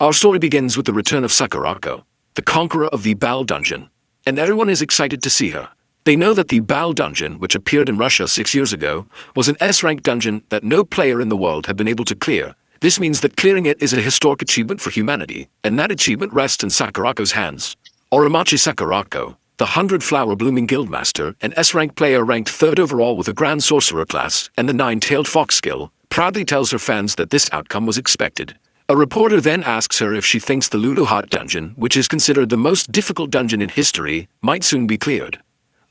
Our story begins with the return of Sakurako, the conqueror of the Bal Dungeon, and everyone is excited to see her. They know that the Bal Dungeon, which appeared in Russia 6 years ago, was an S-rank dungeon that no player in the world had been able to clear. This means that clearing it is a historic achievement for humanity, and that achievement rests in Sakurako's hands. Oromachi Sakurako, the 100-flower blooming guildmaster, an S-rank player ranked 3rd overall with a Grand Sorcerer class and the 9-tailed fox skill, proudly tells her fans that this outcome was expected. A reporter then asks her if she thinks the Lulu Hut dungeon, which is considered the most difficult dungeon in history, might soon be cleared.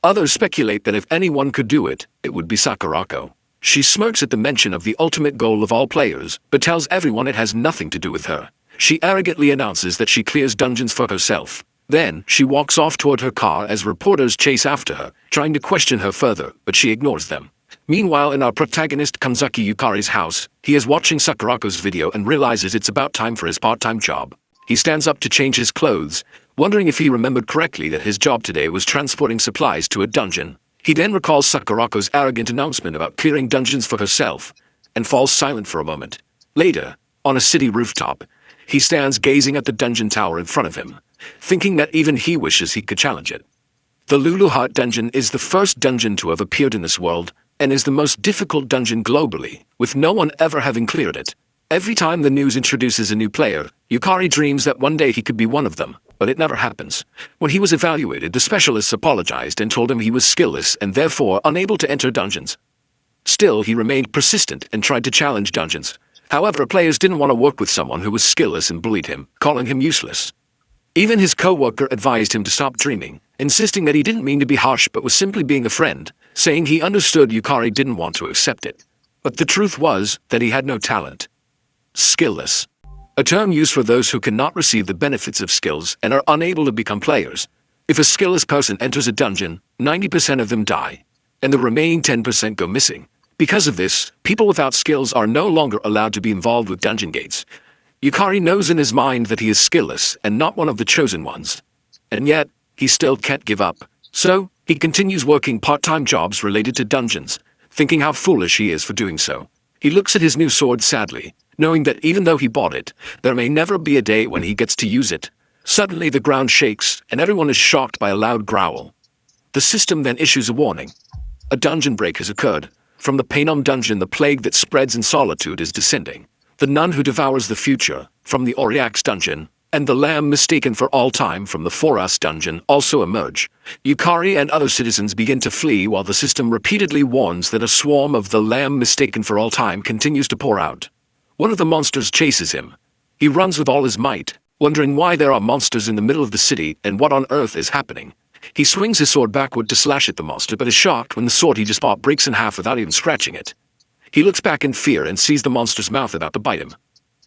Others speculate that if anyone could do it, it would be Sakurako. She smirks at the mention of the ultimate goal of all players, but tells everyone it has nothing to do with her. She arrogantly announces that she clears dungeons for herself. Then, she walks off toward her car as reporters chase after her, trying to question her further, but she ignores them. Meanwhile, in our protagonist Kanzaki Yukari's house, he is watching Sakurako's video and realizes it's about time for his part-time job. He stands up to change his clothes, wondering if he remembered correctly that his job today was transporting supplies to a dungeon. He then recalls Sakurako's arrogant announcement about clearing dungeons for herself, and falls silent for a moment. Later, on a city rooftop, he stands gazing at the dungeon tower in front of him, thinking that even he wishes he could challenge it. The Lulu Hut dungeon is the first dungeon to have appeared in this world, and is the most difficult dungeon globally, with no one ever having cleared it. Every time the news introduces a new player, Yukari dreams that one day he could be one of them, but it never happens. When he was evaluated, the specialists apologized and told him he was skillless and therefore unable to enter dungeons. Still, he remained persistent and tried to challenge dungeons. However, players didn't want to work with someone who was skillless and bullied him, calling him useless. Even his co-worker advised him to stop dreaming, insisting that he didn't mean to be harsh but was simply being a friend, saying he understood Yukari didn't want to accept it. But the truth was that he had no talent. Skillless. A term used for those who cannot receive the benefits of skills and are unable to become players. If a skillless person enters a dungeon, 90% of them die, and the remaining 10% go missing. Because of this, people without skills are no longer allowed to be involved with dungeon gates. Yukari knows in his mind that he is skillless and not one of the chosen ones. And yet, he still can't give up. So, he continues working part-time jobs related to dungeons, thinking how foolish he is for doing so. He looks at his new sword sadly, knowing that even though he bought it, there may never be a day when he gets to use it. Suddenly the ground shakes, and everyone is shocked by a loud growl. The system then issues a warning. A dungeon break has occurred. From the Painum dungeon, the plague that spreads in solitude is descending. The nun who devours the future, from the Oriax dungeon, and the lamb mistaken for all time from the Foras dungeon also emerge. Yukari and other citizens begin to flee while the system repeatedly warns that a swarm of the lamb mistaken for all time continues to pour out. One of the monsters chases him. He runs with all his might, wondering why there are monsters in the middle of the city and what on earth is happening. He swings his sword backward to slash at the monster but is shocked when the sword he just bought breaks in half without even scratching it. He looks back in fear and sees the monster's mouth about to bite him.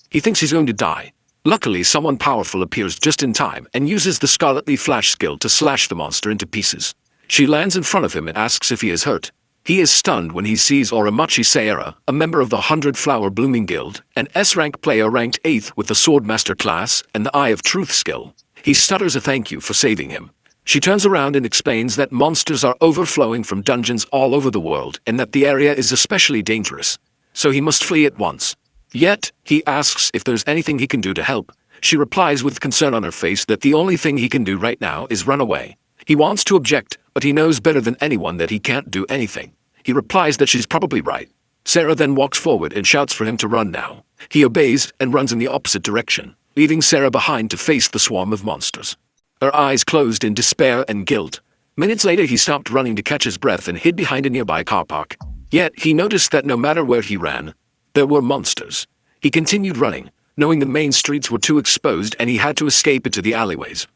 He thinks he's going to die. Luckily, someone powerful appears just in time and uses the Scarlet Leaf Flash skill to slash the monster into pieces. She lands in front of him and asks if he is hurt. He is stunned when he sees Oromachi Sayera, a member of the 100-Flower Blooming Guild, an S-rank player ranked 8th with the Swordmaster class and the Eye of Truth skill. He stutters a thank you for saving him. She turns around and explains that monsters are overflowing from dungeons all over the world and that the area is especially dangerous, so he must flee at once. Yet, he asks if there's anything he can do to help. She replies with concern on her face that the only thing he can do right now is run away. He wants to object, but he knows better than anyone that he can't do anything. He replies that she's probably right. Sarah then walks forward and shouts for him to run now. He obeys and runs in the opposite direction, leaving Sarah behind to face the swarm of monsters. Her eyes closed in despair and guilt. Minutes later he stopped running to catch his breath and hid behind a nearby car park. Yet, he noticed that no matter where he ran, there were monsters. He continued running, knowing the main streets were too exposed and he had to escape into the alleyways.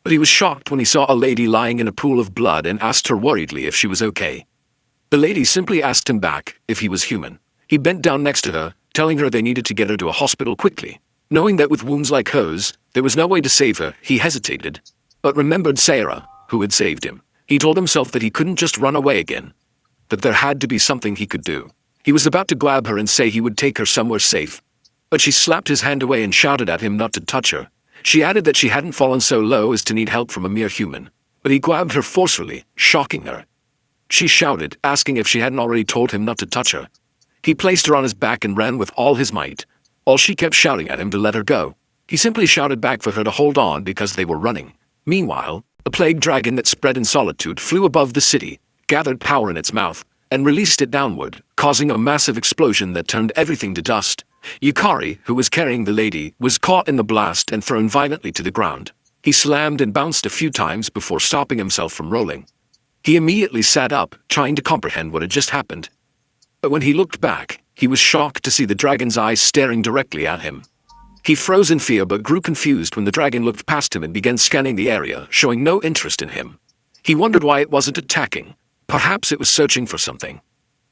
But he was shocked when he saw a lady lying in a pool of blood and asked her worriedly if she was okay. The lady simply asked him back if he was human. He bent down next to her, telling her they needed to get her to a hospital quickly. Knowing that with wounds like hers, there was no way to save her, he hesitated, but remembered Sarah, who had saved him. He told himself that he couldn't just run away again, that there had to be something he could do. He was about to grab her and say he would take her somewhere safe, but she slapped his hand away and shouted at him not to touch her. She added that she hadn't fallen so low as to need help from a mere human, but he grabbed her forcefully, shocking her. She shouted, asking if she hadn't already told him not to touch her. He placed her on his back and ran with all his might, while she kept shouting at him to let her go. He simply shouted back for her to hold on because they were running. Meanwhile, a plague dragon that spread in solitude flew above the city, gathered power in its mouth, and released it downward, causing a massive explosion that turned everything to dust. Yukari, who was carrying the lady, was caught in the blast and thrown violently to the ground. He slammed and bounced a few times before stopping himself from rolling. He immediately sat up, trying to comprehend what had just happened. But when he looked back, he was shocked to see the dragon's eyes staring directly at him. He froze in fear but grew confused when the dragon looked past him and began scanning the area, showing no interest in him. He wondered why it wasn't attacking. Perhaps it was searching for something.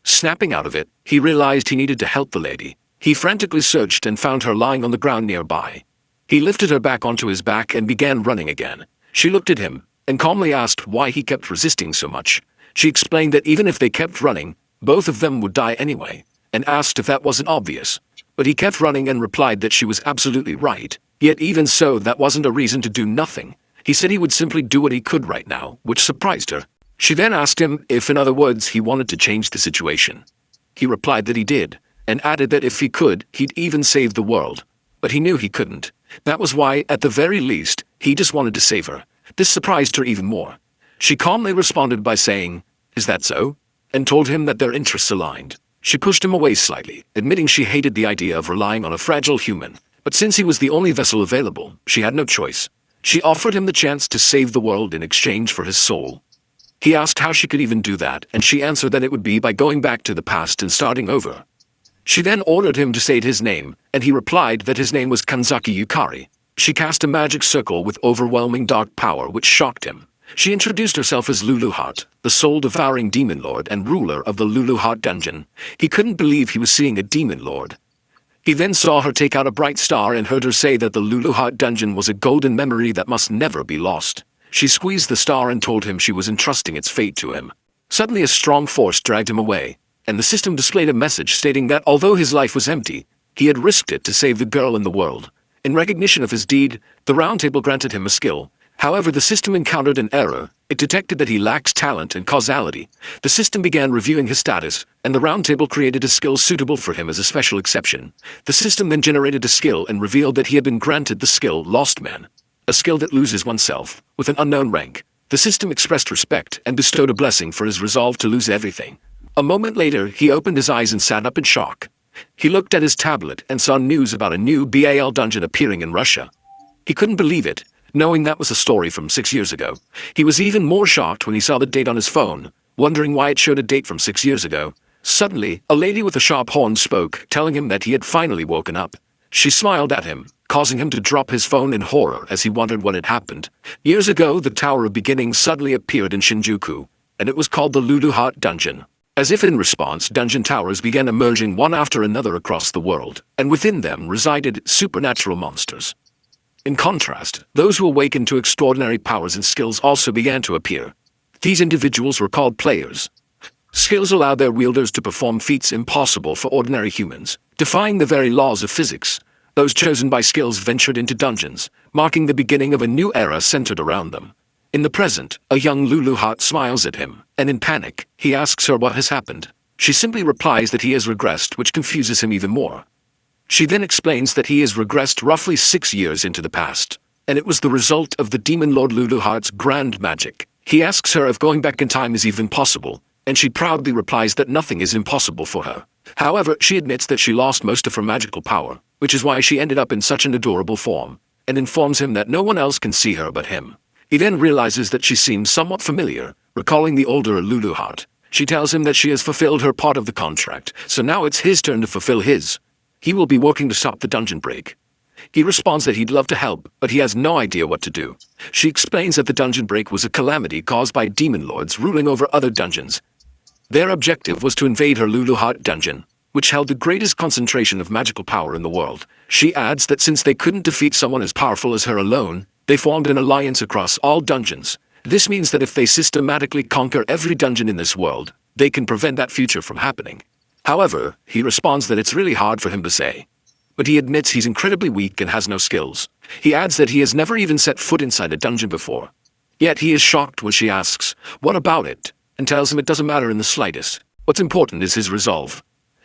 Snapping out of it, he realized he needed to help the lady. He frantically searched and found her lying on the ground nearby. He lifted her back onto his back and began running again. She looked at him and calmly asked why he kept resisting so much. She explained that even if they kept running, both of them would die anyway, and asked if that wasn't obvious. But he kept running and replied that she was absolutely right. Yet even so, that wasn't a reason to do nothing. He said he would simply do what he could right now, which surprised her. She then asked him if, in other words, he wanted to change the situation. He replied that he did, and added that if he could, he'd even save the world. But he knew he couldn't. That was why, at the very least, he just wanted to save her. This surprised her even more. She calmly responded by saying, "Is that so?" and told him that their interests aligned. She pushed him away slightly, admitting she hated the idea of relying on a fragile human. But since he was the only vessel available, she had no choice. She offered him the chance to save the world in exchange for his soul. He asked how she could even do that, and she answered that it would be by going back to the past and starting over. She then ordered him to say his name, and he replied that his name was Kanzaki Yukari. She cast a magic circle with overwhelming dark power which shocked him. She introduced herself as Lulu Heart, the soul-devouring demon lord and ruler of the Lulu Heart dungeon. He couldn't believe he was seeing a demon lord. He then saw her take out a bright star and heard her say that the Lulu Heart dungeon was a golden memory that must never be lost. She squeezed the star and told him she was entrusting its fate to him. Suddenly a strong force dragged him away, and the system displayed a message stating that although his life was empty, he had risked it to save the girl in the world. In recognition of his deed, the Round Table granted him a skill. However, the system encountered an error. It detected that he lacks talent and causality. The system began reviewing his status, and the Round Table created a skill suitable for him as a special exception. The system then generated a skill and revealed that he had been granted the skill Lost Man, a skill that loses oneself, with an unknown rank. The system expressed respect and bestowed a blessing for his resolve to lose everything. A moment later, he opened his eyes and sat up in shock. He looked at his tablet and saw news about a new BAL dungeon appearing in Russia. He couldn't believe it, knowing that was a story from 6 years ago. He was even more shocked when he saw the date on his phone, wondering why it showed a date from 6 years ago. Suddenly, a lady with a sharp horn spoke, telling him that he had finally woken up. She smiled at him, causing him to drop his phone in horror as he wondered what had happened. Years ago, the Tower of Beginnings suddenly appeared in Shinjuku, and it was called the Lulu Heart Dungeon. As if in response, dungeon towers began emerging one after another across the world, and within them resided supernatural monsters. In contrast, those who awakened to extraordinary powers and skills also began to appear. These individuals were called players. Skills allowed their wielders to perform feats impossible for ordinary humans, defying the very laws of physics. Those chosen by skills ventured into dungeons, marking the beginning of a new era centered around them. In the present, a young Lulu Heart smiles at him, and in panic, he asks her what has happened. She simply replies that he has regressed, which confuses him even more. She then explains that he has regressed roughly 6 years into the past, and it was the result of the Demon Lord Lulu Heart's grand magic. He asks her if going back in time is even possible, and she proudly replies that nothing is impossible for her. However, she admits that she lost most of her magical power, which is why she ended up in such an adorable form, and informs him that no one else can see her but him. He then realizes that she seems somewhat familiar, recalling the older Lulu Heart. She tells him that she has fulfilled her part of the contract, so now it's his turn to fulfill his. He will be working to stop the dungeon break. He responds that he'd love to help, but he has no idea what to do. She explains that the dungeon break was a calamity caused by demon lords ruling over other dungeons. Their objective was to invade her Lulu Heart dungeon, which held the greatest concentration of magical power in the world. She adds that since they couldn't defeat someone as powerful as her alone, they formed an alliance across all dungeons. This means that if they systematically conquer every dungeon in this world, they can prevent that future from happening. However, he responds that it's really hard for him to say. But he admits he's incredibly weak and has no skills. He adds that he has never even set foot inside a dungeon before. Yet he is shocked when she asks, "What about it?" and tells him it doesn't matter in the slightest. What's important is his resolve.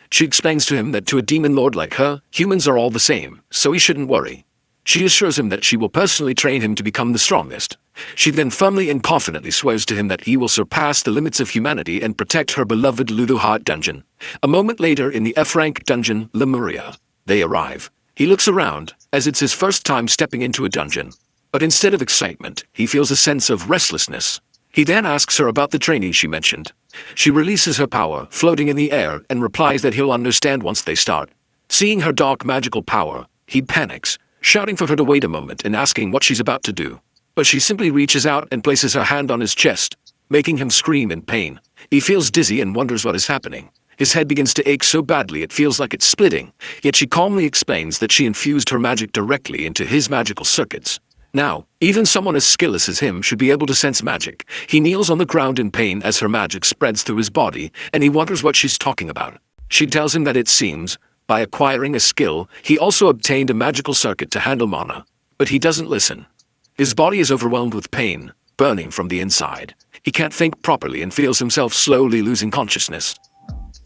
She explains to him that to a demon lord like her, humans are all the same, so he shouldn't worry. She assures him that she will personally train him to become the strongest. She then firmly and confidently swears to him that he will surpass the limits of humanity and protect her beloved Luluhart dungeon. A moment later in the F-rank dungeon, Lemuria, they arrive. He looks around, as it's his first time stepping into a dungeon. But instead of excitement, he feels a sense of restlessness. He then asks her about the training she mentioned. She releases her power, floating in the air, and replies that he'll understand once they start. Seeing her dark magical power, he panics, shouting for her to wait a moment and asking what she's about to do. But she simply reaches out and places her hand on his chest, making him scream in pain. He feels dizzy and wonders what is happening. His head begins to ache so badly it feels like it's splitting, yet she calmly explains that she infused her magic directly into his magical circuits. Now, even someone as skillless as him should be able to sense magic. He kneels on the ground in pain as her magic spreads through his body, and he wonders what she's talking about. She tells him that it seems, by acquiring a skill, he also obtained a magical circuit to handle mana. But he doesn't listen. His body is overwhelmed with pain, burning from the inside. He can't think properly and feels himself slowly losing consciousness.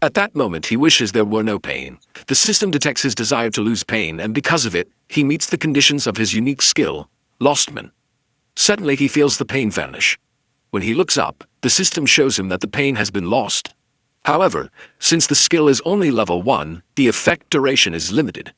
At that moment he wishes there were no pain. The system detects his desire to lose pain, and because of it, he meets the conditions of his unique skill, Lostman. Suddenly he feels the pain vanish. When he looks up, the system shows him that the pain has been lost. However, since the skill is only level 1, the effect duration is limited.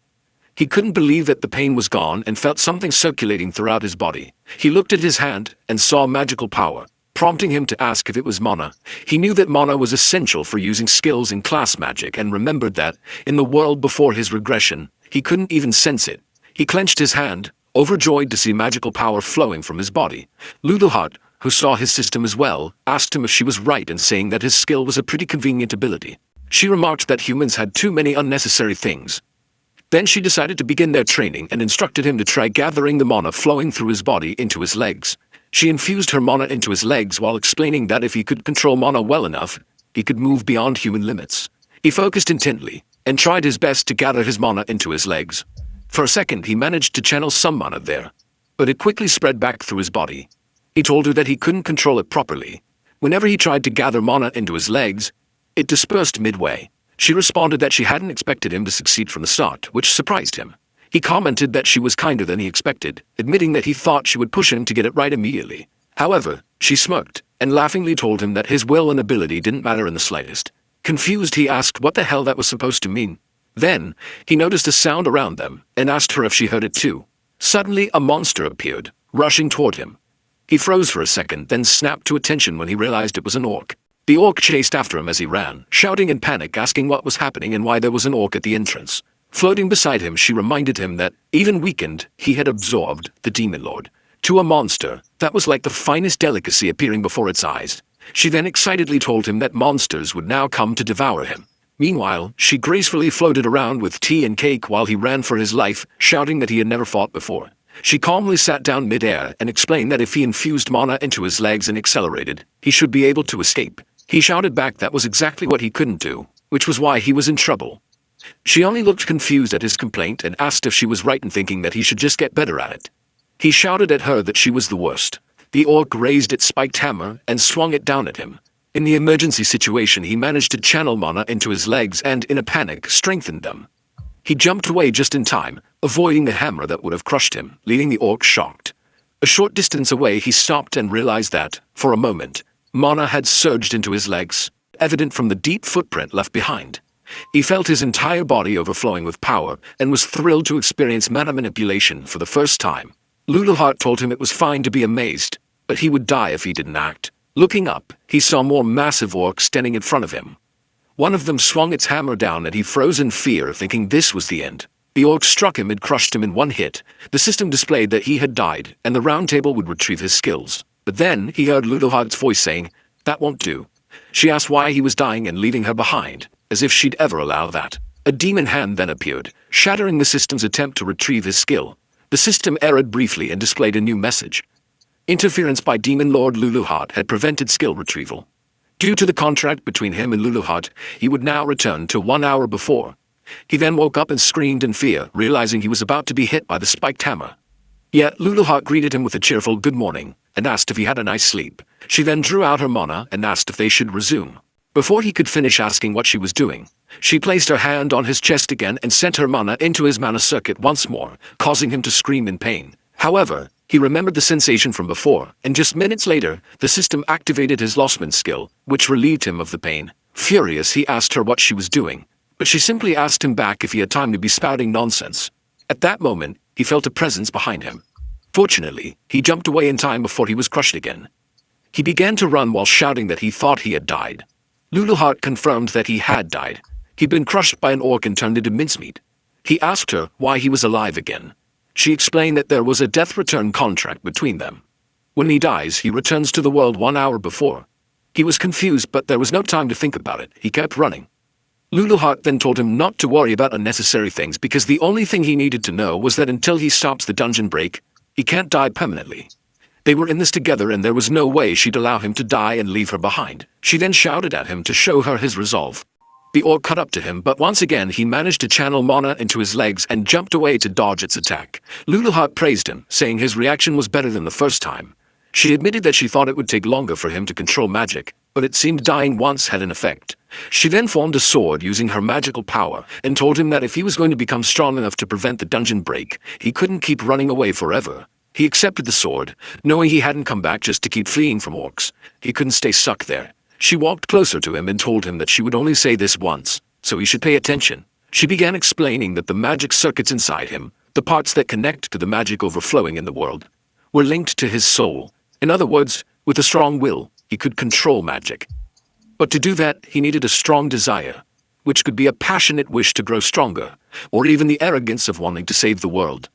He couldn't believe that the pain was gone and felt something circulating throughout his body. He looked at his hand and saw magical power, prompting him to ask if it was mana. He knew that mana was essential for using skills in class magic and remembered that, in the world before his regression, he couldn't even sense it. He clenched his hand, overjoyed to see magical power flowing from his body. Luluhart, who saw his system as well, asked him if she was right in saying that his skill was a pretty convenient ability. She remarked that humans had too many unnecessary things. Then she decided to begin their training and instructed him to try gathering the mana flowing through his body into his legs. She infused her mana into his legs while explaining that if he could control mana well enough, he could move beyond human limits. He focused intently and tried his best to gather his mana into his legs. For a second he managed to channel some mana there, but it quickly spread back through his body. He told her that he couldn't control it properly. Whenever he tried to gather mana into his legs, it dispersed midway. She responded that she hadn't expected him to succeed from the start, which surprised him. He commented that she was kinder than he expected, admitting that he thought she would push him to get it right immediately. However, she smirked and laughingly told him that his will and ability didn't matter in the slightest. Confused, he asked what the hell that was supposed to mean. Then, he noticed a sound around them and asked her if she heard it too. Suddenly, a monster appeared, rushing toward him. He froze for a second, then snapped to attention when he realized it was an orc. The orc chased after him as he ran, shouting in panic, asking what was happening and why there was an orc at the entrance. Floating beside him, she reminded him that, even weakened, he had absorbed the Demon Lord. To a monster, that was like the finest delicacy appearing before its eyes. She then excitedly told him that monsters would now come to devour him. Meanwhile, she gracefully floated around with tea and cake while he ran for his life, shouting that he had never fought before. She calmly sat down mid-air and explained that if he infused mana into his legs and accelerated, he should be able to escape. He shouted back that was exactly what he couldn't do, which was why he was in trouble. She only looked confused at his complaint and asked if she was right in thinking that he should just get better at it. He shouted at her that she was the worst. The orc raised its spiked hammer and swung it down at him. In the emergency situation, he managed to channel mana into his legs and, in a panic, strengthened them. He jumped away just in time, avoiding the hammer that would have crushed him, leaving the orc shocked. A short distance away he stopped and realized that, for a moment, mana had surged into his legs, evident from the deep footprint left behind. He felt his entire body overflowing with power and was thrilled to experience mana manipulation for the first time. Luluhart told him it was fine to be amazed, but he would die if he didn't act. Looking up, he saw more massive orcs standing in front of him. One of them swung its hammer down and he froze in fear, thinking this was the end. The orc struck him and crushed him in one hit. The system displayed that he had died, and the round table would retrieve his skills. But then he heard Luluhart's voice saying, "That won't do." She asked why he was dying and leaving her behind, as if she'd ever allow that. A demon hand then appeared, shattering the system's attempt to retrieve his skill. The system errored briefly and displayed a new message. Interference by Demon Lord Luluhart had prevented skill retrieval. Due to the contract between him and Luluhart, he would now return to 1 hour before. He then woke up and screamed in fear, realizing he was about to be hit by the spiked hammer. Yet Luluhart greeted him with a cheerful good morning, and asked if he had a nice sleep. She then drew out her mana and asked if they should resume. Before he could finish asking what she was doing, She placed her hand on his chest again and sent her mana into his mana circuit once more, causing him to scream in pain. However, he remembered the sensation from before, and just minutes later, the system activated his Lostman skill, which relieved him of the pain. Furious, he asked her what she was doing, but she simply asked him back if he had time to be spouting nonsense. At that moment, he felt a presence behind him. Fortunately, he jumped away in time before he was crushed again. He began to run while shouting that he thought he had died. Luluheart confirmed that he had died. He'd been crushed by an orc and turned into mincemeat. He asked her why he was alive again. She explained that there was a death return contract between them. When he dies, he returns to the world 1 hour before. He was confused, but there was no time to think about it. He kept running. Luluheart then told him not to worry about unnecessary things because the only thing he needed to know was that until he stops the dungeon break, he can't die permanently. They were in this together and there was no way she'd allow him to die and leave her behind. She then shouted at him to show her his resolve. The orc cut up to him, but once again he managed to channel mana into his legs and jumped away to dodge its attack. Luluheart praised him, saying his reaction was better than the first time. She admitted that she thought it would take longer for him to control magic, but it seemed dying once had an effect. She then formed a sword using her magical power and told him that if he was going to become strong enough to prevent the dungeon break, he couldn't keep running away forever. He accepted the sword, knowing he hadn't come back just to keep fleeing from orcs. He couldn't stay stuck there. She walked closer to him and told him that she would only say this once, so he should pay attention. She began explaining that the magic circuits inside him, the parts that connect to the magic overflowing in the world, were linked to his soul. In other words, with a strong will, he could control magic. But to do that, he needed a strong desire, which could be a passionate wish to grow stronger, or even the arrogance of wanting to save the world.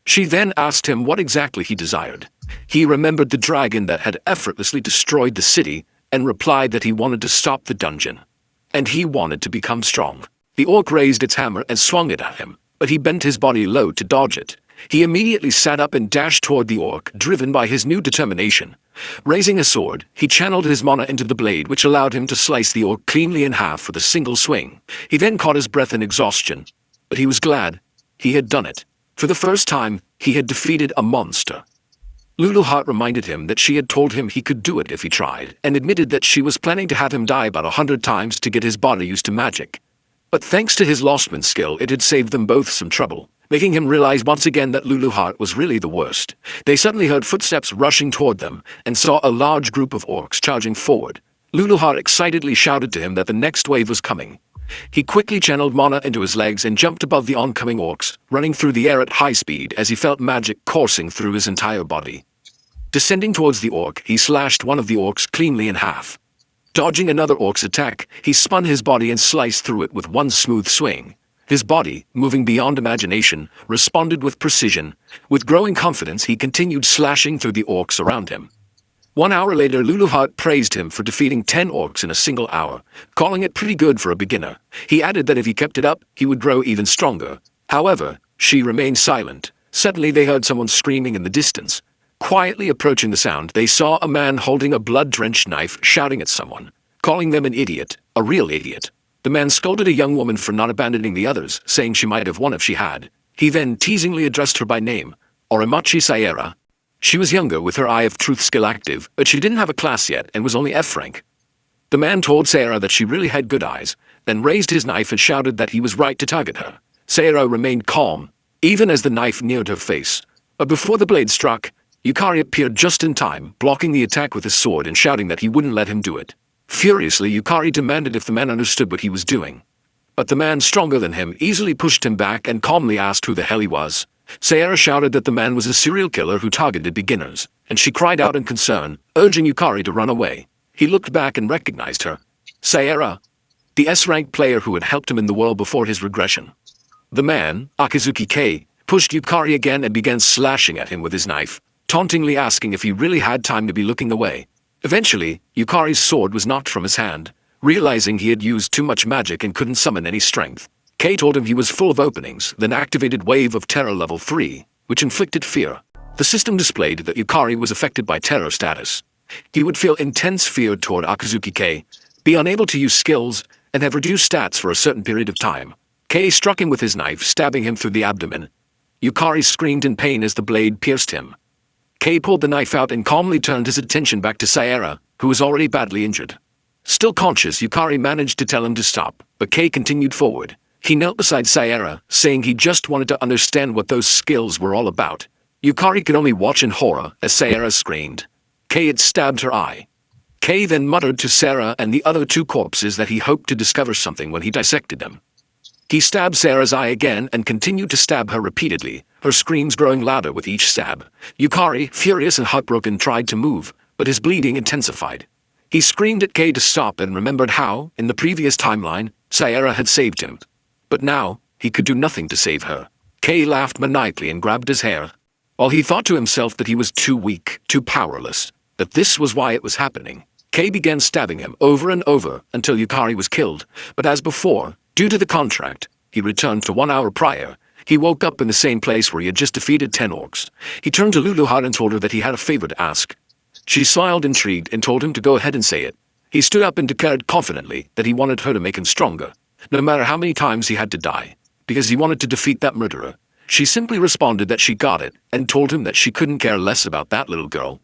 She then asked him what exactly he desired. He remembered the dragon that had effortlessly destroyed the city, and replied that he wanted to stop the dungeon. And he wanted to become strong. The orc raised its hammer and swung it at him, but he bent his body low to dodge it. He immediately sat up and dashed toward the orc, driven by his new determination. Raising a sword, he channeled his mana into the blade, which allowed him to slice the orc cleanly in half with a single swing. He then caught his breath in exhaustion, but he was glad he had done it. For the first time, he had defeated a monster. Luluheart reminded him that she had told him he could do it if he tried, and admitted that she was planning to have him die about 100 times to get his body used to magic. But thanks to his Lostman skill, it had saved them both some trouble, making him realize once again that Luluheart was really the worst. They suddenly heard footsteps rushing toward them, and saw a large group of orcs charging forward. Luluheart excitedly shouted to him that the next wave was coming. He quickly channeled mana into his legs and jumped above the oncoming orcs, running through the air at high speed as he felt magic coursing through his entire body. Descending towards the orc, he slashed one of the orcs cleanly in half. Dodging another orc's attack, he spun his body and sliced through it with one smooth swing. His body, moving beyond imagination, responded with precision. With growing confidence, he continued slashing through the orcs around him. 1 hour later, Luluheart praised him for defeating 10 orcs in a single hour, calling it pretty good for a beginner. He added that if he kept it up, he would grow even stronger. However, she remained silent. Suddenly they heard someone screaming in the distance. Quietly approaching the sound, they saw a man holding a blood-drenched knife shouting at someone, calling them an idiot, a real idiot. The man scolded a young woman for not abandoning the others, saying she might have won if she had. He then teasingly addressed her by name, Orimachi Sayera. She was younger with her Eye of Truth skill active, but she didn't have a class yet and was only F rank. The man told Sayera that she really had good eyes, then raised his knife and shouted that he was right to target her. Sayera remained calm, even as the knife neared her face. But before the blade struck, Yukari appeared just in time, blocking the attack with his sword and shouting that he wouldn't let him do it. Furiously, Yukari demanded if the man understood what he was doing. But the man, stronger than him, easily pushed him back and calmly asked who the hell he was. Sayera shouted that the man was a serial killer who targeted beginners, and she cried out in concern, urging Yukari to run away. He looked back and recognized her. Sayera, the S-rank player who had helped him in the world before his regression. The man, Akizuki K, pushed Yukari again and began slashing at him with his knife, tauntingly asking if he really had time to be looking away. Eventually, Yukari's sword was knocked from his hand, realizing he had used too much magic and couldn't summon any strength. Kay told him he was full of openings, then activated Wave of Terror level 3, which inflicted fear. The system displayed that Yukari was affected by terror status. He would feel intense fear toward Akizuki Kay, be unable to use skills, and have reduced stats for a certain period of time. Kay struck him with his knife, stabbing him through the abdomen. Yukari screamed in pain as the blade pierced him. Kay pulled the knife out and calmly turned his attention back to Sayera, who was already badly injured. Still conscious, Yukari managed to tell him to stop, but Kei continued forward. He knelt beside Sayera, saying he just wanted to understand what those skills were all about. Yukari could only watch in horror as Sayera screamed. Kei had stabbed her eye. Kei then muttered to Sarah and the other two corpses that he hoped to discover something when he dissected them. He stabbed Sarah's eye again and continued to stab her repeatedly, her screams growing louder with each stab. Yukari, furious and heartbroken, tried to move, but his bleeding intensified. He screamed at Kei to stop and remembered how, in the previous timeline, Sayera had saved him. But now, he could do nothing to save her. Kei laughed maniacally and grabbed his hair. While he thought to himself that he was too weak, too powerless, that this was why it was happening, Kei began stabbing him over and over until Yukari was killed, but as before, due to the contract, he returned to 1 hour prior. He woke up in the same place where he had just defeated 10 orcs. He turned to Luluhad and told her that he had a favor to ask. She smiled intrigued and told him to go ahead and say it. He stood up and declared confidently that he wanted her to make him stronger, no matter how many times he had to die, because he wanted to defeat that murderer. She simply responded that she got it and told him that she couldn't care less about that little girl.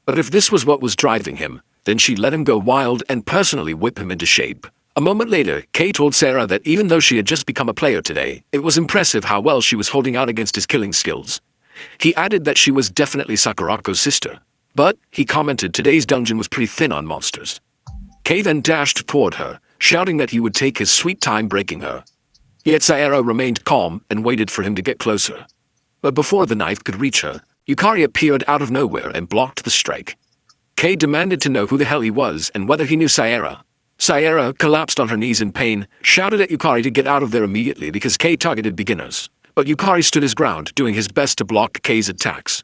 But if this was what was driving him, then she let him go wild and personally whip him into shape. A moment later, Kei told Sarah that even though she had just become a player today, it was impressive how well she was holding out against his killing skills. He added that she was definitely Sakurako's sister, but, he commented, today's dungeon was pretty thin on monsters. Kei then dashed toward her, shouting that he would take his sweet time breaking her. Yet Sayera remained calm and waited for him to get closer. But before the knife could reach her, Yukari appeared out of nowhere and blocked the strike. Kei demanded to know who the hell he was and whether he knew Sayera. Sayera collapsed on her knees in pain, shouted at Yukari to get out of there immediately because Kei targeted beginners. But Yukari stood his ground, doing his best to block Kei's attacks.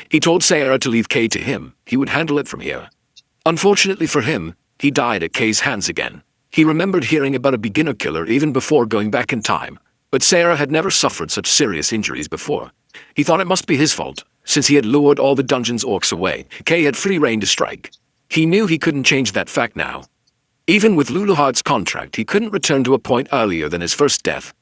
He told Sayera to leave Kei to him, he would handle it from here. Unfortunately for him, he died at Kei's hands again. He remembered hearing about a beginner killer even before going back in time, but Sayera had never suffered such serious injuries before. He thought it must be his fault, since he had lured all the dungeon's orcs away. Kei had free rein to strike. He knew he couldn't change that fact now. Even with Luluhad's contract, he couldn't return to a point earlier than his first death.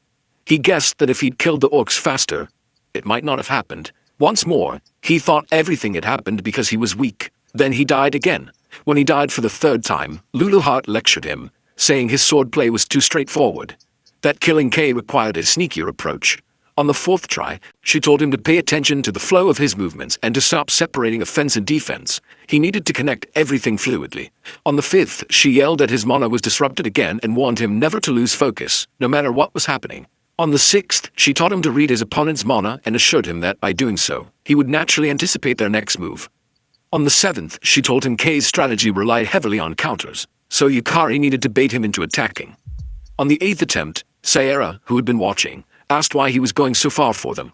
He guessed that if he'd killed the orcs faster, it might not have happened. Once more, he thought everything had happened because he was weak. Then he died again. When he died for the third time, Luluhad lectured him, saying his swordplay was too straightforward. That killing Kei required a sneakier approach. On the fourth try, she told him to pay attention to the flow of his movements and to stop separating offense and defense. He needed to connect everything fluidly. On the fifth, she yelled that his mana was disrupted again and warned him never to lose focus, no matter what was happening. On the sixth, she taught him to read his opponent's mana and assured him that by doing so, he would naturally anticipate their next move. On the seventh, she told him Kei's strategy relied heavily on counters, so Yukari needed to bait him into attacking. On the eighth attempt, Sayera, who had been watching, asked why he was going so far for them.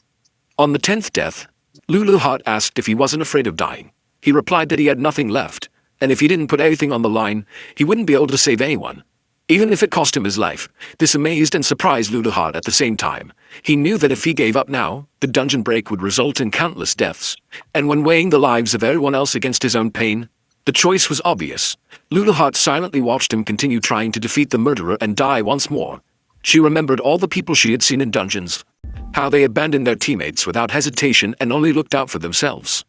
On the 10th death, Luluhad asked if he wasn't afraid of dying. He replied that he had nothing left, and if he didn't put everything on the line, he wouldn't be able to save anyone. Even if it cost him his life. This amazed and surprised Luluhad at the same time. He knew that if he gave up now, the dungeon break would result in countless deaths, and when weighing the lives of everyone else against his own pain, the choice was obvious. Luluhad silently watched him continue trying to defeat the murderer and die once more. She remembered all the people she had seen in dungeons, how they abandoned their teammates without hesitation and only looked out for themselves.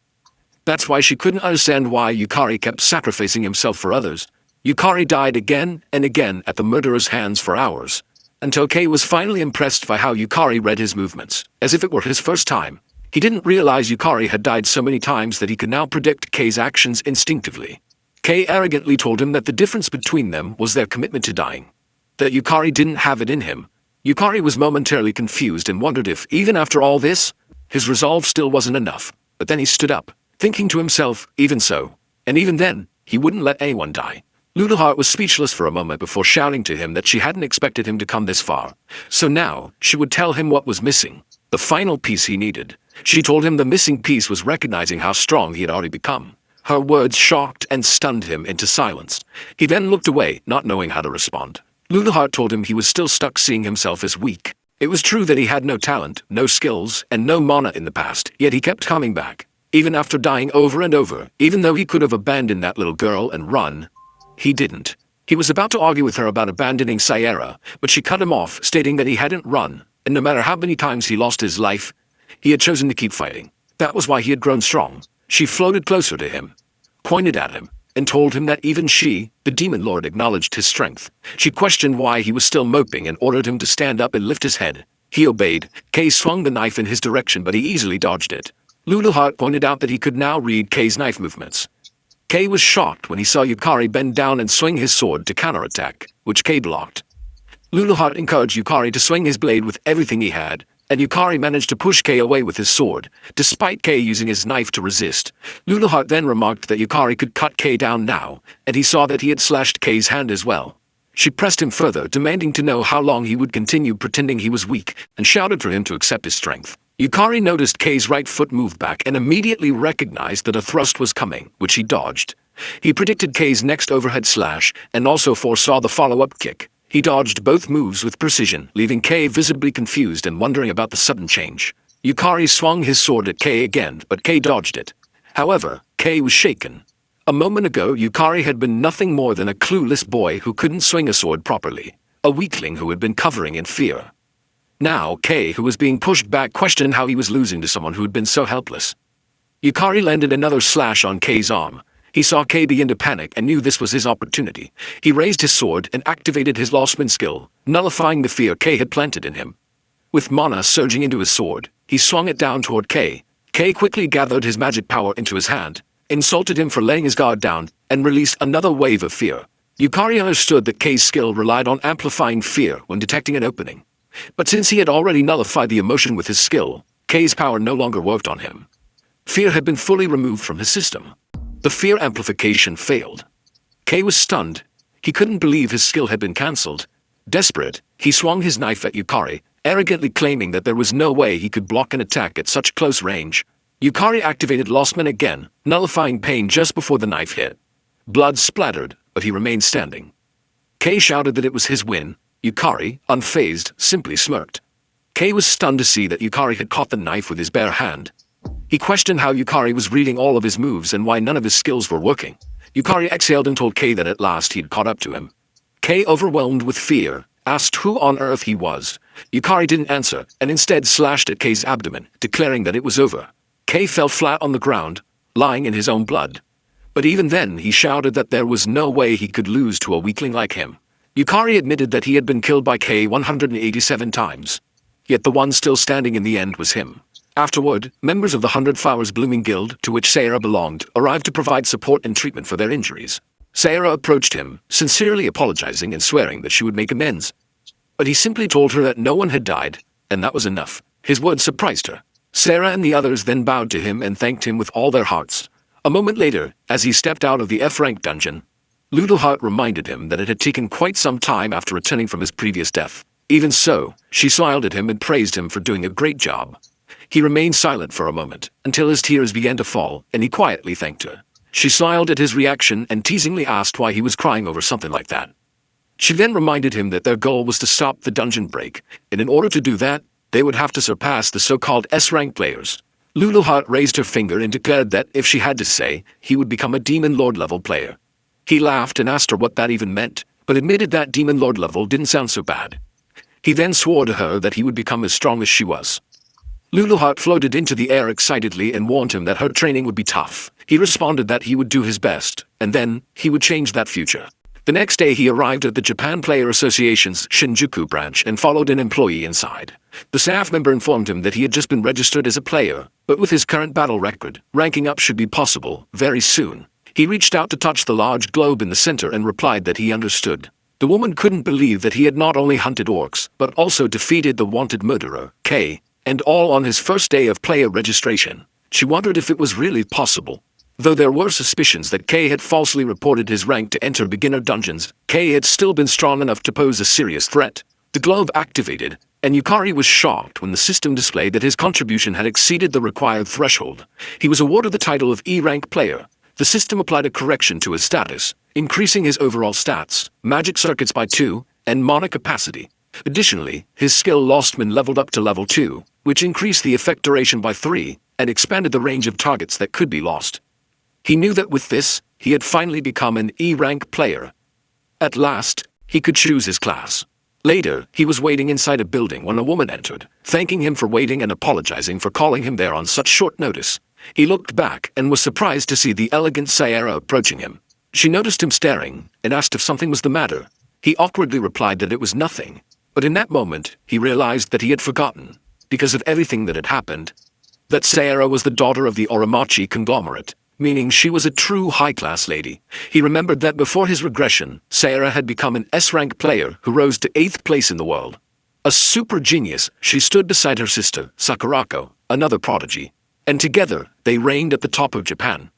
That's why she couldn't understand why Yukari kept sacrificing himself for others. Yukari died again and again at the murderer's hands for hours, until Kei was finally impressed by how Yukari read his movements, as if it were his first time. He didn't realize Yukari had died so many times that he could now predict Kei's actions instinctively. Kei arrogantly told him that the difference between them was their commitment to dying. That Yukari didn't have it in him. Yukari was momentarily confused and wondered if, even after all this, his resolve still wasn't enough. But then he stood up, thinking to himself, even so, and even then, he wouldn't let anyone die. Luluhad was speechless for a moment before shouting to him that she hadn't expected him to come this far. So now, she would tell him what was missing. The final piece he needed. She told him the missing piece was recognizing how strong he had already become. Her words shocked and stunned him into silence. He then looked away, not knowing how to respond. Luluhad told him he was still stuck seeing himself as weak. It was true that he had no talent, no skills, and no mana in the past, yet he kept coming back. Even after dying over and over, even though he could have abandoned that little girl and run, he didn't. He was about to argue with her about abandoning Sayera, but she cut him off, stating that he hadn't run, and no matter how many times he lost his life, he had chosen to keep fighting. That was why he had grown strong. She floated closer to him, pointed at him, and told him that even she, the Demon Lord, acknowledged his strength. She questioned why he was still moping and ordered him to stand up and lift his head. He obeyed. Kay swung the knife in his direction, but he easily dodged it. Luluhart pointed out that he could now read Kay's knife movements. Kay was shocked when he saw Yukari bend down and swing his sword to counterattack, which Kay blocked. Luluhart encouraged Yukari to swing his blade with everything he had, and Yukari managed to push Kay away with his sword, despite Kay using his knife to resist. Luluhart then remarked that Yukari could cut Kay down now, and he saw that he had slashed Kay's hand as well. She pressed him further, demanding to know how long he would continue pretending he was weak, and shouted for him to accept his strength. Yukari noticed Kay's right foot move back and immediately recognized that a thrust was coming, which he dodged. He predicted Kay's next overhead slash, and also foresaw the follow-up kick. He dodged both moves with precision, leaving Kay visibly confused and wondering about the sudden change. Yukari swung his sword at Kay again, but Kay dodged it. However, Kay was shaken. A moment ago, Yukari had been nothing more than a clueless boy who couldn't swing a sword properly, a weakling who had been covering in fear. Now, Kay, who was being pushed back, questioned how he was losing to someone who had been so helpless. Yukari landed another slash on Kay's arm. He saw Kay begin to panic and knew this was his opportunity. He raised his sword and activated his Lostman skill, nullifying the fear Kay had planted in him. With mana surging into his sword, he swung it down toward Kay. Kay quickly gathered his magic power into his hand, insulted him for laying his guard down, and released another wave of fear. Yukari understood that Kay's skill relied on amplifying fear when detecting an opening. But since he had already nullified the emotion with his skill, Kay's power no longer worked on him. Fear had been fully removed from his system. The fear amplification failed. Kay was stunned. He couldn't believe his skill had been cancelled. Desperate, he swung his knife at Yukari, arrogantly claiming that there was no way he could block an attack at such close range. Yukari activated Lostman again, nullifying pain just before the knife hit. Blood splattered, but he remained standing. Kay shouted that it was his win. Yukari, unfazed, simply smirked. Kay was stunned to see that Yukari had caught the knife with his bare hand. He questioned how Yukari was reading all of his moves and why none of his skills were working. Yukari exhaled and told Kay that at last he'd caught up to him. Kay, overwhelmed with fear, asked who on earth he was. Yukari didn't answer, and instead slashed at Kay's abdomen, declaring that it was over. Kay fell flat on the ground, lying in his own blood. But even then he shouted that there was no way he could lose to a weakling like him. Yukari admitted that he had been killed by Kay 187 times. Yet the one still standing in the end was him. Afterward, members of the 100 Flowers Blooming Guild, to which Sayra belonged, arrived to provide support and treatment for their injuries. Sayra approached him, sincerely apologizing and swearing that she would make amends. But he simply told her that no one had died, and that was enough. His words surprised her. Sayra and the others then bowed to him and thanked him with all their hearts. A moment later, as he stepped out of the F-rank dungeon, Ludelhart reminded him that it had taken quite some time after returning from his previous death. Even so, she smiled at him and praised him for doing a great job. He remained silent for a moment, until his tears began to fall, and he quietly thanked her. She smiled at his reaction and teasingly asked why he was crying over something like that. She then reminded him that their goal was to stop the dungeon break, and in order to do that, they would have to surpass the so-called S-rank players. Luluhart raised her finger and declared that, if she had to say, he would become a Demon Lord level player. He laughed and asked her what that even meant, but admitted that Demon Lord level didn't sound so bad. He then swore to her that he would become as strong as she was. Luluhart floated into the air excitedly and warned him that her training would be tough. He responded that he would do his best, and then, he would change that future. The next day he arrived at the Japan Player Association's Shinjuku branch and followed an employee inside. The staff member informed him that he had just been registered as a player, but with his current battle record, ranking up should be possible, very soon. He reached out to touch the large globe in the center and replied that he understood. The woman couldn't believe that he had not only hunted orcs, but also defeated the wanted murderer, Kay, and all on his first day of player registration. She wondered if it was really possible. Though there were suspicions that Kay had falsely reported his rank to enter beginner dungeons, Kay had still been strong enough to pose a serious threat. The globe activated, and Yukari was shocked when the system displayed that his contribution had exceeded the required threshold. He was awarded the title of E-rank player. The system applied a correction to his status, increasing his overall stats, magic circuits by 2, and mana capacity. Additionally, his skill Lostman leveled up to level 2, which increased the effect duration by 3, and expanded the range of targets that could be lost. He knew that with this, he had finally become an E-rank player. At last, he could choose his class. Later, he was waiting inside a building when a woman entered, thanking him for waiting and apologizing for calling him there on such short notice. He looked back and was surprised to see the elegant Sayera approaching him. She noticed him staring and asked if something was the matter. He awkwardly replied that it was nothing, but in that moment, he realized that he had forgotten, because of everything that had happened, that Sayara was the daughter of the Oromachi conglomerate, meaning she was a true high-class lady. He remembered that before his regression, Sayara had become an S-rank player who rose to 8th place in the world. A super genius, she stood beside her sister, Sakurako, another prodigy, and together, they reigned at the top of Japan.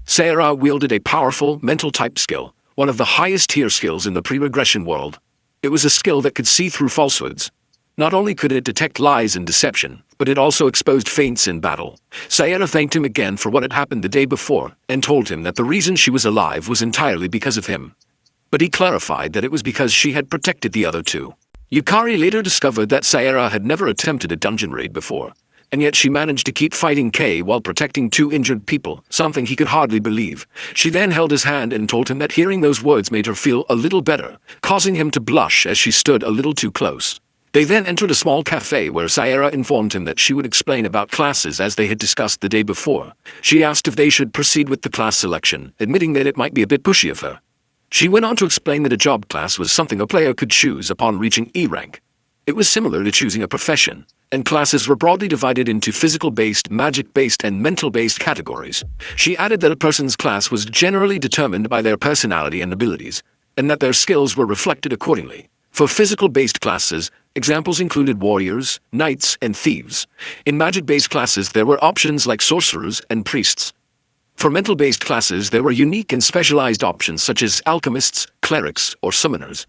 Sayara wielded a powerful mental-type skill, one of the highest-tier skills in the pre-regression world. It was a skill that could see through falsehoods. Not only could it detect lies and deception, but it also exposed feints in battle. Sayara thanked him again for what had happened the day before, and told him that the reason she was alive was entirely because of him. But he clarified that it was because she had protected the other two. Yukari later discovered that Sayara had never attempted a dungeon raid before, and yet she managed to keep fighting Kei while protecting two injured people, something he could hardly believe. She then held his hand and told him that hearing those words made her feel a little better, causing him to blush as she stood a little too close. They then entered a small cafe where Sayara informed him that she would explain about classes as they had discussed the day before. She asked if they should proceed with the class selection, admitting that it might be a bit pushy of her. She went on to explain that a job class was something a player could choose upon reaching E rank. It was similar to choosing a profession, and classes were broadly divided into physical-based, magic-based, and mental-based categories. She added that a person's class was generally determined by their personality and abilities, and that their skills were reflected accordingly. For physical-based classes, examples included warriors, knights, and thieves. In magic-based classes, there were options like sorcerers and priests. For mental-based classes, there were unique and specialized options such as alchemists, clerics, or summoners.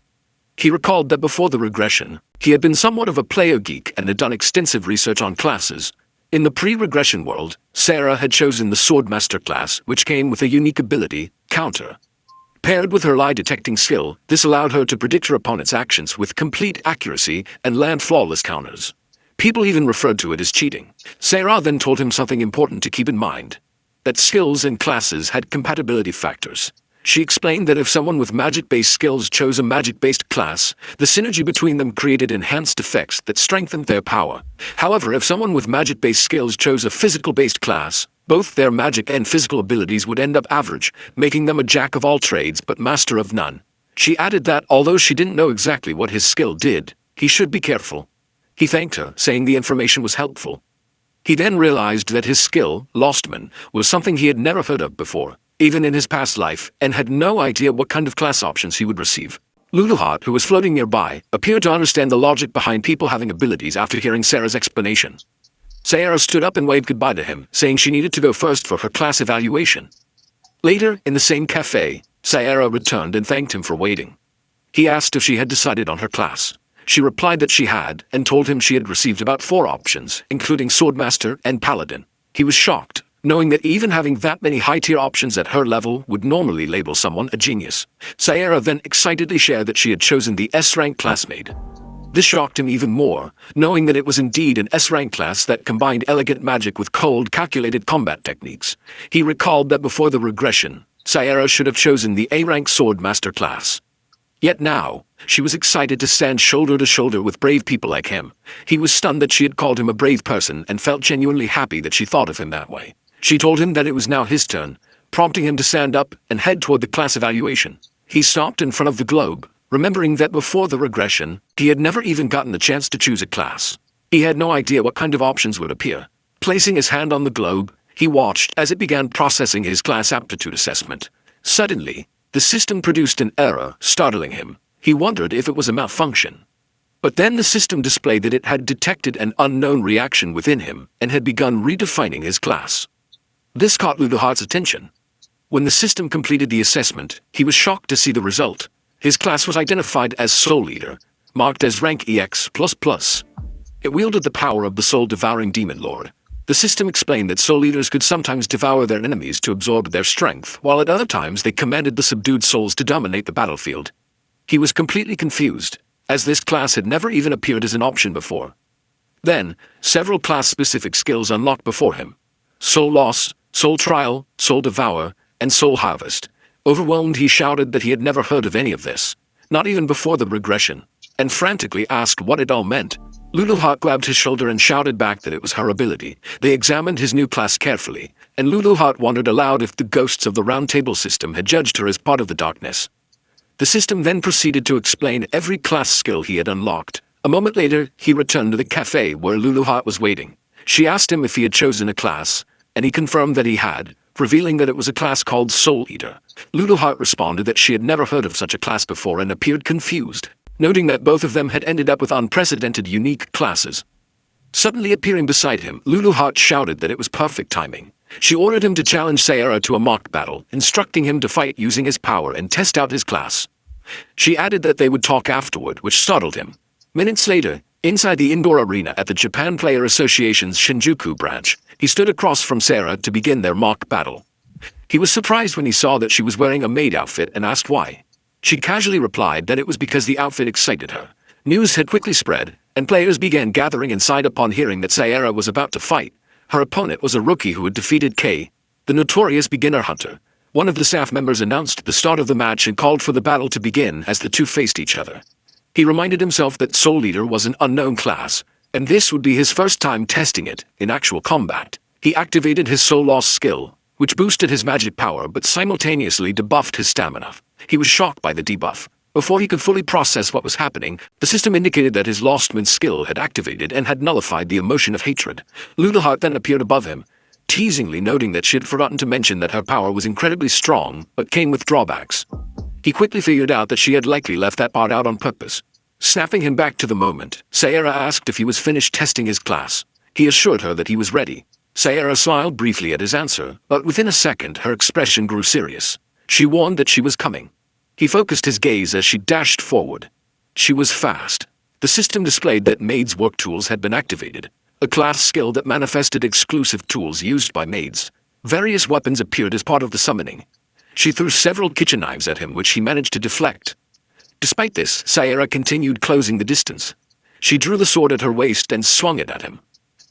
He recalled that before the regression, he had been somewhat of a player geek and had done extensive research on classes. In the pre-regression world, Sarah had chosen the Swordmaster class, which came with a unique ability, Counter. Paired with her lie-detecting skill, this allowed her to predict her opponent's actions with complete accuracy and land flawless counters. People even referred to it as cheating. Sarah then told him something important to keep in mind, that skills and classes had compatibility factors. She explained that if someone with magic-based skills chose a magic-based class, the synergy between them created enhanced effects that strengthened their power. However, if someone with magic-based skills chose a physical-based class, both their magic and physical abilities would end up average, making them a jack of all trades but master of none. She added that although she didn't know exactly what his skill did, he should be careful. He thanked her, saying the information was helpful. He then realized that his skill, Lostman, was something he had never heard of before, even in his past life, and had no idea what kind of class options he would receive. Luluhat, who was floating nearby, appeared to understand the logic behind people having abilities after hearing Sarah's explanation. Sarah stood up and waved goodbye to him, saying she needed to go first for her class evaluation. Later, in the same cafe, Sarah returned and thanked him for waiting. He asked if she had decided on her class. She replied that she had, and told him she had received about 4 options, including Swordmaster and Paladin. He was shocked, knowing that even having that many high-tier options at her level would normally label someone a genius. Sayara then excitedly shared that she had chosen the S-rank classmate. This shocked him even more, knowing that it was indeed an S-rank class that combined elegant magic with cold, calculated combat techniques. He recalled that before the regression, Sayara should have chosen the A-rank Swordmaster class. Yet now, she was excited to stand shoulder to shoulder with brave people like him. He was stunned that she had called him a brave person and felt genuinely happy that she thought of him that way. She told him that it was now his turn, prompting him to stand up and head toward the class evaluation. He stopped in front of the globe, remembering that before the regression, he had never even gotten the chance to choose a class. He had no idea what kind of options would appear. Placing his hand on the globe, he watched as it began processing his class aptitude assessment. Suddenly, the system produced an error, startling him. He wondered if it was a malfunction. But then the system displayed that it had detected an unknown reaction within him and had begun redefining his class. This caught Luluhat's attention. When the system completed the assessment, he was shocked to see the result. His class was identified as Soul Leader, marked as rank EX++. It wielded the power of the soul-devouring demon lord. The system explained that soul leaders could sometimes devour their enemies to absorb their strength, while at other times they commanded the subdued souls to dominate the battlefield. He was completely confused, as this class had never even appeared as an option before. Then, several class-specific skills unlocked before him. Soul Loss, Soul Trial, Soul Devour, and Soul Harvest. Overwhelmed, he shouted that he had never heard of any of this, not even before the regression, and frantically asked what it all meant. Luluhot grabbed his shoulder and shouted back that it was her ability. They examined his new class carefully, and Luluhot wondered aloud if the ghosts of the Round Table system had judged her as part of the darkness. The system then proceeded to explain every class skill he had unlocked. A moment later, he returned to the cafe where Luluhot was waiting. She asked him if he had chosen a class, and he confirmed that he had, revealing that it was a class called Soul Eater. Luluhot responded that she had never heard of such a class before and appeared confused, noting that both of them had ended up with unprecedented unique classes. Suddenly appearing beside him, Luluhot shouted that it was perfect timing. She ordered him to challenge Sayara to a mock battle, instructing him to fight using his power and test out his class. She added that they would talk afterward, which startled him. Minutes later, inside the indoor arena at the Japan Player Association's Shinjuku branch, he stood across from Sarah to begin their mock battle. He was surprised when he saw that she was wearing a maid outfit and asked why. She casually replied that it was because the outfit excited her. News had quickly spread, and players began gathering inside upon hearing that Sayara was about to fight. Her opponent was a rookie who had defeated Kei, the notorious beginner hunter. One of the staff members announced the start of the match and called for the battle to begin as the two faced each other. He reminded himself that Soul Eater was an unknown class, and this would be his first time testing it in actual combat. He activated his Soul Loss skill, which boosted his magic power but simultaneously debuffed his stamina. He was shocked by the debuff. Before he could fully process what was happening, the system indicated that his Lost Wind skill had activated and had nullified the emotion of hatred. Luluhot then appeared above him, teasingly noting that she had forgotten to mention that her power was incredibly strong but came with drawbacks. He quickly figured out that she had likely left that part out on purpose. Snapping him back to the moment, Sayara asked if he was finished testing his class. He assured her that he was ready. Sayara smiled briefly at his answer, but within a second her expression grew serious. She warned that she was coming. He focused his gaze as she dashed forward. She was fast. The system displayed that Maid's work tools had been activated, a class skill that manifested exclusive tools used by maids. Various weapons appeared as part of the summoning. She threw several kitchen knives at him, which he managed to deflect. Despite this, Sayara continued closing the distance. She drew the sword at her waist and swung it at him.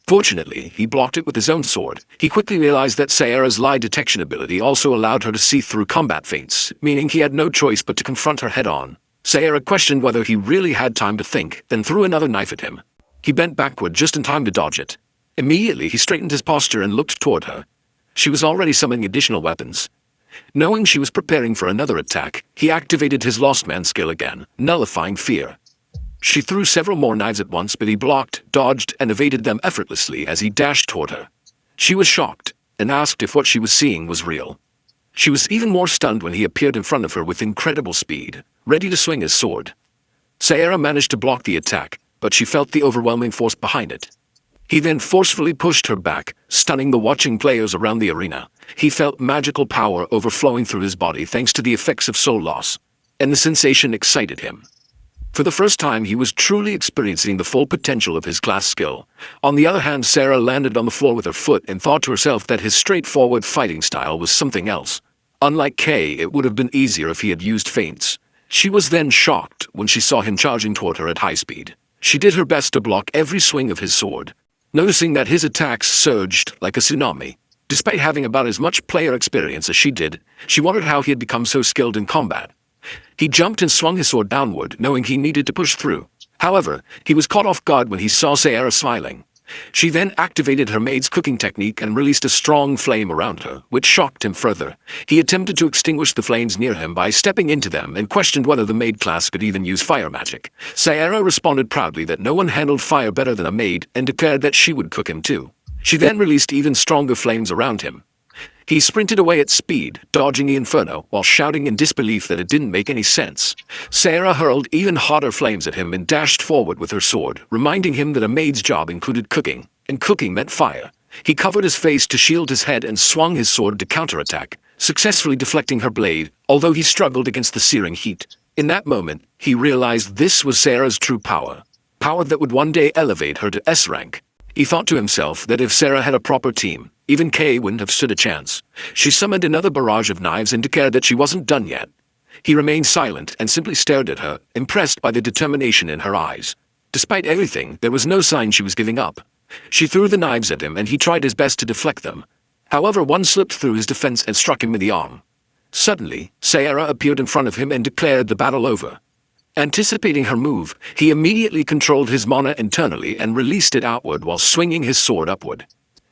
Fortunately, he blocked it with his own sword. He quickly realized that Sayara's lie detection ability also allowed her to see through combat feints, meaning he had no choice but to confront her head-on. Sayara questioned whether he really had time to think, then threw another knife at him. He bent backward just in time to dodge it. Immediately, he straightened his posture and looked toward her. She was already summoning additional weapons. Knowing she was preparing for another attack, he activated his Lost Man skill again, nullifying fear. She threw several more knives at once, but he blocked, dodged, and evaded them effortlessly as he dashed toward her. She was shocked, and asked if what she was seeing was real. She was even more stunned when he appeared in front of her with incredible speed, ready to swing his sword. Sayara managed to block the attack, but she felt the overwhelming force behind it. He then forcefully pushed her back, stunning the watching players around the arena. He felt magical power overflowing through his body thanks to the effects of soul loss, and the sensation excited him. For the first time, he was truly experiencing the full potential of his class skill. On the other hand, Sarah landed on the floor with her foot and thought to herself that his straightforward fighting style was something else. Unlike Kei, it would have been easier if he had used feints. She was then shocked when she saw him charging toward her at high speed. She did her best to block every swing of his sword, noticing that his attacks surged like a tsunami. Despite having about as much player experience as she did, she wondered how he had become so skilled in combat. He jumped and swung his sword downward, knowing he needed to push through. However, he was caught off guard when he saw Sayara smiling. She then activated her maid's cooking technique and released a strong flame around her, which shocked him further. He attempted to extinguish the flames near him by stepping into them and questioned whether the maid class could even use fire magic. Sayara responded proudly that no one handled fire better than a maid and declared that she would cook him too. She then released even stronger flames around him. He sprinted away at speed, dodging the inferno, while shouting in disbelief that it didn't make any sense. Sarah hurled even hotter flames at him and dashed forward with her sword, reminding him that a maid's job included cooking, and cooking meant fire. He covered his face to shield his head and swung his sword to counterattack, successfully deflecting her blade, although he struggled against the searing heat. In that moment, he realized this was Sarah's true power. Power that would one day elevate her to S rank. He thought to himself that if Sarah had a proper team, even Kei wouldn't have stood a chance. She summoned another barrage of knives and declared that she wasn't done yet. He remained silent and simply stared at her, impressed by the determination in her eyes. Despite everything, there was no sign she was giving up. She threw the knives at him and he tried his best to deflect them. However, one slipped through his defense and struck him in the arm. Suddenly, Sayara appeared in front of him and declared the battle over. Anticipating her move, he immediately controlled his mana internally and released it outward while swinging his sword upward.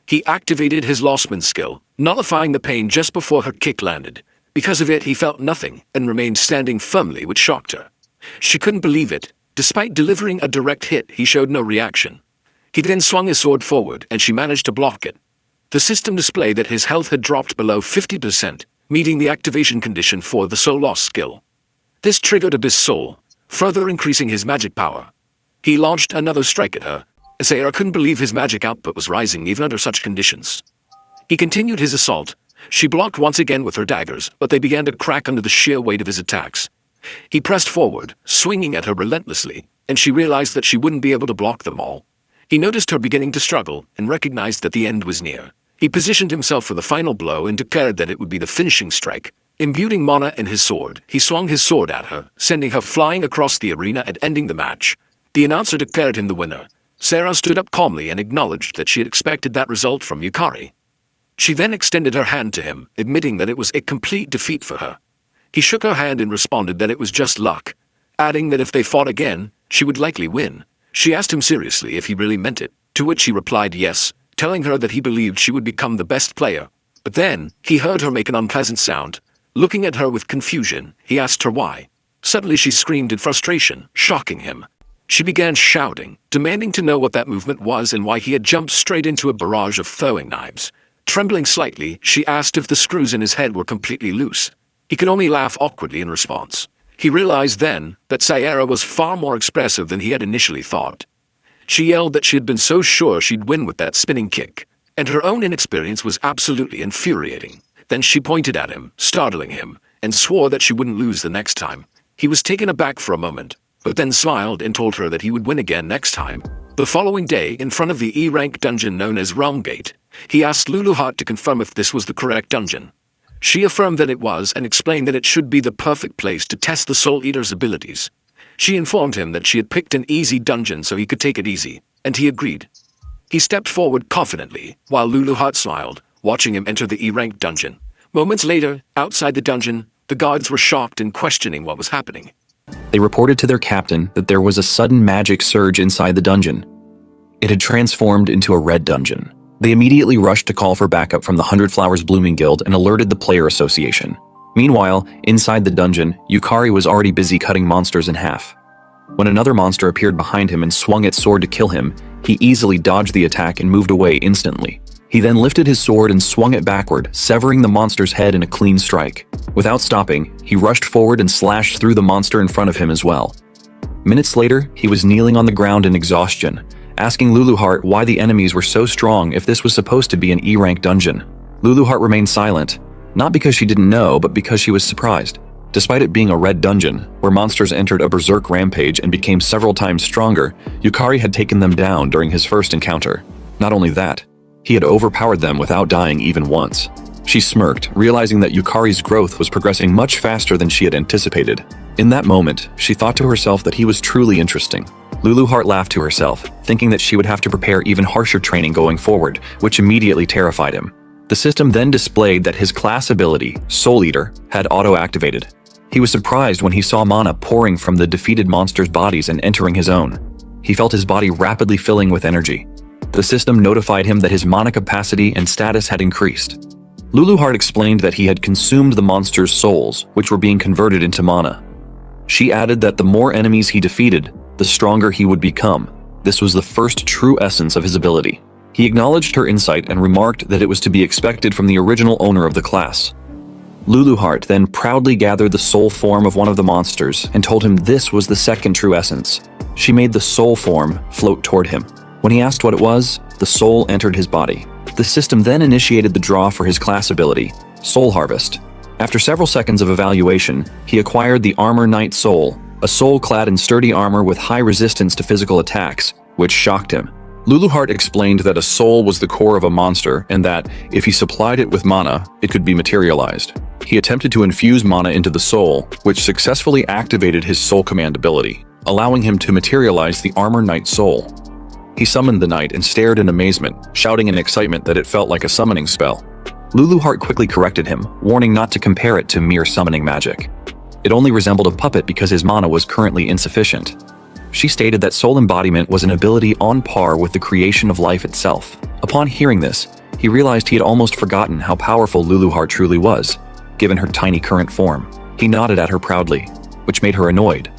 He activated his Lostman skill, nullifying the pain just before her kick landed. Because of it, he felt nothing and remained standing firmly, which shocked her. She couldn't believe it. Despite delivering a direct hit, he showed no reaction. He then swung his sword forward, and she managed to block it. The system displayed that his health had dropped below 50%, meeting the activation condition for the Soul Lost skill. This triggered Abyss Soul, further increasing his magic power. He launched another strike at her. Sayara couldn't believe his magic output was rising even under such conditions. He continued his assault. She blocked once again with her daggers, but they began to crack under the sheer weight of his attacks. He pressed forward, swinging at her relentlessly, and she realized that she wouldn't be able to block them all. He noticed her beginning to struggle and recognized that the end was near. He positioned himself for the final blow and declared that it would be the finishing strike. Imbuing mana in his sword, he swung his sword at her, sending her flying across the arena and ending the match. The announcer declared him the winner. Sarah stood up calmly and acknowledged that she had expected that result from Yukari. She then extended her hand to him, admitting that it was a complete defeat for her. He shook her hand and responded that it was just luck, adding that if they fought again, she would likely win. She asked him seriously if he really meant it, to which he replied yes, telling her that he believed she would become the best player. But then, he heard her make an unpleasant sound. Looking at her with confusion, he asked her why. Suddenly she screamed in frustration, shocking him. She began shouting, demanding to know what that movement was and why he had jumped straight into a barrage of throwing knives. Trembling slightly, she asked if the screws in his head were completely loose. He could only laugh awkwardly in response. He realized then that Sayara was far more expressive than he had initially thought. She yelled that she had been so sure she'd win with that spinning kick, and her own inexperience was absolutely infuriating. Then she pointed at him, startling him, and swore that she wouldn't lose the next time. He was taken aback for a moment, but then smiled and told her that he would win again next time. The following day, in front of the E-rank dungeon known as Realm Gate, he asked Luluheart to confirm if this was the correct dungeon. She affirmed that it was and explained that it should be the perfect place to test the Soul Eater's abilities. She informed him that she had picked an easy dungeon so he could take it easy, and he agreed. He stepped forward confidently, while Luluheart smiled, watching him enter the E-rank dungeon. Moments later, outside the dungeon, the guards were shocked and questioning what was happening. They reported to their captain that there was a sudden magic surge inside the dungeon. It had transformed into a red dungeon. They immediately rushed to call for backup from the 100 Flowers Blooming Guild and alerted the Player Association. Meanwhile, inside the dungeon, Yukari was already busy cutting monsters in half. When another monster appeared behind him and swung its sword to kill him, he easily dodged the attack and moved away instantly. He then lifted his sword and swung it backward, severing the monster's head in a clean strike. Without stopping, he rushed forward and slashed through the monster in front of him as well. Minutes later, he was kneeling on the ground in exhaustion, asking Luluheart why the enemies were so strong if this was supposed to be an E-rank dungeon. Luluheart remained silent, not because she didn't know, but because she was surprised. Despite it being a red dungeon, where monsters entered a berserk rampage and became several times stronger, Yukari had taken them down during his first encounter. Not only that, he had overpowered them without dying even once. She smirked, realizing that Yukari's growth was progressing much faster than she had anticipated. In that moment, she thought to herself that he was truly interesting. Luluheart laughed to herself, thinking that she would have to prepare even harsher training going forward, which immediately terrified him. The system then displayed that his class ability, Soul Eater, had auto-activated. He was surprised when he saw mana pouring from the defeated monsters' bodies and entering his own. He felt his body rapidly filling with energy. The system notified him that his mana capacity and status had increased. Luluheart explained that he had consumed the monster's souls, which were being converted into mana. She added that the more enemies he defeated, the stronger he would become. This was the first true essence of his ability. He acknowledged her insight and remarked that it was to be expected from the original owner of the class. Luluheart then proudly gathered the soul form of one of the monsters and told him this was the second true essence. She made the soul form float toward him. When he asked what it was, the soul entered his body. The system then initiated the draw for his class ability, Soul Harvest. After several seconds of evaluation, he acquired the Armor Knight Soul, a soul clad in sturdy armor with high resistance to physical attacks, which shocked him. Luluheart explained that a soul was the core of a monster and that, if he supplied it with mana, it could be materialized. He attempted to infuse mana into the soul, which successfully activated his soul command ability, allowing him to materialize the Armor Knight Soul. He summoned the knight and stared in amazement, shouting in excitement that it felt like a summoning spell. Luluheart quickly corrected him, warning not to compare it to mere summoning magic. It only resembled a puppet because his mana was currently insufficient. She stated that soul embodiment was an ability on par with the creation of life itself. Upon hearing this, he realized he had almost forgotten how powerful Luluheart truly was, given her tiny current form. He nodded at her proudly, which made her annoyed,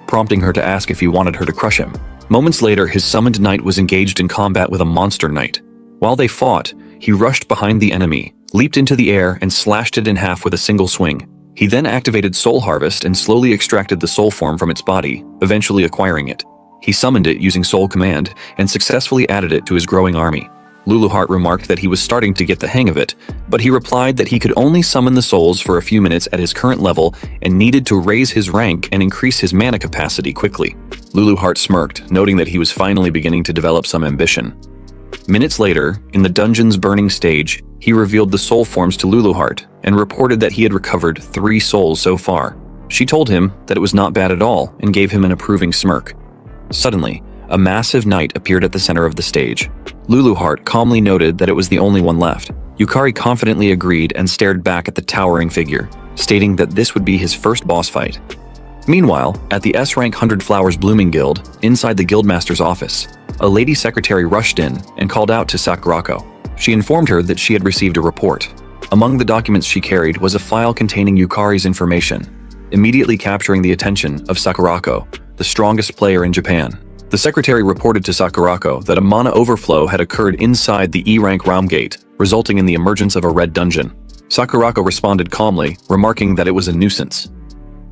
prompting her to ask if he wanted her to crush him. Moments later, his summoned knight was engaged in combat with a monster knight. While they fought, he rushed behind the enemy, leaped into the air, and slashed it in half with a single swing. He then activated Soul Harvest and slowly extracted the soul form from its body, eventually acquiring it. He summoned it using Soul Command and successfully added it to his growing army. Luluheart remarked that he was starting to get the hang of it, but he replied that he could only summon the souls for a few minutes at his current level and needed to raise his rank and increase his mana capacity quickly. Luluheart smirked, noting that he was finally beginning to develop some ambition. Minutes later, in the dungeon's burning stage, he revealed the soul forms to Luluheart and reported that he had recovered 3 souls so far. She told him that it was not bad at all and gave him an approving smirk. Suddenly, a massive knight appeared at the center of the stage. Luluheart calmly noted that it was the only one left. Yukari confidently agreed and stared back at the towering figure, stating that this would be his first boss fight. Meanwhile, at the S-rank 100 Flowers Blooming Guild, inside the guildmaster's office, a lady secretary rushed in and called out to Sakurako. She informed her that she had received a report. Among the documents she carried was a file containing Yukari's information, immediately capturing the attention of Sakurako, the strongest player in Japan. The secretary reported to Sakurako that a mana overflow had occurred inside the E-rank realm gate, resulting in the emergence of a red dungeon. Sakurako responded calmly, remarking that it was a nuisance.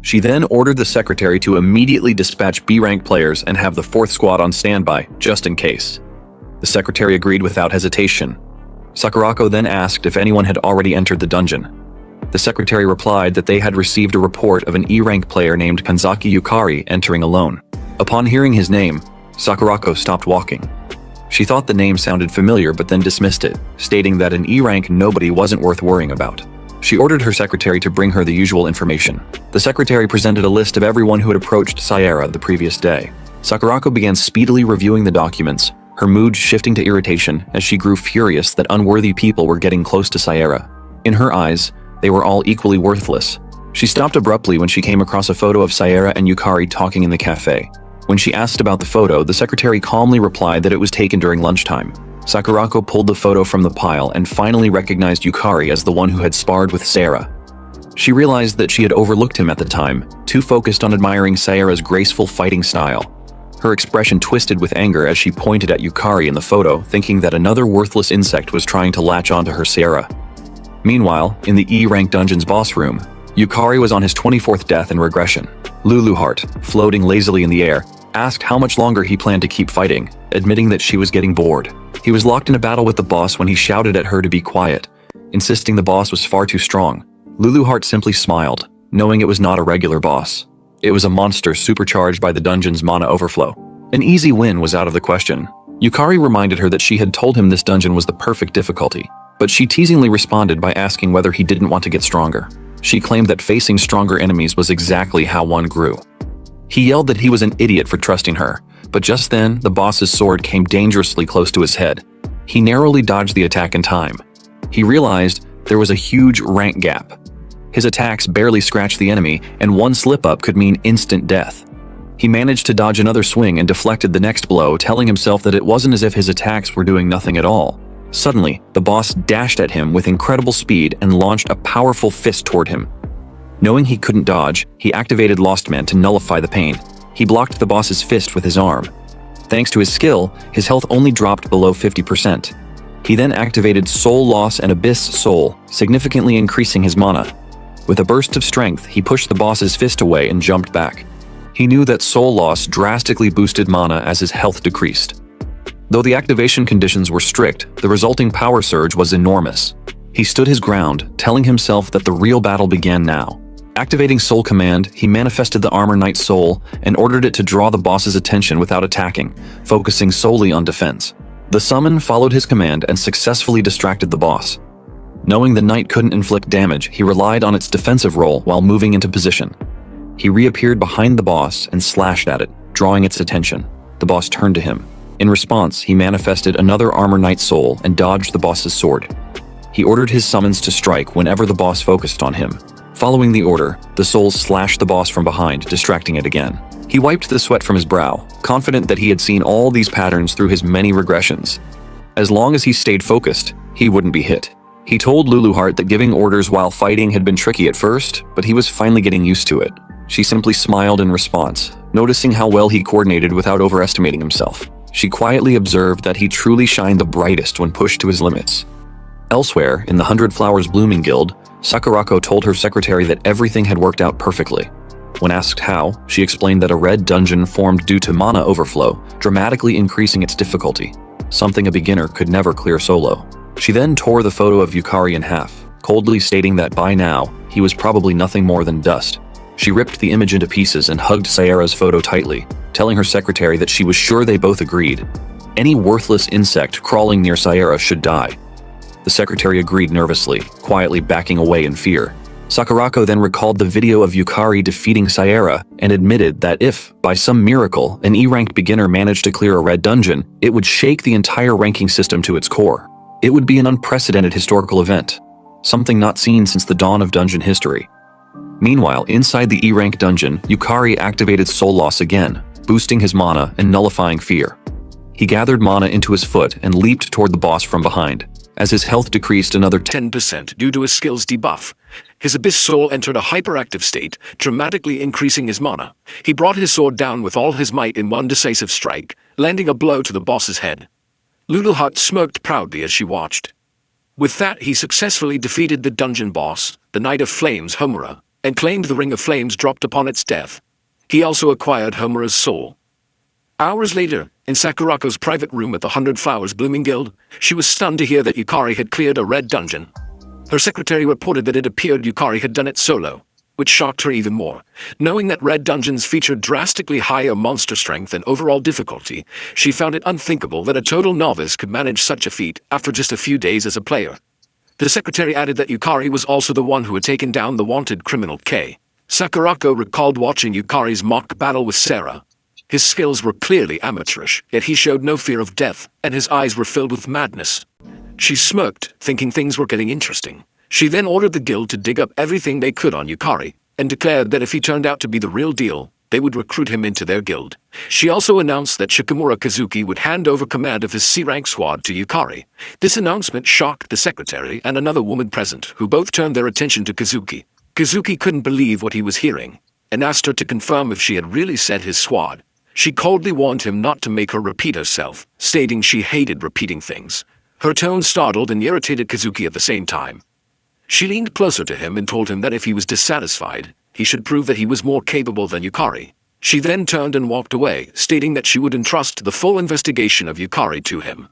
She then ordered the secretary to immediately dispatch B-rank players and have the 4th squad on standby, just in case. The secretary agreed without hesitation. Sakurako then asked if anyone had already entered the dungeon. The secretary replied that they had received a report of an E-rank player named Kanzaki Yukari entering alone. Upon hearing his name, Sakurako stopped walking. She thought the name sounded familiar but then dismissed it, stating that an E-rank nobody wasn't worth worrying about. She ordered her secretary to bring her the usual information. The secretary presented a list of everyone who had approached Sierra the previous day. Sakurako began speedily reviewing the documents, her mood shifting to irritation as she grew furious that unworthy people were getting close to Sierra. In her eyes, they were all equally worthless. She stopped abruptly when she came across a photo of Sierra and Yukari talking in the cafe. When she asked about the photo, the secretary calmly replied that it was taken during lunchtime. Sakurako pulled the photo from the pile and finally recognized Yukari as the one who had sparred with Sarah. She realized that she had overlooked him at the time, too focused on admiring Sierra's graceful fighting style. Her expression twisted with anger as she pointed at Yukari in the photo, thinking that another worthless insect was trying to latch onto her Sierra. Meanwhile, in the E-rank dungeon's boss room, Yukari was on his 24th death in regression. Luluheart, floating lazily in the air, asked how much longer he planned to keep fighting, admitting that she was getting bored. He was locked in a battle with the boss when he shouted at her to be quiet, insisting the boss was far too strong. Luluheart simply smiled, knowing it was not a regular boss. It was a monster supercharged by the dungeon's mana overflow. An easy win was out of the question. Yukari reminded her that she had told him this dungeon was the perfect difficulty, but she teasingly responded by asking whether he didn't want to get stronger. She claimed that facing stronger enemies was exactly how one grew. He yelled that he was an idiot for trusting her, but just then, the boss's sword came dangerously close to his head. He narrowly dodged the attack in time. He realized there was a huge rank gap. His attacks barely scratched the enemy, and one slip-up could mean instant death. He managed to dodge another swing and deflected the next blow, telling himself that it wasn't as if his attacks were doing nothing at all. Suddenly, the boss dashed at him with incredible speed and launched a powerful fist toward him. Knowing he couldn't dodge, he activated Lost Man to nullify the pain. He blocked the boss's fist with his arm. Thanks to his skill, his health only dropped below 50%. He then activated Soul Loss and Abyss Soul, significantly increasing his mana. With a burst of strength, he pushed the boss's fist away and jumped back. He knew that Soul Loss drastically boosted mana as his health decreased. Though the activation conditions were strict, the resulting power surge was enormous. He stood his ground, telling himself that the real battle began now. Activating Soul Command, he manifested the Armor Knight's soul and ordered it to draw the boss's attention without attacking, focusing solely on defense. The summon followed his command and successfully distracted the boss. Knowing the knight couldn't inflict damage, he relied on its defensive role while moving into position. He reappeared behind the boss and slashed at it, drawing its attention. The boss turned to him. In response, he manifested another Armor Knight's soul and dodged the boss's sword. He ordered his summons to strike whenever the boss focused on him. Following the order, the souls slashed the boss from behind, distracting it again. He wiped the sweat from his brow, confident that he had seen all these patterns through his many regressions. As long as he stayed focused, he wouldn't be hit. He told Luluheart that giving orders while fighting had been tricky at first, but he was finally getting used to it. She simply smiled in response, noticing how well he coordinated without overestimating himself. She quietly observed that he truly shined the brightest when pushed to his limits. Elsewhere, in the 100 Flowers Blooming Guild, Sakurako told her secretary that everything had worked out perfectly. When asked how, she explained that a red dungeon formed due to mana overflow, dramatically increasing its difficulty, something a beginner could never clear solo. She then tore the photo of Yukari in half, coldly stating that by now, he was probably nothing more than dust. She ripped the image into pieces and hugged Sayara's photo tightly, telling her secretary that she was sure they both agreed. Any worthless insect crawling near Sayara should die. The secretary agreed nervously, quietly backing away in fear. Sakurako then recalled the video of Yukari defeating Sayara and admitted that if, by some miracle, an E-ranked beginner managed to clear a red dungeon, it would shake the entire ranking system to its core. It would be an unprecedented historical event, something not seen since the dawn of dungeon history. Meanwhile, inside the E-rank dungeon, Yukari activated Soul Loss again, boosting his mana and nullifying fear. He gathered mana into his foot and leaped toward the boss from behind. As his health decreased another 10% due to his skills debuff, his Abyss Soul entered a hyperactive state, dramatically increasing his mana. He brought his sword down with all his might in one decisive strike, landing a blow to the boss's head. Luluheart smirked proudly as she watched. With that, he successfully defeated the dungeon boss, the Knight of Flames Homura, and claimed the Ring of Flames dropped upon its death. He also acquired Homura's soul. Hours later, in Sakurako's private room at the 100 Flowers Blooming Guild, she was stunned to hear that Yukari had cleared a red dungeon. Her secretary reported that it appeared Yukari had done it solo, which shocked her even more. Knowing that red dungeons featured drastically higher monster strength and overall difficulty, she found it unthinkable that a total novice could manage such a feat after just a few days as a player. The secretary added that Yukari was also the one who had taken down the wanted criminal K. Sakurako recalled watching Yukari's mock battle with Sarah. His skills were clearly amateurish, yet he showed no fear of death, and his eyes were filled with madness. She smirked, thinking things were getting interesting. She then ordered the guild to dig up everything they could on Yukari, and declared that if he turned out to be the real deal, they would recruit him into their guild. She also announced that Shikamura Kazuki would hand over command of his C-rank squad to Yukari. This announcement shocked the secretary and another woman present, who both turned their attention to Kazuki. Kazuki couldn't believe what he was hearing, and asked her to confirm if she had really said his squad. She coldly warned him not to make her repeat herself, stating she hated repeating things. Her tone startled and irritated Kazuki at the same time. She leaned closer to him and told him that if he was dissatisfied, he should prove that he was more capable than Yukari. She then turned and walked away, stating that she would entrust the full investigation of Yukari to him.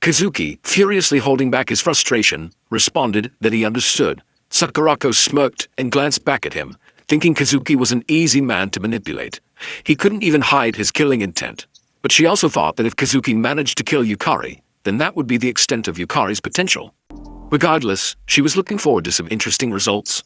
Kazuki, furiously holding back his frustration, responded that he understood. Sakurako smirked and glanced back at him, thinking Kazuki was an easy man to manipulate. He couldn't even hide his killing intent. But she also thought that if Kazuki managed to kill Yukari, then that would be the extent of Yukari's potential. Regardless, she was looking forward to some interesting results.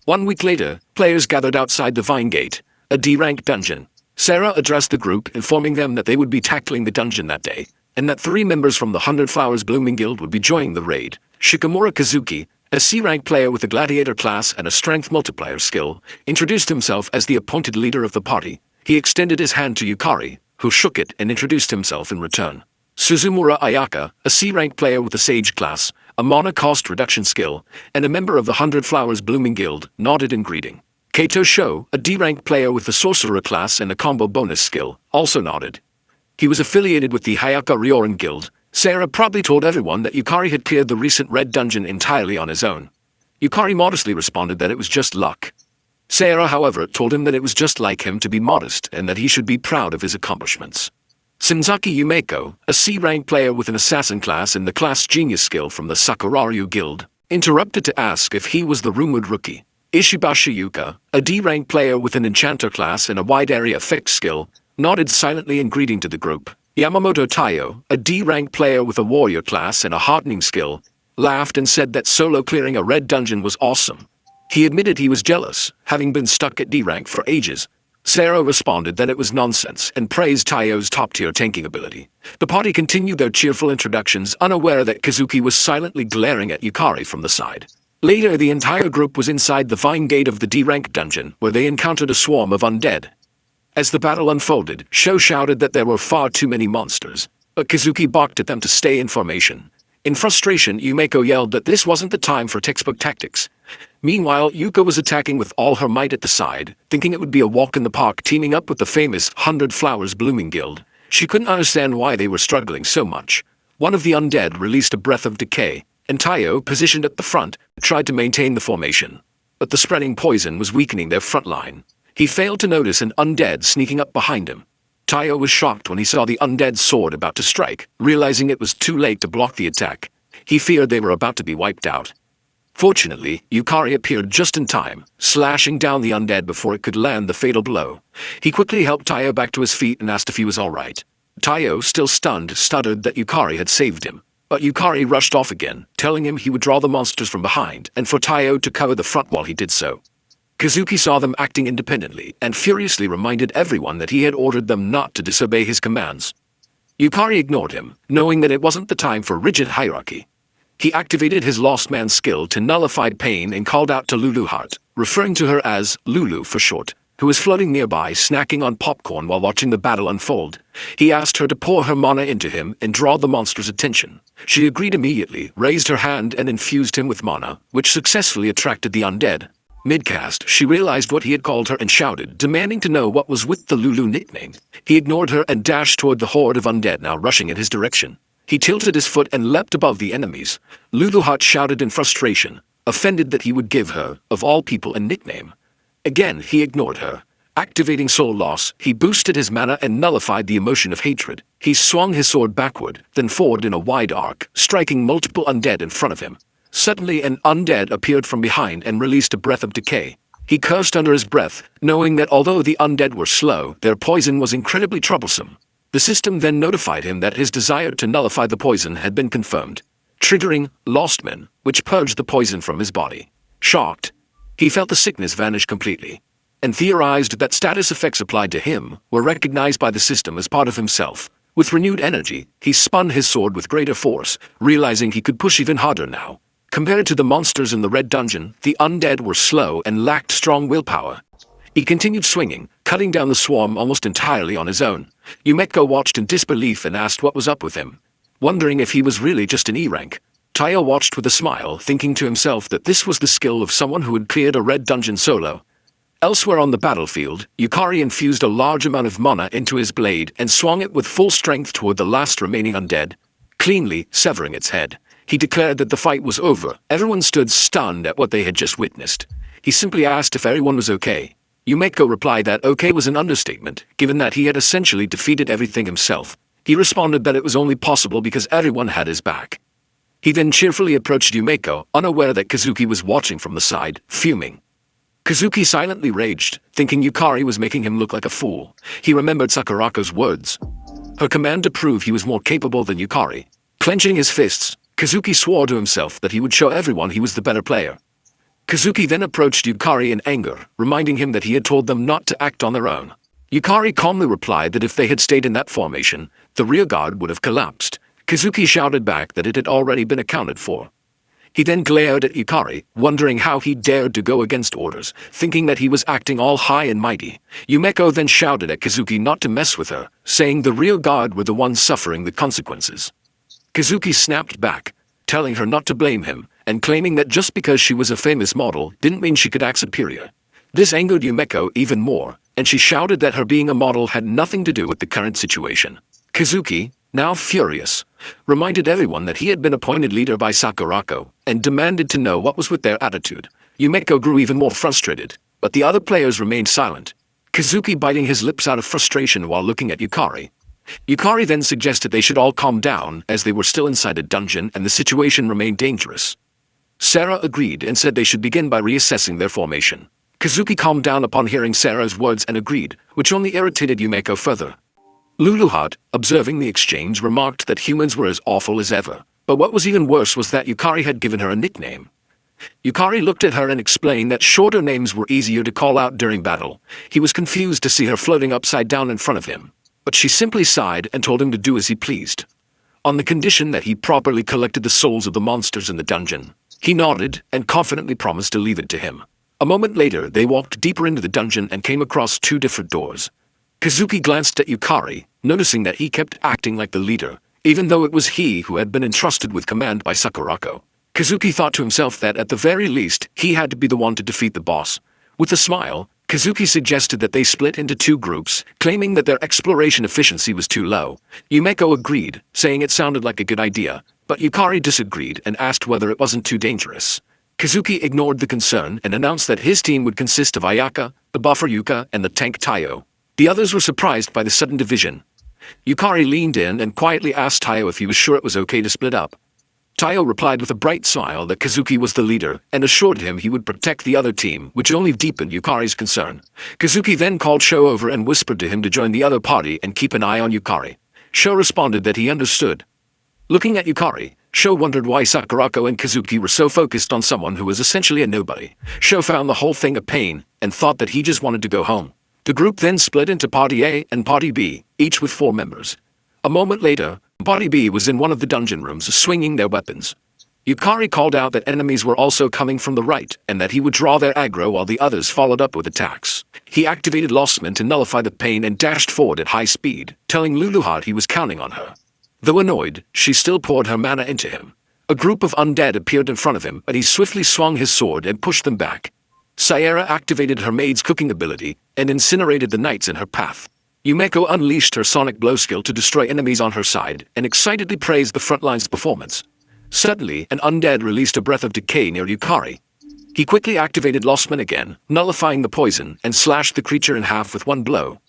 1 week later, players gathered outside the Vine Gate, a D-rank dungeon. Sarah addressed the group, informing them that they would be tackling the dungeon that day, and that 3 members from the 100 Flowers Blooming Guild would be joining the raid. Shikamura Kazuki, a C-rank player with a gladiator class and a strength multiplier skill, introduced himself as the appointed leader of the party. He extended his hand to Yukari, who shook it and introduced himself in return. Suzumura Ayaka, a C-rank player with a Sage class, a mana cost reduction skill, and a member of the 100 Flowers Blooming Guild, nodded in greeting. Kaito Sho, a D-rank player with a sorcerer class and a combo bonus skill, also nodded. He was affiliated with the Hayaka Ryoran Guild. Sarah proudly told everyone that Yukari had cleared the recent red dungeon entirely on his own. Yukari modestly responded that it was just luck. Sarah, however, told him that it was just like him to be modest and that he should be proud of his accomplishments. Senzaki Yumeko, a C-rank player with an assassin class and the class genius skill from the Sakuraryu Guild, interrupted to ask if he was the rumored rookie. Ishibashi Yuka, a D-rank player with an enchanter class and a wide area effect skill, nodded silently in greeting to the group. Yamamoto Taiyo, a D-rank player with a warrior class and a hardening skill, laughed and said that solo clearing a red dungeon was awesome. He admitted he was jealous, having been stuck at D-rank for ages. Sarah responded that it was nonsense and praised Taiyo's top-tier tanking ability. The party continued their cheerful introductions, unaware that Kazuki was silently glaring at Yukari from the side. Later, the entire group was inside the Vine Gate of the D-rank dungeon, where they encountered a swarm of undead. As the battle unfolded, Sho shouted that there were far too many monsters, but Kazuki barked at them to stay in formation. In frustration, Yumeko yelled that this wasn't the time for textbook tactics. Meanwhile, Yuko was attacking with all her might at the side, thinking it would be a walk in the park teaming up with the famous 100 Flowers Blooming Guild. She couldn't understand why they were struggling so much. One of the undead released a breath of decay, and Taiyo, positioned at the front, tried to maintain the formation. But the spreading poison was weakening their front line. He failed to notice an undead sneaking up behind him. Taiyo was shocked when he saw the undead's sword about to strike, realizing it was too late to block the attack. He feared they were about to be wiped out. Fortunately, Yukari appeared just in time, slashing down the undead before it could land the fatal blow. He quickly helped Taiyo back to his feet and asked if he was alright. Taiyo, still stunned, stuttered that Yukari had saved him. But Yukari rushed off again, telling him he would draw the monsters from behind, and for Taiyo to cover the front while he did so. Kazuki saw them acting independently, and furiously reminded everyone that he had ordered them not to disobey his commands. Yukari ignored him, knowing that it wasn't the time for rigid hierarchy. He activated his Lost Man skill to nullify pain and called out to Lulu Heart, referring to her as Lulu for short, who was floating nearby snacking on popcorn while watching the battle unfold. He asked her to pour her mana into him and draw the monster's attention. She agreed immediately, raised her hand and infused him with mana, which successfully attracted the undead. Mid-cast, she realized what he had called her and shouted, demanding to know what was with the Lulu nickname. He ignored her and dashed toward the horde of undead now rushing in his direction. He tilted his foot and leapt above the enemies. Lulu Heart shouted in frustration, offended that he would give her, of all people, a nickname. Again, he ignored her. Activating Soul Loss, he boosted his mana and nullified the emotion of hatred. He swung his sword backward, then forward in a wide arc, striking multiple undead in front of him. Suddenly an undead appeared from behind and released a breath of decay. He cursed under his breath, knowing that although the undead were slow, their poison was incredibly troublesome. The system then notified him that his desire to nullify the poison had been confirmed, triggering Lost Man, which purged the poison from his body. Shocked, he felt the sickness vanish completely, and theorized that status effects applied to him were recognized by the system as part of himself. With renewed energy, he spun his sword with greater force, realizing he could push even harder now. Compared to the monsters in the Red Dungeon, the undead were slow and lacked strong willpower. He continued swinging, cutting down the swarm almost entirely on his own. Yumeko watched in disbelief and asked what was up with him, wondering if he was really just an E-rank. Taiyo watched with a smile, thinking to himself that this was the skill of someone who had cleared a Red Dungeon solo. Elsewhere on the battlefield, Yukari infused a large amount of mana into his blade and swung it with full strength toward the last remaining undead, cleanly severing its head. He declared that the fight was over. Everyone stood stunned at what they had just witnessed. He simply asked if everyone was okay. Yumeko replied that okay was an understatement, given that he had essentially defeated everything himself. He responded that it was only possible because everyone had his back. He then cheerfully approached Yumeko, unaware that Kazuki was watching from the side, fuming. Kazuki silently raged, thinking Yukari was making him look like a fool. He remembered Sakurako's words, her command to prove he was more capable than Yukari. Clenching his fists, Kazuki swore to himself that he would show everyone he was the better player. Kazuki then approached Yukari in anger, reminding him that he had told them not to act on their own. Yukari calmly replied that if they had stayed in that formation, the rear guard would have collapsed. Kazuki shouted back that it had already been accounted for. He then glared at Yukari, wondering how he dared to go against orders, thinking that he was acting all high and mighty. Yumeko then shouted at Kazuki not to mess with her, saying the rear guard were the ones suffering the consequences. Kazuki snapped back, telling her not to blame him, and claiming that just because she was a famous model didn't mean she could act superior. This angered Yumeko even more, and she shouted that her being a model had nothing to do with the current situation. Kazuki, now furious, reminded everyone that he had been appointed leader by Sakurako, and demanded to know what was with their attitude. Yumeko grew even more frustrated, but the other players remained silent, Kazuki biting his lips out of frustration while looking at Yukari. Yukari then suggested they should all calm down as they were still inside a dungeon and the situation remained dangerous. Sarah agreed and said they should begin by reassessing their formation. Kazuki calmed down upon hearing Sarah's words and agreed, which only irritated Yumeko further. Lulu Heart, observing the exchange, remarked that humans were as awful as ever, but what was even worse was that Yukari had given her a nickname. Yukari looked at her and explained that shorter names were easier to call out during battle. He was confused to see her floating upside down in front of him, but she simply sighed and told him to do as he pleased, on the condition that he properly collected the souls of the monsters in the dungeon. He nodded and confidently promised to leave it to him. A moment later, they walked deeper into the dungeon and came across two different doors. Kazuki glanced at Yukari, noticing that he kept acting like the leader, even though it was he who had been entrusted with command by Sakurako. Kazuki thought to himself that at the very least, he had to be the one to defeat the boss. With a smile, Kazuki suggested that they split into two groups, claiming that their exploration efficiency was too low. Yumeko agreed, saying it sounded like a good idea, but Yukari disagreed and asked whether it wasn't too dangerous. Kazuki ignored the concern and announced that his team would consist of Ayaka, the buffer Yuka, and the tank Taiyo. The others were surprised by the sudden division. Yukari leaned in and quietly asked Taiyo if he was sure it was okay to split up. Taiyo replied with a bright smile that Kazuki was the leader and assured him he would protect the other team, which only deepened Yukari's concern. Kazuki then called Sho over and whispered to him to join the other party and keep an eye on Yukari. Sho responded that he understood. Looking at Yukari, Sho wondered why Sakurako and Kazuki were so focused on someone who was essentially a nobody. Sho found the whole thing a pain and thought that he just wanted to go home. The group then split into Party A and Party B, each with 4 members. A moment later, Party B was in one of the dungeon rooms swinging their weapons. Yukari called out that enemies were also coming from the right and that he would draw their aggro while the others followed up with attacks. He activated Lostman to nullify the pain and dashed forward at high speed, telling Luluhad he was counting on her. Though annoyed, she still poured her mana into him. A group of undead appeared in front of him, but he swiftly swung his sword and pushed them back. Sierra activated her maid's cooking ability and incinerated the knights in her path. Yumeko unleashed her sonic blow skill to destroy enemies on her side and excitedly praised the frontline's performance. Suddenly, an undead released a breath of decay near Yukari. He quickly activated Lostman again, nullifying the poison, and slashed the creature in half with one blow.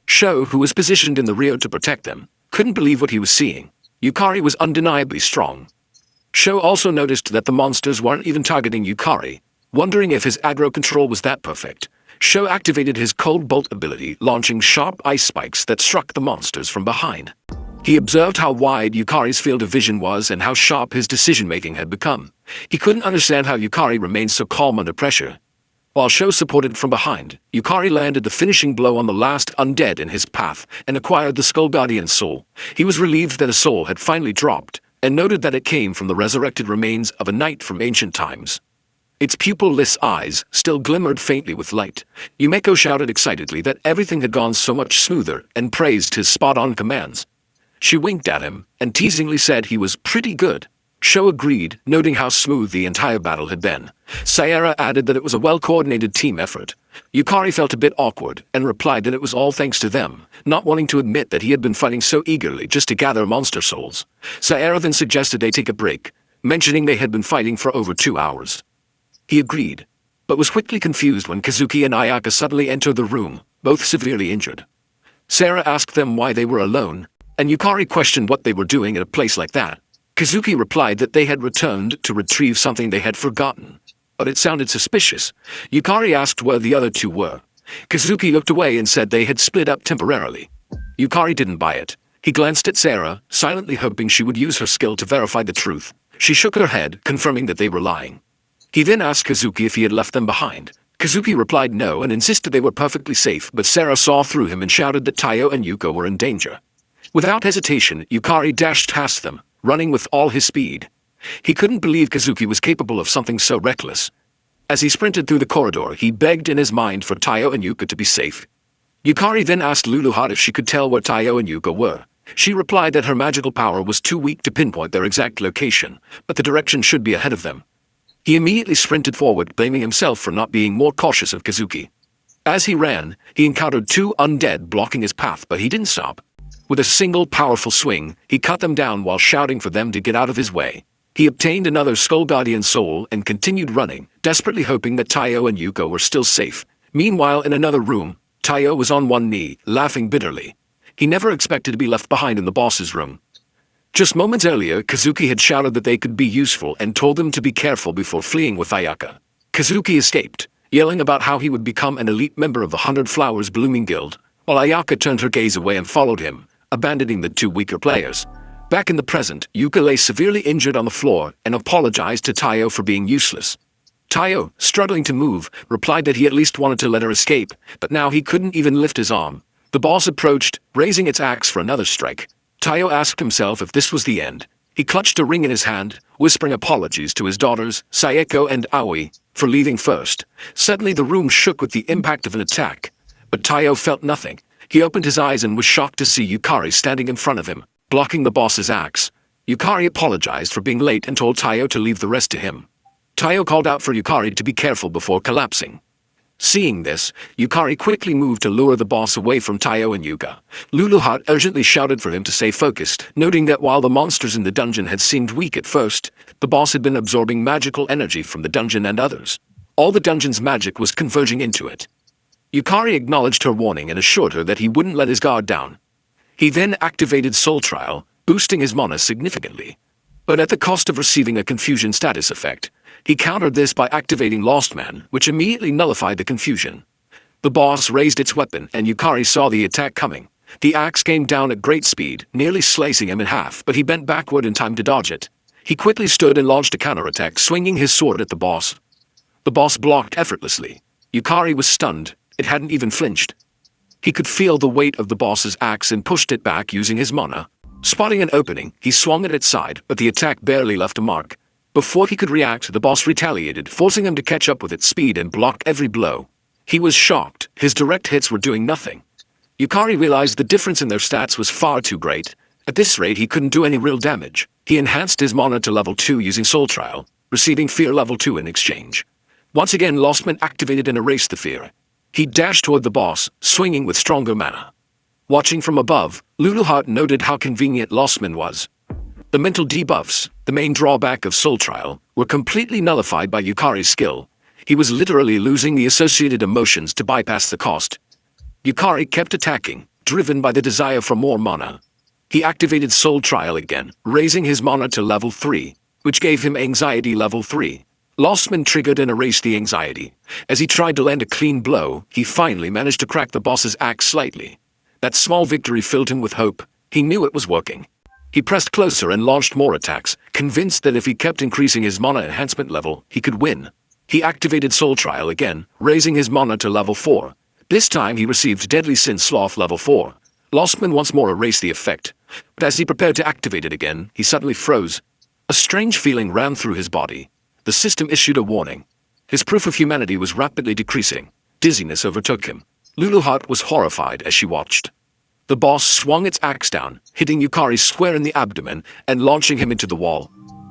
Sho, who was positioned in the rear to protect them, couldn't believe what he was seeing. Yukari was undeniably strong. Sho also noticed that the monsters weren't even targeting Yukari, wondering if his aggro control was that perfect. Sho activated his Cold Bolt ability, launching sharp ice spikes that struck the monsters from behind. He observed how wide Yukari's field of vision was and how sharp his decision-making had become. He couldn't understand how Yukari remained so calm under pressure. While Sho supported from behind, Yukari landed the finishing blow on the last undead in his path and acquired the Skull Guardian's soul. He was relieved that a soul had finally dropped, and noted that it came from the resurrected remains of a knight from ancient times. Its pupil-less eyes still glimmered faintly with light. Yumeko shouted excitedly that everything had gone so much smoother and praised his spot-on commands. She winked at him and teasingly said he was pretty good. Sho agreed, noting how smooth the entire battle had been. Sierra added that it was a well-coordinated team effort. Yukari felt a bit awkward and replied that it was all thanks to them, not wanting to admit that he had been fighting so eagerly just to gather monster souls. Sierra then suggested they take a break, mentioning they had been fighting for over 2 hours. He agreed, but was quickly confused when Kazuki and Ayaka suddenly entered the room, both severely injured. Sarah asked them why they were alone, and Yukari questioned what they were doing at a place like that. Kazuki replied that they had returned to retrieve something they had forgotten, but it sounded suspicious. Yukari asked where the other two were. Kazuki looked away and said they had split up temporarily. Yukari didn't buy it. He glanced at Sarah, silently hoping she would use her skill to verify the truth. She shook her head, confirming that they were lying. He then asked Kazuki if he had left them behind. Kazuki replied no and insisted they were perfectly safe, but Sarah saw through him and shouted that Taiyo and Yuko were in danger. Without hesitation, Yukari dashed past them, running with all his speed. He couldn't believe Kazuki was capable of something so reckless. As he sprinted through the corridor, he begged in his mind for Taiyo and Yuko to be safe. Yukari then asked Luluhad if she could tell where Taiyo and Yuko were. She replied that her magical power was too weak to pinpoint their exact location, but the direction should be ahead of them. He immediately sprinted forward, blaming himself for not being more cautious of Kazuki. As he ran, he encountered 2 undead blocking his path, but he didn't stop. With a single powerful swing, he cut them down while shouting for them to get out of his way. He obtained another Skull Guardian soul and continued running, desperately hoping that Taiyo and Yuko were still safe. Meanwhile, in another room, Taiyo was on one knee, laughing bitterly. He never expected to be left behind in the boss's room. Just moments earlier, Kazuki had shouted that they could be useful and told them to be careful before fleeing with Ayaka. Kazuki escaped, yelling about how he would become an elite member of the 100 Flowers Blooming Guild, while Ayaka turned her gaze away and followed him, abandoning the 2 weaker players. Back in the present, Yuka lay severely injured on the floor and apologized to Taiyo for being useless. Taiyo, struggling to move, replied that he at least wanted to let her escape, but now he couldn't even lift his arm. The boss approached, raising its axe for another strike. Taiyo asked himself if this was the end. He clutched a ring in his hand, whispering apologies to his daughters, Sayeko and Aoi, for leaving first. Suddenly the room shook with the impact of an attack. But Taiyo felt nothing. He opened his eyes and was shocked to see Yukari standing in front of him, blocking the boss's axe. Yukari apologized for being late and told Taiyo to leave the rest to him. Taiyo called out for Yukari to be careful before collapsing. Seeing this, Yukari quickly moved to lure the boss away from Taiyo and Yuka. Luluhat urgently shouted for him to stay focused, noting that while the monsters in the dungeon had seemed weak at first, the boss had been absorbing magical energy from the dungeon and others. All the dungeon's magic was converging into it. Yukari acknowledged her warning and assured her that he wouldn't let his guard down. He then activated Soul Trial, boosting his mana significantly. But at the cost of receiving a confusion status effect, he countered this by activating Lost Man, which immediately nullified the confusion. The boss raised its weapon and Yukari saw the attack coming. The axe came down at great speed, nearly slicing him in half, but he bent backward in time to dodge it. He quickly stood and launched a counterattack, swinging his sword at the boss. The boss blocked effortlessly. Yukari was stunned. It hadn't even flinched. He could feel the weight of the boss's axe and pushed it back using his mana. Spotting an opening, he swung at its side, but the attack barely left a mark. Before he could react, the boss retaliated, forcing him to catch up with its speed and block every blow. He was shocked. His direct hits were doing nothing. Yukari realized the difference in their stats was far too great. At this rate, he couldn't do any real damage. He enhanced his mana to level 2 using Soul Trial, receiving Fear level 2 in exchange. Once again, Lostman activated and erased the fear. He dashed toward the boss, swinging with stronger mana. Watching from above, Luluhat noted how convenient Lostman was. The mental debuffs, the main drawback of Soul Trial, were completely nullified by Yukari's skill. He was literally losing the associated emotions to bypass the cost. Yukari kept attacking, driven by the desire for more mana. He activated Soul Trial again, raising his mana to level 3, which gave him Anxiety level 3. Lostman triggered and erased the anxiety. As he tried to land a clean blow, he finally managed to crack the boss's axe slightly. That small victory filled him with hope. He knew it was working. He pressed closer and launched more attacks, convinced that if he kept increasing his mana enhancement level, he could win. He activated Soul Trial again, raising his mana to level 4. This time he received Deadly Sin Sloth level 4. Lostman once more erased the effect, but as he prepared to activate it again, he suddenly froze. A strange feeling ran through his body. The system issued a warning. His proof of humanity was rapidly decreasing. Dizziness overtook him. Luluhat was horrified as she watched. The boss swung its axe down, hitting Yukari square in the abdomen and launching him into the wall.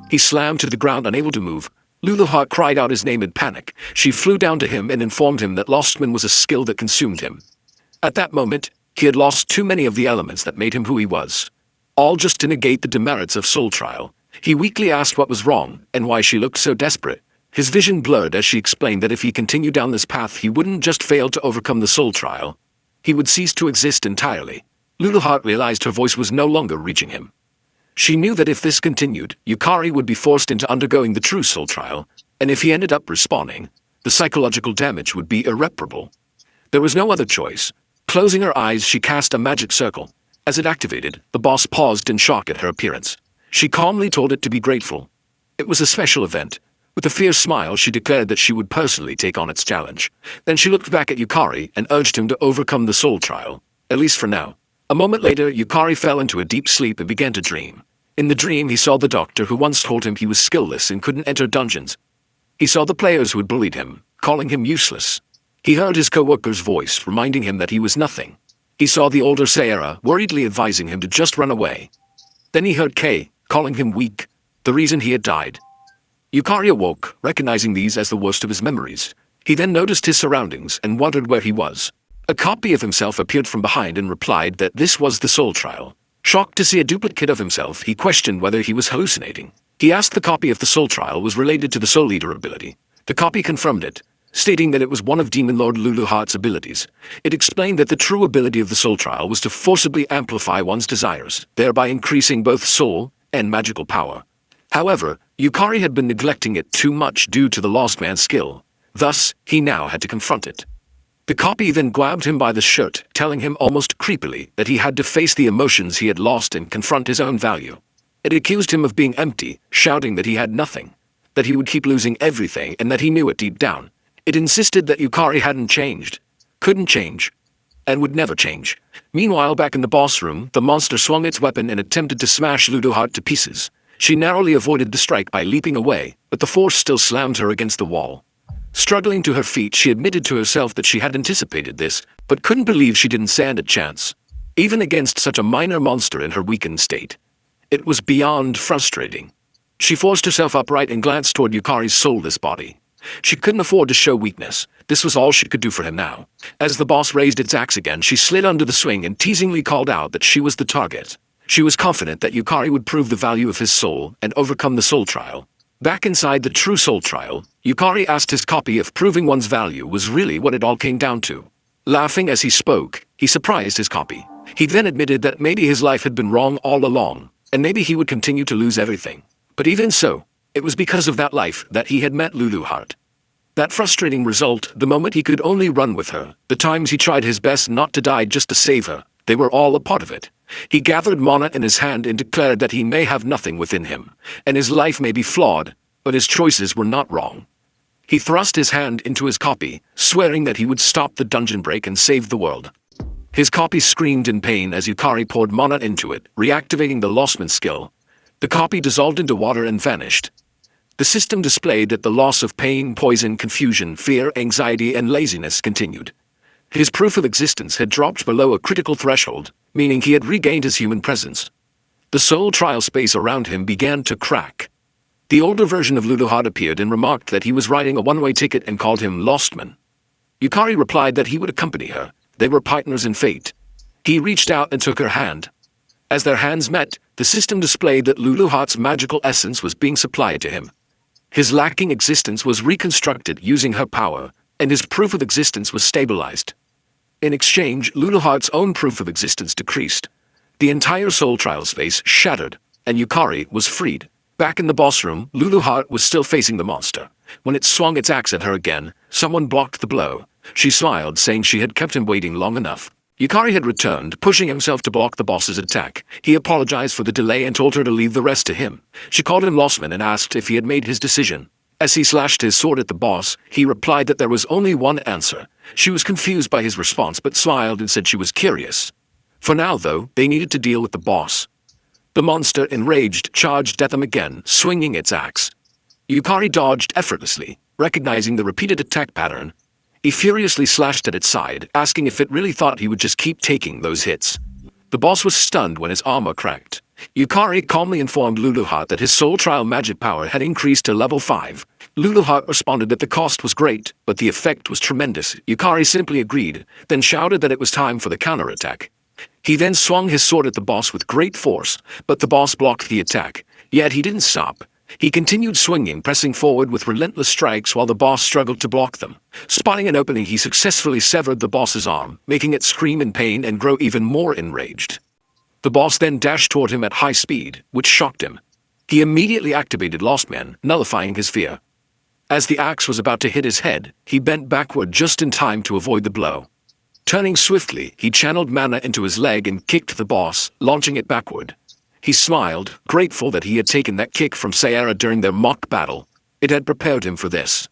He slammed to the ground, unable to move. Luluhat cried out his name in panic. She flew down to him and informed him that Lostman was a skill that consumed him. At that moment, he had lost too many of the elements that made him who he was. All just to negate the demerits of Soul Trial. He weakly asked what was wrong and why she looked so desperate. His vision blurred as she explained that if he continued down this path, he wouldn't just fail to overcome the Soul Trial. He would cease to exist entirely. Luluhat realized her voice was no longer reaching him. She knew that if this continued, Yukari would be forced into undergoing the true Soul Trial, and if he ended up respawning, the psychological damage would be irreparable. There was no other choice. Closing her eyes, she cast a magic circle. As it activated, the boss paused in shock at her appearance. She calmly told it to be grateful. It was a special event. With a fierce smile, she declared that she would personally take on its challenge. Then she looked back at Yukari and urged him to overcome the Soul Trial, at least for now. A moment later, Yukari fell into a deep sleep and began to dream. In the dream, he saw the doctor who once told him he was skillless and couldn't enter dungeons. He saw the players who had bullied him, calling him useless. He heard his co-worker's voice, reminding him that he was nothing. He saw the older Sayera, worriedly advising him to just run away. Then he heard Kay, calling him weak, the reason he had died. Yukari awoke, recognizing these as the worst of his memories. He then noticed his surroundings and wondered where he was. A copy of himself appeared from behind and replied that this was the Soul Trial. Shocked to see a duplicate of himself, he questioned whether he was hallucinating. He asked the copy if the Soul Trial was related to the Soul Eater ability. The copy confirmed it, stating that it was one of Demon Lord Luluhat's abilities. It explained that the true ability of the Soul Trial was to forcibly amplify one's desires, thereby increasing both soul and magical power. However, Yukari had been neglecting it too much due to the Lost Man's skill. Thus, he now had to confront it. The copy then grabbed him by the shirt, telling him almost creepily that he had to face the emotions he had lost and confront his own value. It accused him of being empty, shouting that he had nothing, that he would keep losing everything and that he knew it deep down. It insisted that Yukari hadn't changed, couldn't change, and would never change. Meanwhile, back in the boss room, the monster swung its weapon and attempted to smash Luluhat to pieces. She narrowly avoided the strike by leaping away, but the force still slammed her against the wall. Struggling to her feet, she admitted to herself that she had anticipated this, but couldn't believe she didn't stand a chance, even against such a minor monster in her weakened state. It was beyond frustrating. She forced herself upright and glanced toward Yukari's soulless body. She couldn't afford to show weakness. This was all she could do for him now. As the boss raised its axe again, she slid under the swing and teasingly called out that she was the target. She was confident that Yukari would prove the value of his soul and overcome the soul trial. Back inside the true soul trial, Yukari asked his copy if proving one's value was really what it all came down to. Laughing as he spoke, he surprised his copy. He then admitted that maybe his life had been wrong all along, and maybe he would continue to lose everything. But even so, it was because of that life that he had met Luluheart. That frustrating result, the moment he could only run with her, the times he tried his best not to die just to save her, they were all a part of it. He gathered mana in his hand and declared that he may have nothing within him, and his life may be flawed, but his choices were not wrong. He thrust his hand into his copy, swearing that he would stop the dungeon break and save the world. His copy screamed in pain as Yukari poured mana into it, reactivating the Lostman skill. The copy dissolved into water and vanished. The system displayed that the loss of pain, poison, confusion, fear, anxiety, and laziness continued. His proof of existence had dropped below a critical threshold, meaning he had regained his human presence. The soul trial space around him began to crack. The older version of Luluheart appeared and remarked that he was riding a one-way ticket and called him Lostman. Yukari replied that he would accompany her. They were partners in fate. He reached out and took her hand. As their hands met, the system displayed that Luluheart's magical essence was being supplied to him. His lacking existence was reconstructed using her power, and his proof of existence was stabilized. In exchange, Luluheart's own proof of existence decreased. The entire soul trial space shattered, and Yukari was freed. Back in the boss room, Luluheart was still facing the monster. When it swung its axe at her again, someone blocked the blow. She smiled, saying she had kept him waiting long enough. Yukari had returned, pushing himself to block the boss's attack. He apologized for the delay and told her to leave the rest to him. She called him Lostman and asked if he had made his decision. As he slashed his sword at the boss, he replied that there was only one answer. She was confused by his response but smiled and said she was curious. For now, though, they needed to deal with the boss. The monster, enraged, charged at them again, swinging its axe. Yukari dodged effortlessly, recognizing the repeated attack pattern. He furiously slashed at its side, asking if it really thought he would just keep taking those hits. The boss was stunned when his armor cracked. Yukari calmly informed Luluheart that his soul trial magic power had increased to level 5. Luluheart responded that the cost was great, but the effect was tremendous. Yukari simply agreed, then shouted that it was time for the counterattack. He then swung his sword at the boss with great force, but the boss blocked the attack. Yet he didn't stop. He continued swinging, pressing forward with relentless strikes while the boss struggled to block them. Spotting an opening, he successfully severed the boss's arm, making it scream in pain and grow even more enraged. The boss then dashed toward him at high speed, which shocked him. He immediately activated Lostman, nullifying his fear. As the axe was about to hit his head, he bent backward just in time to avoid the blow. Turning swiftly, he channeled mana into his leg and kicked the boss, launching it backward. He smiled, grateful that he had taken that kick from Sierra during their mock battle. It had prepared him for this.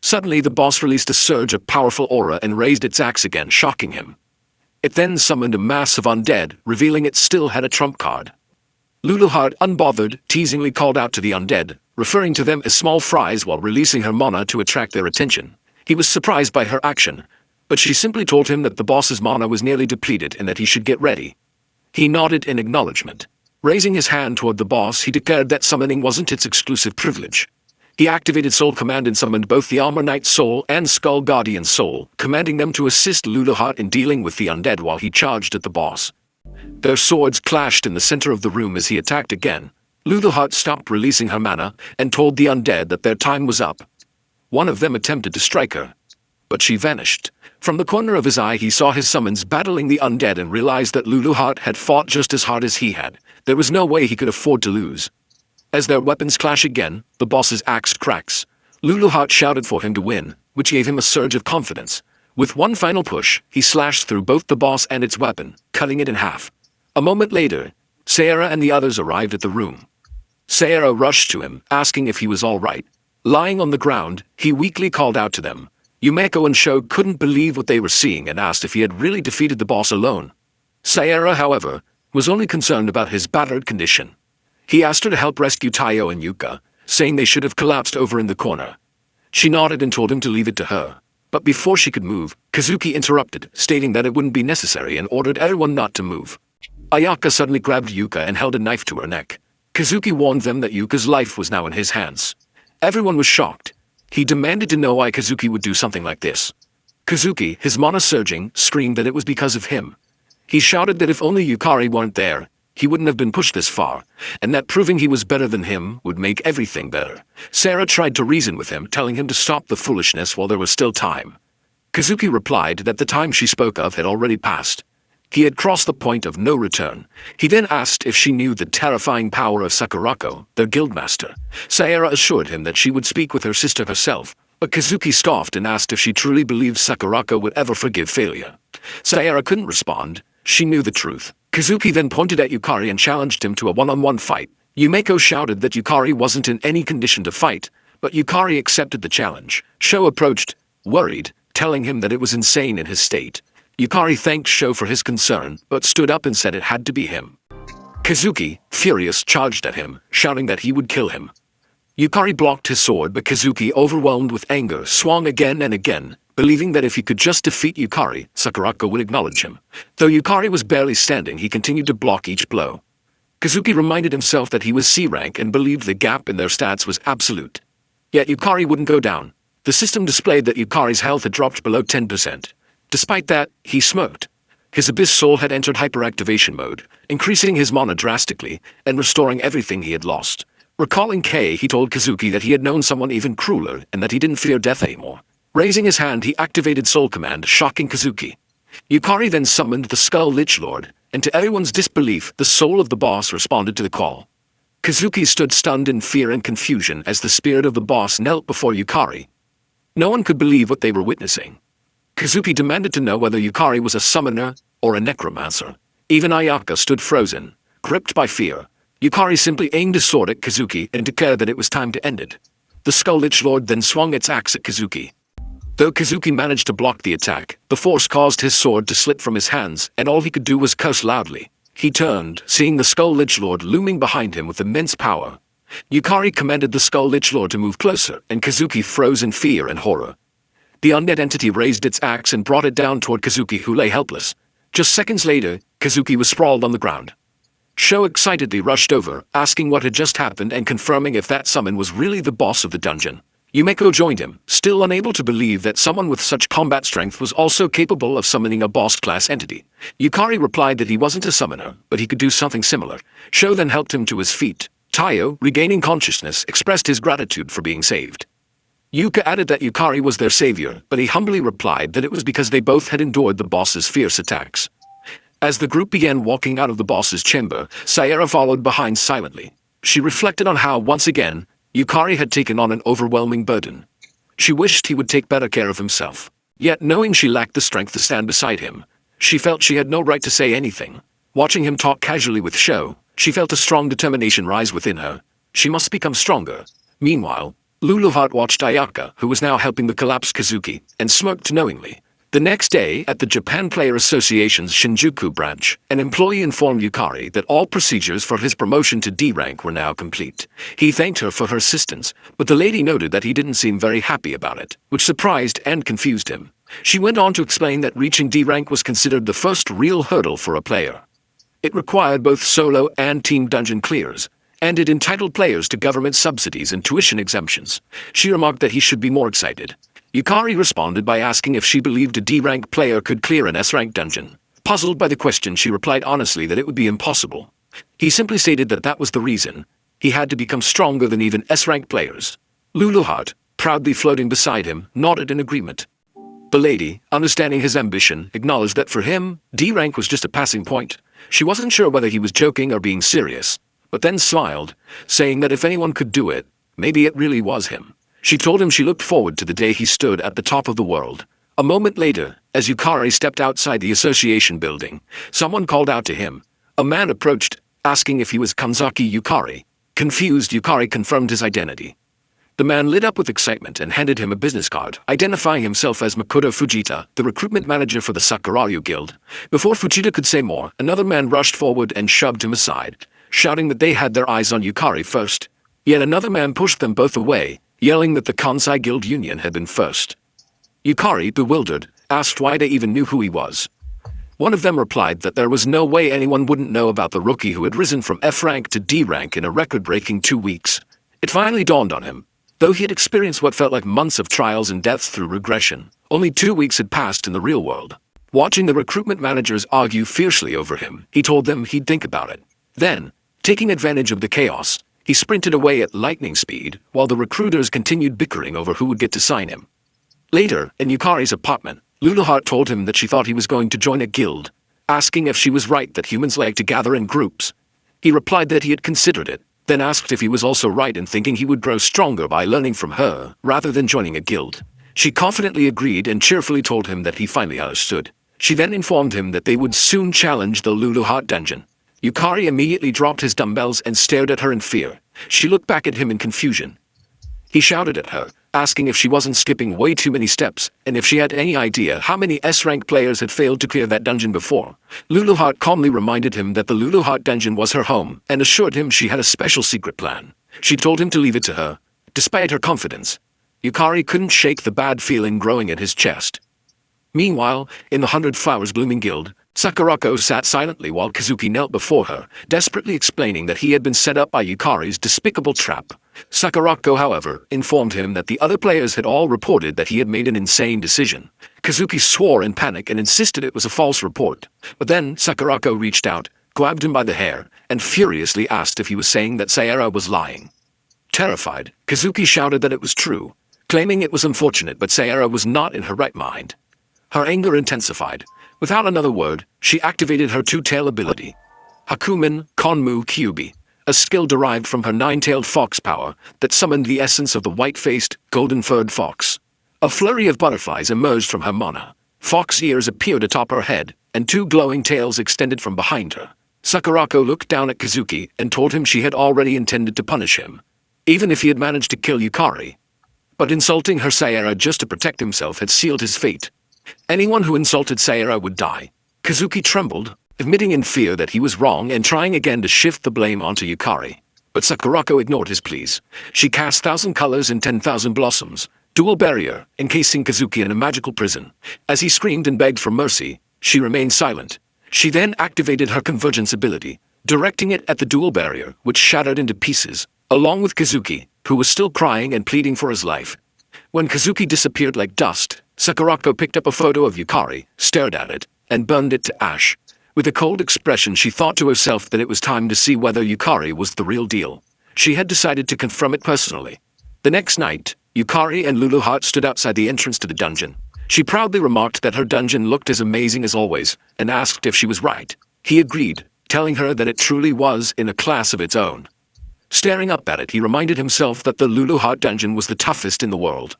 Suddenly, the boss released a surge of powerful aura and raised its axe again, shocking him. It then summoned a mass of undead, revealing it still had a trump card. Luluheart, unbothered, teasingly called out to the undead, referring to them as small fries while releasing her mana to attract their attention. He was surprised by her action, but she simply told him that the boss's mana was nearly depleted and that he should get ready. He nodded in acknowledgement. Raising his hand toward the boss, he declared that summoning wasn't its exclusive privilege. He activated Soul Command and summoned both the Armor Knight Soul and Skull Guardian Soul, commanding them to assist Luluheart in dealing with the undead while he charged at the boss. Their swords clashed in the center of the room as he attacked again. Luluheart stopped releasing her mana and told the undead that their time was up. One of them attempted to strike her, but she vanished. From the corner of his eye, he saw his summons battling the undead and realized that Luluheart had fought just as hard as he had. There was no way he could afford to lose. As their weapons clash again, the boss's axe cracks. Luluheart shouted for him to win, which gave him a surge of confidence. With one final push, he slashed through both the boss and its weapon, cutting it in half. A moment later, Sierra and the others arrived at the room. Sierra rushed to him, asking if he was all right. Lying on the ground, he weakly called out to them. Yumeko and Sho couldn't believe what they were seeing and asked if he had really defeated the boss alone. Sierra, however, was only concerned about his battered condition. He asked her to help rescue Taiyo and Yuka, saying they should have collapsed over in the corner. She nodded and told him to leave it to her. But before she could move, Kazuki interrupted, stating that it wouldn't be necessary and ordered everyone not to move. Ayaka suddenly grabbed Yuka and held a knife to her neck. Kazuki warned them that Yuka's life was now in his hands. Everyone was shocked. He demanded to know why Kazuki would do something like this. Kazuki, his mana surging, screamed that it was because of him. He shouted that if only Yukari weren't there, he wouldn't have been pushed this far, and that proving he was better than him would make everything better. Sarah tried to reason with him, telling him to stop the foolishness while there was still time. Kazuki replied that the time she spoke of had already passed. He had crossed the point of no return. He then asked if she knew the terrifying power of Sakurako, their guildmaster. Sarah assured him that she would speak with her sister herself, but Kazuki scoffed and asked if she truly believed Sakurako would ever forgive failure. Sarah couldn't respond. She knew the truth. Kazuki then pointed at Yukari and challenged him to a one-on-one fight. Yumeko shouted that Yukari wasn't in any condition to fight, but Yukari accepted the challenge. Sho approached, worried, telling him that it was insane in his state. Yukari thanked Sho for his concern, but stood up and said it had to be him. Kazuki, furious, charged at him, shouting that he would kill him. Yukari blocked his sword, but Kazuki, overwhelmed with anger, swung again and again, believing that if he could just defeat Yukari, Sakurako would acknowledge him. Though Yukari was barely standing, he continued to block each blow. Kazuki reminded himself that he was C rank and believed the gap in their stats was absolute. Yet Yukari wouldn't go down. The system displayed that Yukari's health had dropped below 10%. Despite that, he smirked. His Abyss Soul had entered hyperactivation mode, increasing his mana drastically and restoring everything he had lost. Recalling Kei, he told Kazuki that he had known someone even crueler and that he didn't fear death anymore. Raising his hand, he activated Soul Command, shocking Kazuki. Yukari then summoned the Skull Lich Lord, and to everyone's disbelief, the soul of the boss responded to the call. Kazuki stood stunned in fear and confusion as the spirit of the boss knelt before Yukari. No one could believe what they were witnessing. Kazuki demanded to know whether Yukari was a summoner or a necromancer. Even Ayaka stood frozen, gripped by fear. Yukari simply aimed his sword at Kazuki and declared that it was time to end it. The Skull Lich Lord then swung its axe at Kazuki. Though Kazuki managed to block the attack, the force caused his sword to slip from his hands, and all he could do was curse loudly. He turned, seeing the Skull Lich Lord looming behind him with immense power. Yukari commanded the Skull Lich Lord to move closer, and Kazuki froze in fear and horror. The undead entity raised its axe and brought it down toward Kazuki, who lay helpless. Just seconds later, Kazuki was sprawled on the ground. Sho excitedly rushed over, asking what had just happened and confirming if that summon was really the boss of the dungeon. Yumeko joined him, still unable to believe that someone with such combat strength was also capable of summoning a boss-class entity. Yukari replied that he wasn't a summoner, but he could do something similar. Sho then helped him to his feet. Taiyo, regaining consciousness, expressed his gratitude for being saved. Yuka added that Yukari was their savior, but he humbly replied that it was because they both had endured the boss's fierce attacks. As the group began walking out of the boss's chamber, Sayera followed behind silently. She reflected on how, once again, Yukari had taken on an overwhelming burden. She wished he would take better care of himself. Yet, knowing she lacked the strength to stand beside him, she felt she had no right to say anything. Watching him talk casually with Sho, she felt a strong determination rise within her. She must become stronger. Meanwhile, Luluhat watched Ayaka, who was now helping the collapsed Kazuki, and smirked knowingly. The next day, at the Japan Player Association's Shinjuku branch, an employee informed Yukari that all procedures for his promotion to D rank were now complete. He thanked her for her assistance, but the lady noted that he didn't seem very happy about it, which surprised and confused him. She went on to explain that reaching D rank was considered the first real hurdle for a player. It required both solo and team dungeon clears, and it entitled players to government subsidies and tuition exemptions. She remarked that he should be more excited. Yukari responded by asking if she believed a D-rank player could clear an S-rank dungeon. Puzzled by the question, she replied honestly that it would be impossible. He simply stated that that was the reason. He had to become stronger than even S-rank players. Luluhat, proudly floating beside him, nodded in agreement. The lady, understanding his ambition, acknowledged that for him, D-rank was just a passing point. She wasn't sure whether he was joking or being serious, but then smiled, saying that if anyone could do it, maybe it really was him. She told him she looked forward to the day he stood at the top of the world. A moment later, as Yukari stepped outside the association building, someone called out to him. A man approached, asking if he was Kanzaki Yukari. Confused, Yukari confirmed his identity. The man lit up with excitement and handed him a business card, identifying himself as Makoto Fujita, the recruitment manager for the Sakuraju Guild. Before Fujita could say more, another man rushed forward and shoved him aside. shouting that they had their eyes on Yukari first. Yet another man pushed them both away, yelling that the Kansai Guild Union had been first. Yukari, bewildered, asked why they even knew who he was. One of them replied that there was no way anyone wouldn't know about the rookie who had risen from F rank to D rank in a record-breaking 2 weeks. It finally dawned on him. Though he had experienced what felt like months of trials and deaths through regression, only 2 weeks had passed in the real world. Watching the recruitment managers argue fiercely over him, he told them he'd think about it. Then, taking advantage of the chaos, he sprinted away at lightning speed while the recruiters continued bickering over who would get to sign him. Later, in Yukari's apartment, Luluheart told him that she thought he was going to join a guild, asking if she was right that humans like to gather in groups. He replied that he had considered it, then asked if he was also right in thinking he would grow stronger by learning from her rather than joining a guild. She confidently agreed and cheerfully told him that he finally understood. She then informed him that they would soon challenge the Luluheart dungeon. Yukari immediately dropped his dumbbells and stared at her in fear. She looked back at him in confusion. He shouted at her, asking if she wasn't skipping way too many steps, and if she had any idea how many S-rank players had failed to clear that dungeon before. Luluheart calmly reminded him that the Luluheart dungeon was her home, and assured him she had a special secret plan. She told him to leave it to her. Despite her confidence, Yukari couldn't shake the bad feeling growing at his chest. Meanwhile, in the 100 Flowers Blooming Guild, Sakurako sat silently while Kazuki knelt before her, desperately explaining that he had been set up by Yukari's despicable trap. Sakurako, however, informed him that the other players had all reported that he had made an insane decision. Kazuki swore in panic and insisted it was a false report. But then Sakurako reached out, grabbed him by the hair, and furiously asked if he was saying that Sayara was lying. Terrified, Kazuki shouted that it was true, claiming it was unfortunate but Sayara was not in her right mind. Her anger intensified. Without another word, she activated her two-tail ability, Hakumen Konmu Kyubi, a skill derived from her nine-tailed fox power that summoned the essence of the white-faced, golden-furred fox. A flurry of butterflies emerged from her mana. Fox ears appeared atop her head, and 2 glowing tails extended from behind her. Sakurako looked down at Kazuki and told him she had already intended to punish him, even if he had managed to kill Yukari. But insulting her Sayara just to protect himself had sealed his fate. Anyone who insulted Sayara would die. Kazuki trembled, admitting in fear that he was wrong and trying again to shift the blame onto Yukari. But Sakurako ignored his pleas. She cast 1,000 colors and 10,000 blossoms, dual barrier, encasing Kazuki in a magical prison. As he screamed and begged for mercy, she remained silent. She then activated her convergence ability, directing it at the dual barrier, which shattered into pieces, along with Kazuki, who was still crying and pleading for his life. When Kazuki disappeared like dust, Sakurako picked up a photo of Yukari, stared at it, and burned it to ash. With a cold expression, she thought to herself that it was time to see whether Yukari was the real deal. She had decided to confront it personally. The next night, Yukari and Luluheart stood outside the entrance to the dungeon. She proudly remarked that her dungeon looked as amazing as always, and asked if she was right. He agreed, telling her that it truly was in a class of its own. Staring up at it, he reminded himself that the Luluheart dungeon was the toughest in the world.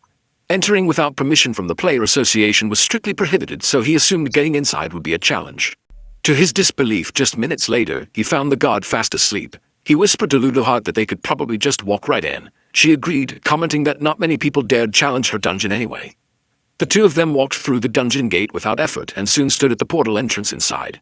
Entering without permission from the Player Association was strictly prohibited, so he assumed getting inside would be a challenge. To his disbelief, just minutes later, he found the guard fast asleep. He whispered to Luluheart that they could probably just walk right in. She agreed, commenting that not many people dared challenge her dungeon anyway. The two of them walked through the dungeon gate without effort and soon stood at the portal entrance inside.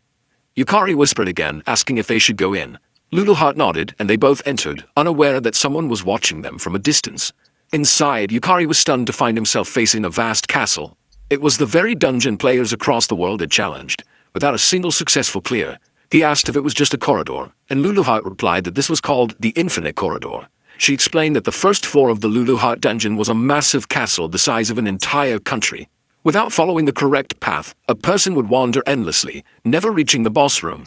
Yukari whispered again, asking if they should go in. Luluheart nodded, and they both entered, unaware that someone was watching them from a distance. Inside, Yukari was stunned to find himself facing a vast castle. It was the very dungeon players across the world had challenged. Without a single successful clear, he asked if it was just a corridor, and Luluheart replied that this was called the Infinite Corridor. She explained that the first floor of the Luluheart dungeon was a massive castle the size of an entire country. Without following the correct path, a person would wander endlessly, never reaching the boss room.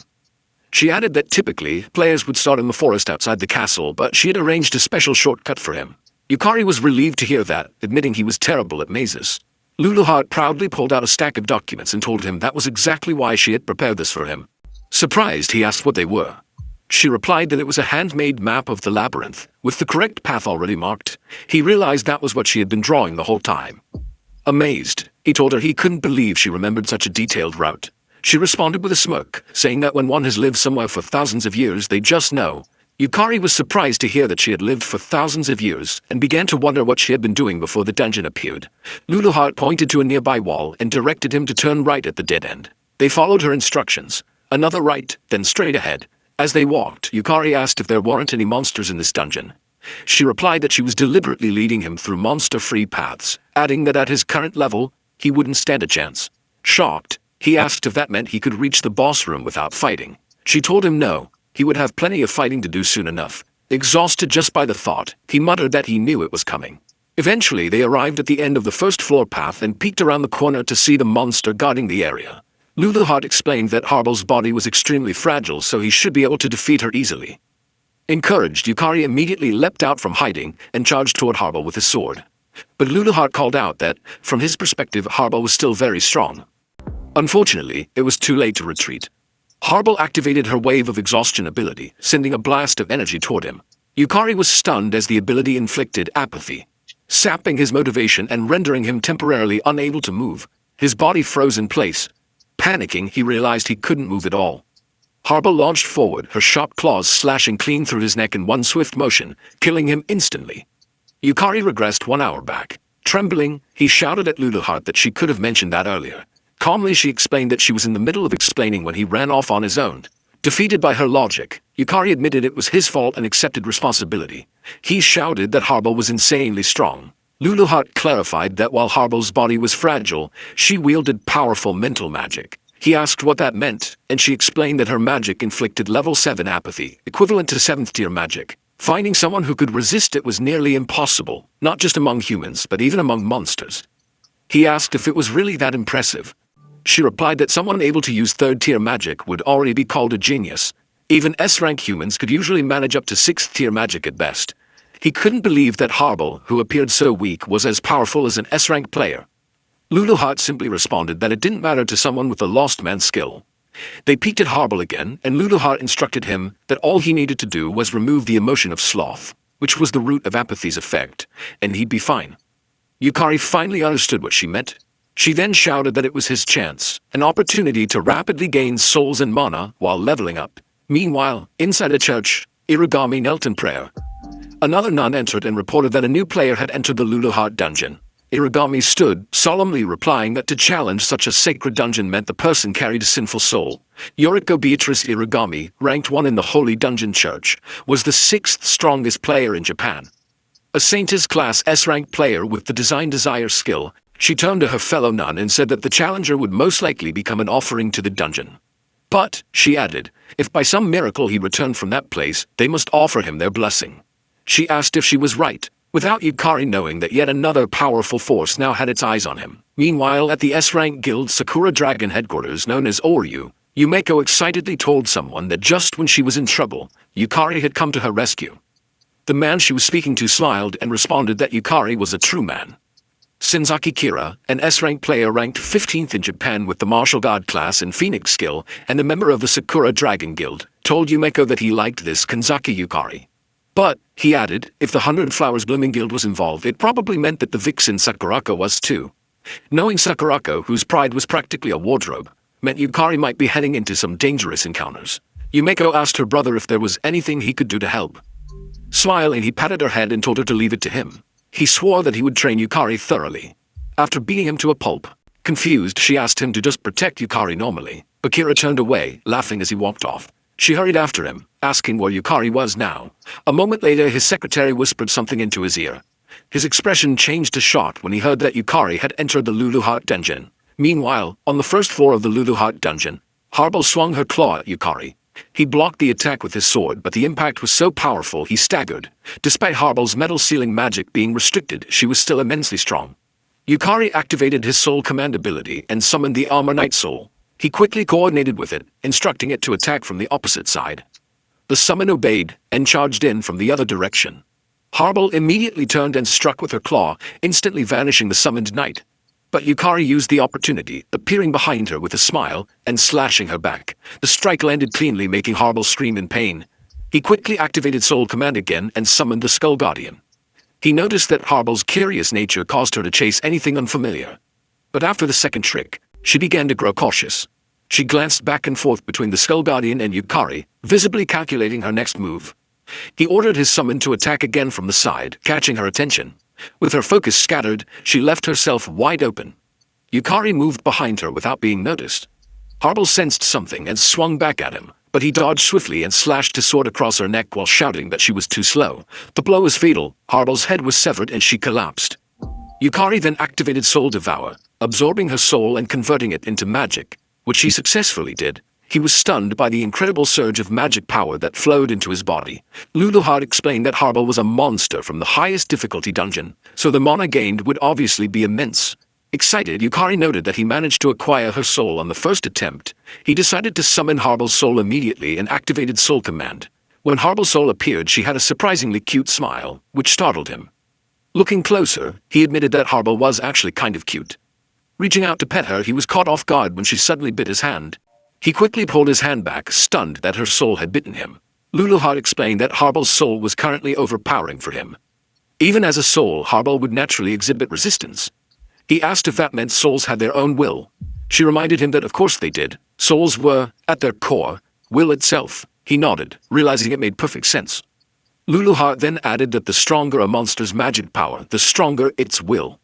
She added that typically, players would start in the forest outside the castle, but she had arranged a special shortcut for him. Yukari was relieved to hear that, admitting he was terrible at mazes. Luluheart proudly pulled out a stack of documents and told him that was exactly why she had prepared this for him. Surprised, he asked what they were. She replied that it was a handmade map of the labyrinth, with the correct path already marked. He realized that was what she had been drawing the whole time. Amazed, he told her he couldn't believe she remembered such a detailed route. She responded with a smirk, saying that when one has lived somewhere for thousands of years, they just know. Yukari was surprised to hear that she had lived for thousands of years, and began to wonder what she had been doing before the dungeon appeared. Luluheart pointed to a nearby wall and directed him to turn right at the dead end. They followed her instructions. Another right, then straight ahead. As they walked, Yukari asked if there weren't any monsters in this dungeon. She replied that she was deliberately leading him through monster-free paths, adding that at his current level, he wouldn't stand a chance. Shocked, he asked if that meant he could reach the boss room without fighting. She told him no, he would have plenty of fighting to do soon enough. Exhausted just by the thought, he muttered that he knew it was coming. Eventually, they arrived at the end of the first floor path and peeked around the corner to see the monster guarding the area. Luluhart explained that Harbel's body was extremely fragile, so he should be able to defeat her easily. Encouraged, Yukari immediately leapt out from hiding and charged toward Harbel with his sword. But Luluhart called out that, from his perspective, Harbel was still very strong. Unfortunately, it was too late to retreat. Harbel activated her wave of exhaustion ability, sending a blast of energy toward him. Yukari was stunned as the ability inflicted apathy, sapping his motivation and rendering him temporarily unable to move. His body froze in place. Panicking, he realized he couldn't move at all. Harbel launched forward, her sharp claws slashing clean through his neck in one swift motion, killing him instantly. Yukari regressed 1 hour back. Trembling, he shouted at Luluhart that she could have mentioned that earlier. Calmly, she explained that she was in the middle of explaining when he ran off on his own. Defeated by her logic, Yukari admitted it was his fault and accepted responsibility. He shouted that Harbel was insanely strong. Luluhart clarified that while Harbel's body was fragile, she wielded powerful mental magic. He asked what that meant, and she explained that her magic inflicted level 7 apathy, equivalent to 7th tier magic. Finding someone who could resist it was nearly impossible, not just among humans, but even among monsters. He asked if it was really that impressive. She replied that someone able to use 3rd tier magic would already be called a genius. Even S-rank humans could usually manage up to 6th tier magic at best. He couldn't believe that Harbel, who appeared so weak, was as powerful as an S-rank player. Luluhart simply responded that it didn't matter to someone with a lost man's skill. They peeked at Harbel again, and Luluhart instructed him that all he needed to do was remove the emotion of sloth, which was the root of apathy's effect, and he'd be fine. Yukari finally understood what she meant. She then shouted that it was his chance, an opportunity to rapidly gain souls and mana while leveling up. Meanwhile, inside a church, Irigami knelt in prayer. Another nun entered and reported that a new player had entered the Luluhart dungeon. Irigami stood, solemnly replying that to challenge such a sacred dungeon meant the person carried a sinful soul. Yoriko Beatrice Irigami, ranked 1 in the Holy Dungeon Church, was the 6th strongest player in Japan. A Saintess class S-rank player with the Design Desire skill, she turned to her fellow nun and said that the challenger would most likely become an offering to the dungeon. But, she added, if by some miracle he returned from that place, they must offer him their blessing. She asked if she was right, without Yukari knowing that yet another powerful force now had its eyes on him. Meanwhile, at the S-rank guild Sakura Dragon headquarters known as Oryu, Yumeko excitedly told someone that just when she was in trouble, Yukari had come to her rescue. The man she was speaking to smiled and responded that Yukari was a true man. Senzaki Kira, an S-rank player ranked 15th in Japan with the martial god class and phoenix skill, and a member of the Sakura Dragon Guild, told Yumeko that he liked this Kanzaki Yukari. But, he added, if the 100 Flowers Blooming Guild was involved, it probably meant that the vixen Sakurako was too. Knowing Sakurako, whose pride was practically a wardrobe, meant Yukari might be heading into some dangerous encounters. Yumeko asked her brother if there was anything he could do to help. Smiling, he patted her head and told her to leave it to him. He swore that he would train Yukari thoroughly. After beating him to a pulp, confused, she asked him to just protect Yukari normally. But Kira turned away, laughing as he walked off. She hurried after him, asking where Yukari was now. A moment later, his secretary whispered something into his ear. His expression changed to shock when he heard that Yukari had entered the Luluhart dungeon. Meanwhile, on the first floor of the Luluhart dungeon, Harbel swung her claw at Yukari. He blocked the attack with his sword, but the impact was so powerful he staggered. Despite Harbel's metal sealing magic being restricted, she was still immensely strong. Yukari activated his soul command ability and summoned the Armor Knight Soul. He quickly coordinated with it, instructing it to attack from the opposite side. The summon obeyed and charged in from the other direction. Harbel immediately turned and struck with her claw, instantly vanishing the summoned knight. But Yukari used the opportunity, appearing behind her with a smile and slashing her back. The strike landed cleanly, making Harbel scream in pain. He quickly activated Soul Command again and summoned the Skull Guardian. He noticed that Harbel's curious nature caused her to chase anything unfamiliar. But after the second trick, she began to grow cautious. She glanced back and forth between the Skull Guardian and Yukari, visibly calculating her next move. He ordered his summon to attack again from the side, catching her attention. With her focus scattered, she left herself wide open. Yukari moved behind her without being noticed. Harbel sensed something and swung back at him, but he dodged swiftly and slashed his sword across her neck while shouting that she was too slow. The blow was fatal. Harbel's head was severed and she collapsed. Yukari then activated Soul Devour, absorbing her soul and converting it into magic, which she successfully did. He was stunned by the incredible surge of magic power that flowed into his body. Luluhart explained that Harbel was a monster from the highest difficulty dungeon, so the mana gained would obviously be immense. Excited, Yukari noted that he managed to acquire her soul on the first attempt. He decided to summon Harbel's soul immediately and activated Soul Command. When Harbel's soul appeared, she had a surprisingly cute smile, which startled him. Looking closer, he admitted that Harbel was actually kind of cute. Reaching out to pet her, he was caught off guard when she suddenly bit his hand. He quickly pulled his hand back, stunned that her soul had bitten him. Luluhart explained that Harbel's soul was currently overpowering for him. Even as a soul, Harbel would naturally exhibit resistance. He asked if that meant souls had their own will. She reminded him that of course they did. Souls were, at their core, will itself. He nodded, realizing it made perfect sense. Luluhart then added that the stronger a monster's magic power, the stronger its will.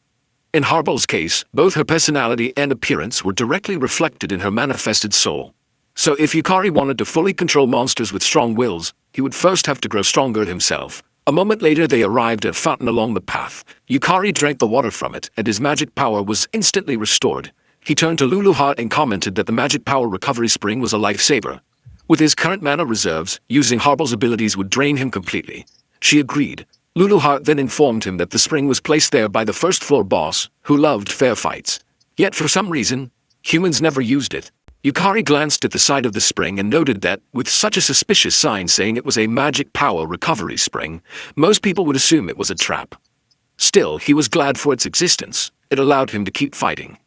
In Harbel's case, both her personality and appearance were directly reflected in her manifested soul. So if Yukari wanted to fully control monsters with strong wills, he would first have to grow stronger himself. A moment later they arrived at a fountain along the path. Yukari drank the water from it, and his magic power was instantly restored. He turned to Luluhart and commented that the magic power recovery spring was a lifesaver. With his current mana reserves, using Harbel's abilities would drain him completely. She agreed. Luluhart then informed him that the spring was placed there by the first-floor boss, who loved fair fights. Yet for some reason, humans never used it. Yukari glanced at the side of the spring and noted that, with such a suspicious sign saying it was a magic power recovery spring, most people would assume it was a trap. Still, he was glad for its existence. It allowed him to keep fighting.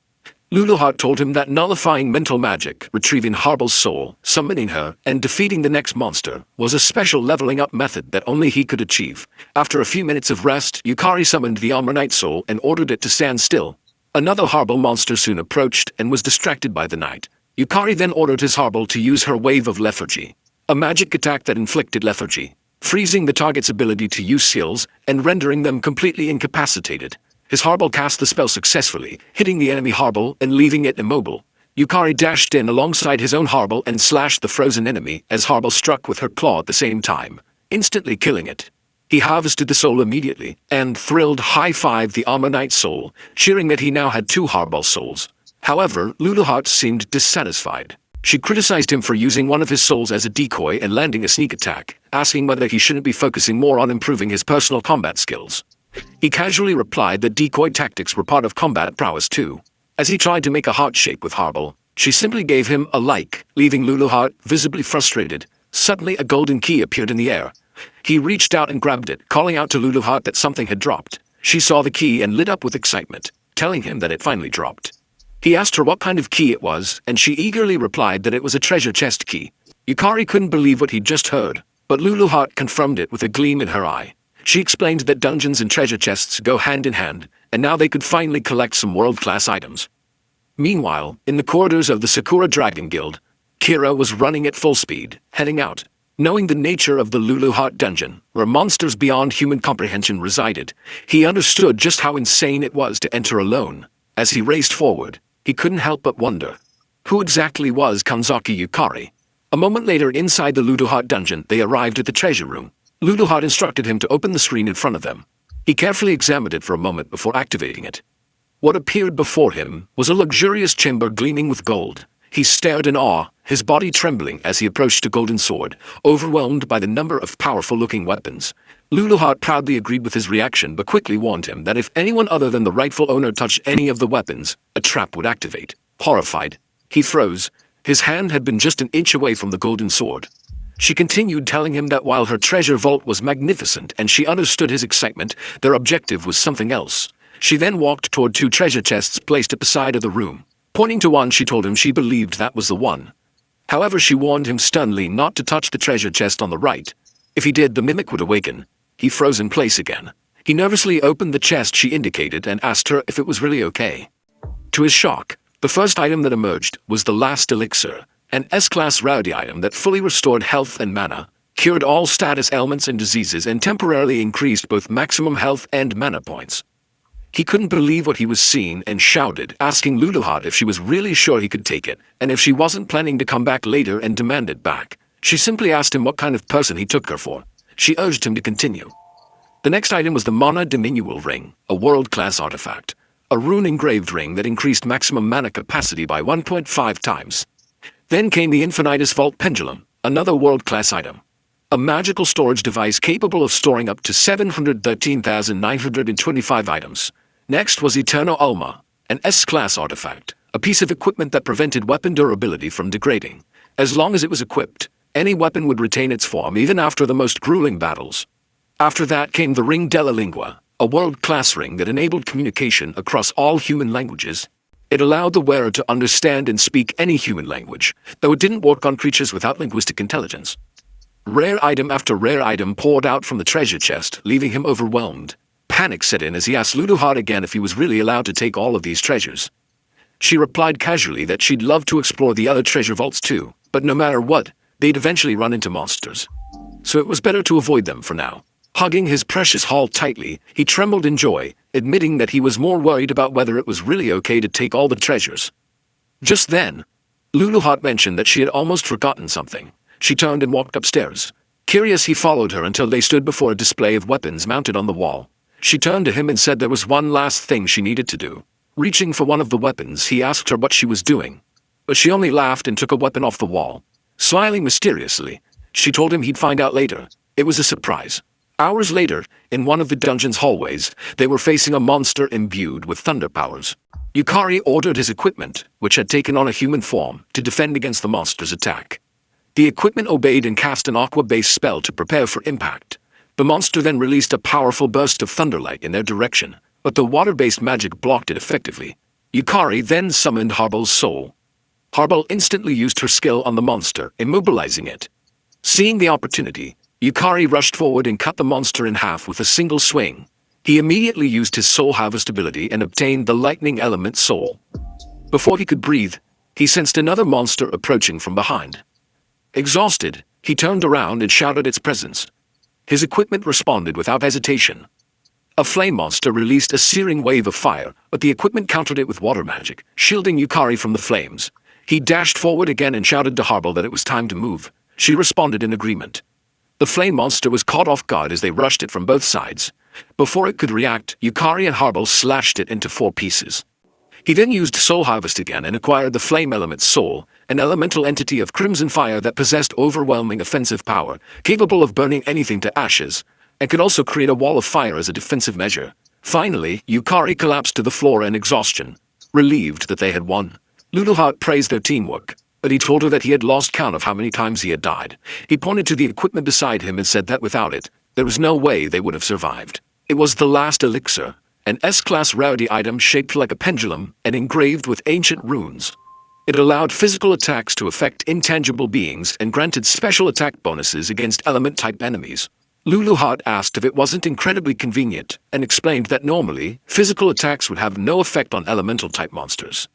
Luluhart told him that nullifying mental magic, retrieving Harbel's soul, summoning her, and defeating the next monster was a special leveling up method that only he could achieve. After a few minutes of rest, Yukari summoned the Ammonite soul and ordered it to stand still. Another Harbel monster soon approached and was distracted by the night. Yukari then ordered his Harbel to use her Wave of Lethargy, a magic attack that inflicted lethargy, freezing the target's ability to use skills and rendering them completely incapacitated. His Harbel cast the spell successfully, hitting the enemy Harbel and leaving it immobile. Yukari dashed in alongside his own Harbel and slashed the frozen enemy as Harbel struck with her claw at the same time, instantly killing it. He harvested the soul immediately, and thrilled high-fived the Ammonite soul, cheering that he now had 2 Harbel souls. However, Luluhart seemed dissatisfied. She criticized him for using one of his souls as a decoy and landing a sneak attack, asking whether he shouldn't be focusing more on improving his personal combat skills. He casually replied that decoy tactics were part of combat prowess too. As he tried to make a heart shape with Harbel, she simply gave him a like, leaving Luluhart visibly frustrated. Suddenly a golden key appeared in the air. He reached out and grabbed it, calling out to Luluhart that something had dropped. She saw the key and lit up with excitement, telling him that it finally dropped. He asked her what kind of key it was, and she eagerly replied that it was a treasure chest key. Yukari couldn't believe what he'd just heard, but Luluhart confirmed it with a gleam in her eye. She explained that dungeons and treasure chests go hand in hand, and now they could finally collect some world-class items. Meanwhile, in the corridors of the Sakura Dragon Guild, Kira was running at full speed, heading out. Knowing the nature of the Luluhart dungeon, where monsters beyond human comprehension resided, he understood just how insane it was to enter alone. As he raced forward, he couldn't help but wonder, who exactly was Kanzaki Yukari? A moment later, inside the Luluhart dungeon, they arrived at the treasure room. Luluhart instructed him to open the screen in front of them. He carefully examined it for a moment before activating it. What appeared before him was a luxurious chamber gleaming with gold. He stared in awe, his body trembling as he approached a golden sword, overwhelmed by the number of powerful-looking weapons. Luluhart proudly agreed with his reaction but quickly warned him that if anyone other than the rightful owner touched any of the weapons, a trap would activate. Horrified, he froze. His hand had been just an inch away from the golden sword. She continued telling him that while her treasure vault was magnificent and she understood his excitement, their objective was something else. She then walked toward 2 treasure chests placed at the side of the room. Pointing to one, she told him she believed that was the one. However, she warned him sternly not to touch the treasure chest on the right. If he did, the mimic would awaken. He froze in place again. He nervously opened the chest she indicated and asked her if it was really okay. To his shock, the first item that emerged was the last elixir, an S-class rarity item that fully restored health and mana, cured all status ailments and diseases, and temporarily increased both maximum health and mana points. He couldn't believe what he was seeing and shouted, asking Luluhart if she was really sure he could take it, and if she wasn't planning to come back later and demand it back. She simply asked him what kind of person he took her for. She urged him to continue. The next item was the Mana Diminual Ring, a world-class artifact. A rune-engraved ring that increased maximum mana capacity by 1.5 times. Then came the Infinitus Vault Pendulum, another world-class item. A magical storage device capable of storing up to 713,925 items. Next was Eternal Alma, an S-class artifact, a piece of equipment that prevented weapon durability from degrading. As long as it was equipped, any weapon would retain its form even after the most grueling battles. After that came the Ring della Lingua, a world-class ring that enabled communication across all human languages. It allowed the wearer to understand and speak any human language, though it didn't work on creatures without linguistic intelligence. Rare item after rare item poured out from the treasure chest, leaving him overwhelmed. Panic set in as he asked Ludohart again if he was really allowed to take all of these treasures. She replied casually that she'd love to explore the other treasure vaults too, but no matter what, they'd eventually run into monsters. So it was better to avoid them for now. Hugging his precious haul tightly, he trembled in joy, admitting that he was more worried about whether it was really okay to take all the treasures. Just then, Ludohart mentioned that she had almost forgotten something. She turned and walked upstairs. Curious, he followed her until they stood before a display of weapons mounted on the wall. She turned to him and said there was one last thing she needed to do. Reaching for one of the weapons, he asked her what she was doing. But she only laughed and took a weapon off the wall. Smiling mysteriously, she told him he'd find out later. It was a surprise. Hours later, in one of the dungeon's hallways, they were facing a monster imbued with thunder powers. Yukari ordered his equipment, which had taken on a human form, to defend against the monster's attack. The equipment obeyed and cast an aqua-based spell to prepare for impact. The monster then released a powerful burst of thunderlight in their direction, but the water-based magic blocked it effectively. Yukari then summoned Harbal's soul. Harbal instantly used her skill on the monster, immobilizing it. Seeing the opportunity, Yukari rushed forward and cut the monster in half with a single swing. He immediately used his soul harvest ability and obtained the lightning element soul. Before he could breathe, he sensed another monster approaching from behind. Exhausted, he turned around and shouted its presence. His equipment responded without hesitation. A flame monster released a searing wave of fire, but the equipment countered it with water magic, shielding Yukari from the flames. He dashed forward again and shouted to Harbal that it was time to move. She responded in agreement. The flame monster was caught off guard as they rushed it from both sides. Before it could react, Yukari and Harbal slashed it into 4 pieces. He then used Soul Harvest again and acquired the Flame Element's soul, an elemental entity of crimson fire that possessed overwhelming offensive power, capable of burning anything to ashes, and could also create a wall of fire as a defensive measure. Finally, Yukari collapsed to the floor in exhaustion. Relieved that they had won, Ludohart praised their teamwork, but he told her that he had lost count of how many times he had died. He pointed to the equipment beside him and said that without it, there was no way they would have survived. It was the last elixir, an S-class rarity item shaped like a pendulum and engraved with ancient runes. It allowed physical attacks to affect intangible beings and granted special attack bonuses against element-type enemies. Ludohart asked if it wasn't incredibly convenient and explained that normally, physical attacks would have no effect on elemental-type monsters.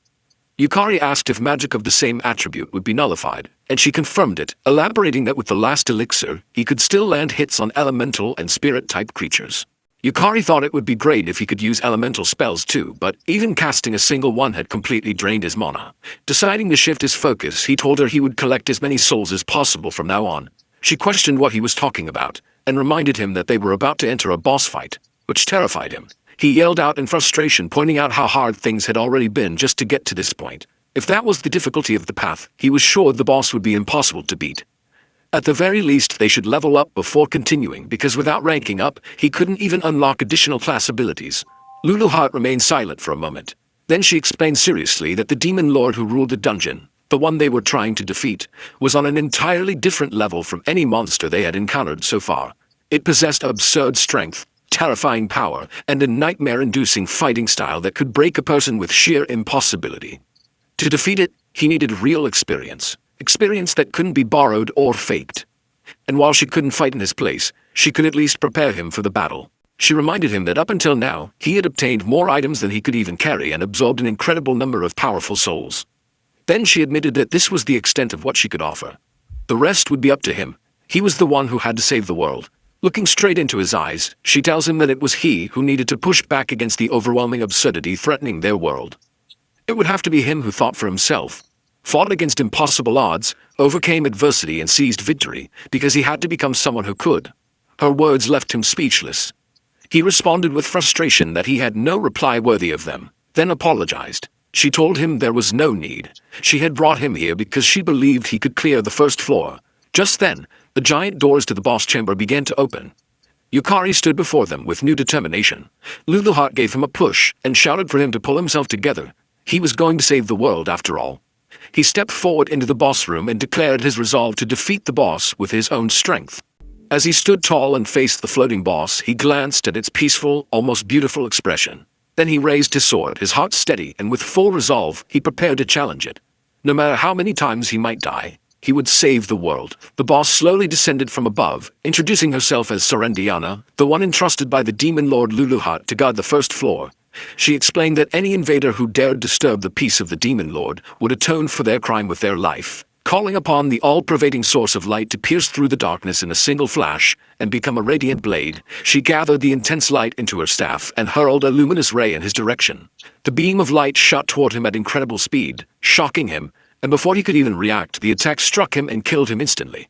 Yukari asked if magic of the same attribute would be nullified, and she confirmed it, elaborating that with the last elixir, he could still land hits on elemental and spirit-type creatures. Yukari thought it would be great if he could use elemental spells too, but even casting a single one had completely drained his mana. Deciding to shift his focus, he told her he would collect as many souls as possible from now on. She questioned what he was talking about, and reminded him that they were about to enter a boss fight, which terrified him. He yelled out in frustration, pointing out how hard things had already been just to get to this point. If that was the difficulty of the path, he was sure the boss would be impossible to beat. At the very least, they should level up before continuing, because without ranking up, he couldn't even unlock additional class abilities. Ludohart remained silent for a moment. Then she explained seriously that the demon lord who ruled the dungeon, the one they were trying to defeat, was on an entirely different level from any monster they had encountered so far. It possessed absurd strength, terrifying power, and a nightmare-inducing fighting style that could break a person with sheer impossibility. To defeat it, he needed real experience that couldn't be borrowed or faked. And while she couldn't fight in his place, she could at least prepare him for the battle. She reminded him that up until now, he had obtained more items than he could even carry and absorbed an incredible number of powerful souls. Then she admitted that this was the extent of what she could offer. The rest would be up to him. He was the one who had to save the world. Looking straight into his eyes, she tells him that it was he who needed to push back against the overwhelming absurdity threatening their world. It would have to be him who thought for himself. fought against impossible odds, overcame adversity and seized victory because he had to become someone who could. Her words left him speechless. He responded with frustration that he had no reply worthy of them, then apologized. She told him there was no need. She had brought him here because she believed he could clear the first floor. Just then, the giant doors to the boss chamber began to open. Yukari stood before them with new determination. Luluhot gave him a push and shouted for him to pull himself together. He was going to save the world after all. He stepped forward into the boss room and declared his resolve to defeat the boss with his own strength. As he stood tall and faced the floating boss, he glanced at its peaceful, almost beautiful expression. Then he raised his sword, his heart steady, and with full resolve, he prepared to challenge it. No matter how many times he might die, he would save the world. The boss slowly descended from above, introducing herself as Sarendiana, the one entrusted by the demon lord Luluhot to guard the first floor. She explained that any invader who dared disturb the peace of the demon lord would atone for their crime with their life. Calling upon the all-pervading source of light to pierce through the darkness in a single flash and become a radiant blade, she gathered the intense light into her staff and hurled a luminous ray in his direction. The beam of light shot toward him at incredible speed, shocking him, and before he could even react, the attack struck him and killed him instantly.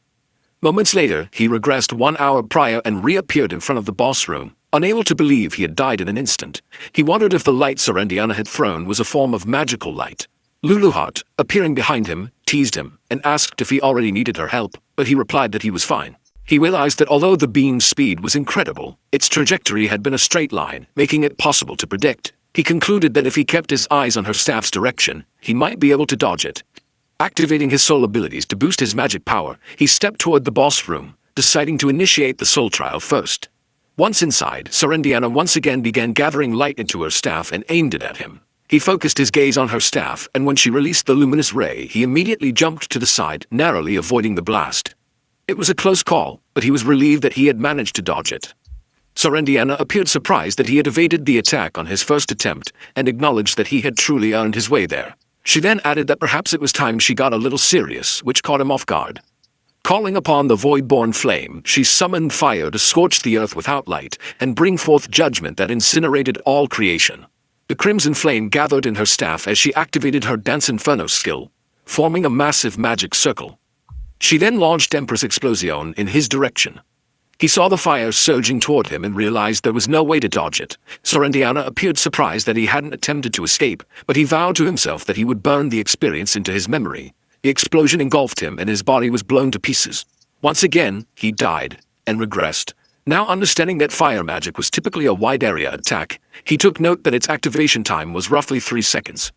Moments later, he regressed 1 hour prior and reappeared in front of the boss room, unable to believe he had died in an instant. He wondered if the light Sarendiana had thrown was a form of magical light. Luluhot, appearing behind him, teased him and asked if he already needed her help, but he replied that he was fine. He realized that although the beam's speed was incredible, its trajectory had been a straight line, making it possible to predict. He concluded that if he kept his eyes on her staff's direction, he might be able to dodge it. Activating his soul abilities to boost his magic power, he stepped toward the boss room, deciding to initiate the soul trial first. Once inside, Sarendiana once again began gathering light into her staff and aimed it at him. He focused his gaze on her staff, and when she released the luminous ray, he immediately jumped to the side, narrowly avoiding the blast. It was a close call, but he was relieved that he had managed to dodge it. Sarendiana appeared surprised that he had evaded the attack on his first attempt, and acknowledged that he had truly earned his way there. She then added that perhaps it was time she got a little serious, which caught him off guard. Calling upon the void-born flame, she summoned fire to scorch the earth without light, and bring forth judgment that incinerated all creation. The crimson flame gathered in her staff as she activated her Dance Inferno skill, forming a massive magic circle. She then launched Empress Explosion in his direction. He saw the fire surging toward him and realized there was no way to dodge it. Sarendiana appeared surprised that he hadn't attempted to escape, but he vowed to himself that he would burn the experience into his memory. The explosion engulfed him and his body was blown to pieces. Once again, he died and regressed. Now understanding that fire magic was typically a wide-area attack, he took note that its activation time was roughly 3 seconds.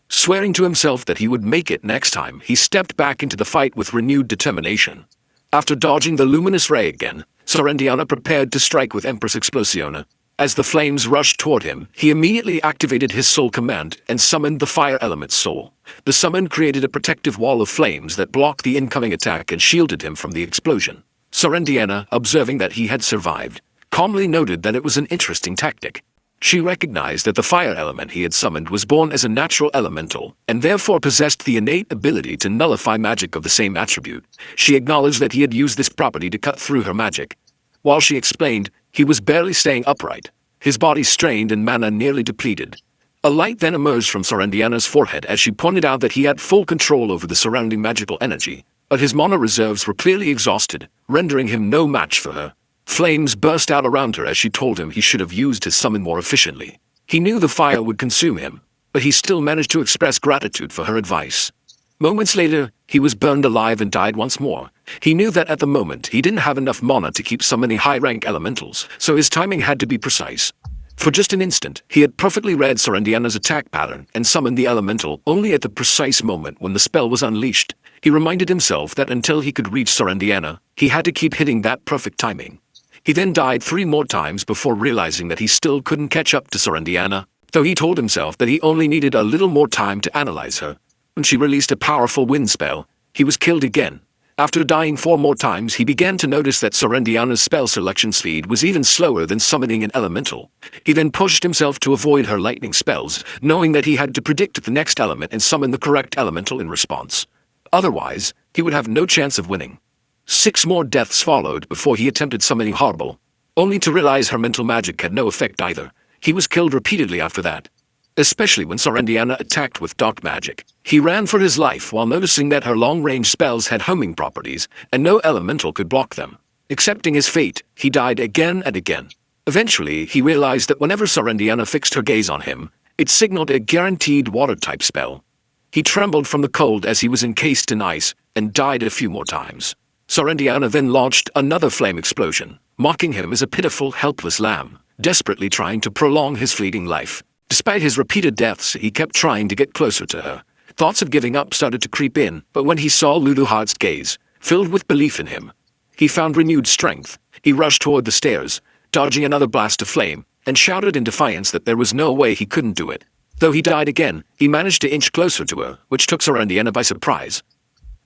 Swearing to himself that he would make it next time, he stepped back into the fight with renewed determination. After dodging the luminous ray again, Sarendiana prepared to strike with Empress Explosion. As the flames rushed toward him, he immediately activated his soul command and summoned the fire element's soul. The summon created a protective wall of flames that blocked the incoming attack and shielded him from the explosion. Sarendiana, observing that he had survived, calmly noted that it was an interesting tactic. She recognized that the fire element he had summoned was born as a natural elemental, and therefore possessed the innate ability to nullify magic of the same attribute. She acknowledged that he had used this property to cut through her magic. While she explained, he was barely staying upright, his body strained and mana nearly depleted. A light then emerged from Sarendiana's forehead as she pointed out that he had full control over the surrounding magical energy, but his mana reserves were clearly exhausted, rendering him no match for her. Flames burst out around her as she told him he should have used his summon more efficiently. He knew the fire would consume him, but he still managed to express gratitude for her advice. Moments later, he was burned alive and died once more. He knew that at the moment he didn't have enough mana to keep summoning high-rank elementals, so his timing had to be precise. For just an instant, he had perfectly read Sarendiana's attack pattern and summoned the elemental only at the precise moment when the spell was unleashed. He reminded himself that until he could reach Sarendiana, he had to keep hitting that perfect timing. He then died 3 more times before realizing that he still couldn't catch up to Sarendiana, though he told himself that he only needed a little more time to analyze her. When she released a powerful wind spell, he was killed again. After dying 4 more times, he began to notice that Sarendiana's spell selection speed was even slower than summoning an elemental. He then pushed himself to avoid her lightning spells, knowing that he had to predict the next element and summon the correct elemental in response. Otherwise, he would have no chance of winning. 6 more deaths followed before he attempted summoning Horrible, only to realize her mental magic had no effect either. He was killed repeatedly after that. especially when Sorendiana attacked with dark magic. He ran for his life while noticing that her long-range spells had homing properties, and no elemental could block them. Accepting his fate, he died again and again. Eventually, he realized that whenever Sorendiana fixed her gaze on him, it signaled a guaranteed water-type spell. He trembled from the cold as he was encased in ice, and died a few more times. Sorendiana then launched another flame explosion, mocking him as a pitiful, helpless lamb, desperately trying to prolong his fleeting life. Despite his repeated deaths, he kept trying to get closer to her. Thoughts of giving up started to creep in, but when he saw Luluhart's gaze, filled with belief in him, he found renewed strength. He rushed toward the stairs, dodging another blast of flame, and shouted in defiance that there was no way he couldn't do it. Though he died again, he managed to inch closer to her, which took Sorendiana by surprise.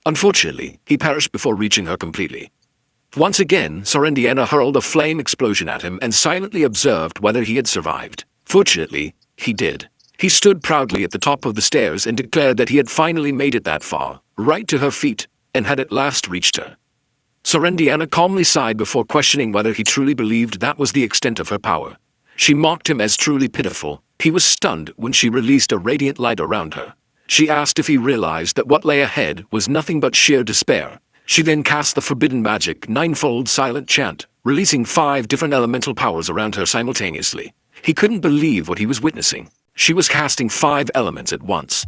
Unfortunately, he perished before reaching her completely. Once again, Sorendiana hurled a flame explosion at him and silently observed whether he had survived. Fortunately, he did. He stood proudly at the top of the stairs and declared that he had finally made it that far, right to her feet, and had at last reached her. Sorendiana calmly sighed before questioning whether he truly believed that was the extent of her power. She mocked him as truly pitiful. He was stunned when she released a radiant light around her. She asked if he realized that what lay ahead was nothing but sheer despair. She then cast the forbidden magic ninefold silent chant, releasing 5 different elemental powers around her simultaneously. He couldn't believe what he was witnessing. She was casting 5 elements at once.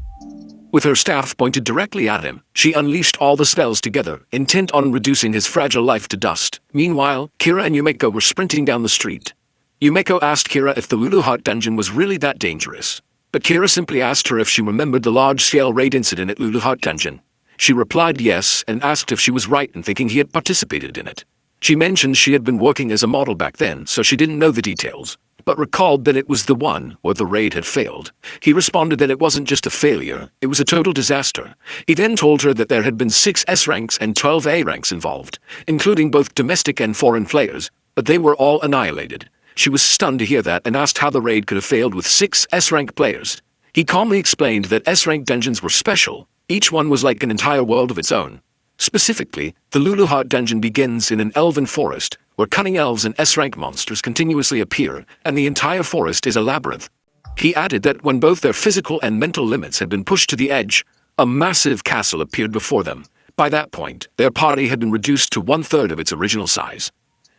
With her staff pointed directly at him, she unleashed all the spells together, intent on reducing his fragile life to dust. Meanwhile, Kira and Yumeko were sprinting down the street. Yumeko asked Kira if the Luluheart dungeon was really that dangerous. But Kira simply asked her if she remembered the large-scale raid incident at Luluheart dungeon. She replied yes and asked if she was right in thinking he had participated in it. She mentioned she had been working as a model back then, so she didn't know the details, but recalled that it was the one where the raid had failed. He responded that it wasn't just a failure, it was a total disaster. He then told her that there had been 6 S ranks and 12 A ranks involved, including both domestic and foreign players, but they were all annihilated. She was stunned to hear that and asked how the raid could have failed with 6 S-rank players. He calmly explained that S-rank dungeons were special. Each one was like an entire world of its own. Specifically, the Luluheart dungeon begins in an elven forest, where cunning elves and S-rank monsters continuously appear, and the entire forest is a labyrinth. He added that when both their physical and mental limits had been pushed to the edge, a massive castle appeared before them. By that point, their party had been reduced to 1/3 of its original size.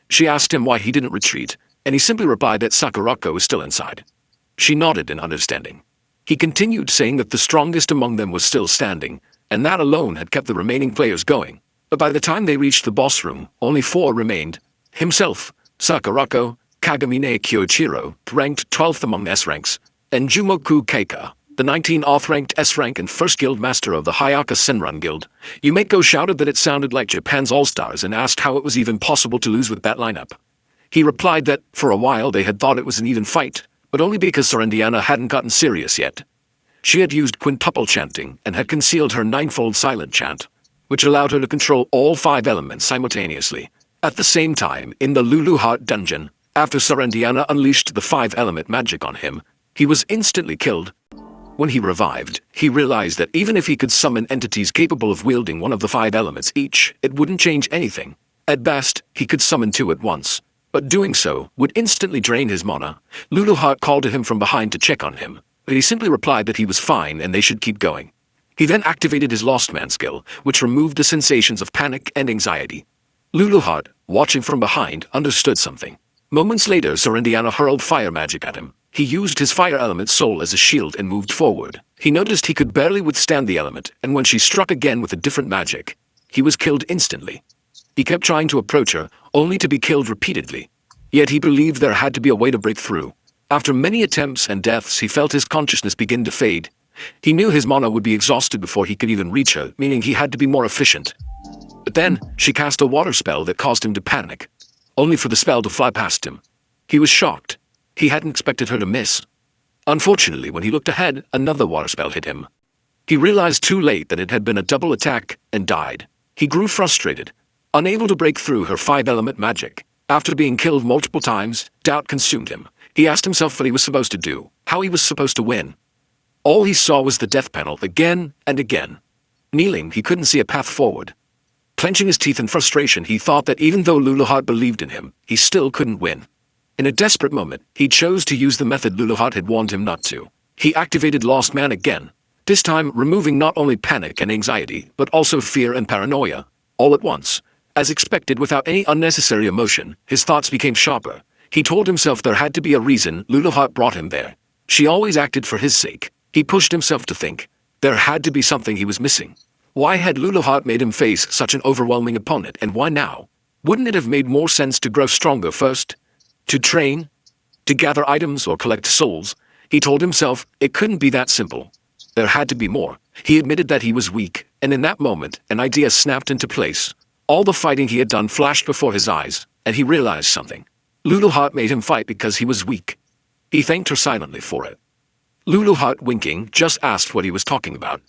She asked him why he didn't retreat, and he simply replied that Sakurako was still inside. She nodded in understanding. He continued saying that the strongest among them was still standing, and that alone had kept the remaining players going. But by the time they reached the boss room, only 4 remained. Himself, Sakurako, Kagamine Kyoichiro, ranked 12th among S-ranks, and Jumoku Keika, the 19th ranked S-rank and first guild master of the Hayaka Senran Guild. Yumeko shouted that it sounded like Japan's All-Stars and asked how it was even possible to lose with that lineup. He replied that, for a while, they had thought it was an even fight, but only because Sorendiana hadn't gotten serious yet. She had used quintuple chanting and had concealed her ninefold silent chant, which allowed her to control all 5 elements simultaneously. At the same time, in the Luluheart dungeon, after Sorendiana unleashed the 5-element magic on him, he was instantly killed. When he revived, he realized that even if he could summon entities capable of wielding one of the 5 elements each, it wouldn't change anything. At best, he could summon 2 at once. But doing so would instantly drain his mana. Luluheart called to him from behind to check on him, but he simply replied that he was fine and they should keep going. He then activated his Lost Man skill, which removed the sensations of panic and anxiety. Luluheart, watching from behind, understood something. Moments later, Sorendiana hurled fire magic at him. He used his fire element soul as a shield and moved forward. He noticed he could barely withstand the element, and when she struck again with a different magic, he was killed instantly. He kept trying to approach her, only to be killed repeatedly. Yet he believed there had to be a way to break through. After many attempts and deaths, he felt his consciousness begin to fade. He knew his mana would be exhausted before he could even reach her, meaning he had to be more efficient. But then, she cast a water spell that caused him to panic, only for the spell to fly past him. He was shocked. He hadn't expected her to miss. Unfortunately, when he looked ahead, another water spell hit him. He realized too late that it had been a double attack, and died. He grew frustrated. Unable to break through her 5-element magic, after being killed multiple times, doubt consumed him. He asked himself what he was supposed to do, how he was supposed to win. All he saw was the death panel again and again. Kneeling, he couldn't see a path forward. Clenching his teeth in frustration, he thought that even though Luluheart believed in him, he still couldn't win. In a desperate moment, he chose to use the method Luluheart had warned him not to. He activated Lost Man again, this time removing not only panic and anxiety, but also fear and paranoia, all at once. As expected, without any unnecessary emotion, his thoughts became sharper. He told himself there had to be a reason Luluhart brought him there. She always acted for his sake. He pushed himself to think. There had to be something he was missing. Why had Luluhart made him face such an overwhelming opponent, and why now? Wouldn't it have made more sense to grow stronger first? To train? To gather items or collect souls? He told himself it couldn't be that simple. There had to be more. He admitted that he was weak, and in that moment, an idea snapped into place. All the fighting he had done flashed before his eyes, and he realized something. Luluhart made him fight because he was weak. He thanked her silently for it. Luluhart, winking, just asked what he was talking about.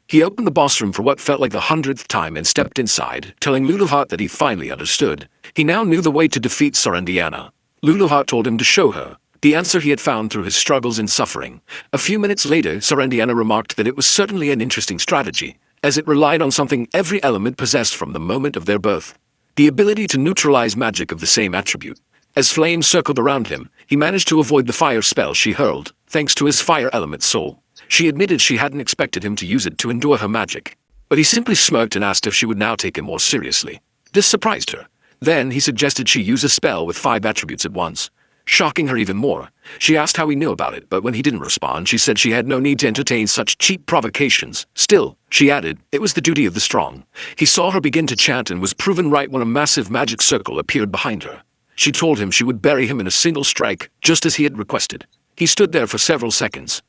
He opened the boss room for what felt like the 100th time and stepped inside, telling Luluhart that he finally understood. He now knew the way to defeat Sarandiana. Luluhart told him to show her the answer he had found through his struggles and suffering. A few minutes later, Sarandiana remarked that it was certainly an interesting strategy, as it relied on something every element possessed from the moment of their birth. The ability to neutralize magic of the same attribute. As flames circled around him, he managed to avoid the fire spell she hurled, thanks to his fire element soul. She admitted she hadn't expected him to use it to endure her magic, but he simply smirked and asked if she would now take him more seriously. This surprised her. Then he suggested she use a spell with 5 attributes at once, shocking her even more. She asked how he knew about it, but when he didn't respond, she said she had no need to entertain such cheap provocations. Still, she added, it was the duty of the strong. He saw her begin to chant and was proven right when a massive magic circle appeared behind her. She told him she would bury him in a single strike, just as he had requested. He stood there for several seconds,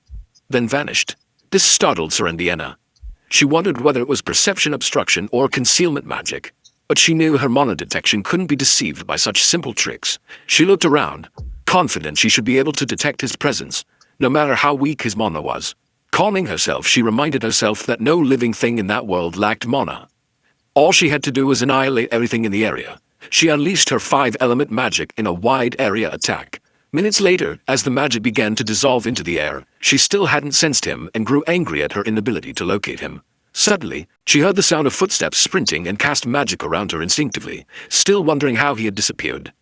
then vanished. This startled Sarandiana. She wondered whether it was perception obstruction or concealment magic, but she knew her mana detection couldn't be deceived by such simple tricks. She looked around, confident she should be able to detect his presence, no matter how weak his mana was. Calming herself, she reminded herself that no living thing in that world lacked mana. All she had to do was annihilate everything in the area. She unleashed her 5-element magic in a wide area attack. Minutes later, as the magic began to dissolve into the air, she still hadn't sensed him and grew angry at her inability to locate him. Suddenly, she heard the sound of footsteps sprinting and cast magic around her instinctively, still wondering how he had disappeared.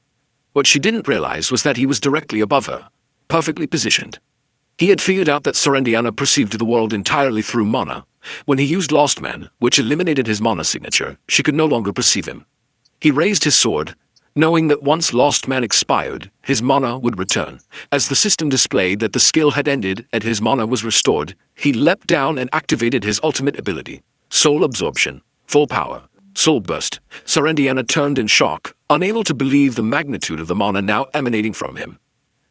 What she didn't realize was that he was directly above her, perfectly positioned. He had figured out that Sarandiana perceived the world entirely through mana. When he used Lost Man, which eliminated his mana signature, she could no longer perceive him. He raised his sword, knowing that once Lost Man expired, his mana would return. As the system displayed that the skill had ended and his mana was restored, he leapt down and activated his ultimate ability, Soul Absorption, full power, Soul Burst. Sarandiana turned in shock, unable to believe the magnitude of the mana now emanating from him.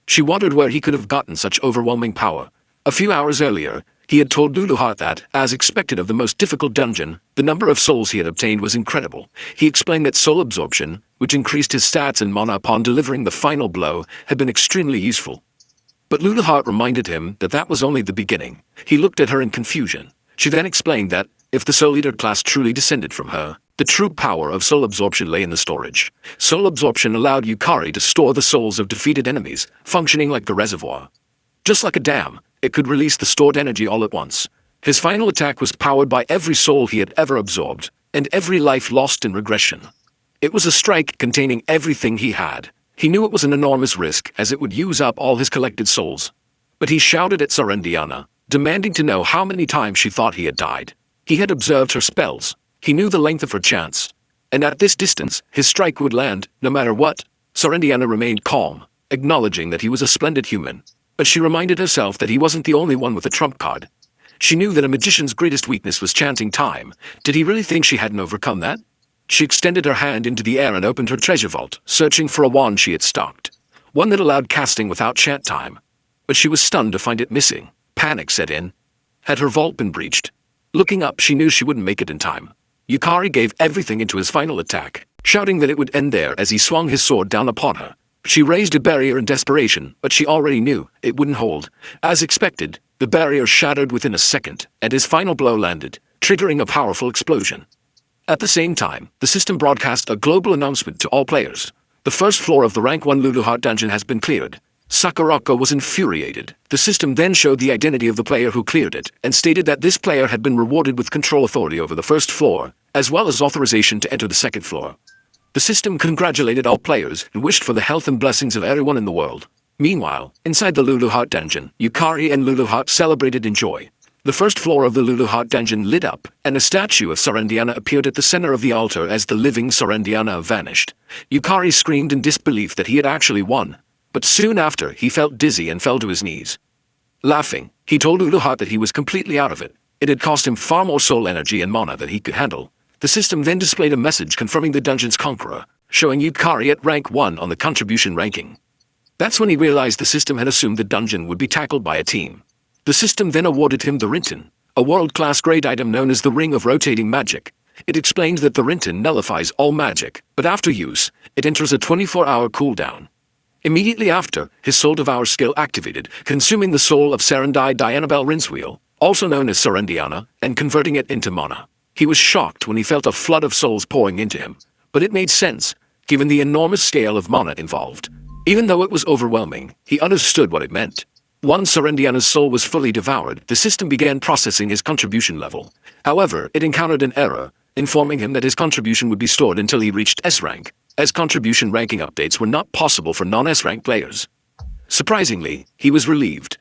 She wondered where he could have gotten such overwhelming power. A few hours earlier, he had told Luluhart that, as expected of the most difficult dungeon, the number of souls he had obtained was incredible. He explained that Soul Absorption, which increased his stats and mana upon delivering the final blow, had been extremely useful. But Luluhart reminded him that that was only the beginning. He looked at her in confusion. She then explained that, if the Soul Eater class truly descended from her, the true power of Soul Absorption lay in the storage. Soul Absorption allowed Yukari to store the souls of defeated enemies, functioning like the reservoir. Just like a dam, it could release the stored energy all at once. His final attack was powered by every soul he had ever absorbed, and every life lost in regression. It was a strike containing everything he had. He knew it was an enormous risk, as it would use up all his collected souls. But he shouted at Sarandiana, demanding to know how many times she thought he had died. He had observed her spells. He knew the length of her chants. And at this distance, his strike would land, no matter what. Sarandiana remained calm, acknowledging that he was a splendid human. But she reminded herself that he wasn't the only one with a trump card. She knew that a magician's greatest weakness was chanting time. Did he really think she hadn't overcome that? She extended her hand into the air and opened her treasure vault, searching for a wand she had stocked. One that allowed casting without chant time. But she was stunned to find it missing. Panic set in. Had her vault been breached? Looking up, she knew she wouldn't make it in time. Yukari gave everything into his final attack, shouting that it would end there as he swung his sword down upon her. She raised a barrier in desperation, but she already knew it wouldn't hold. As expected, the barrier shattered within a second, and his final blow landed, triggering a powerful explosion. At the same time, the system broadcast a global announcement to all players. The first floor of the Rank 1 Luluhart dungeon has been cleared. Sakurako was infuriated. The system then showed the identity of the player who cleared it, and stated that this player had been rewarded with control authority over the first floor, as well as authorization to enter the second floor. The system congratulated all players and wished for the health and blessings of everyone in the world. Meanwhile, inside the Lulu Hut dungeon, Yukari and Lulu Hut celebrated in joy. The first floor of the Lulu Hut dungeon lit up, and a statue of Sarandiana appeared at the center of the altar as the living Sarandiana vanished. Yukari screamed in disbelief that he had actually won, but soon after he felt dizzy and fell to his knees. Laughing, he told Lulu Hut that he was completely out of it. It had cost him far more soul energy and mana than he could handle. The system then displayed a message confirming the dungeon's conqueror, showing Yukari at rank 1 on the contribution ranking. That's when he realized the system had assumed the dungeon would be tackled by a team. The system then awarded him the Rinten, a world-class grade item known as the Ring of Rotating Magic. It explained that the Rinten nullifies all magic, but after use, it enters a 24-hour cooldown. Immediately after, his Soul Devour skill activated, consuming the soul of Sarandai Dianabel Rinswheel, also known as Sarandiana, and converting it into mana. He was shocked when he felt a flood of souls pouring into him, but it made sense, given the enormous scale of mana involved. Even though it was overwhelming, he understood what it meant. Once Sarandiana's soul was fully devoured, the system began processing his contribution level. However, it encountered an error, informing him that his contribution would be stored until he reached S rank, as contribution ranking updates were not possible for non-S rank players. Surprisingly, he was relieved.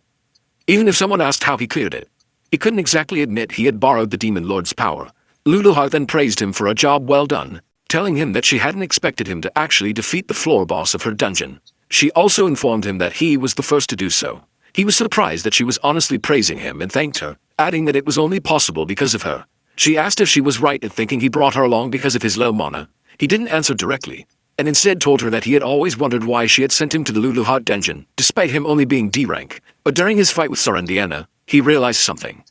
Even if someone asked how he cleared it, he couldn't exactly admit he had borrowed the Demon Lord's power. Luluhar then praised him for a job well done, telling him that she hadn't expected him to actually defeat the floor boss of her dungeon. She also informed him that he was the first to do so. He was surprised that she was honestly praising him and thanked her, adding that it was only possible because of her. She asked if she was right in thinking he brought her along because of his low mana. He didn't answer directly, and instead told her that he had always wondered why she had sent him to the Luluhut dungeon, despite him only being D rank. But during his fight with Sarandiana, he realized something.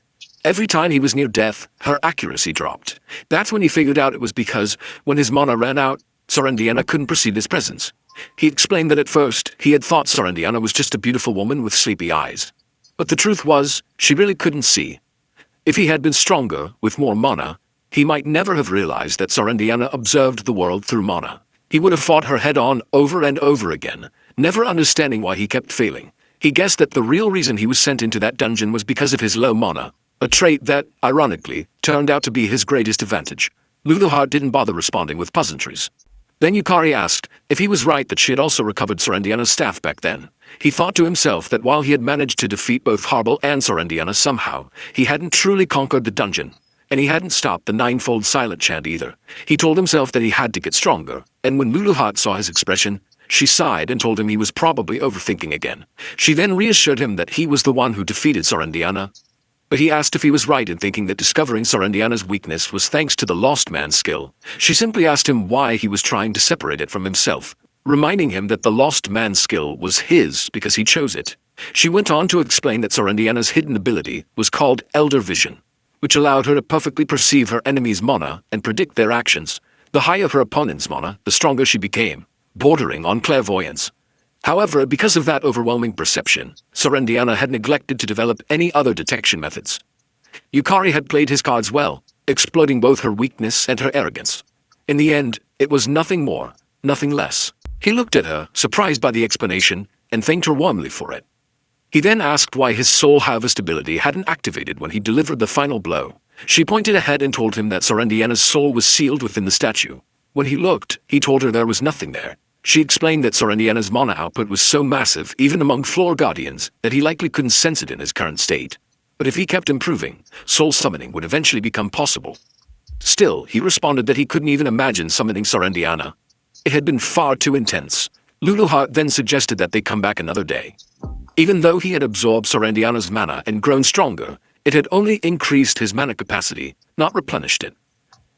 Every time he was near death, her accuracy dropped. That's when he figured out it was because, when his mana ran out, Sarandiana couldn't perceive his presence. He explained that at first, he had thought Sarandiana was just a beautiful woman with sleepy eyes. But the truth was, she really couldn't see. If he had been stronger, with more mana, he might never have realized that Sarandiana observed the world through mana. He would have fought her head-on over and over again, never understanding why he kept failing. He guessed that the real reason he was sent into that dungeon was because of his low mana, a trait that, ironically, turned out to be his greatest advantage. Luluhar didn't bother responding with pleasantries. Then Yukari asked if he was right that she had also recovered Sarandiana's staff back then. He thought to himself that while he had managed to defeat both Harbal and Sarandiana somehow, he hadn't truly conquered the dungeon, and he hadn't stopped the ninefold silent chant either. He told himself that he had to get stronger, and when Luluhat saw his expression, she sighed and told him he was probably overthinking again. She then reassured him that he was the one who defeated Sarandiana, but he asked if he was right in thinking that discovering Sarandiana's weakness was thanks to the Lost Man's skill. She simply asked him why he was trying to separate it from himself, reminding him that the Lost Man's skill was his because he chose it. She went on to explain that Sarandiana's hidden ability was called Elder Vision, which allowed her to perfectly perceive her enemy's mana and predict their actions. The higher her opponent's mana, the stronger she became, bordering on clairvoyance. However, because of that overwhelming perception, Sarandiana had neglected to develop any other detection methods. Yukari had played his cards well, exploiting both her weakness and her arrogance. In the end, it was nothing more, nothing less. He looked at her, surprised by the explanation, and thanked her warmly for it. He then asked why his soul harvest ability hadn't activated when he delivered the final blow. She pointed ahead and told him that Sarandiana's soul was sealed within the statue. When he looked, he told her there was nothing there. She explained that Sarandiana's mana output was so massive, even among floor guardians, that he likely couldn't sense it in his current state. But if he kept improving, soul summoning would eventually become possible. Still, he responded that he couldn't even imagine summoning Sarandiana. It had been far too intense. Luluhar then suggested that they come back another day. Even though he had absorbed Sarandiana's mana and grown stronger, it had only increased his mana capacity, not replenished it.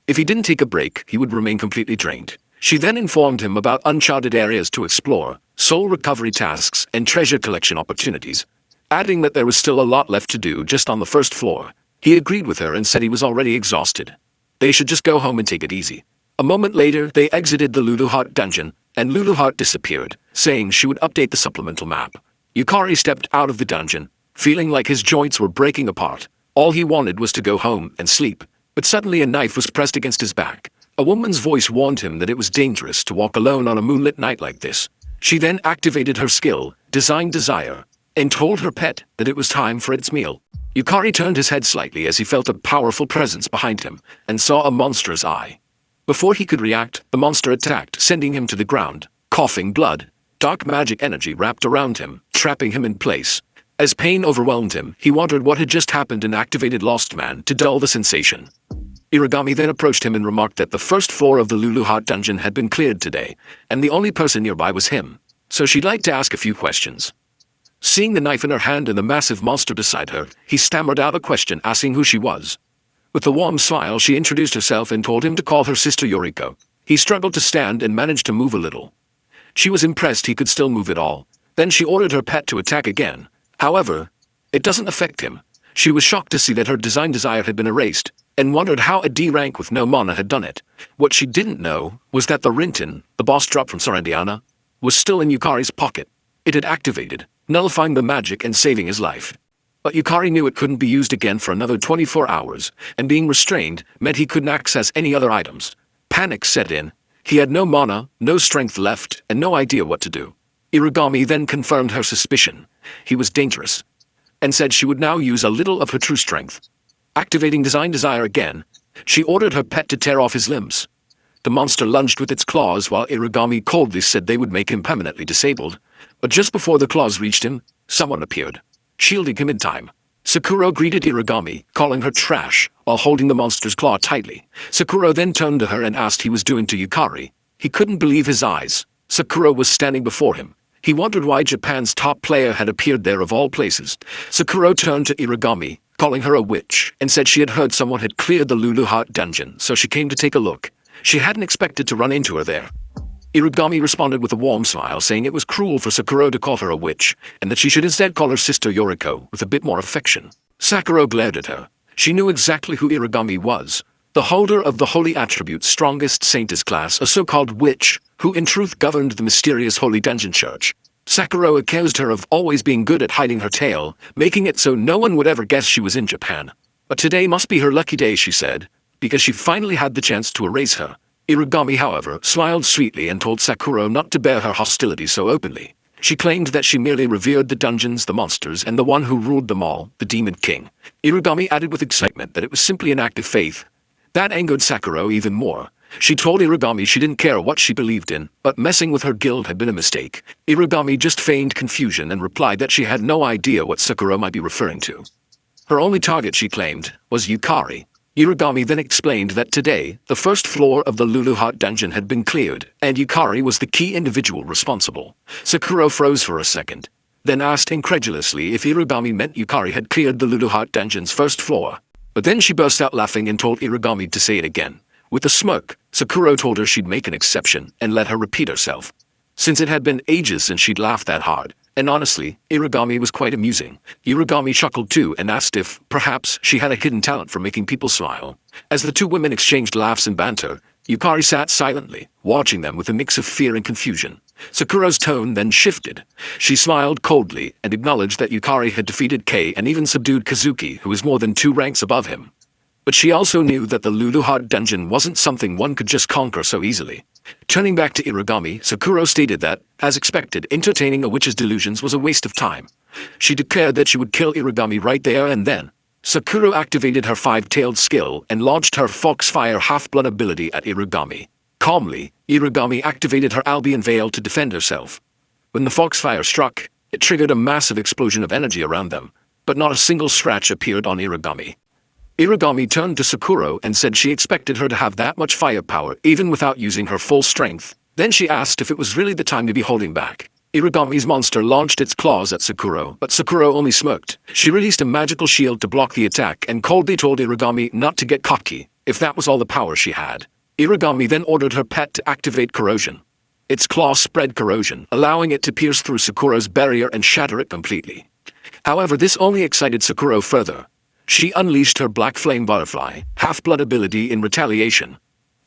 If he didn't take a break, he would remain completely drained. She then informed him about uncharted areas to explore, soul recovery tasks, and treasure collection opportunities, adding that there was still a lot left to do just on the first floor. He agreed with her and said he was already exhausted. They should just go home and take it easy. A moment later, they exited the Luluhut dungeon, and Luluhut disappeared, saying she would update the supplemental map. Yukari stepped out of the dungeon, feeling like his joints were breaking apart. All he wanted was to go home and sleep, but suddenly a knife was pressed against his back. A woman's voice warned him that it was dangerous to walk alone on a moonlit night like this. She then activated her skill, Design Desire, and told her pet that it was time for its meal. Yukari turned his head slightly as he felt a powerful presence behind him, and saw a monster's eye. Before he could react, the monster attacked, sending him to the ground, coughing blood. Dark magic energy wrapped around him, trapping him in place. As pain overwhelmed him, he wondered what had just happened and activated Lost Man to dull the sensation. Irigami then approached him and remarked that the first floor of the Lulu Heart dungeon had been cleared today, and the only person nearby was him, so she'd like to ask a few questions. Seeing the knife in her hand and the massive monster beside her, he stammered out a question asking who she was. With a warm smile, she introduced herself and told him to call her sister Yoriko. He struggled to stand and managed to move a little. She was impressed he could still move at all. Then she ordered her pet to attack again. However, it doesn't affect him. She was shocked to see that her design desire had been erased, and wondered how a D rank with no mana had done it. What she didn't know was that the Rintin, the boss drop from Sarandiana, was still in Yukari's pocket. It had activated, nullifying the magic and saving his life. But Yukari knew it couldn't be used again for another 24 hours, and being restrained meant he couldn't access any other items. Panic set in. He had no mana, no strength left, and no idea what to do. Irigami then confirmed her suspicion. He was dangerous, and said she would now use a little of her true strength. Activating Design Desire again, she ordered her pet to tear off his limbs. The monster lunged with its claws while Irigami coldly said they would make him permanently disabled. But just before the claws reached him, someone appeared, shielding him in time. Sakura greeted Irigami, calling her trash, while holding the monster's claw tightly. Sakura then turned to her and asked he was doing to Yukari. He couldn't believe his eyes. Sakura was standing before him. He wondered why Japan's top player had appeared there of all places. Sakura turned to Irigami, calling her a witch, and said she had heard someone had cleared the Lulu Heart dungeon, so she came to take a look. She hadn't expected to run into her there. Irigami responded with a warm smile, saying it was cruel for Sakura to call her a witch, and that she should instead call her sister Yoriko with a bit more affection. Sakura glared at her. She knew exactly who Irigami was. The holder of the holy attribute's strongest saintess class, a so-called witch, who in truth governed the mysterious holy dungeon church. Sakura accused her of always being good at hiding her tail, making it so no one would ever guess she was in Japan. But today must be her lucky day, she said, because she finally had the chance to erase her. Irigami, however, smiled sweetly and told Sakura not to bear her hostility so openly. She claimed that she merely revered the dungeons, the monsters, and the one who ruled them all, the Demon King. Irigami added with excitement that it was simply an act of faith. That angered Sakura even more. She told Irigami she didn't care what she believed in, but messing with her guild had been a mistake. Irigami just feigned confusion and replied that she had no idea what Sakura might be referring to. Her only target, she claimed, was Yukari. Irigami then explained that today, the first floor of the Lulu Heart dungeon had been cleared, and Yukari was the key individual responsible. Sakura froze for a second, then asked incredulously if Irigami meant Yukari had cleared the Lulu Heart dungeon's first floor. But then she burst out laughing and told Irigami to say it again. With a smirk, Sakura told her she'd make an exception and let her repeat herself, since it had been ages since she'd laughed that hard. And honestly, Irigami was quite amusing. Irigami chuckled too and asked if, perhaps, she had a hidden talent for making people smile. As the two women exchanged laughs and banter, Yukari sat silently, watching them with a mix of fear and confusion. Sakura's tone then shifted. She smiled coldly and acknowledged that Yukari had defeated Kei and even subdued Kazuki, who was more than 2 ranks above him. But she also knew that the Lulu Heart dungeon wasn't something one could just conquer so easily. Turning back to Irigami, Sakura stated that, as expected, entertaining a witch's delusions was a waste of time. She declared that she would kill Irigami right there and then. Sakura activated her 5-tailed skill and launched her Foxfire half-blood ability at Irigami. Calmly, Irigami activated her Albion Veil to defend herself. When the Foxfire struck, it triggered a massive explosion of energy around them, but not a single scratch appeared on Irigami. Irigami turned to Sakura and said she expected her to have that much firepower even without using her full strength. Then she asked if it was really the time to be holding back. Irigami's monster launched its claws at Sakura, but Sakura only smirked. She released a magical shield to block the attack and coldly told Irigami not to get cocky, if that was all the power she had. Irigami then ordered her pet to activate corrosion. Its claw spread corrosion, allowing it to pierce through Sakura's barrier and shatter it completely. However, this only excited Sakura further. She unleashed her Black Flame Butterfly, half-blood ability in retaliation.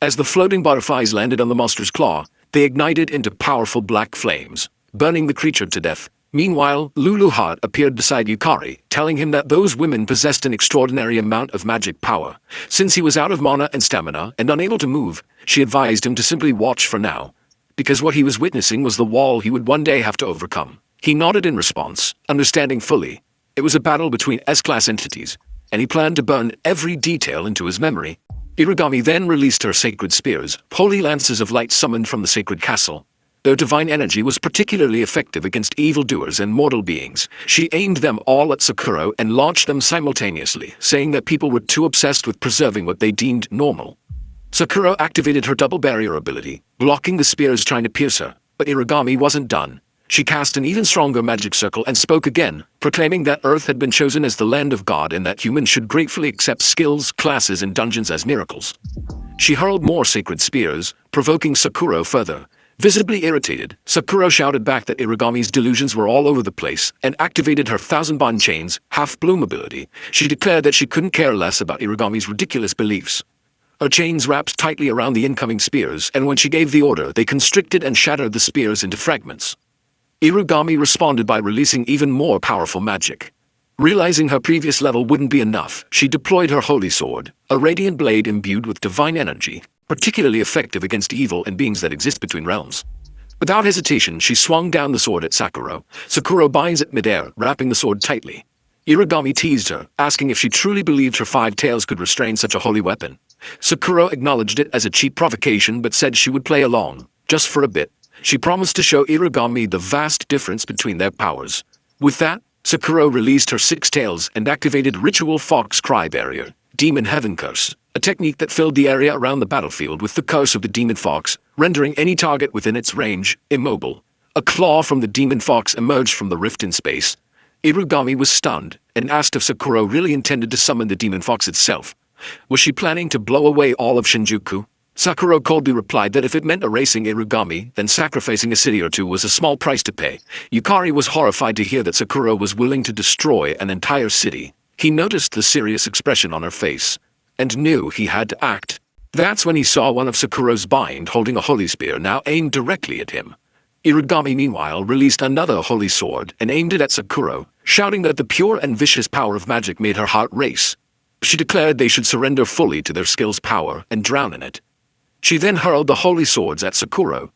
As the floating butterflies landed on the monster's claw, they ignited into powerful black flames, burning the creature to death. Meanwhile, Lulu Heart appeared beside Yukari, telling him that those women possessed an extraordinary amount of magic power. Since he was out of mana and stamina and unable to move, she advised him to simply watch for now, because what he was witnessing was the wall he would one day have to overcome. He nodded in response, understanding fully. It was a battle between S-class entities, and he planned to burn every detail into his memory. Irigami then released her sacred spears, holy lances of light summoned from the sacred castle. Their divine energy was particularly effective against evildoers and mortal beings. She aimed them all at Sakura and launched them simultaneously, saying that people were too obsessed with preserving what they deemed normal. Sakura activated her double barrier ability, blocking the spears trying to pierce her, but Irigami wasn't done. She cast an even stronger magic circle and spoke again, proclaiming that Earth had been chosen as the land of God and that humans should gratefully accept skills, classes, and dungeons as miracles. She hurled more sacred spears, provoking Sakura further. Visibly irritated, Sakura shouted back that Irigami's delusions were all over the place and activated her Thousand Bond Chains, half-bloom ability. She declared that she couldn't care less about Irigami's ridiculous beliefs. Her chains wrapped tightly around the incoming spears, and when she gave the order, they constricted and shattered the spears into fragments. Irigami responded by releasing even more powerful magic. Realizing her previous level wouldn't be enough, she deployed her holy sword, a radiant blade imbued with divine energy, particularly effective against evil and beings that exist between realms. Without hesitation, she swung down the sword at Sakura. Sakura binds it midair, wrapping the sword tightly. Irigami teased her, asking if she truly believed her 5 tails could restrain such a holy weapon. Sakura acknowledged it as a cheap provocation but said she would play along, just for a bit. She promised to show Irigami the vast difference between their powers. With that, Sakura released her 6 tails and activated Ritual Fox Cry Barrier, Demon Heaven Curse, a technique that filled the area around the battlefield with the curse of the Demon Fox, rendering any target within its range immobile. A claw from the Demon Fox emerged from the rift in space. Irigami was stunned and asked if Sakura really intended to summon the Demon Fox itself. Was she planning to blow away all of Shinjuku? Sakura coldly replied that if it meant erasing Irigami, then sacrificing a city or two was a small price to pay. Yukari was horrified to hear that Sakura was willing to destroy an entire city. He noticed the serious expression on her face, and knew he had to act. That's when he saw one of Sakura's bind holding a holy spear now aimed directly at him. Irigami meanwhile released another holy sword and aimed it at Sakura, shouting that the pure and vicious power of magic made her heart race. She declared they should surrender fully to their skill's power and drown in it. She then hurled the holy swords at Sakura.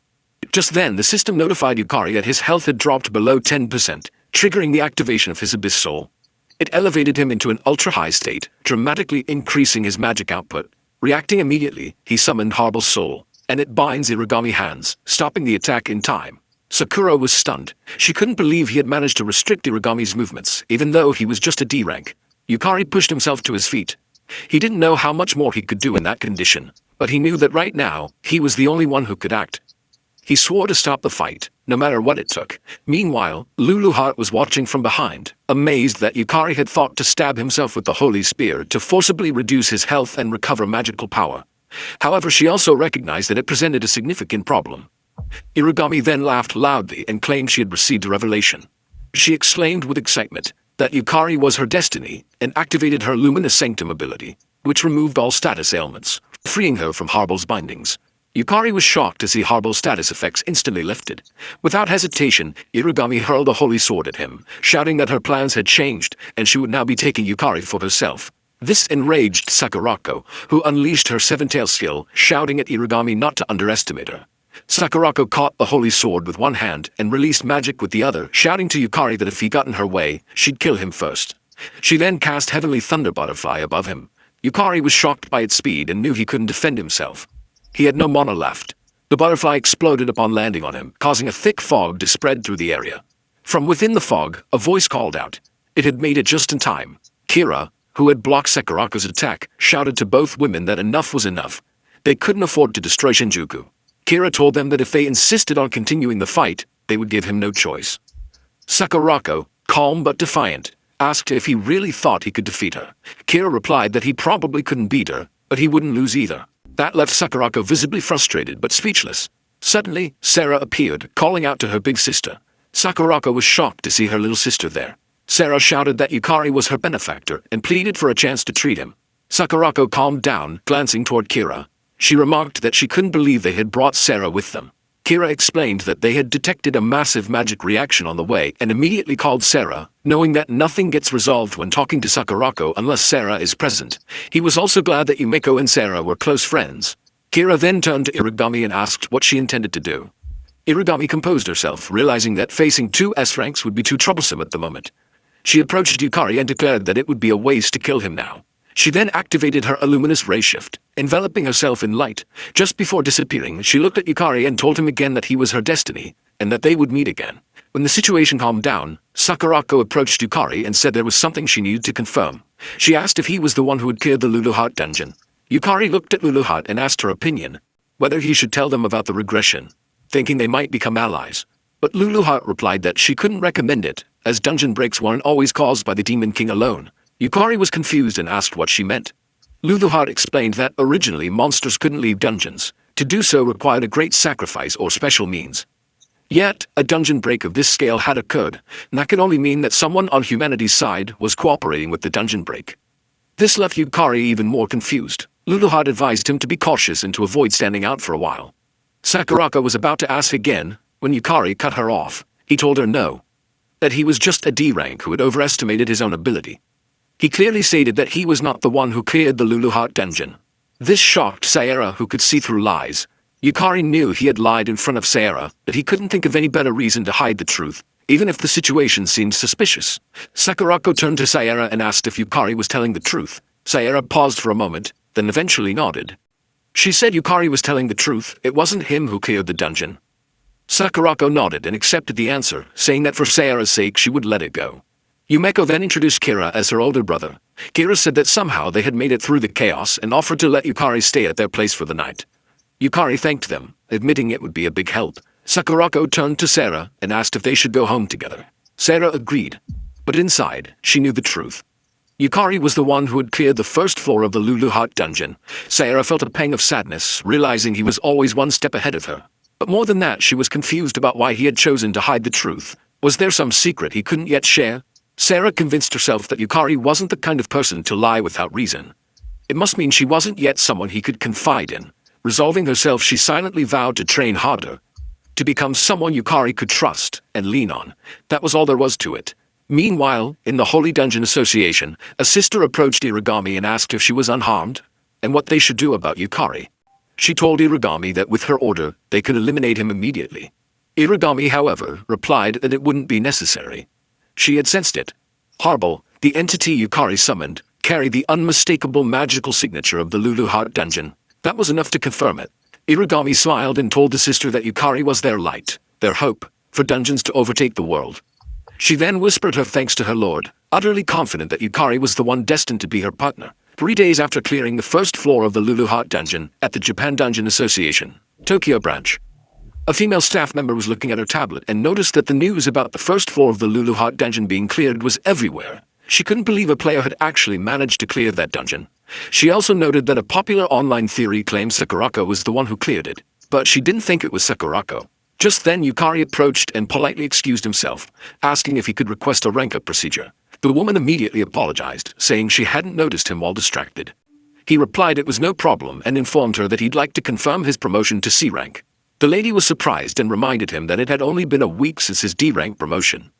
Just then, the system notified Yukari that his health had dropped below 10%, triggering the activation of his Abyss Soul. It elevated him into an ultra-high state, dramatically increasing his magic output. Reacting immediately, he summoned Harbal Soul, and it binds Irigami hands, stopping the attack in time. Sakura was stunned. She couldn't believe he had managed to restrict Irigami's movements, even though he was just a D rank. Yukari pushed himself to his feet. He didn't know how much more he could do in that condition, but he knew that right now, he was the only one who could act. He swore to stop the fight, no matter what it took. Meanwhile, Luluheart was watching from behind, amazed that Yukari had thought to stab himself with the holy spear to forcibly reduce his health and recover magical power. However, she also recognized that it presented a significant problem. Irigami then laughed loudly and claimed she had received a revelation. She exclaimed with excitement that Yukari was her destiny and activated her Luminous Sanctum ability, which removed all status ailments, freeing her from Harbal's bindings. Yukari was shocked to see Harbal's status effects instantly lifted. Without hesitation, Irigami hurled a holy sword at him, shouting that her plans had changed and she would now be taking Yukari for herself. This enraged Sakurako, who unleashed her seven-tail skill, shouting at Irigami not to underestimate her. Sakurako caught the holy sword with one hand and released magic with the other, shouting to Yukari that if he got in her way, she'd kill him first. She then cast Heavenly Thunder Butterfly above him. Yukari was shocked by its speed and knew he couldn't defend himself. He had no mana left. The butterfly exploded upon landing on him, causing a thick fog to spread through the area. From within the fog, a voice called out. It had made it just in time. Kira, who had blocked Sakurako's attack, shouted to both women that enough was enough. They couldn't afford to destroy Shinjuku. Kira told them that if they insisted on continuing the fight, they would give him no choice. Sakurako, calm but defiant, asked if he really thought he could defeat her. Kira replied that he probably couldn't beat her, but he wouldn't lose either. That left Sakurako visibly frustrated but speechless. Suddenly, Sarah appeared, calling out to her big sister. Sakurako was shocked to see her little sister there. Sarah shouted that Yukari was her benefactor and pleaded for a chance to treat him. Sakurako calmed down, glancing toward Kira. She remarked that she couldn't believe they had brought Sarah with them. Kira explained that they had detected a massive magic reaction on the way and immediately called Sarah, knowing that nothing gets resolved when talking to Sakurako unless Sarah is present. He was also glad that Yumeko and Sarah were close friends. Kira then turned to Irigami and asked what she intended to do. Irigami composed herself, realizing that facing two S-ranks would be too troublesome at the moment. She approached Yukari and declared that it would be a waste to kill him now. She then activated her Illuminous Ray Shift, enveloping herself in light. Just before disappearing, she looked at Yukari and told him again that he was her destiny, and that they would meet again. When the situation calmed down, Sakurako approached Yukari and said there was something she needed to confirm. She asked if he was the one who had cleared the Lulu Heart dungeon. Yukari looked at Lulu Heart and asked her opinion, whether he should tell them about the regression, thinking they might become allies. But Lulu Heart replied that she couldn't recommend it, as dungeon breaks weren't always caused by the Demon King alone. Yukari was confused and asked what she meant. Lulu Heart explained that originally monsters couldn't leave dungeons. To do so required a great sacrifice or special means. Yet, a dungeon break of this scale had occurred, and that could only mean that someone on humanity's side was cooperating with the dungeon break. This left Yukari even more confused. Lulu Heart advised him to be cautious and to avoid standing out for a while. Sakurako was about to ask again, when Yukari cut her off. He told her no. That he was just a D rank who had overestimated his own ability. He clearly stated that he was not the one who cleared the Lulu Heart dungeon. This shocked Sayara, who could see through lies. Yukari knew he had lied in front of Sayara, but he couldn't think of any better reason to hide the truth, even if the situation seemed suspicious. Sakurako turned to Sayara and asked if Yukari was telling the truth. Sayara paused for a moment, then eventually nodded. She said Yukari was telling the truth, it wasn't him who cleared the dungeon. Sakurako nodded and accepted the answer, saying that for Sayara's sake she would let it go. Yumeko then introduced Kira as her older brother. Kira said that somehow they had made it through the chaos and offered to let Yukari stay at their place for the night. Yukari thanked them, admitting it would be a big help. Sakurako turned to Sarah and asked if they should go home together. Sarah agreed, but inside, she knew the truth. Yukari was the one who had cleared the first floor of the Lulu Heart dungeon. Sarah felt a pang of sadness, realizing he was always one step ahead of her. But more than that, she was confused about why he had chosen to hide the truth. Was there some secret he couldn't yet share? Sarah convinced herself that Yukari wasn't the kind of person to lie without reason. It must mean she wasn't yet someone he could confide in. Resolving herself, she silently vowed to train harder, to become someone Yukari could trust and lean on. That was all there was to it. Meanwhile, in the Holy Dungeon Association, a sister approached Irigami and asked if she was unharmed, and what they should do about Yukari. She told Irigami that with her order, they could eliminate him immediately. Irigami, however, replied that it wouldn't be necessary. She had sensed it. Harble, the entity Yukari summoned, carried the unmistakable magical signature of the Lulu Heart dungeon. That was enough to confirm it. Irigami smiled and told the sister that Yukari was their light, their hope, for dungeons to overtake the world. She then whispered her thanks to her lord, utterly confident that Yukari was the one destined to be her partner. 3 days after clearing the first floor of the Lulu Heart dungeon at the Japan Dungeon Association, Tokyo branch, a female staff member was looking at her tablet and noticed that the news about the first floor of the Lulu Heart dungeon being cleared was everywhere. She couldn't believe a player had actually managed to clear that dungeon. She also noted that a popular online theory claimed Sakurako was the one who cleared it, but she didn't think it was Sakurako. Just then Yukari approached and politely excused himself, asking if he could request a rank-up procedure. The woman immediately apologized, saying she hadn't noticed him while distracted. He replied it was no problem and informed her that he'd like to confirm his promotion to C rank. The lady was surprised and reminded him that it had only been a week since his D rank promotion.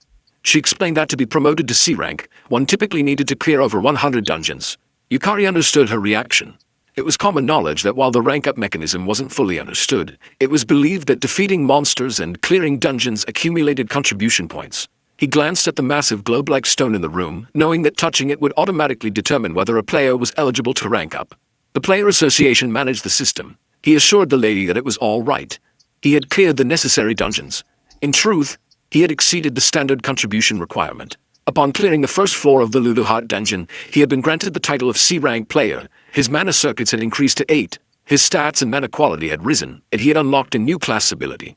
She explained that to be promoted to C rank, one typically needed to clear over 100 dungeons. Yukari understood her reaction. It was common knowledge that while the rank-up mechanism wasn't fully understood, it was believed that defeating monsters and clearing dungeons accumulated contribution points. He glanced at the massive globe-like stone in the room, knowing that touching it would automatically determine whether a player was eligible to rank up. The Player Association managed the system. He assured the lady that it was all right. He had cleared the necessary dungeons. In truth, he had exceeded the standard contribution requirement. Upon clearing the first floor of the Lulu Heart dungeon, he had been granted the title of C-rank player. His mana circuits had increased to 8, his stats and mana quality had risen, and he had unlocked a new class ability.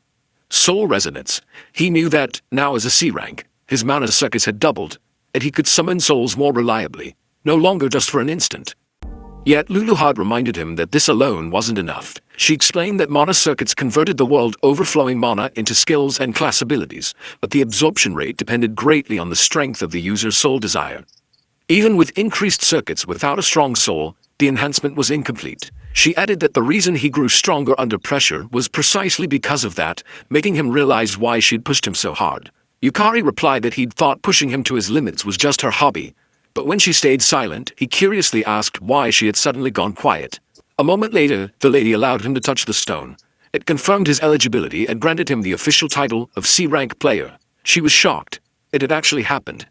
Soul Resonance. He knew that, now as a C-rank, his mana circuits had doubled, and he could summon souls more reliably, no longer just for an instant. Yet Lulu Heart reminded him that this alone wasn't enough. She explained that mana circuits converted the world overflowing mana into skills and class abilities, but the absorption rate depended greatly on the strength of the user's soul desire. Even with increased circuits without a strong soul, the enhancement was incomplete. She added that the reason he grew stronger under pressure was precisely because of that, making him realize why she'd pushed him so hard. Yukari replied that he'd thought pushing him to his limits was just her hobby, but when she stayed silent, he curiously asked why she had suddenly gone quiet. A moment later, the lady allowed him to touch the stone. It confirmed his eligibility and granted him the official title of C-rank player. She was shocked. It had actually happened.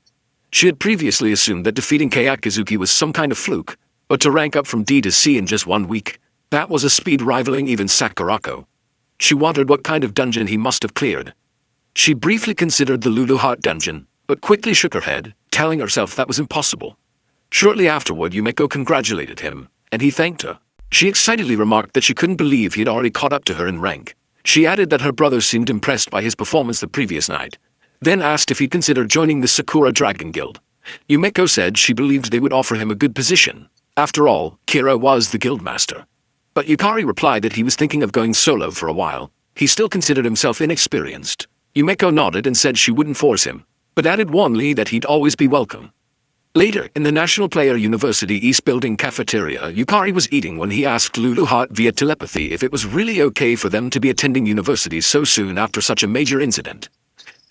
She had previously assumed that defeating Keiakizuki was some kind of fluke, but to rank up from D to C in just 1 week, That was a speed rivaling even Sakurako. She wondered what kind of dungeon he must have cleared. She briefly considered the Lulu Heart dungeon, but quickly shook her head, telling herself that was impossible. Shortly afterward, Yumeko congratulated him, and he thanked her. She excitedly remarked that she couldn't believe he had already caught up to her in rank. She added that her brother seemed impressed by his performance the previous night, then asked if he'd consider joining the Sakura Dragon Guild. Yumeko said she believed they would offer him a good position. After all, Kira was the guildmaster. But Yukari replied that he was thinking of going solo for a while. He still considered himself inexperienced. Yumeko nodded and said she wouldn't force him, but added warmly that he'd always be welcome. Later, in the National Player University East Building cafeteria, Yukari was eating when he asked Lulu Heart via telepathy if it was really okay for them to be attending university so soon after such a major incident.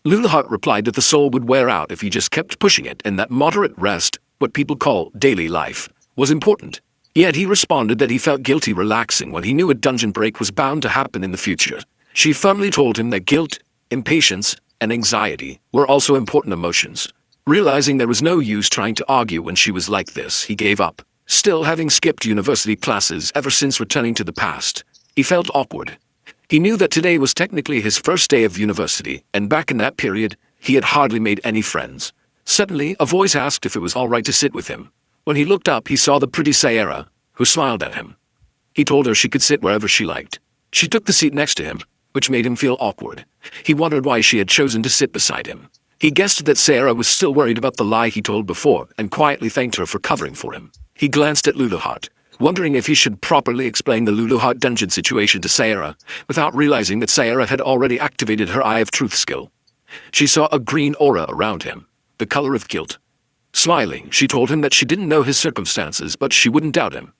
Lulu Heart replied that the soul would wear out if he just kept pushing it and that moderate rest, what people call daily life, was important. Yet he responded that he felt guilty relaxing when he knew a dungeon break was bound to happen in the future. She firmly told him that guilt, impatience, and anxiety were also important emotions. Realizing there was no use trying to argue when she was like this, he gave up. Still, having skipped university classes ever since returning to the past, he felt awkward. He knew that today was technically his first day of university, and back in that period, he had hardly made any friends. Suddenly, a voice asked if it was all right to sit with him. When he looked up, he saw the pretty Sayera, who smiled at him. He told her she could sit wherever she liked. She took the seat next to him, which made him feel awkward. He wondered why she had chosen to sit beside him. He guessed that Sayera was still worried about the lie he told before, and quietly thanked her for covering for him. He glanced at Lulu Heart, wondering if he should properly explain the Lulu Heart dungeon situation to Sayera, without realizing that Sayera had already activated her Eye of Truth skill. She saw a green aura around him, the color of guilt. Smiling, she told him that she didn't know his circumstances, but she wouldn't doubt him.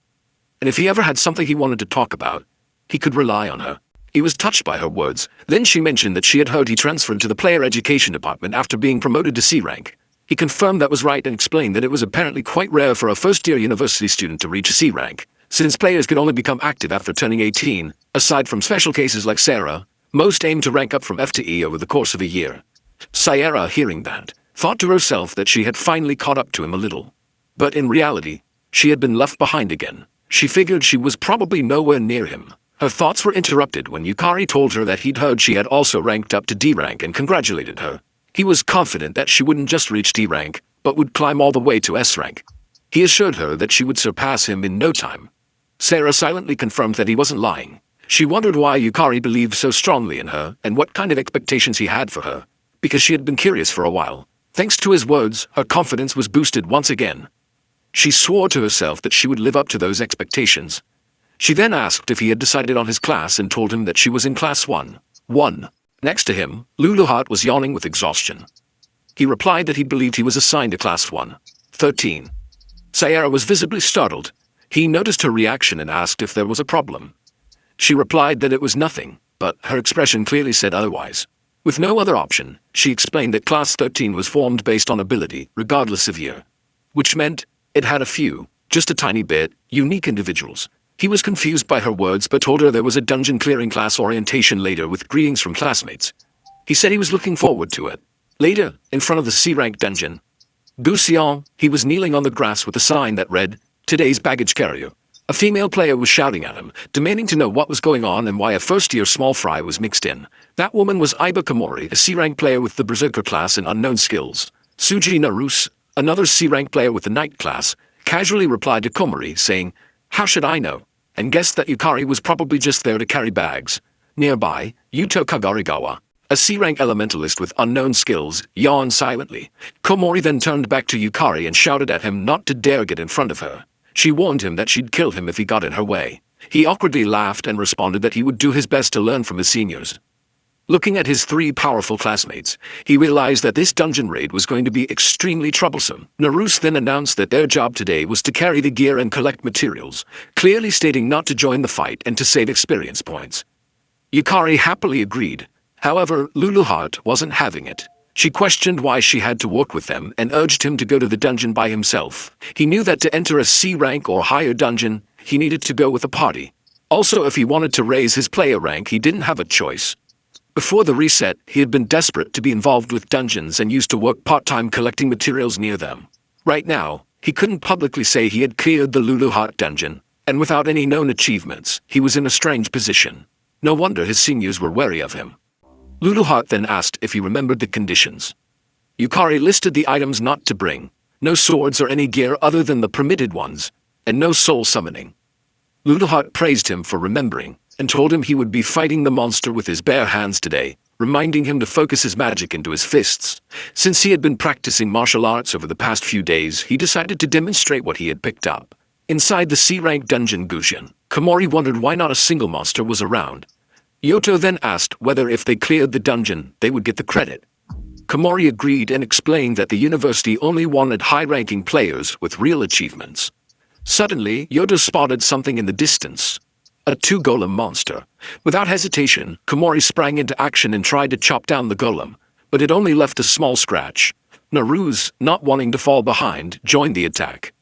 And if he ever had something he wanted to talk about, he could rely on her. He was touched by her words. Then she mentioned that she had heard he transferred to the player education department after being promoted to C rank. He confirmed that was right and explained that it was apparently quite rare for a first-year university student to reach C rank, since players could only become active after turning 18. Aside from special cases like Sarah, most aim to rank up from F to E over the course of a year. Sayera, hearing that, thought to herself that she had finally caught up to him a little. But in reality, she had been left behind again. She figured she was probably nowhere near him. Her thoughts were interrupted when Yukari told her that he'd heard she had also ranked up to D rank and congratulated her. He was confident that she wouldn't just reach D rank, but would climb all the way to S rank. He assured her that she would surpass him in no time. Sarah silently confirmed that he wasn't lying. She wondered why Yukari believed so strongly in her and what kind of expectations he had for her, because she had been curious for a while. Thanks to his words, her confidence was boosted once again. She swore to herself that she would live up to those expectations. She then asked if he had decided on his class and told him that she was in class 1. Next to him, Lulu Heart was yawning with exhaustion. He replied that he believed he was assigned to class 113. Sayera was visibly startled. He noticed her reaction and asked if there was a problem. She replied that it was nothing, but her expression clearly said otherwise. With no other option, she explained that class 13 was formed based on ability, regardless of year. Which meant it had a few, just a tiny bit, unique individuals. He was confused by her words but told her there was a dungeon clearing class orientation later with greetings from classmates. He said he was looking forward to it. Later, in front of the C-rank dungeon, Gusion, he was kneeling on the grass with a sign that read, "Today's baggage carrier." A female player was shouting at him, demanding to know what was going on and why a first-year small fry was mixed in. That woman was Iba Komori, a C-rank player with the Berserker class and unknown skills. Suji Naruse, another C-rank player with the Knight class, casually replied to Komori, saying, "How should I know?" and guessed that Yukari was probably just there to carry bags. Nearby, Yuto Kagarigawa, a C-rank elementalist with unknown skills, yawned silently. Komori then turned back to Yukari and shouted at him not to dare get in front of her. She warned him that she'd kill him if he got in her way. He awkwardly laughed and responded that he would do his best to learn from his seniors. Looking at his 3 powerful classmates, he realized that this dungeon raid was going to be extremely troublesome. Naruse then announced that their job today was to carry the gear and collect materials, clearly stating not to join the fight and to save experience points. Yukari happily agreed. However, Lulu Heart wasn't having it. She questioned why she had to work with them and urged him to go to the dungeon by himself. He knew that to enter a C rank or higher dungeon, he needed to go with a party. Also, if he wanted to raise his player rank, he didn't have a choice. Before the reset, he had been desperate to be involved with dungeons and used to work part-time collecting materials near them. Right now, he couldn't publicly say he had cleared the Lulu Heart dungeon, and without any known achievements, he was in a strange position. No wonder his seniors were wary of him. Luluhart then asked if he remembered the conditions. Yukari listed the items not to bring: no swords or any gear other than the permitted ones, and no soul summoning. Luluhart praised him for remembering, and told him he would be fighting the monster with his bare hands today, reminding him to focus his magic into his fists. Since he had been practicing martial arts over the past few days, he decided to demonstrate what he had picked up. Inside the C-rank dungeon Gushin, Komori wondered why not a single monster was around. Yoto then asked whether if they cleared the dungeon, they would get the credit. Komori agreed and explained that the university only wanted high-ranking players with real achievements. Suddenly, Yoto spotted something in the distance. A two-golem monster. Without hesitation, Komori sprang into action and tried to chop down the golem, but it only left a small scratch. Naruse, not wanting to fall behind, joined the attack.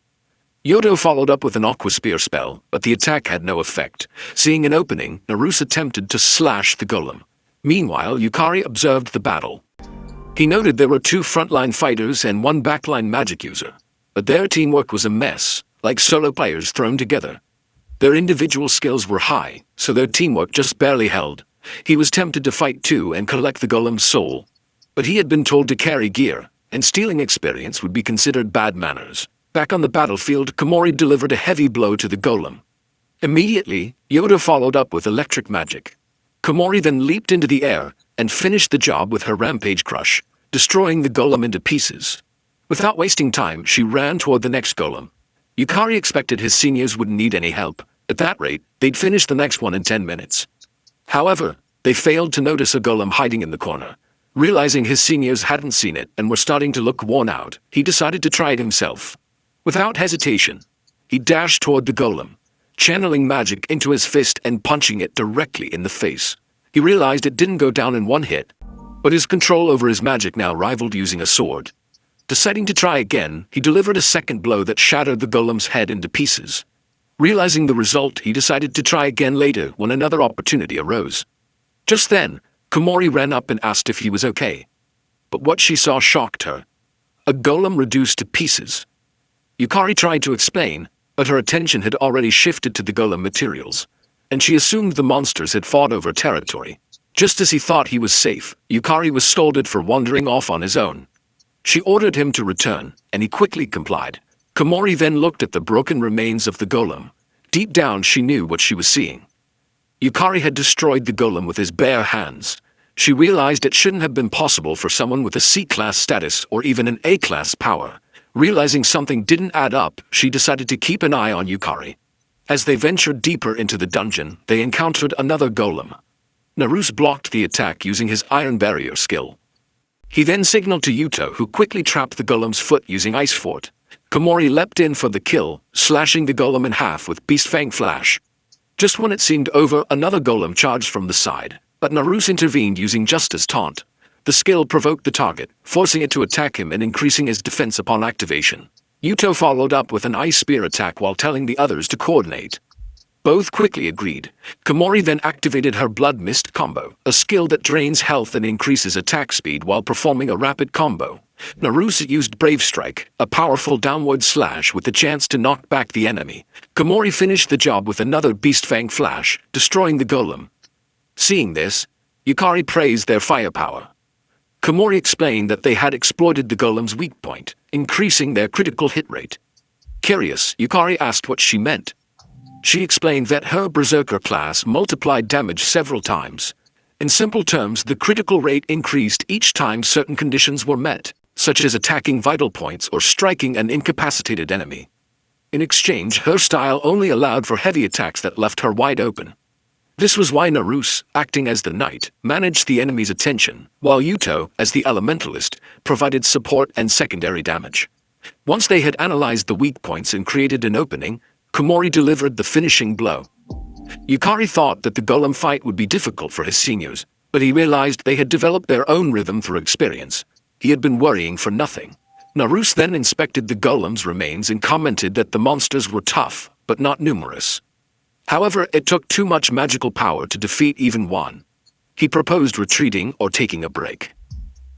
Yoto followed up with an aqua spear spell, but the attack had no effect. Seeing an opening, Naruse attempted to slash the golem. Meanwhile, Yukari observed the battle. He noted there were two frontline fighters and one backline magic user, but their teamwork was a mess, like solo players thrown together. Their individual skills were high, so their teamwork just barely held. He was tempted to fight too and collect the golem's soul, but he had been told to carry gear, and stealing experience would be considered bad manners. Back on the battlefield, Komori delivered a heavy blow to the golem. Immediately, Yoto followed up with electric magic. Komori then leaped into the air and finished the job with her rampage crush, destroying the golem into pieces. Without wasting time, she ran toward the next golem. Yukari expected his seniors wouldn't need any help. At that rate, they'd finish the next one in 10 minutes. However, they failed to notice a golem hiding in the corner. Realizing his seniors hadn't seen it and were starting to look worn out, he decided to try it himself. Without hesitation, he dashed toward the golem, channeling magic into his fist and punching it directly in the face. He realized it didn't go down in one hit, but his control over his magic now rivaled using a sword. Deciding to try again, he delivered a second blow that shattered the golem's head into pieces. Realizing the result, he decided to try again later when another opportunity arose. Just then, Komori ran up and asked if he was okay. But what she saw shocked her. A golem reduced to pieces. Yukari tried to explain, but her attention had already shifted to the golem materials, and she assumed the monsters had fought over territory. Just as he thought he was safe, Yukari was scolded for wandering off on his own. She ordered him to return, and he quickly complied. Komori then looked at the broken remains of the golem. Deep down, she knew what she was seeing. Yukari had destroyed the golem with his bare hands. She realized it shouldn't have been possible for someone with a C-class status or even an A-class power. Realizing something didn't add up, she decided to keep an eye on Yukari. As they ventured deeper into the dungeon, they encountered another golem. Naruse blocked the attack using his Iron Barrier skill. He then signaled to Yuto, who quickly trapped the golem's foot using Ice Fort. Komori leapt in for the kill, slashing the golem in half with Beast Fang Flash. Just when it seemed over, another golem charged from the side, but Naruse intervened using Justice Taunt. The skill provoked the target, forcing it to attack him and increasing his defense upon activation. Yuto followed up with an Ice Spear attack while telling the others to coordinate. Both quickly agreed. Komori then activated her Blood Mist combo, a skill that drains health and increases attack speed while performing a rapid combo. Naruse used Brave Strike, a powerful downward slash with the chance to knock back the enemy. Komori finished the job with another Beast Fang Flash, destroying the golem. Seeing this, Yukari praised their firepower. Komori explained that they had exploited the golem's weak point, increasing their critical hit rate. Curious, Yukari asked what she meant. She explained that her Berserker class multiplied damage several times. In simple terms, the critical rate increased each time certain conditions were met, such as attacking vital points or striking an incapacitated enemy. In exchange, her style only allowed for heavy attacks that left her wide open. This was why Naruse, acting as the knight, managed the enemy's attention, while Yuto, as the elementalist, provided support and secondary damage. Once they had analyzed the weak points and created an opening, Komori delivered the finishing blow. Yukari thought that the golem fight would be difficult for his seniors, but he realized they had developed their own rhythm through experience. He had been worrying for nothing. Naruse then inspected the golem's remains and commented that the monsters were tough, but not numerous. However, it took too much magical power to defeat even one. He proposed retreating or taking a break.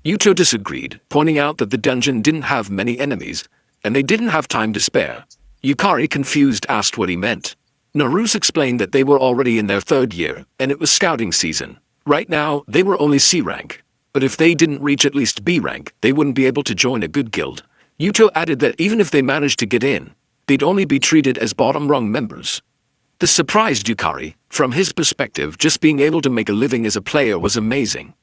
Yuto disagreed, pointing out that the dungeon didn't have many enemies, and they didn't have time to spare. Yukari, confused, asked what he meant. Naruse explained that they were already in their 3rd year, and it was scouting season. Right now, they were only C rank. But if they didn't reach at least B rank, they wouldn't be able to join a good guild. Yuto added that even if they managed to get in, they'd only be treated as bottom-rung members. This surprised Yukari. From his perspective, just being able to make a living as a player was amazing.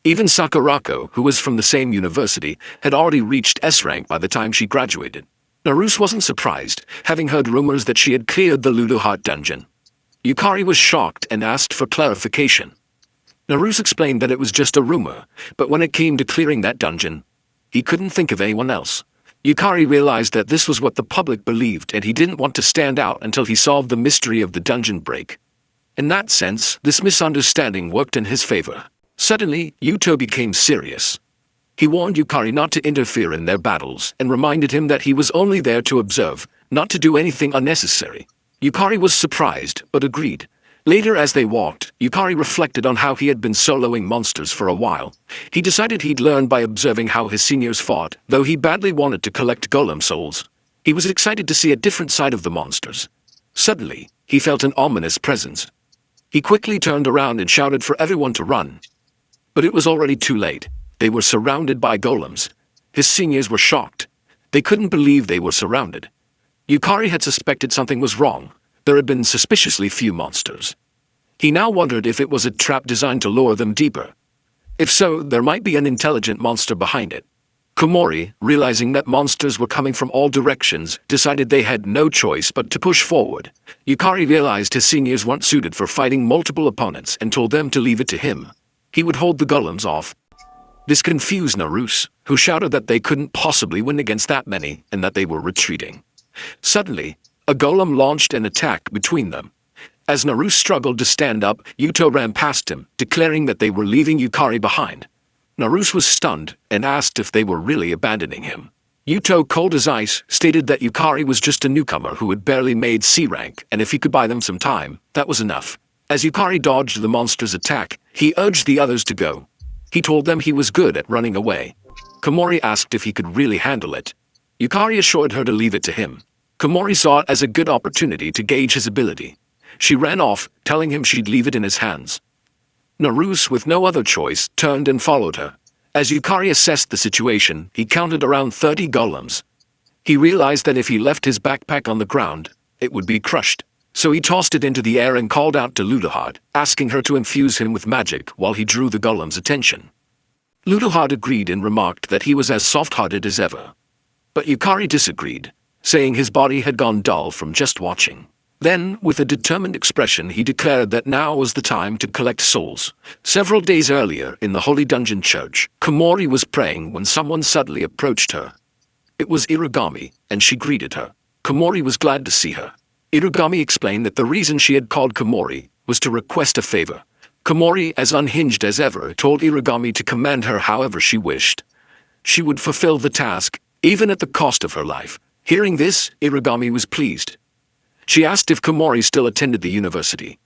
Even Sakurako, who was from the same university, had already reached S rank by the time she graduated. Naruse wasn't surprised, having heard rumors that she had cleared the Ludoheart dungeon. Yukari was shocked and asked for clarification. Naruse explained that it was just a rumor, but when it came to clearing that dungeon, he couldn't think of anyone else. Yukari realized that this was what the public believed, and he didn't want to stand out until he solved the mystery of the dungeon break. In that sense, this misunderstanding worked in his favor. Suddenly, Yuto became serious. He warned Yukari not to interfere in their battles and reminded him that he was only there to observe, not to do anything unnecessary. Yukari was surprised, but agreed. Later as they walked, Yukari reflected on how he had been soloing monsters for a while. He decided he'd learn by observing how his seniors fought, though he badly wanted to collect golem souls. He was excited to see a different side of the monsters. Suddenly, he felt an ominous presence. He quickly turned around and shouted for everyone to run. But it was already too late. They were surrounded by golems. His seniors were shocked. They couldn't believe they were surrounded. Yukari had suspected something was wrong. There had been suspiciously few monsters. He now wondered if it was a trap designed to lure them deeper. If so, there might be an intelligent monster behind it. Komori, realizing that monsters were coming from all directions, decided they had no choice but to push forward. Yukari realized his seniors weren't suited for fighting multiple opponents and told them to leave it to him. He would hold the golems off. This confused Naruse, who shouted that they couldn't possibly win against that many and that they were retreating. Suddenly, a golem launched an attack between them. As Naruse struggled to stand up, Yuto ran past him, declaring that they were leaving Yukari behind. Naruse was stunned and asked if they were really abandoning him. Yuto, cold as ice, stated that Yukari was just a newcomer who had barely made C rank, and if he could buy them some time, that was enough. As Yukari dodged the monster's attack, he urged the others to go. He told them he was good at running away. Komori asked if he could really handle it. Yukari assured her to leave it to him. Komori saw it as a good opportunity to gauge his ability. She ran off, telling him she'd leave it in his hands. Naruse, with no other choice, turned and followed her. As Yukari assessed the situation, he counted around 30 golems. He realized that if he left his backpack on the ground, it would be crushed. So he tossed it into the air and called out to Ludoheart, asking her to infuse him with magic while he drew the golem's attention. Ludoheart agreed and remarked that he was as soft-hearted as ever. But Yukari disagreed, saying his body had gone dull from just watching. Then, with a determined expression, he declared that now was the time to collect souls. Several days earlier, in the Holy Dungeon Church, Komori was praying when someone suddenly approached her. It was Irugami, and she greeted her. Komori was glad to see her. Irugami explained that the reason she had called Komori was to request a favor. Komori, as unhinged as ever, told Irugami to command her however she wished. She would fulfill the task, even at the cost of her life. Hearing this, Irugami was pleased. She asked if Komori still attended the university.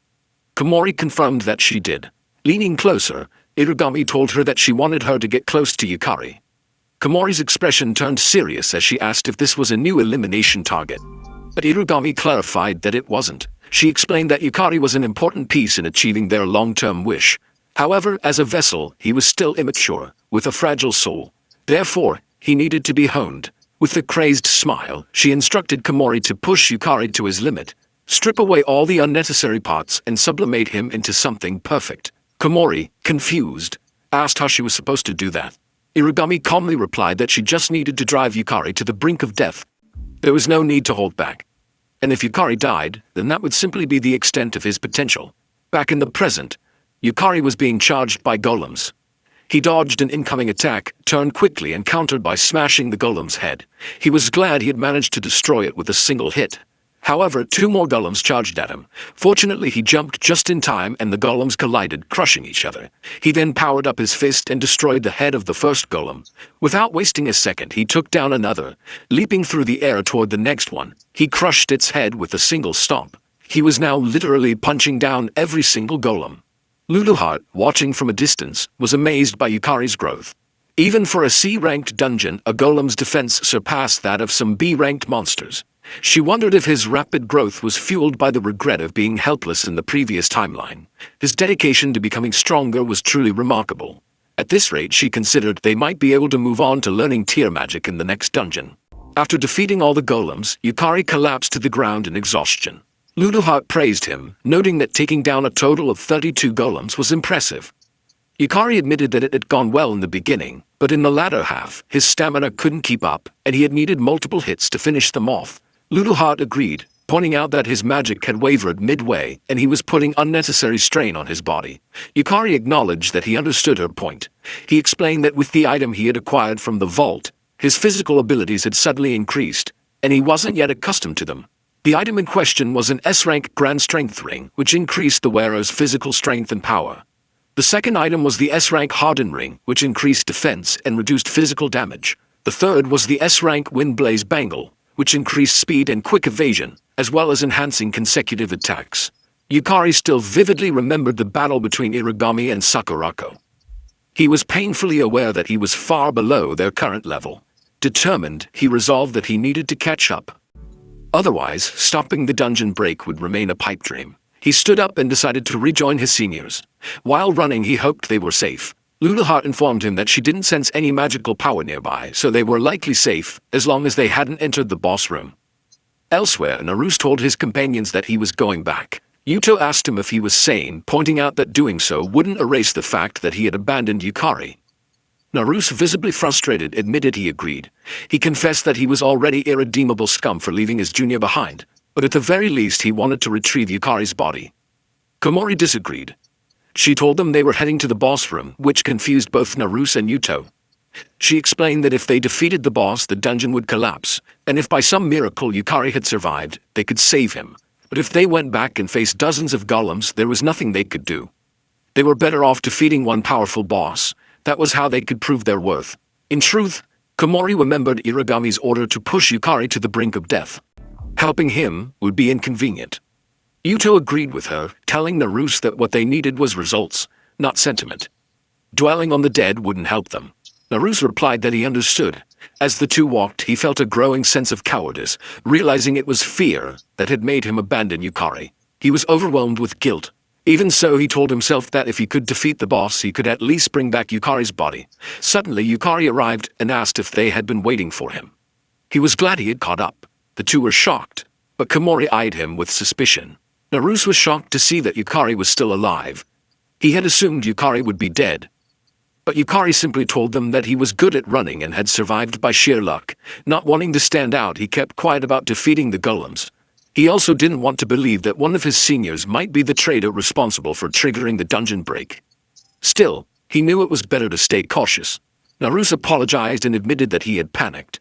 Komori confirmed that she did. Leaning closer, Irugami told her that she wanted her to get close to Yukari. Komori's expression turned serious as she asked if this was a new elimination target. But Irugami clarified that it wasn't. She explained that Yukari was an important piece in achieving their long-term wish. However, as a vessel, he was still immature, with a fragile soul. Therefore, he needed to be honed. With a crazed smile, she instructed Komori to push Yukari to his limit, strip away all the unnecessary parts and sublimate him into something perfect. Komori, confused, asked how she was supposed to do that. Irugami calmly replied that she just needed to drive Yukari to the brink of death. There was no need to hold back. And if Yukari died, then that would simply be the extent of his potential. Back in the present, Yukari was being charged by golems. He dodged an incoming attack, turned quickly and countered by smashing the golem's head. He was glad he had managed to destroy it with a single hit. However, 2 more golems charged at him. Fortunately, he jumped just in time and the golems collided, crushing each other. He then powered up his fist and destroyed the head of the first golem. Without wasting a second, he took down another. Leaping through the air toward the next one, he crushed its head with a single stomp. He was now literally punching down every single golem. Ludoheart, watching from a distance, was amazed by Yukari's growth. Even for a C-ranked dungeon, a golem's defense surpassed that of some B-ranked monsters. She wondered if his rapid growth was fueled by the regret of being helpless in the previous timeline. His dedication to becoming stronger was truly remarkable. At this rate, she considered they might be able to move on to learning tier magic in the next dungeon. After defeating all the golems, Yukari collapsed to the ground in exhaustion. Luluheart praised him, noting that taking down a total of 32 golems was impressive. Yukari admitted that it had gone well in the beginning, but in the latter half, his stamina couldn't keep up, and he had needed multiple hits to finish them off. Luluheart agreed, pointing out that his magic had wavered midway, and he was putting unnecessary strain on his body. Yukari acknowledged that he understood her point. He explained that with the item he had acquired from the vault, his physical abilities had suddenly increased, and he wasn't yet accustomed to them. The item in question was an S-rank Grand Strength Ring, which increased the wearer's physical strength and power. The second item was the S-rank Harden Ring, which increased defense and reduced physical damage. The third was the S-rank Windblaze Bangle, which increased speed and quick evasion, as well as enhancing consecutive attacks. Yukari still vividly remembered the battle between Irigami and Sakurako. He was painfully aware that he was far below their current level. Determined, he resolved that he needed to catch up. Otherwise, stopping the dungeon break would remain a pipe dream. He stood up and decided to rejoin his seniors. While running, he hoped they were safe. Luluheart informed him that she didn't sense any magical power nearby, so they were likely safe, as long as they hadn't entered the boss room. Elsewhere, Naruse told his companions that he was going back. Yuto asked him if he was sane, pointing out that doing so wouldn't erase the fact that he had abandoned Yukari. Naruse, visibly frustrated, admitted he agreed. He confessed that he was already irredeemable scum for leaving his junior behind, but at the very least he wanted to retrieve Yukari's body. Komori disagreed. She told them they were heading to the boss room, which confused both Naruse and Yuto. She explained that if they defeated the boss, the dungeon would collapse, and if by some miracle Yukari had survived, they could save him. But if they went back and faced dozens of golems, there was nothing they could do. They were better off defeating one powerful boss. That was how they could prove their worth. In truth, Komori remembered Irigami's order to push Yukari to the brink of death. Helping him would be inconvenient. Yuto agreed with her, telling Naruse that what they needed was results, not sentiment. Dwelling on the dead wouldn't help them. Naruse replied that he understood. As the two walked, he felt a growing sense of cowardice, realizing it was fear that had made him abandon Yukari. He was overwhelmed with guilt. Even so, he told himself that if he could defeat the boss, he could at least bring back Yukari's body. Suddenly, Yukari arrived and asked if they had been waiting for him. He was glad he had caught up. The two were shocked, but Komori eyed him with suspicion. Naruse was shocked to see that Yukari was still alive. He had assumed Yukari would be dead. But Yukari simply told them that he was good at running and had survived by sheer luck. Not wanting to stand out, he kept quiet about defeating the golems. He also didn't want to believe that one of his seniors might be the traitor responsible for triggering the dungeon break. Still, he knew it was better to stay cautious. Naruse apologized and admitted that he had panicked.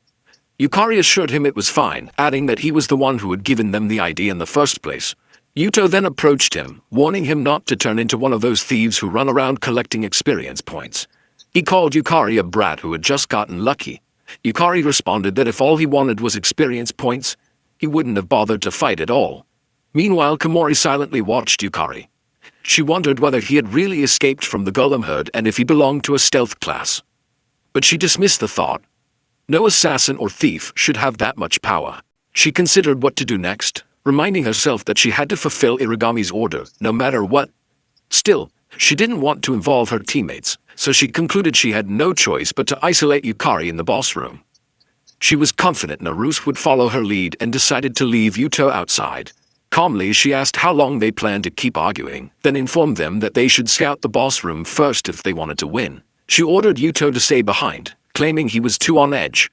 Yukari assured him it was fine, adding that he was the one who had given them the idea in the first place. Yuto then approached him, warning him not to turn into one of those thieves who run around collecting experience points. He called Yukari a brat who had just gotten lucky. Yukari responded that if all he wanted was experience points, he wouldn't have bothered to fight at all. Meanwhile, Komori silently watched Yukari. She wondered whether he had really escaped from the golem herd and if he belonged to a stealth class. But she dismissed the thought. No assassin or thief should have that much power. She considered what to do next, reminding herself that she had to fulfill Irigami's order, no matter what. Still, she didn't want to involve her teammates, so she concluded she had no choice but to isolate Yukari in the boss room. She was confident Naruse would follow her lead and decided to leave Yuto outside. Calmly, she asked how long they planned to keep arguing, then informed them that they should scout the boss room first if they wanted to win. She ordered Yuto to stay behind, claiming he was too on edge.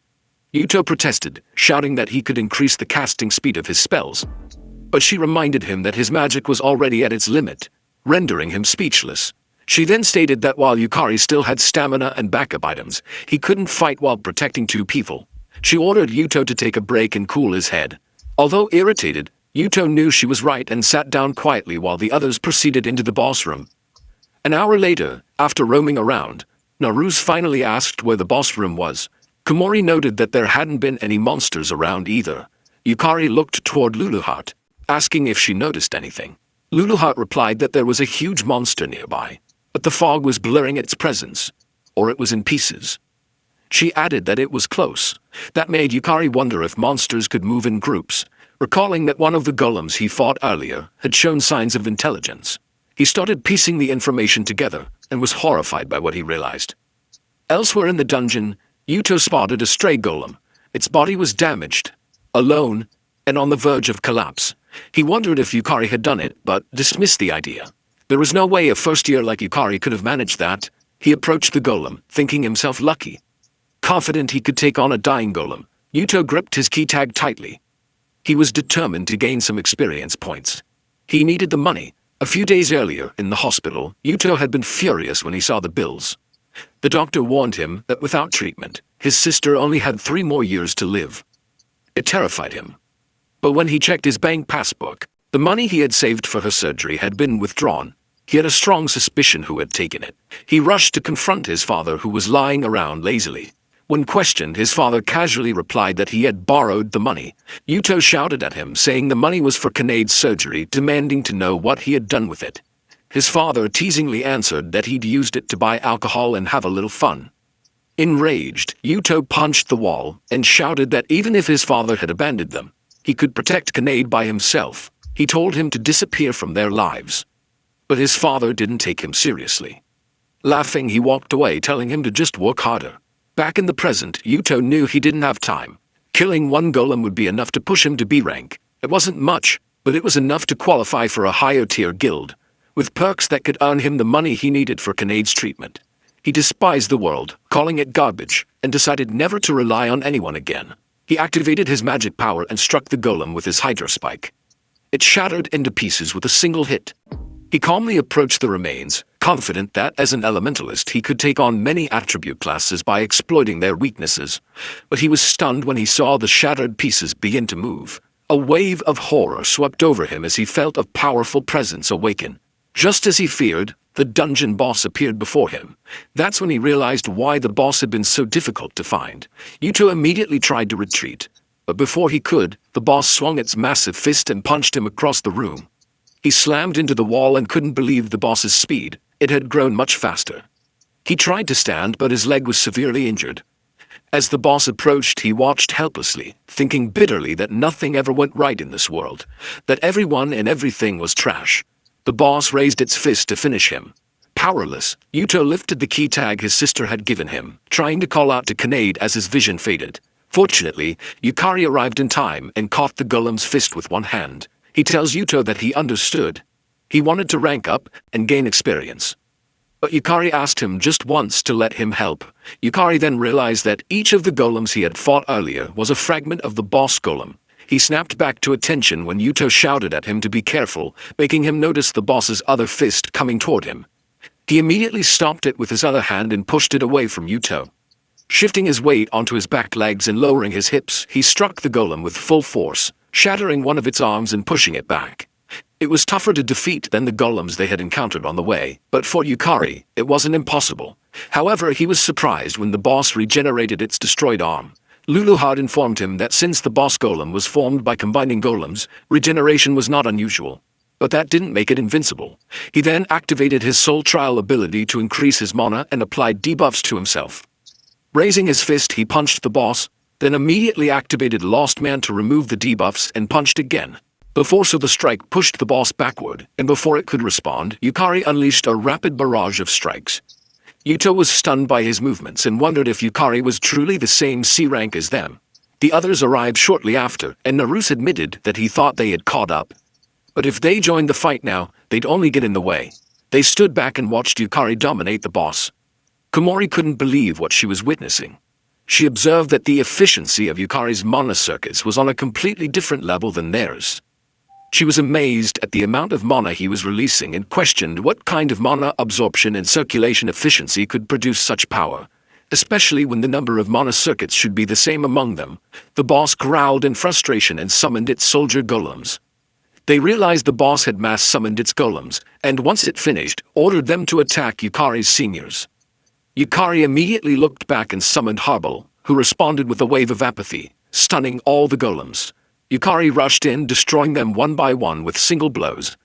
Yuto protested, shouting that he could increase the casting speed of his spells. But she reminded him that his magic was already at its limit, rendering him speechless. She then stated that while Yukari still had stamina and backup items, he couldn't fight while protecting two people. She ordered Yuto to take a break and cool his head. Although irritated, Yuto knew she was right and sat down quietly while the others proceeded into the boss room. An hour later, after roaming around, Naruse finally asked where the boss room was. Komori noted that there hadn't been any monsters around either. Yukari looked toward Luluheart, asking if she noticed anything. Luluheart replied that there was a huge monster nearby, but the fog was blurring its presence, or it was in pieces. She added that it was close. That made Yukari wonder if monsters could move in groups, recalling that one of the golems he fought earlier had shown signs of intelligence. He started piecing the information together and was horrified by what he realized. Elsewhere in the dungeon, Yuto spotted a stray golem. Its body was damaged, alone, and on the verge of collapse. He wondered if Yukari had done it, but dismissed the idea. There was no way a first-year like Yukari could have managed that. He approached the golem, thinking himself lucky. Confident he could take on a dying golem, Yuto gripped his key tag tightly. He was determined to gain some experience points. He needed the money. A few days earlier, in the hospital, Yuto had been furious when he saw the bills. The doctor warned him that without treatment, his sister only had 3 more years to live. It terrified him. But when he checked his bank passbook, the money he had saved for her surgery had been withdrawn. He had a strong suspicion who had taken it. He rushed to confront his father, who was lying around lazily. When questioned, his father casually replied that he had borrowed the money. Yuto shouted at him, saying the money was for Kanade's surgery, demanding to know what he had done with it. His father teasingly answered that he'd used it to buy alcohol and have a little fun. Enraged, Yuto punched the wall and shouted that even if his father had abandoned them, he could protect Kanade by himself. He told him to disappear from their lives. But his father didn't take him seriously. Laughing, he walked away, telling him to just work harder. Back in the present, Yuto knew he didn't have time. Killing one golem would be enough to push him to B rank. It wasn't much, but it was enough to qualify for a higher tier guild, with perks that could earn him the money he needed for Kanade's treatment. He despised the world, calling it garbage, and decided never to rely on anyone again. He activated his magic power and struck the golem with his hydro spike. It shattered into pieces with a single hit. He calmly approached the remains, confident that as an elementalist he could take on many attribute classes by exploiting their weaknesses. But he was stunned when he saw the shattered pieces begin to move. A wave of horror swept over him as he felt a powerful presence awaken. Just as he feared, the dungeon boss appeared before him. That's when he realized why the boss had been so difficult to find. Yuto immediately tried to retreat, but before he could, the boss swung its massive fist and punched him across the room. He slammed into the wall and couldn't believe the boss's speed. It had grown much faster. He tried to stand, but his leg was severely injured. As the boss approached, he watched helplessly, thinking bitterly that nothing ever went right in this world, that everyone and everything was trash. The boss raised its fist to finish him. Powerless, Yuto lifted the key tag his sister had given him, trying to call out to Kanade as his vision faded. Fortunately, Yukari arrived in time and caught the golem's fist with one hand. He tells Yuto that he understood. He wanted to rank up and gain experience. But Yukari asked him just once to let him help. Yukari then realized that each of the golems he had fought earlier was a fragment of the boss golem. He snapped back to attention when Yuto shouted at him to be careful, making him notice the boss's other fist coming toward him. He immediately stopped it with his other hand and pushed it away from Yuto. Shifting his weight onto his back legs and lowering his hips, he struck the golem with full force, shattering one of its arms and pushing it back. It was tougher to defeat than the golems they had encountered on the way, but for Yukari, it wasn't impossible. However, he was surprised when the boss regenerated its destroyed arm. Lulu had informed him that since the boss golem was formed by combining golems, regeneration was not unusual. But that didn't make it invincible. He then activated his soul trial ability to increase his mana and applied debuffs to himself. Raising his fist, he punched the boss, then immediately activated Lost Man to remove the debuffs and punched again. The force of the strike pushed the boss backward, and before it could respond, Yukari unleashed a rapid barrage of strikes. Yuto was stunned by his movements and wondered if Yukari was truly the same C rank as them. The others arrived shortly after, and Naruse admitted that he thought they had caught up. But if they joined the fight now, they'd only get in the way. They stood back and watched Yukari dominate the boss. Komori couldn't believe what she was witnessing. She observed that the efficiency of Yukari's mana circuits was on a completely different level than theirs. She was amazed at the amount of mana he was releasing and questioned what kind of mana absorption and circulation efficiency could produce such power, especially when the number of mana circuits should be the same among them. The boss growled in frustration and summoned its soldier golems. They realized the boss had mass summoned its golems, and once it finished, ordered them to attack Yukari's seniors. Yukari immediately looked back and summoned Harbal, who responded with a wave of apathy, stunning all the golems. Yukari rushed in, destroying them one by one with single blows.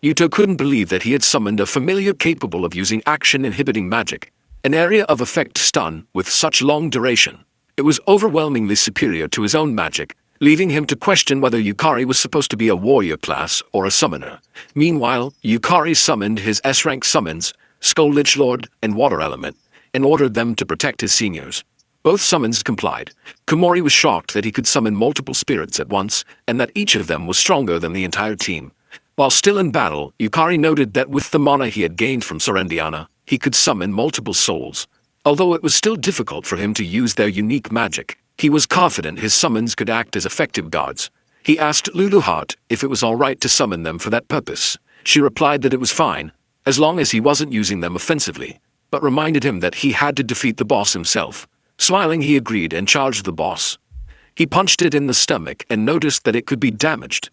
Yuto couldn't believe that he had summoned a familiar capable of using action-inhibiting magic. An area of effect stun with such long duration. It was overwhelmingly superior to his own magic, leaving him to question whether Yukari was supposed to be a warrior class or a summoner. Meanwhile, Yukari summoned his S-rank summons, Skull Lich Lord and Water Element, and ordered them to protect his seniors. Both summons complied. Komori was shocked that he could summon multiple spirits at once, and that each of them was stronger than the entire team. While still in battle, Yukari noted that with the mana he had gained from Serendiana, he could summon multiple souls. Although it was still difficult for him to use their unique magic, he was confident his summons could act as effective guards. He asked Luluheart if it was alright to summon them for that purpose. She replied that it was fine, as long as he wasn't using them offensively, but reminded him that he had to defeat the boss himself. Smiling, he agreed and charged the boss. He punched it in the stomach and noticed that it could be damaged.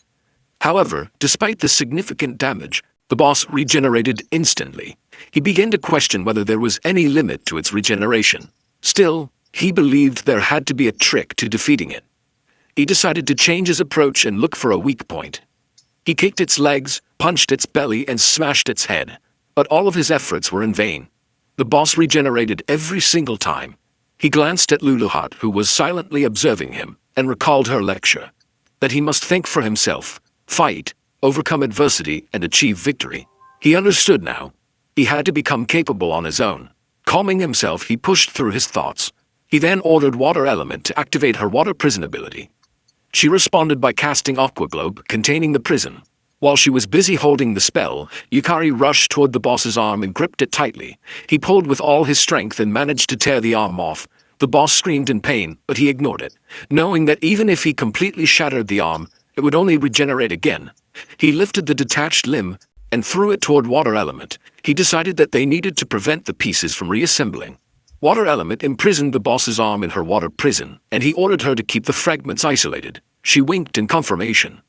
However, despite the significant damage, the boss regenerated instantly. He began to question whether there was any limit to its regeneration. Still, he believed there had to be a trick to defeating it. He decided to change his approach and look for a weak point. He kicked its legs, punched its belly, and smashed its head. But all of his efforts were in vain. The boss regenerated every single time. He glanced at Luluheart, who was silently observing him, and recalled her lecture. That he must think for himself, fight, overcome adversity, and achieve victory. He understood now. He had to become capable on his own. Calming himself, he pushed through his thoughts. He then ordered Water Element to activate her water prison ability. She responded by casting Aqua Globe containing the prison. While she was busy holding the spell, Yukari rushed toward the boss's arm and gripped it tightly. He pulled with all his strength and managed to tear the arm off. The boss screamed in pain, but he ignored it, knowing that even if he completely shattered the arm, it would only regenerate again. He lifted the detached limb and threw it toward Water Element. He decided that they needed to prevent the pieces from reassembling. Water Element imprisoned the boss's arm in her water prison, and he ordered her to keep the fragments isolated. She winked in confirmation.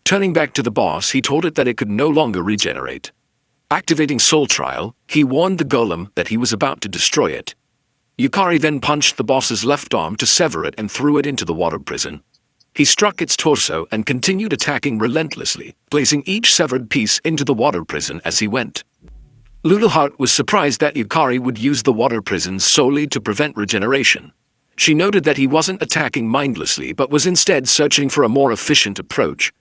Turning back to the boss, he told it that it could no longer regenerate. Activating Soul Trial, he warned the golem that he was about to destroy it. Yukari then punched the boss's left arm to sever it and threw it into the water prison. He struck its torso and continued attacking relentlessly, placing each severed piece into the water prison as he went. Luluheart was surprised that Yukari would use the water prison solely to prevent regeneration. She noted that he wasn't attacking mindlessly but was instead searching for a more efficient approach.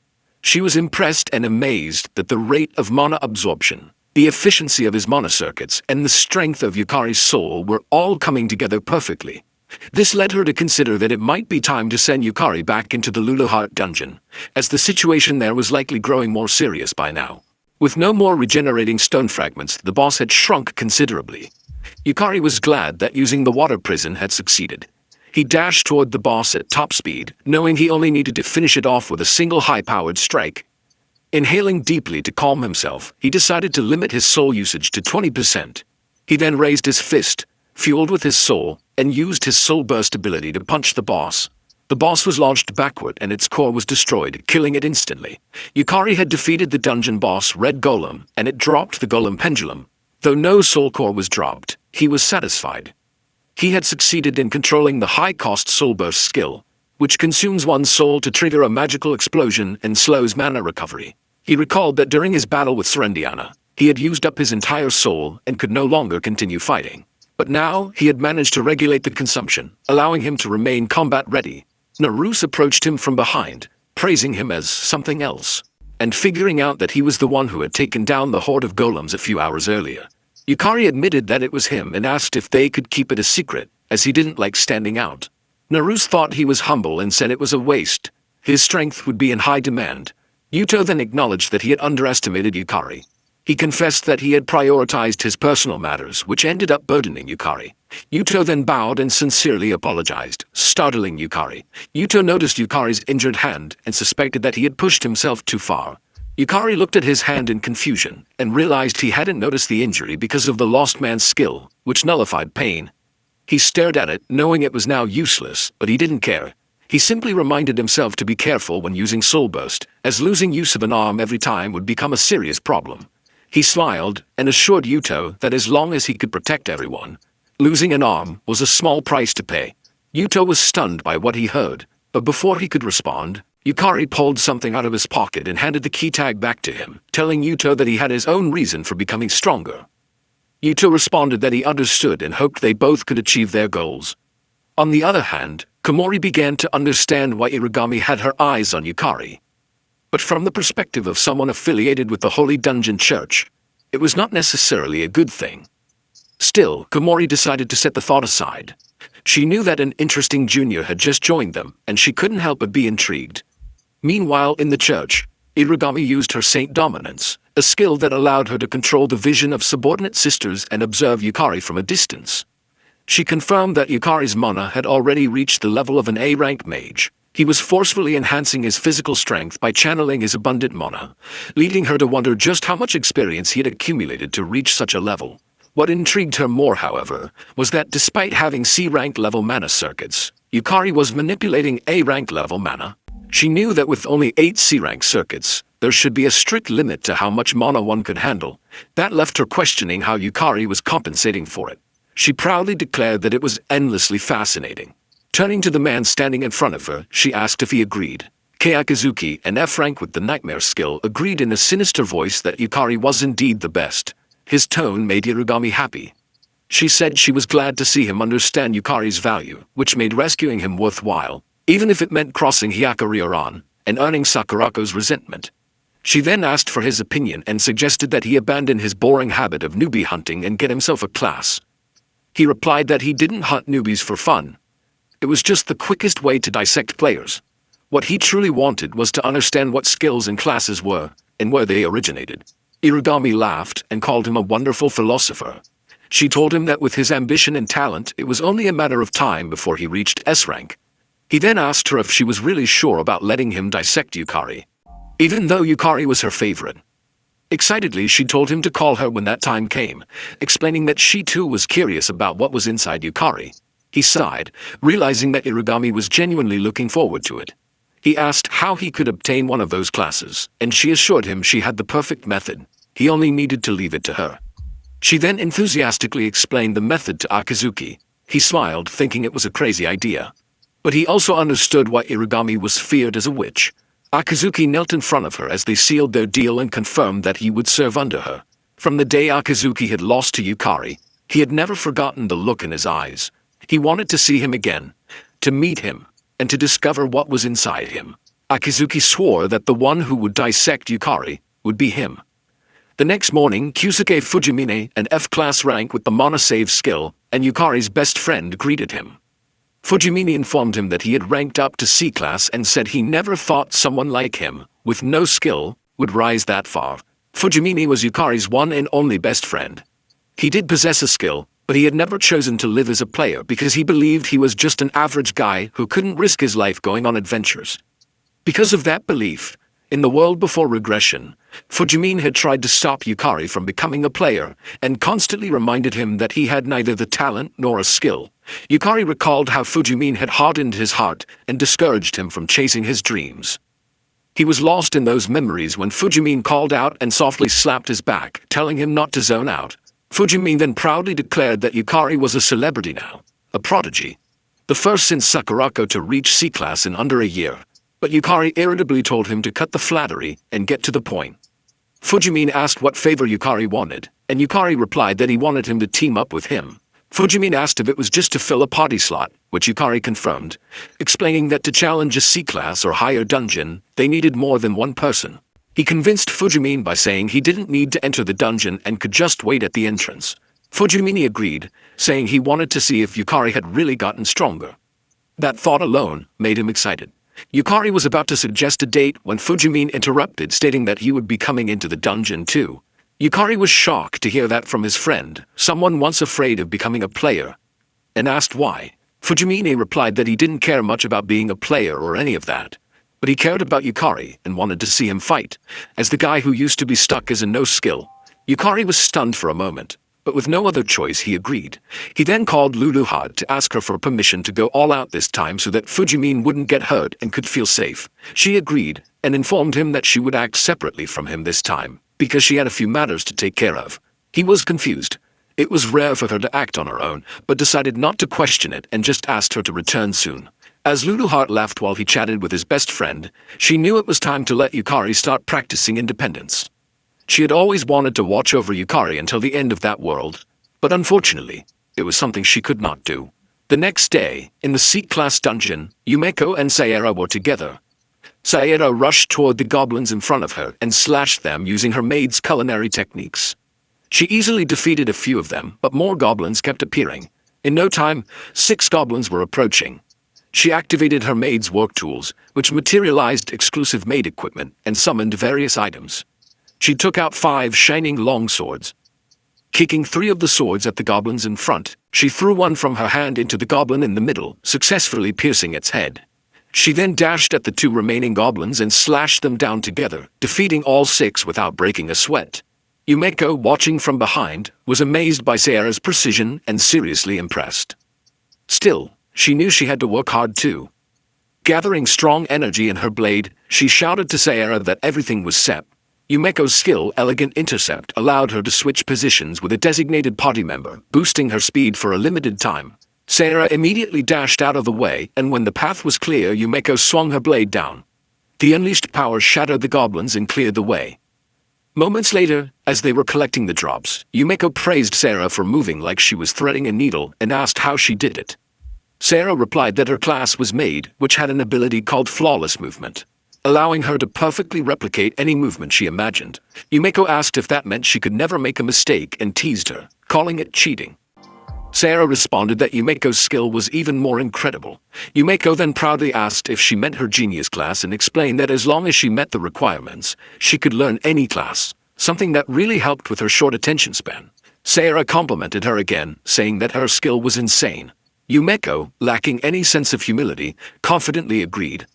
She was impressed and amazed that the rate of mana absorption, the efficiency of his mana circuits, and the strength of Yukari's soul were all coming together perfectly. This led her to consider that it might be time to send Yukari back into the Luluheart dungeon, as the situation there was likely growing more serious by now. With no more regenerating stone fragments, the boss had shrunk considerably. Yukari was glad that using the water prison had succeeded. He dashed toward the boss at top speed, knowing he only needed to finish it off with a single high-powered strike. Inhaling deeply to calm himself, he decided to limit his soul usage to 20%. He then raised his fist, fueled with his soul, and used his soul burst ability to punch the boss. The boss was launched backward and its core was destroyed, killing it instantly. Yukari had defeated the dungeon boss Red Golem, and it dropped the Golem Pendulum. Though no soul core was dropped, he was satisfied. He had succeeded in controlling the high-cost Soul Burst skill, which consumes one's soul to trigger a magical explosion and slows mana recovery. He recalled that during his battle with Serendiana, he had used up his entire soul and could no longer continue fighting. But now, he had managed to regulate the consumption, allowing him to remain combat-ready. Naruse approached him from behind, praising him as something else, and figuring out that he was the one who had taken down the horde of golems a few hours earlier. Yukari admitted that it was him and asked if they could keep it a secret, as he didn't like standing out. Naruse thought he was humble and said it was a waste. His strength would be in high demand. Yuto then acknowledged that he had underestimated Yukari. He confessed that he had prioritized his personal matters, which ended up burdening Yukari. Yuto then bowed and sincerely apologized, startling Yukari. Yuto noticed Yukari's injured hand and suspected that he had pushed himself too far. Yukari looked at his hand in confusion and realized he hadn't noticed the injury because of the lost man's skill, which nullified pain. He stared at it, knowing it was now useless, but he didn't care. He simply reminded himself to be careful when using Soul Burst, as losing use of an arm every time would become a serious problem. He smiled and assured Yuto that as long as he could protect everyone, losing an arm was a small price to pay. Yuto was stunned by what he heard, but before he could respond, Yukari pulled something out of his pocket and handed the key tag back to him, telling Yuto that he had his own reason for becoming stronger. Yuto responded that he understood and hoped they both could achieve their goals. On the other hand, Komori began to understand why Irigami had her eyes on Yukari. But from the perspective of someone affiliated with the Holy Dungeon Church, it was not necessarily a good thing. Still, Komori decided to set the thought aside. She knew that an interesting junior had just joined them, and she couldn't help but be intrigued. Meanwhile, in the church, Irigami used her Saint Dominance, a skill that allowed her to control the vision of subordinate sisters and observe Yukari from a distance. She confirmed that Yukari's mana had already reached the level of an A-rank mage. He was forcefully enhancing his physical strength by channeling his abundant mana, leading her to wonder just how much experience he had accumulated to reach such a level. What intrigued her more, however, was that despite having C-rank level mana circuits, Yukari was manipulating A-rank level mana. She knew that with only 8 C-rank circuits, there should be a strict limit to how much mana one could handle. That left her questioning how Yukari was compensating for it. She proudly declared that it was endlessly fascinating. Turning to the man standing in front of her, she asked if he agreed. Kei Akazuki, an F-rank with the Nightmare skill, agreed in a sinister voice that Yukari was indeed the best. His tone made Irigami happy. She said she was glad to see him understand Yukari's value, which made rescuing him worthwhile, even if it meant crossing Hyakuri-Oran and earning Sakurako's resentment. She then asked for his opinion and suggested that he abandon his boring habit of newbie hunting and get himself a class. He replied that he didn't hunt newbies for fun. It was just the quickest way to dissect players. What he truly wanted was to understand what skills and classes were, and where they originated. Irigami laughed and called him a wonderful philosopher. She told him that with his ambition and talent, it was only a matter of time before he reached S-rank. He then asked her if she was really sure about letting him dissect Yukari, even though Yukari was her favorite. Excitedly, she told him to call her when that time came, explaining that she too was curious about what was inside Yukari. He sighed, realizing that Irigami was genuinely looking forward to it. He asked how he could obtain one of those classes, and she assured him she had the perfect method. He only needed to leave it to her. She then enthusiastically explained the method to Akazuki. He smiled, thinking it was a crazy idea. But he also understood why Irigami was feared as a witch. Akazuki knelt in front of her as they sealed their deal and confirmed that he would serve under her. From the day Akazuki had lost to Yukari, he had never forgotten the look in his eyes. He wanted to see him again, to meet him, and to discover what was inside him. Akazuki swore that the one who would dissect Yukari would be him. The next morning, Kyusuke Fujimine, an F-class rank with the Mana Save skill, and Yukari's best friend, greeted him. Fujimine informed him that he had ranked up to C-class and said he never thought someone like him, with no skill, would rise that far. Fujimine was Yukari's one and only best friend. He did possess a skill, but he had never chosen to live as a player because he believed he was just an average guy who couldn't risk his life going on adventures. Because of that belief, in the world before regression, Fujimine had tried to stop Yukari from becoming a player and constantly reminded him that he had neither the talent nor a skill. Yukari recalled how Fujimine had hardened his heart and discouraged him from chasing his dreams. He was lost in those memories when Fujimine called out and softly slapped his back, telling him not to zone out. Fujimine then proudly declared that Yukari was a celebrity now, a prodigy. The first since Sakurako to reach C-class in under a year. But Yukari irritably told him to cut the flattery and get to the point. Fujimine asked what favor Yukari wanted, and Yukari replied that he wanted him to team up with him. Fujimine asked if it was just to fill a party slot, which Yukari confirmed, explaining that to challenge a C-class or higher dungeon, they needed more than one person. He convinced Fujimine by saying he didn't need to enter the dungeon and could just wait at the entrance. Fujimine agreed, saying he wanted to see if Yukari had really gotten stronger. That thought alone made him excited. Yukari was about to suggest a date when Fujimine interrupted, stating that he would be coming into the dungeon too. Yukari was shocked to hear that from his friend, someone once afraid of becoming a player, and asked why. Fujimine replied that he didn't care much about being a player or any of that, but he cared about Yukari and wanted to see him fight. As the guy who used to be stuck as a no-skill, Yukari was stunned for a moment, but with no other choice he agreed. He then called Luluhad to ask her for permission to go all out this time so that Fujimine wouldn't get hurt and could feel safe. She agreed, and informed him that she would act separately from him this time, because she had a few matters to take care of. He was confused. It was rare for her to act on her own, but decided not to question it and just asked her to return soon. As Luluhad left while he chatted with his best friend, she knew it was time to let Yukari start practicing independence. She had always wanted to watch over Yukari until the end of that world, But unfortunately, it was something she could not do. The next day, in the C-class dungeon, Yumeko and Sayera were together. Sayera rushed toward the goblins in front of her and slashed them using her maid's culinary techniques. She easily defeated a few of them, but more goblins kept appearing. In no time, 6 goblins were approaching. She activated her maid's work tools, which materialized exclusive maid equipment and summoned various items. She took out 5 shining long swords. Kicking 3 of the swords at the goblins in front, she threw one from her hand into the goblin in the middle, successfully piercing its head. She then dashed at the 2 remaining goblins and slashed them down together, defeating all 6 without breaking a sweat. Yumeko, watching from behind, was amazed by Sayera's precision and seriously impressed. Still, she knew she had to work hard too. Gathering strong energy in her blade, she shouted to Sayera that everything was set. Yumeko's skill, Elegant Intercept, allowed her to switch positions with a designated party member, boosting her speed for a limited time. Sayera immediately dashed out of the way, and when the path was clear, Yumeko swung her blade down. The unleashed power shattered the goblins and cleared the way. Moments later, as they were collecting the drops, Yumeko praised Sayera for moving like she was threading a needle and asked how she did it. Sayera replied that her class was Maid, which had an ability called Flawless Movement, allowing her to perfectly replicate any movement she imagined. Yumeko asked if that meant she could never make a mistake and teased her, calling it cheating. Sayera responded that Yumeko's skill was even more incredible. Yumeko then proudly asked if she meant her genius class and explained that as long as she met the requirements, she could learn any class, something that really helped with her short attention span. Sayera complimented her again, saying that her skill was insane. Yumeko, lacking any sense of humility, confidently agreed.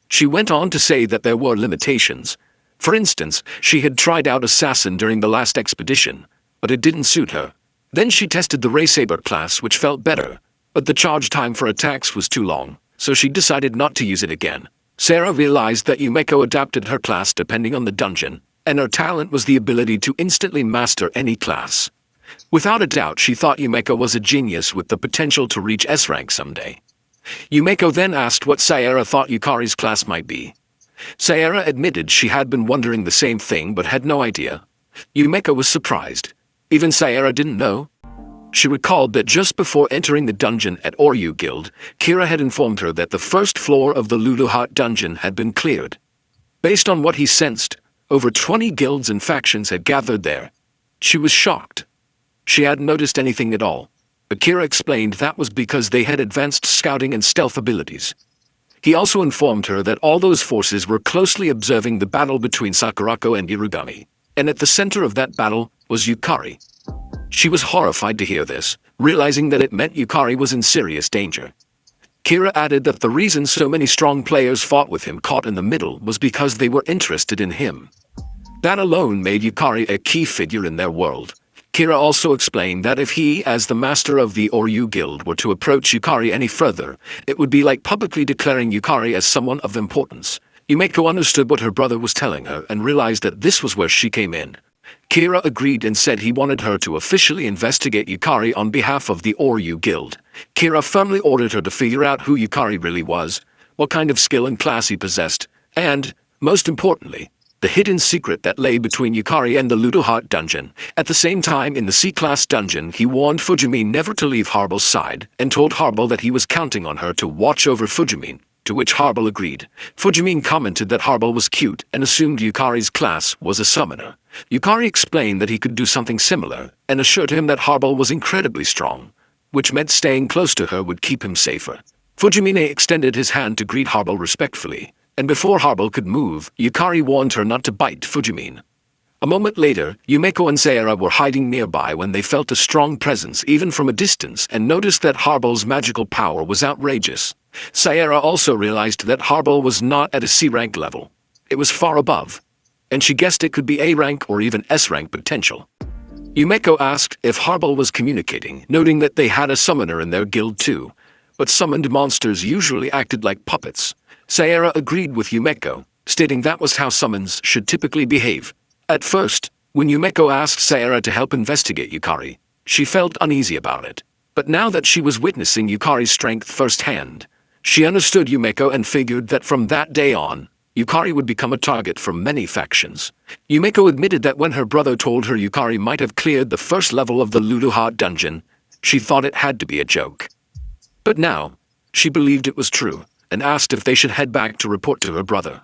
She went on to say that there were limitations. For instance, she had tried out Assassin during the last expedition, but it didn't suit her. Then she tested the Ray Saber class, which felt better, but the charge time for attacks was too long, so she decided not to use it again. Sayera realized that Yumeko adapted her class depending on the dungeon, and her talent was the ability to instantly master any class. Without a doubt, she thought Yumeko was a genius with the potential to reach S rank someday. Yumeko then asked what Sayera thought Yukari's class might be. Sayera admitted she had been wondering the same thing but had no idea. Yumeko was surprised. Even Sayera didn't know. She recalled that just before entering the dungeon at Oryu Guild, Kira had informed her that the first floor of the Luluhat dungeon had been cleared. Based on what he sensed, over 20 guilds and factions had gathered there. She was shocked. She hadn't noticed anything at all, but Kira explained that was because they had advanced scouting and stealth abilities. He also informed her that all those forces were closely observing the battle between Sakurako and Irugami, and at the center of that battle was Yukari. She was horrified to hear this, realizing that it meant Yukari was in serious danger. Kira added that the reason so many strong players fought with him caught in the middle was because they were interested in him. That alone made Yukari a key figure in their world. Kira also explained that if he, as the master of the Oryu Guild, were to approach Yukari any further, it would be like publicly declaring Yukari as someone of importance. Yumeko understood what her brother was telling her and realized that this was where she came in. Kira agreed and said he wanted her to officially investigate Yukari on behalf of the Oryu Guild. Kira firmly ordered her to figure out who Yukari really was, what kind of skill and class he possessed, and, most importantly, the hidden secret that lay between Yukari and the Ludoheart dungeon. At the same time, in the C-class dungeon, he warned Fujimi never to leave Harbel's side and told Harbel that he was counting on her to watch over Fujimi, to which Harbel agreed. Fujimi commented that Harbel was cute and assumed Yukari's class was a summoner. Yukari explained that he could do something similar and assured him that Harbel was incredibly strong, which meant staying close to her would keep him safer. Fujimine extended his hand to greet Harbel respectfully, and before Harbel could move, Yukari warned her not to bite Fujimine. A moment later, Yumeko and Sayera were hiding nearby when they felt a strong presence even from a distance and noticed that Harbel's magical power was outrageous. Sayera also realized that Harbel was not at a C-rank level. It was far above, and she guessed it could be A-rank or even S-rank potential. Yumeko asked if Harbel was communicating, noting that they had a summoner in their guild too, but summoned monsters usually acted like puppets. Sayera agreed with Yumeko, stating that was how summons should typically behave. At first, when Yumeko asked Sayera to help investigate Yukari, she felt uneasy about it. But now that she was witnessing Yukari's strength firsthand, she understood Yumeko and figured that from that day on, Yukari would become a target for many factions. Yumeko admitted that when her brother told her Yukari might have cleared the first level of the Luluha dungeon, she thought it had to be a joke. But now, she believed it was true, and asked if they should head back to report to her brother.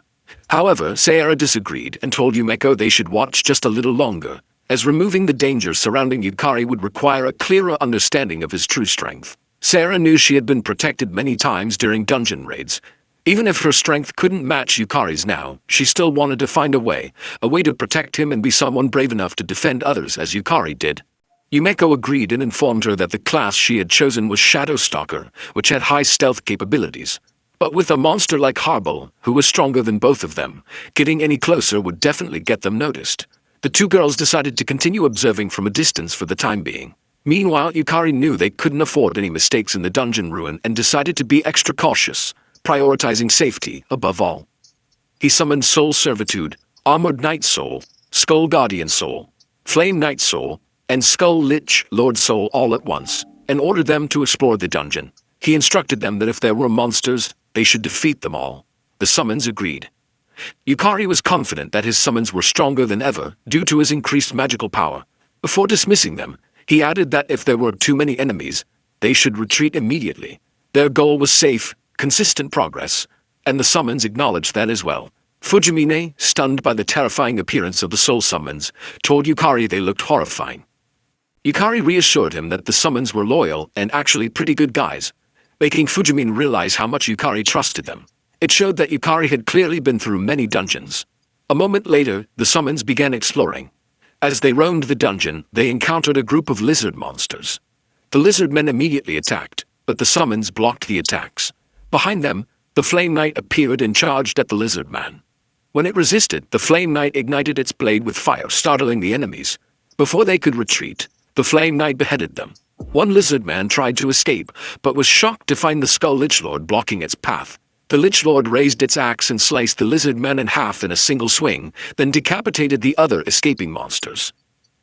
However, Sayara disagreed and told Yumeko they should watch just a little longer, as removing the dangers surrounding Yukari would require a clearer understanding of his true strength. Sarah knew she had been protected many times during dungeon raids. Even if her strength couldn't match Yukari's now, she still wanted to find a way to protect him and be someone brave enough to defend others as Yukari did. Yumeko agreed and informed her that the class she had chosen was Shadow Stalker, which had high stealth capabilities. But with a monster like Harble, who was stronger than both of them, getting any closer would definitely get them noticed. The two girls decided to continue observing from a distance for the time being. Meanwhile, Yukari knew they couldn't afford any mistakes in the dungeon ruin and decided to be extra cautious, prioritizing safety above all. He summoned Soul Servitude, Armored Knight Soul, Skull Guardian Soul, Flame Knight Soul, and Skull Lich Lord Soul all at once, and ordered them to explore the dungeon. He instructed them that if there were monsters, they should defeat them all. The summons agreed. Yukari was confident that his summons were stronger than ever due to his increased magical power. Before dismissing them, he added that if there were too many enemies, they should retreat immediately. Their goal was safe, consistent progress, and the summons acknowledged that as well. Fujimine, stunned by the terrifying appearance of the soul summons, told Yukari they looked horrifying. Yukari reassured him that the summons were loyal and actually pretty good guys, making Fujimine realize how much Yukari trusted them. It showed that Yukari had clearly been through many dungeons. A moment later, the summons began exploring. As they roamed the dungeon, they encountered a group of lizard monsters. The lizard men immediately attacked, but the summons blocked the attacks. Behind them, the Flame Knight appeared and charged at the lizard man. When it resisted, the Flame Knight ignited its blade with fire, startling the enemies. Before they could retreat, the Flame Knight beheaded them. One lizard man tried to escape, but was shocked to find the Skull Lich Lord blocking its path. The Lich Lord raised its axe and sliced the lizard man in half in a single swing, then decapitated the other escaping monsters.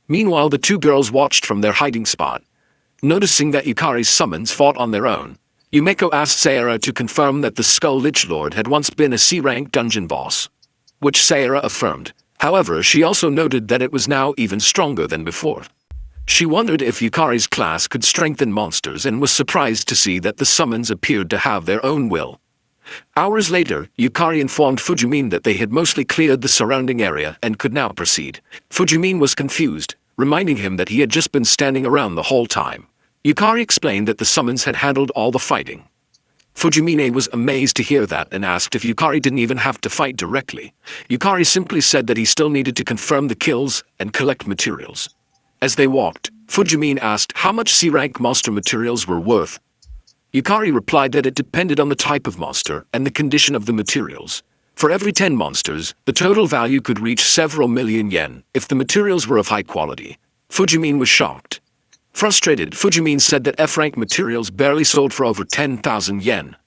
Meanwhile, the two girls watched from their hiding spot. Noticing that Yukari's summons fought on their own, Yumeko asked Sayara to confirm that the Skull Lich Lord had once been a C-rank dungeon boss, which Sayara affirmed. However, she also noted that it was now even stronger than before. She wondered if Yukari's class could strengthen monsters and was surprised to see that the summons appeared to have their own will. Hours later, Yukari informed Fujimine that they had mostly cleared the surrounding area and could now proceed. Fujimine was confused, reminding him that he had just been standing around the whole time. Yukari explained that the summons had handled all the fighting. Fujimine was amazed to hear that and asked if Yukari didn't even have to fight directly. Yukari simply said that he still needed to confirm the kills and collect materials. As they walked, Fujimine asked how much C-rank monster materials were worth. Yukari replied that it depended on the type of monster and the condition of the materials. For every 10 monsters, the total value could reach several million yen if the materials were of high quality. Fujimine was shocked. Frustrated, Fujimine said that F-rank materials barely sold for over 10,000 yen.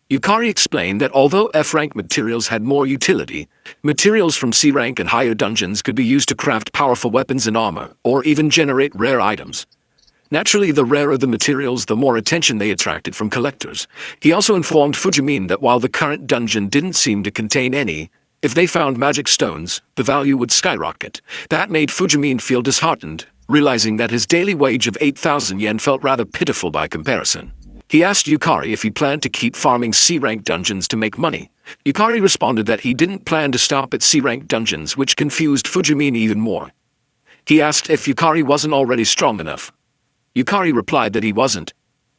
Yukari explained that although F-rank materials had more utility, materials from C-rank and higher dungeons could be used to craft powerful weapons and armor, or even generate rare items. Naturally, the rarer the materials, the more attention they attracted from collectors. He also informed Fujimine that while the current dungeon didn't seem to contain any, if they found magic stones, the value would skyrocket. That made Fujimine feel disheartened, realizing that his daily wage of 8,000 yen felt rather pitiful by comparison. He asked Yukari if he planned to keep farming C-rank dungeons to make money. Yukari responded that he didn't plan to stop at C-rank dungeons, which confused Fujimine even more. He asked if Yukari wasn't already strong enough. Yukari replied that he wasn't.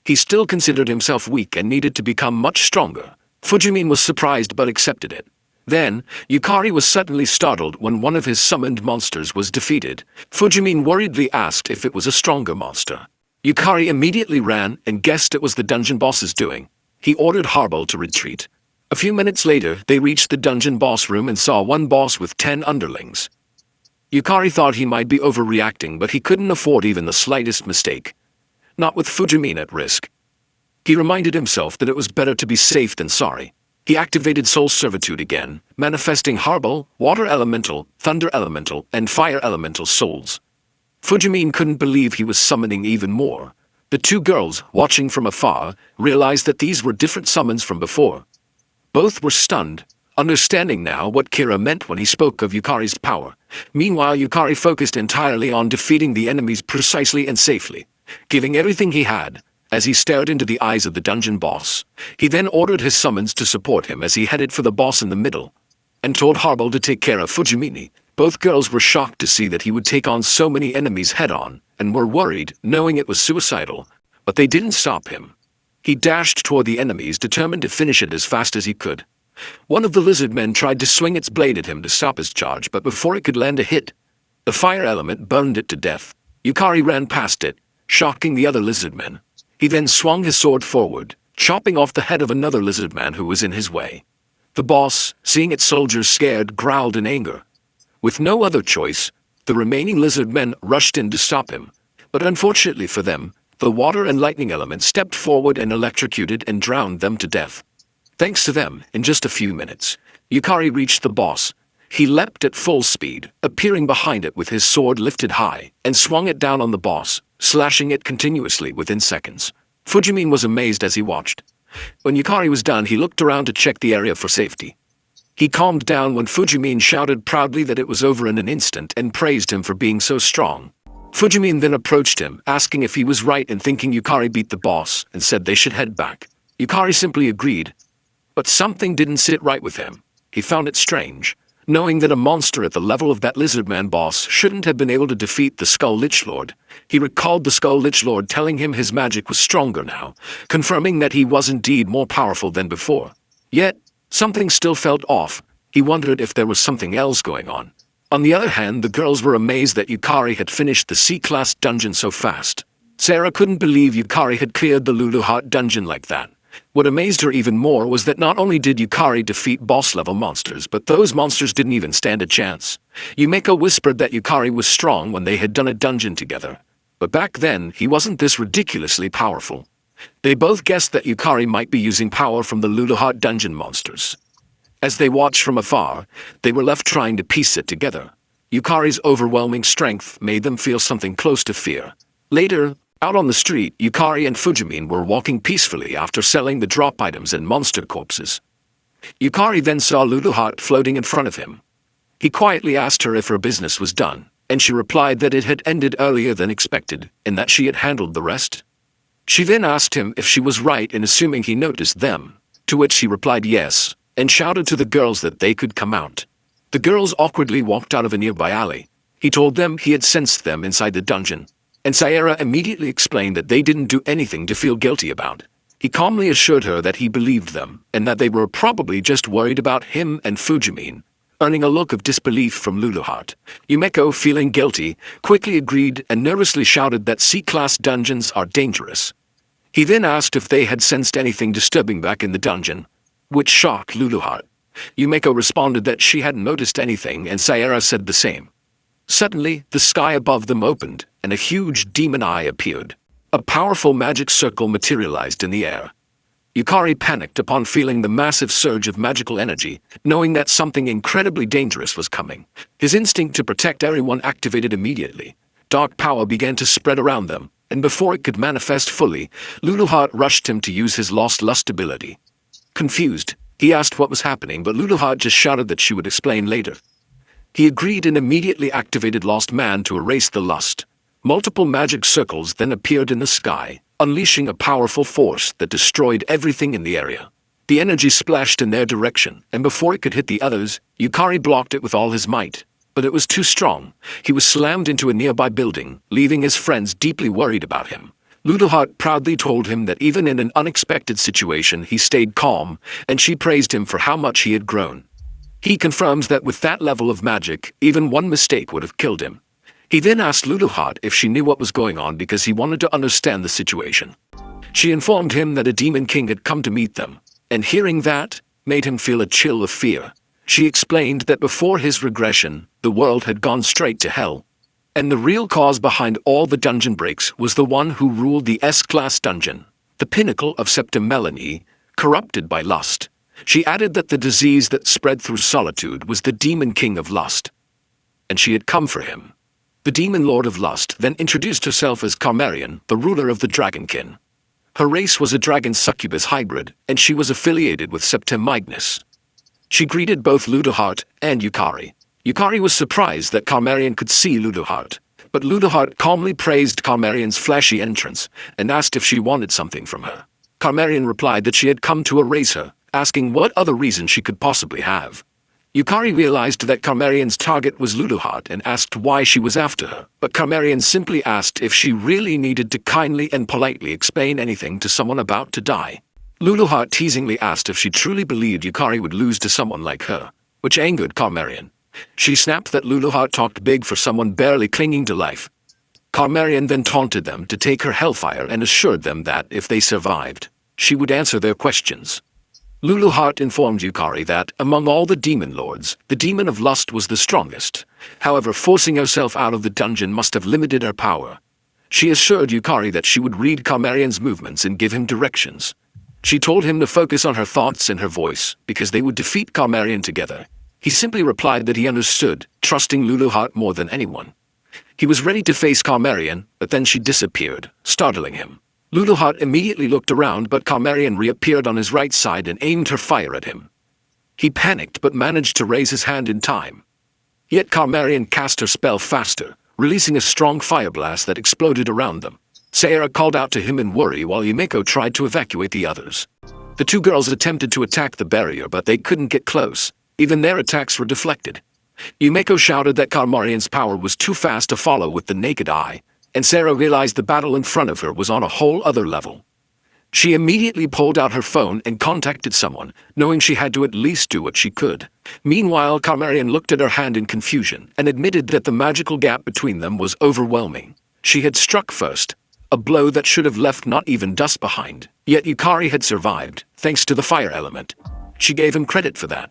He still considered himself weak and needed to become much stronger. Fujimine was surprised but accepted it. Then, Yukari was suddenly startled when one of his summoned monsters was defeated. Fujimine worriedly asked if it was a stronger monster. Yukari immediately ran and guessed it was the dungeon boss's doing. He ordered Harble to retreat. A few minutes later, they reached the dungeon boss room and saw one boss with 10 underlings. Yukari thought he might be overreacting, but he couldn't afford even the slightest mistake. Not with Fujimine at risk. He reminded himself that it was better to be safe than sorry. He activated Soul Servitude again, manifesting Harble, Water Elemental, Thunder Elemental, and Fire Elemental souls. Fujimine couldn't believe he was summoning even more. The two girls, watching from afar, realized that these were different summons from before. Both were stunned, understanding now what Kira meant when he spoke of Yukari's power. Meanwhile, Yukari focused entirely on defeating the enemies precisely and safely, giving everything he had. As he stared into the eyes of the dungeon boss, he then ordered his summons to support him as he headed for the boss in the middle, and told Harble to take care of Fujimini. Both girls were shocked to see that he would take on so many enemies head-on, and were worried, knowing it was suicidal, but they didn't stop him. He dashed toward the enemies, determined to finish it as fast as he could. One of the lizard men tried to swing its blade at him to stop his charge, but before it could land a hit, the fire element burned it to death. Yukari ran past it, shocking the other lizard men. He then swung his sword forward, chopping off the head of another lizard man who was in his way. The boss, seeing its soldiers scared, growled in anger. With no other choice, the remaining lizard men rushed in to stop him, but unfortunately for them, the water and lightning element stepped forward and electrocuted and drowned them to death. Thanks to them, in just a few minutes, Yukari reached the boss. He leapt at full speed, appearing behind it with his sword lifted high, and swung it down on the boss, slashing it continuously within seconds. Fujimin was amazed as he watched. When Yukari was done, he looked around to check the area for safety. He calmed down when Fujimin shouted proudly that it was over in an instant and praised him for being so strong. Fujimin then approached him, asking if he was right in thinking Yukari beat the boss, and said they should head back. Yukari simply agreed, but something didn't sit right with him. He found it strange, knowing that a monster at the level of that lizardman boss shouldn't have been able to defeat the Skull Lich Lord. He recalled the Skull Lich Lord telling him his magic was stronger now, confirming that he was indeed more powerful than before. Yet, something still felt off. He wondered if there was something else going on. On the other hand, the girls were amazed that Yukari had finished the C-class dungeon so fast. Sarah couldn't believe Yukari had cleared the Luluheart dungeon like that. What amazed her even more was that not only did Yukari defeat boss-level monsters, but those monsters didn't even stand a chance. Yumeko whispered that Yukari was strong when they had done a dungeon together. But back then, he wasn't this ridiculously powerful. They both guessed that Yukari might be using power from the Luluheart dungeon monsters. As they watched from afar, they were left trying to piece it together. Yukari's overwhelming strength made them feel something close to fear. Later, out on the street, Yukari and Fujimin were walking peacefully after selling the drop items and monster corpses. Yukari then saw Luluheart floating in front of him. He quietly asked her if her business was done, and she replied that it had ended earlier than expected, and that she had handled the rest. She then asked him if she was right in assuming he noticed them, to which he replied yes, and shouted to the girls that they could come out. The girls awkwardly walked out of a nearby alley. He told them he had sensed them inside the dungeon, and Sierra immediately explained that they didn't do anything to feel guilty about. He calmly assured her that he believed them, and that they were probably just worried about him and Fujimin, earning a look of disbelief from Luluheart. Yumeko, feeling guilty, quickly agreed and nervously shouted that C-class dungeons are dangerous. He then asked if they had sensed anything disturbing back in the dungeon, which shocked Luluheart. Yumeko responded that she hadn't noticed anything, and Sierra said the same. Suddenly, the sky above them opened, and a huge demon eye appeared. A powerful magic circle materialized in the air. Yukari panicked upon feeling the massive surge of magical energy, knowing that something incredibly dangerous was coming. His instinct to protect everyone activated immediately. Dark power began to spread around them, and before it could manifest fully, Luluheart rushed him to use his lost lust ability. Confused, he asked what was happening, but Luluheart just shouted that she would explain later. He agreed and immediately activated Lost Man to erase the lust. Multiple magic circles then appeared in the sky, unleashing a powerful force that destroyed everything in the area. The energy splashed in their direction, and before it could hit the others, Yukari blocked it with all his might. But it was too strong. He was slammed into a nearby building, leaving his friends deeply worried about him. Luluheart proudly told him that even in an unexpected situation he stayed calm, and she praised him for how much he had grown. He confirms that with that level of magic, even one mistake would have killed him. He then asked Luluheart if she knew what was going on because he wanted to understand the situation. She informed him that a demon king had come to meet them, and hearing that, made him feel a chill of fear. She explained that before his regression, the world had gone straight to hell, and the real cause behind all the dungeon breaks was the one who ruled the S-class dungeon, the pinnacle of Septimelanie, corrupted by lust. She added that the disease that spread through solitude was the demon king of lust, and she had come for him. The demon lord of lust then introduced herself as Carmarian, the ruler of the Dragonkin. Her race was a dragon succubus hybrid, and she was affiliated with Septim Magnus. She greeted both Ludoheart and Yukari. Yukari was surprised that Carmarian could see Ludoheart, but Ludoheart calmly praised Carmarian's flashy entrance and asked if she wanted something from her. Carmarian replied that she had come to erase her, asking what other reason she could possibly have. Yukari realized that Carmarian's target was Ludoheart and asked why she was after her, but Carmarian simply asked if she really needed to kindly and politely explain anything to someone about to die. Ludoheart teasingly asked if she truly believed Yukari would lose to someone like her, which angered Carmarian. She snapped that Ludoheart talked big for someone barely clinging to life. Carmarian then taunted them to take her hellfire and assured them that, if they survived, she would answer their questions. Ludoheart informed Yukari that, among all the demon lords, the demon of lust was the strongest. However, forcing herself out of the dungeon must have limited her power. She assured Yukari that she would read Carmarian's movements and give him directions. She told him to focus on her thoughts and her voice, because they would defeat Carmarian together. He simply replied that he understood, trusting Ludoheart more than anyone. He was ready to face Carmarian, but then she disappeared, startling him. Ludoheart immediately looked around, but Carmarian reappeared on his right side and aimed her fire at him. He panicked but managed to raise his hand in time. Yet Carmarian cast her spell faster, releasing a strong fire blast that exploded around them. Sayara called out to him in worry while Yumeko tried to evacuate the others. The two girls attempted to attack the barrier, but they couldn't get close. Even their attacks were deflected. Yumeko shouted that Carmarian's power was too fast to follow with the naked eye, and Sarah realized the battle in front of her was on a whole other level. She immediately pulled out her phone and contacted someone, knowing she had to at least do what she could. Meanwhile, Carmarian looked at her hand in confusion and admitted that the magical gap between them was overwhelming. She had struck first, a blow that should have left not even dust behind. Yet Yukari had survived, thanks to the fire element. She gave him credit for that.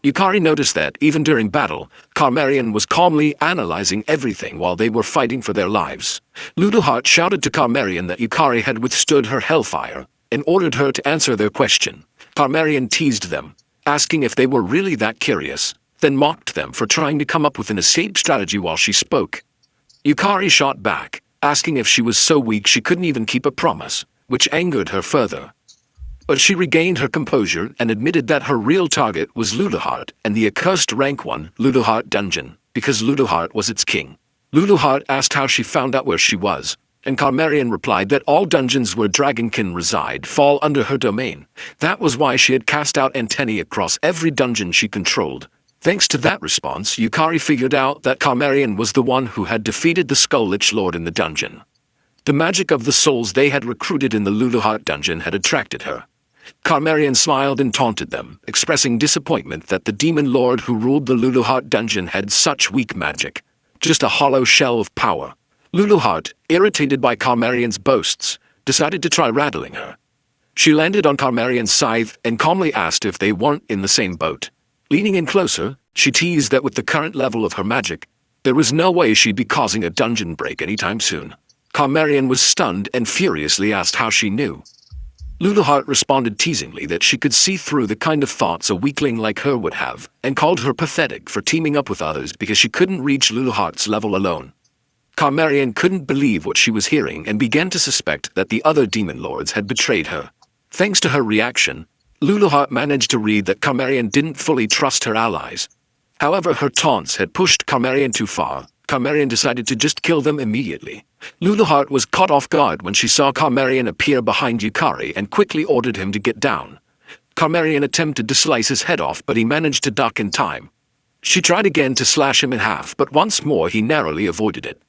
Yukari noticed that, even during battle, Carmarian was calmly analyzing everything while they were fighting for their lives. Ludoheart shouted to Carmarian that Yukari had withstood her hellfire, and ordered her to answer their question. Carmarian teased them, asking if they were really that curious, then mocked them for trying to come up with an escape strategy while she spoke. Yukari shot back, asking if she was so weak she couldn't even keep a promise, which angered her further. But she regained her composure and admitted that her real target was Ludoheart and the accursed rank 1 Ludoheart dungeon, because Ludoheart was its king. Ludoheart asked how she found out where she was, and Carmarian replied that all dungeons where dragonkin reside fall under her domain. That was why she had cast out antennae across every dungeon she controlled. Thanks to that response, Yukari figured out that Carmarian was the one who had defeated the Skillless Lord in the dungeon. The magic of the souls they had recruited in the Ludoheart dungeon had attracted her. Carmarian smiled and taunted them, expressing disappointment that the demon lord who ruled the Ludoheart dungeon had such weak magic. Just a hollow shell of power. Ludoheart, irritated by Carmarian's boasts, decided to try rattling her. She landed on Carmarian's scythe and calmly asked if they weren't in the same boat. Leaning in closer, she teased that with the current level of her magic, there was no way she'd be causing a dungeon break anytime soon. Carmarian was stunned and furiously asked how she knew. Ludoheart responded teasingly that she could see through the kind of thoughts a weakling like her would have, and called her pathetic for teaming up with others because she couldn't reach Ludoheart's level alone. Carmarian couldn't believe what she was hearing and began to suspect that the other demon lords had betrayed her. Thanks to her reaction, Ludoheart managed to read that Carmarian didn't fully trust her allies. However, her taunts had pushed Carmarian too far. Carmarian decided to just kill them immediately. Ludoheart was caught off guard when she saw Carmarian appear behind Yukari and quickly ordered him to get down. Carmarian attempted to slice his head off, but he managed to duck in time. She tried again to slash him in half, but once more he narrowly avoided it.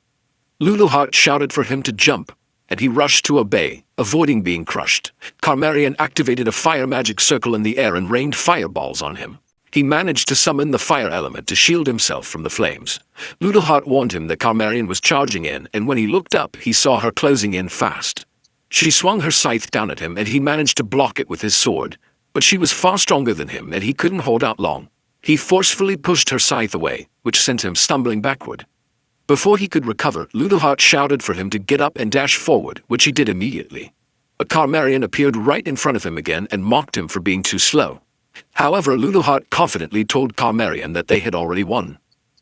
Ludoheart shouted for him to jump, and he rushed to obey, avoiding being crushed. Carmarian activated a fire magic circle in the air and rained fireballs on him. He managed to summon the fire element to shield himself from the flames. Ludoheart warned him that Carmarian was charging in, and when he looked up, he saw her closing in fast. She swung her scythe down at him, and he managed to block it with his sword, but she was far stronger than him, and he couldn't hold out long. He forcefully pushed her scythe away, which sent him stumbling backward. Before he could recover, Ludoheart shouted for him to get up and dash forward, which he did immediately. But Carmarian appeared right in front of him again and mocked him for being too slow. However, Ludoheart confidently told Carmarian that they had already won.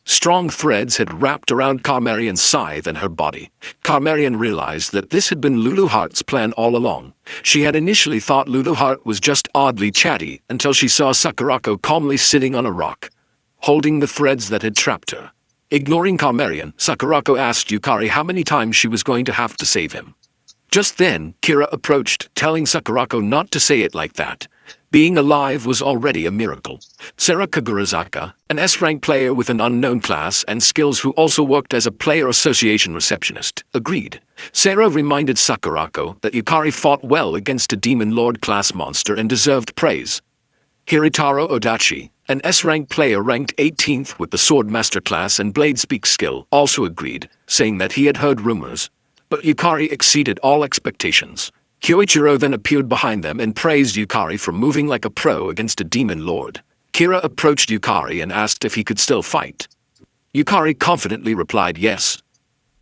Strong threads had wrapped around Carmarian's scythe and her body. Carmarian realized that this had been Luluhart's plan all along. She had initially thought Luluhart was just oddly chatty until she saw Sakurako calmly sitting on a rock, holding the threads that had trapped her. Ignoring Carmarian, Sakurako asked Yukari how many times she was going to have to save him. Just then, Kira approached, telling Sakurako not to say it like that. Being alive was already a miracle. Sera Kagurazaka, an S-rank player with an unknown class and skills who also worked as a player association receptionist, agreed. Sera reminded Sakurako that Yukari fought well against a Demon Lord class monster and deserved praise. Hiritaro Odachi, an S-rank player ranked 18th with the Swordmaster class and Blade Speak skill, also agreed, saying that he had heard rumors. But Yukari exceeded all expectations. Kyoichiro then appeared behind them and praised Yukari for moving like a pro against a demon lord. Kira approached Yukari and asked if he could still fight. Yukari confidently replied yes.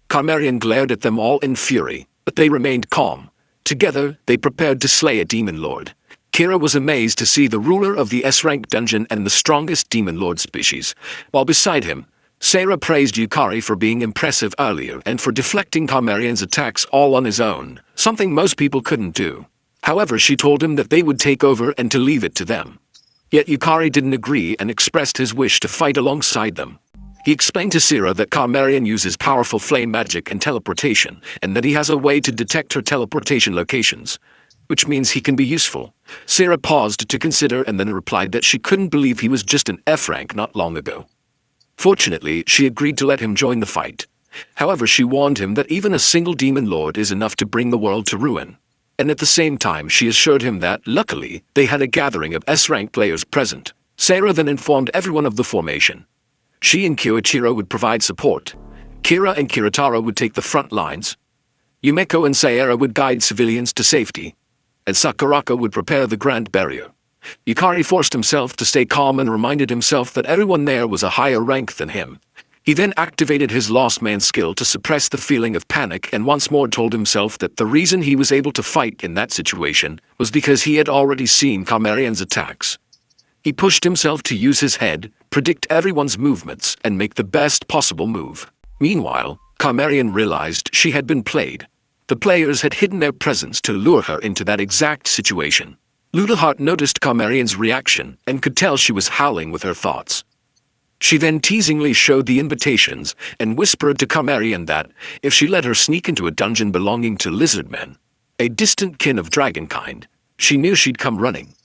Carmarian glared at them all in fury, but they remained calm. Together, they prepared to slay a demon lord. Kira was amazed to see the ruler of the S-rank dungeon and the strongest demon lord species, while beside him, Sera praised Yukari for being impressive earlier and for deflecting Carmarian's attacks all on his own, something most people couldn't do. However, she told him that they would take over and to leave it to them. Yet Yukari didn't agree and expressed his wish to fight alongside them. He explained to Sera that Carmarian uses powerful flame magic and teleportation, and that he has a way to detect her teleportation locations, which means he can be useful. Sera paused to consider and then replied that she couldn't believe he was just an F-rank not long ago. Fortunately, she agreed to let him join the fight. However, she warned him that even a single demon lord is enough to bring the world to ruin. And at the same time, she assured him that, luckily, they had a gathering of S-rank players present. Sera then informed everyone of the formation. She and Kyoichiro would provide support. Kira and Kiritaro would take the front lines. Yumeko and Saera would guide civilians to safety. And Sakurako would prepare the Grand Barrier. Yukari forced himself to stay calm and reminded himself that everyone there was a higher rank than him. He then activated his Lost Man skill to suppress the feeling of panic and once more told himself that the reason he was able to fight in that situation was because he had already seen Carmarian's attacks. He pushed himself to use his head, predict everyone's movements, and make the best possible move. Meanwhile, Carmarian realized she had been played. The players had hidden their presence to lure her into that exact situation. Luluhart noticed Carmarian's reaction and could tell she was howling with her thoughts. She then teasingly showed the invitations and whispered to Carmarian that, if she let her sneak into a dungeon belonging to lizardmen, a distant kin of dragonkind, she knew she'd come running.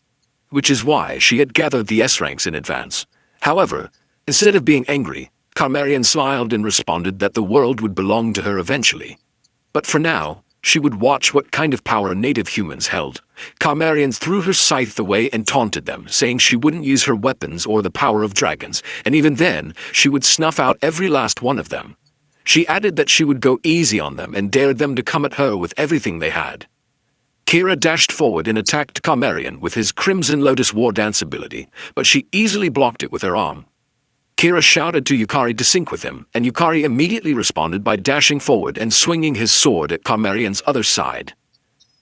Which is why she had gathered the S-ranks in advance. However, instead of being angry, Carmarian smiled and responded that the world would belong to her eventually. But for now, she would watch what kind of power native humans held. Carmarian threw her scythe away and taunted them, saying she wouldn't use her weapons or the power of dragons, and even then, she would snuff out every last one of them. She added that she would go easy on them and dared them to come at her with everything they had. Kira dashed forward and attacked Carmarian with his Crimson Lotus War Dance ability, but she easily blocked it with her arm. Kira shouted to Yukari to sync with him, and Yukari immediately responded by dashing forward and swinging his sword at Carmarian's other side.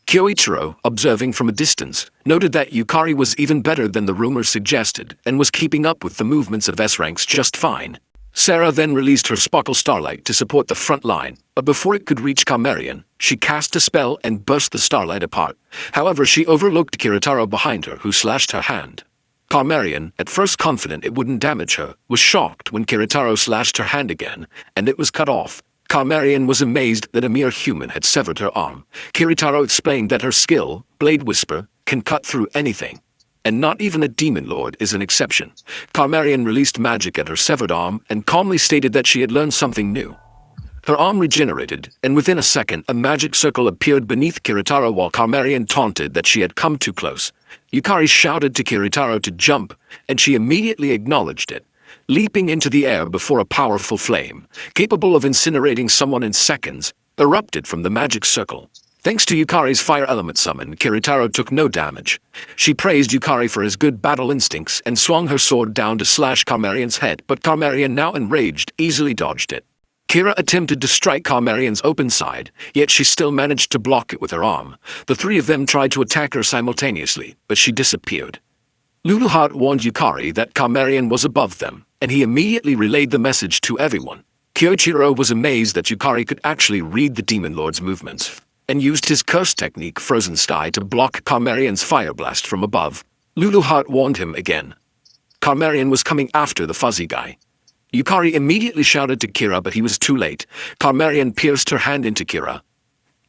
Kyoichiro, observing from a distance, noted that Yukari was even better than the rumors suggested and was keeping up with the movements of S-ranks just fine. Sera then released her Sparkle Starlight to support the front line, but before it could reach Carmarian, she cast a spell and burst the starlight apart. However, she overlooked Kiritaro behind her, who slashed her hand. Carmarian, at first confident it wouldn't damage her, was shocked when Kiritaro slashed her hand again, and it was cut off. Carmarian was amazed that a mere human had severed her arm. Kiritaro explained that her skill, Blade Whisper, can cut through anything. And not even a demon lord is an exception. Carmarian released magic at her severed arm and calmly stated that she had learned something new. Her arm regenerated, and within a second a magic circle appeared beneath Kiritaro while Carmarian taunted that she had come too close. Yukari shouted to Kiritaro to jump, and she immediately acknowledged it, leaping into the air before a powerful flame, capable of incinerating someone in seconds, erupted from the magic circle. Thanks to Yukari's fire element summon, Kiritaro took no damage. She praised Yukari for his good battle instincts and swung her sword down to slash Carmarian's head, but Carmarian, now enraged, easily dodged it. Kira attempted to strike Carmarian's open side, yet she still managed to block it with her arm. The three of them tried to attack her simultaneously, but she disappeared. Luluhart warned Yukari that Carmarian was above them, and he immediately relayed the message to everyone. Kyoichiro was amazed that Yukari could actually read the Demon Lord's movements, and used his curse technique Frozen Sky to block Carmarian's fire blast from above. Luluheart warned him again. Carmarian was coming after the fuzzy guy. Yukari immediately shouted to Kira, but he was too late. Carmarian pierced her hand into Kira.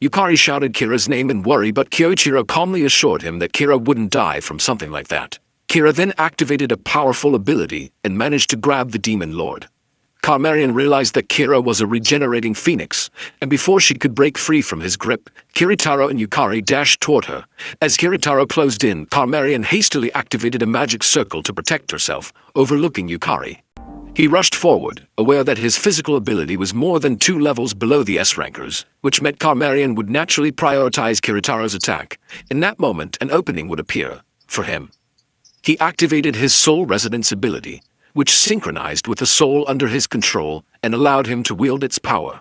Yukari shouted Kira's name in worry, but Kyoichiro calmly assured him that Kira wouldn't die from something like that. Kira then activated a powerful ability and managed to grab the Demon Lord. Carmarian realized that Kira was a regenerating phoenix, and before she could break free from his grip, Kiritaro and Yukari dashed toward her. As Kiritaro closed in, Carmarian hastily activated a magic circle to protect herself, overlooking Yukari. He rushed forward, aware that his physical ability was more than 2 levels below the S-rankers, which meant Carmarian would naturally prioritize Kiritaro's attack. In that moment, an opening would appear for him. He activated his soul resonance ability, which synchronized with the soul under his control and allowed him to wield its power.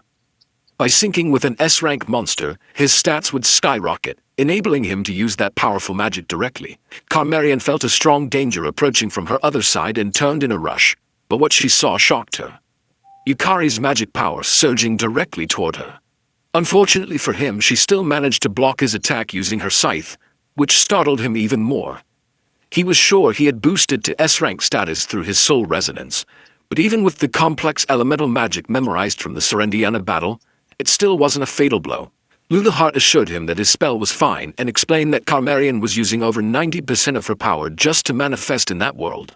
By syncing with an S-rank monster, his stats would skyrocket, enabling him to use that powerful magic directly. Carmarian felt a strong danger approaching from her other side and turned in a rush. But what she saw shocked her. Yukari's magic power surging directly toward her. Unfortunately for him, she still managed to block his attack using her scythe, which startled him even more. He was sure he had boosted to S-rank status through his soul resonance, but even with the complex elemental magic memorized from the Serendiana battle, it still wasn't a fatal blow. Luluheart assured him that his spell was fine and explained that Carmarian was using over 90% of her power just to manifest in that world.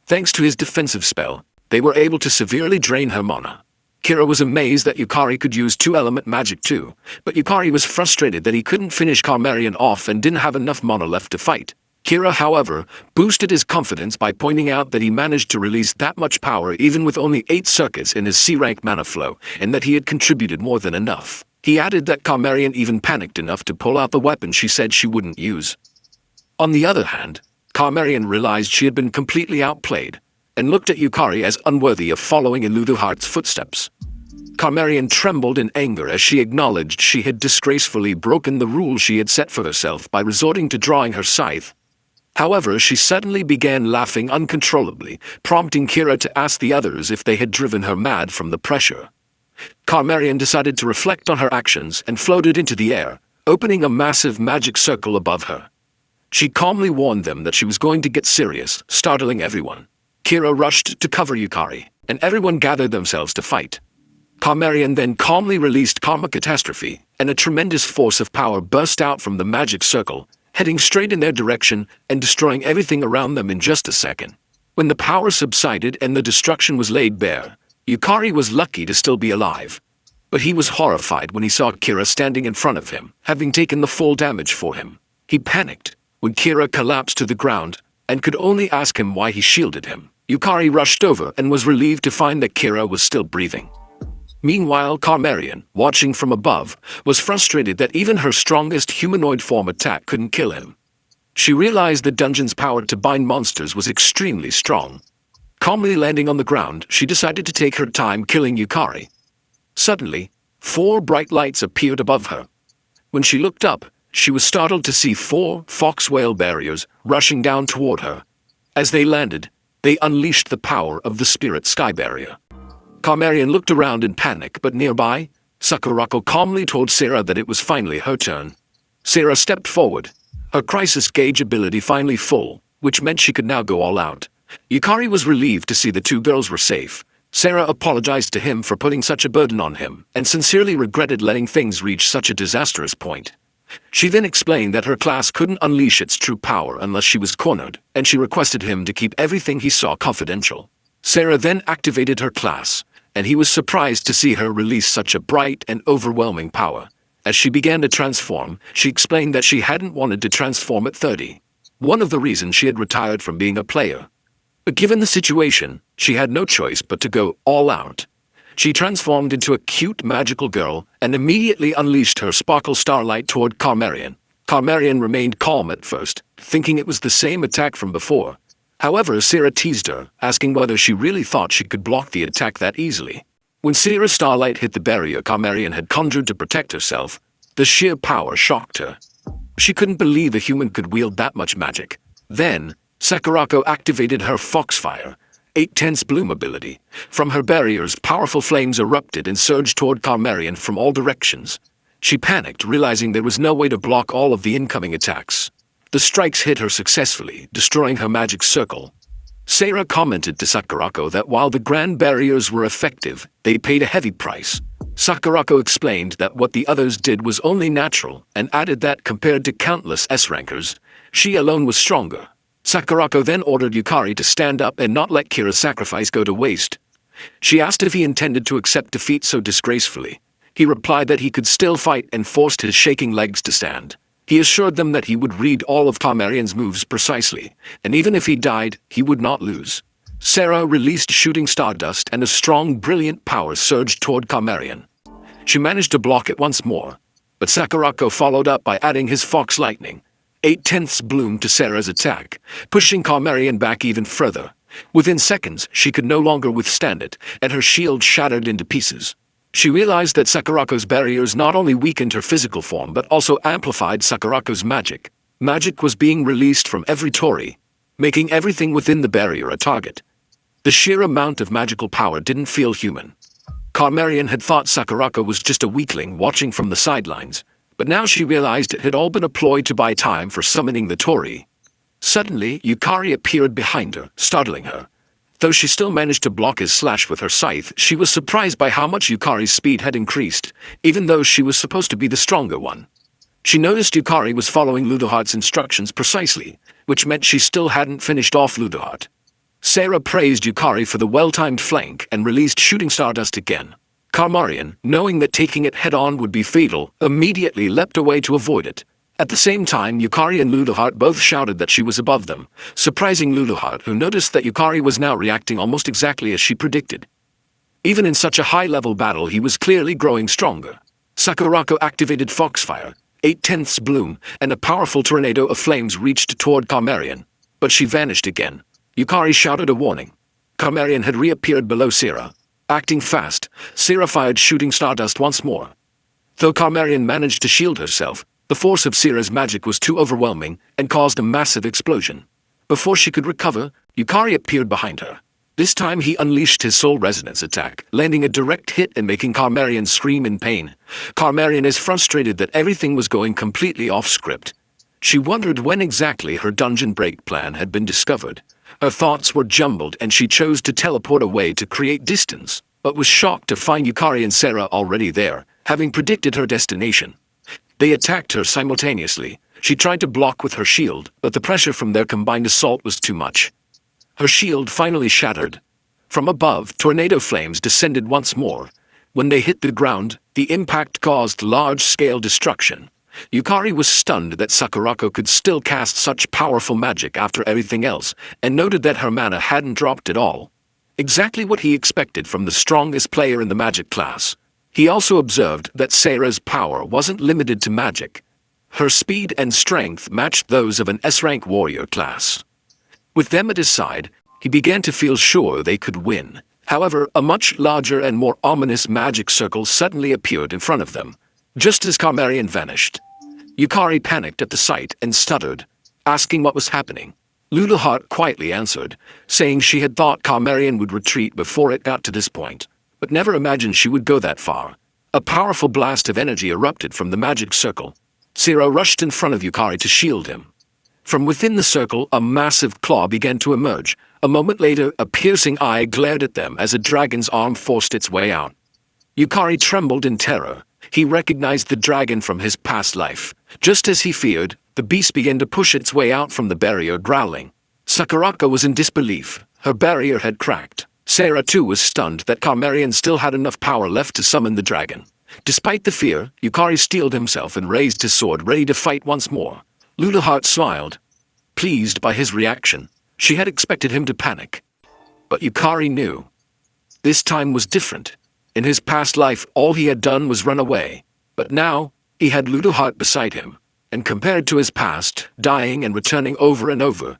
Thanks to his defensive spell, they were able to severely drain her mana. Kira was amazed that Yukari could use 2-element magic too, but Yukari was frustrated that he couldn't finish Carmarian off and didn't have enough mana left to fight. Kira, however, boosted his confidence by pointing out that he managed to release that much power even with only 8 circuits in his C-rank mana flow, and that he had contributed more than enough. He added that Carmarian even panicked enough to pull out the weapon she said she wouldn't use. On the other hand, Carmarian realized she had been completely outplayed, and looked at Yukari as unworthy of following in Luluheart's footsteps. Carmarian trembled in anger as she acknowledged she had disgracefully broken the rule she had set for herself by resorting to drawing her scythe. However, she suddenly began laughing uncontrollably, prompting Kira to ask the others if they had driven her mad from the pressure. Carmarian decided to reflect on her actions and floated into the air, opening a massive magic circle above her. She calmly warned them that she was going to get serious, startling everyone. Kira rushed to cover Yukari, and everyone gathered themselves to fight. Carmarian then calmly released Karma Catastrophe, and a tremendous force of power burst out from the magic circle, heading straight in their direction and destroying everything around them in just a second. When the power subsided and the destruction was laid bare, Yukari was lucky to still be alive. But he was horrified when he saw Kira standing in front of him, having taken the full damage for him. He panicked when Kira collapsed to the ground, and could only ask him why he shielded him. Yukari rushed over and was relieved to find that Kira was still breathing. Meanwhile, Carmarian, watching from above, was frustrated that even her strongest humanoid form attack couldn't kill him. She realized the dungeon's power to bind monsters was extremely strong. Calmly landing on the ground, she decided to take her time killing Yukari. Suddenly, 4 bright lights appeared above her. When she looked up, she was startled to see 4 fox whale barriers rushing down toward her. As they landed, they unleashed the power of the spirit sky barrier. Carmarian looked around in panic, but nearby, Sakurako calmly told Sarah that it was finally her turn. Sarah stepped forward, her crisis gauge ability finally full, which meant she could now go all out. Yukari was relieved to see the 2 girls were safe. Sarah apologized to him for putting such a burden on him, and sincerely regretted letting things reach such a disastrous point. She then explained that her class couldn't unleash its true power unless she was cornered, and she requested him to keep everything he saw confidential. Sarah then activated her class, and he was surprised to see her release such a bright and overwhelming power. As she began to transform, she explained that she hadn't wanted to transform at 30. One of the reasons she had retired from being a player. But given the situation, she had no choice but to go all out. She transformed into a cute magical girl and immediately unleashed her sparkle starlight toward Carmarian. Carmarian remained calm at first, thinking it was the same attack from before. However, Sarah teased her, asking whether she really thought she could block the attack that easily. When Sarah's starlight hit the barrier Carmarian had conjured to protect herself, the sheer power shocked her. She couldn't believe a human could wield that much magic. Then, Sakurako activated her foxfire, 8 tense bloom ability. From her barriers, powerful flames erupted and surged toward Carmarian from all directions. She panicked, realizing there was no way to block all of the incoming attacks. The strikes hit her successfully, destroying her magic circle. Sarah commented to Sakurako that while the grand barriers were effective, they paid a heavy price. Sakurako explained that what the others did was only natural, and added that compared to countless S-rankers, she alone was stronger. Sakurako then ordered Yukari to stand up and not let Kira's sacrifice go to waste. She asked if he intended to accept defeat so disgracefully. He replied that he could still fight and forced his shaking legs to stand. He assured them that he would read all of Carmarian's moves precisely, and even if he died, he would not lose. Sarah released shooting stardust and a strong, brilliant power surged toward Carmarian. She managed to block it once more, but Sakurako followed up by adding his fox lightning. 8/10 bloom to Sarah's attack, pushing Carmarian back even further. Within seconds, she could no longer withstand it, and her shield shattered into pieces. She realized that Sakurako's barriers not only weakened her physical form but also amplified Sakurako's magic. Magic was being released from every Tori, making everything within the barrier a target. The sheer amount of magical power didn't feel human. Carmarian had thought Sakurako was just a weakling watching from the sidelines, but now she realized it had all been a ploy to buy time for summoning the Tori. Suddenly, Yukari appeared behind her, startling her. Though she still managed to block his slash with her scythe, she was surprised by how much Yukari's speed had increased, even though she was supposed to be the stronger one. She noticed Yukari was following Ludohart's instructions precisely, which meant she still hadn't finished off Ludohart. Sarah praised Yukari for the well-timed flank and released shooting stardust again. Carmarian, knowing that taking it head-on would be fatal, immediately leapt away to avoid it. At the same time, Yukari and Ludohart both shouted that she was above them, surprising Ludohart, who noticed that Yukari was now reacting almost exactly as she predicted. Even in such a high-level battle, he was clearly growing stronger. Sakurako activated Foxfire, 8/10 bloom, and a powerful tornado of flames reached toward Carmarian. But she vanished again. Yukari shouted a warning. Carmarian had reappeared below Sarah. Acting fast, Sarah fired shooting stardust once more. Though Carmarian managed to shield herself, the force of Sarah's magic was too overwhelming and caused a massive explosion. Before she could recover, Yukari appeared behind her. This time he unleashed his soul resonance attack, landing a direct hit and making Carmarian scream in pain. Carmarian is frustrated that everything was going completely off script. She wondered when exactly her dungeon break plan had been discovered. Her thoughts were jumbled and she chose to teleport away to create distance, but was shocked to find Yukari and Sarah already there, having predicted her destination. They attacked her simultaneously. She tried to block with her shield, but the pressure from their combined assault was too much. Her shield finally shattered. From above, tornado flames descended once more. When they hit the ground, the impact caused large-scale destruction. Yukari was stunned that Sakurako could still cast such powerful magic after everything else, and noted that her mana hadn't dropped at all. Exactly what he expected from the strongest player in the magic class. He also observed that Sarah's power wasn't limited to magic. Her speed and strength matched those of an S-rank warrior class. With them at his side, he began to feel sure they could win. However, a much larger and more ominous magic circle suddenly appeared in front of them, just as Carmarian vanished. Yukari panicked at the sight and stuttered, asking what was happening. Ludohart quietly answered, saying she had thought Carmarian would retreat before it got to this point, but never imagined she would go that far. A powerful blast of energy erupted from the magic circle. Sarah rushed in front of Yukari to shield him. From within the circle, a massive claw began to emerge. A moment later, a piercing eye glared at them as a dragon's arm forced its way out. Yukari trembled in terror. He recognized the dragon from his past life. Just as he feared, the beast began to push its way out from the barrier, growling. Sakurako was in disbelief. Her barrier had cracked. Sarah too was stunned that Carmarian still had enough power left to summon the dragon. Despite the fear, Yukari steeled himself and raised his sword, ready to fight once more. Ludohart smiled, pleased by his reaction. She had expected him to panic. But Yukari knew. This time was different. In his past life, all he had done was run away. But now, he had Ludohart beside him. And compared to his past, dying and returning over and over,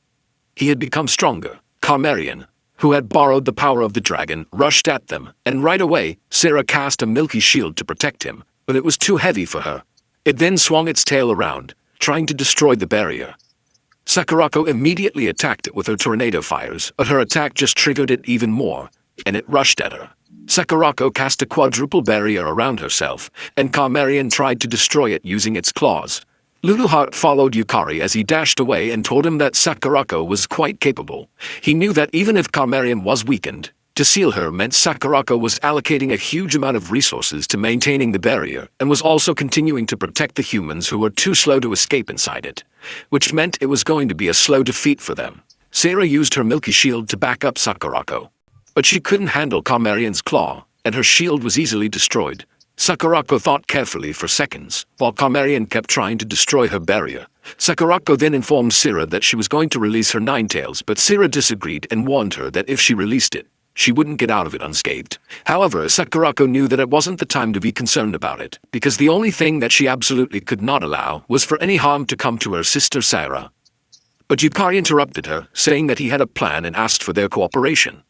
he had become stronger. Carmarian, who had borrowed the power of the dragon, rushed at them, and right away, Sarah cast a milky shield to protect him, but it was too heavy for her. It then swung its tail around, trying to destroy the barrier. Sakurako immediately attacked it with her tornado fires, but her attack just triggered it even more, and it rushed at her. Sakurako cast a quadruple barrier around herself, and Carmarian tried to destroy it using its claws. Luluheart followed Yukari as he dashed away and told him that Sakurako was quite capable. He knew that even if Carmarian was weakened, to seal her meant Sakurako was allocating a huge amount of resources to maintaining the barrier and was also continuing to protect the humans who were too slow to escape inside it, which meant it was going to be a slow defeat for them. Sarah used her Milky Shield to back up Sakurako, but she couldn't handle Carmarian's claw, and her shield was easily destroyed. Sakurako thought carefully for seconds, while Carmarian kept trying to destroy her barrier. Sakurako then informed Sarah that she was going to release her Ninetales, but Sarah disagreed and warned her that if she released it, she wouldn't get out of it unscathed. However, Sakurako knew that it wasn't the time to be concerned about it, because the only thing that she absolutely could not allow was for any harm to come to her sister Sarah. But Yukari interrupted her, saying that he had a plan and asked for their cooperation.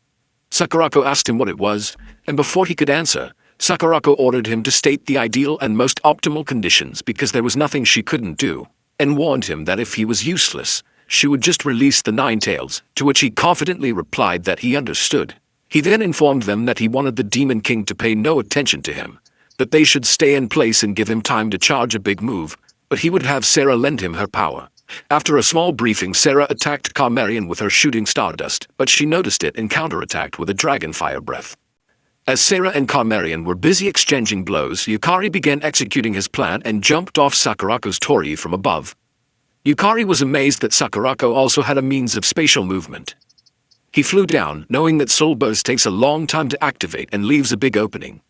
Sakurako asked him what it was, and before he could answer, Sakurako ordered him to state the ideal and most optimal conditions because there was nothing she couldn't do, and warned him that if he was useless, she would just release the Ninetales, to which he confidently replied that he understood. He then informed them that he wanted the Demon King to pay no attention to him, that they should stay in place and give him time to charge a big move, but he would have Sarah lend him her power. After a small briefing, Sarah attacked Carmarian with her shooting stardust, but she noticed it and counterattacked with a dragon fire breath. As Sarah and Carmarian were busy exchanging blows, Yukari began executing his plan and jumped off Sakurako's torii from above. Yukari was amazed that Sakurako also had a means of spatial movement. He flew down, knowing that Soul Burst takes a long time to activate and leaves a big opening.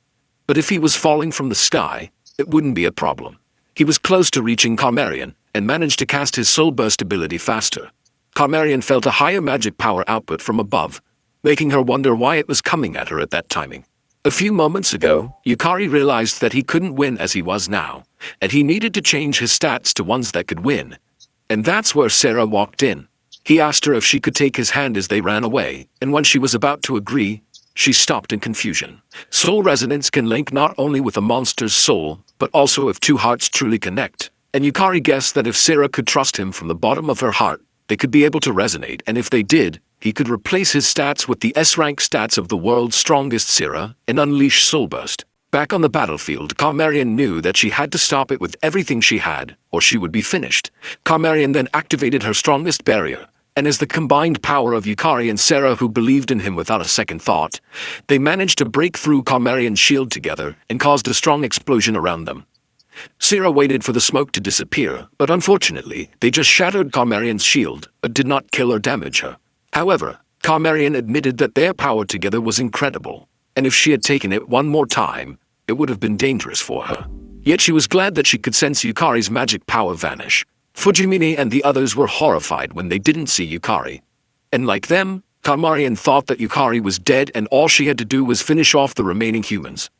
But if he was falling from the sky, it wouldn't be a problem. He was close to reaching Carmarian, and managed to cast his Soul Burst ability faster. Carmarian felt a higher magic power output from above, making her wonder why it was coming at her at that timing. A few moments ago, Yukari realized that he couldn't win as he was now, and he needed to change his stats to ones that could win. And that's where Sarah walked in. He asked her if she could take his hand as they ran away, and when she was about to agree, she stopped in confusion. Soul resonance can link not only with a monster's soul, but also if two hearts truly connect, and Yukari guessed that if Sarah could trust him from the bottom of her heart, they could be able to resonate, and if they did, he could replace his stats with the S-rank stats of the world's strongest Sarah and unleash Soul Burst. Back on the battlefield, Carmarian knew that she had to stop it with everything she had, or she would be finished. Carmarian then activated her strongest barrier, and as the combined power of Yukari and Sarah, who believed in him without a second thought, they managed to break through Carmarian's shield together and caused a strong explosion around them. Sarah waited for the smoke to disappear, but unfortunately, they just shattered Carmarian's shield, but did not kill or damage her. However, Carmarian admitted that their power together was incredible, and if she had taken it one more time, it would have been dangerous for her. Yet she was glad that she could sense Yukari's magic power vanish. Fujimine and the others were horrified when they didn't see Yukari. And like them, Carmarian thought that Yukari was dead and all she had to do was finish off the remaining humans.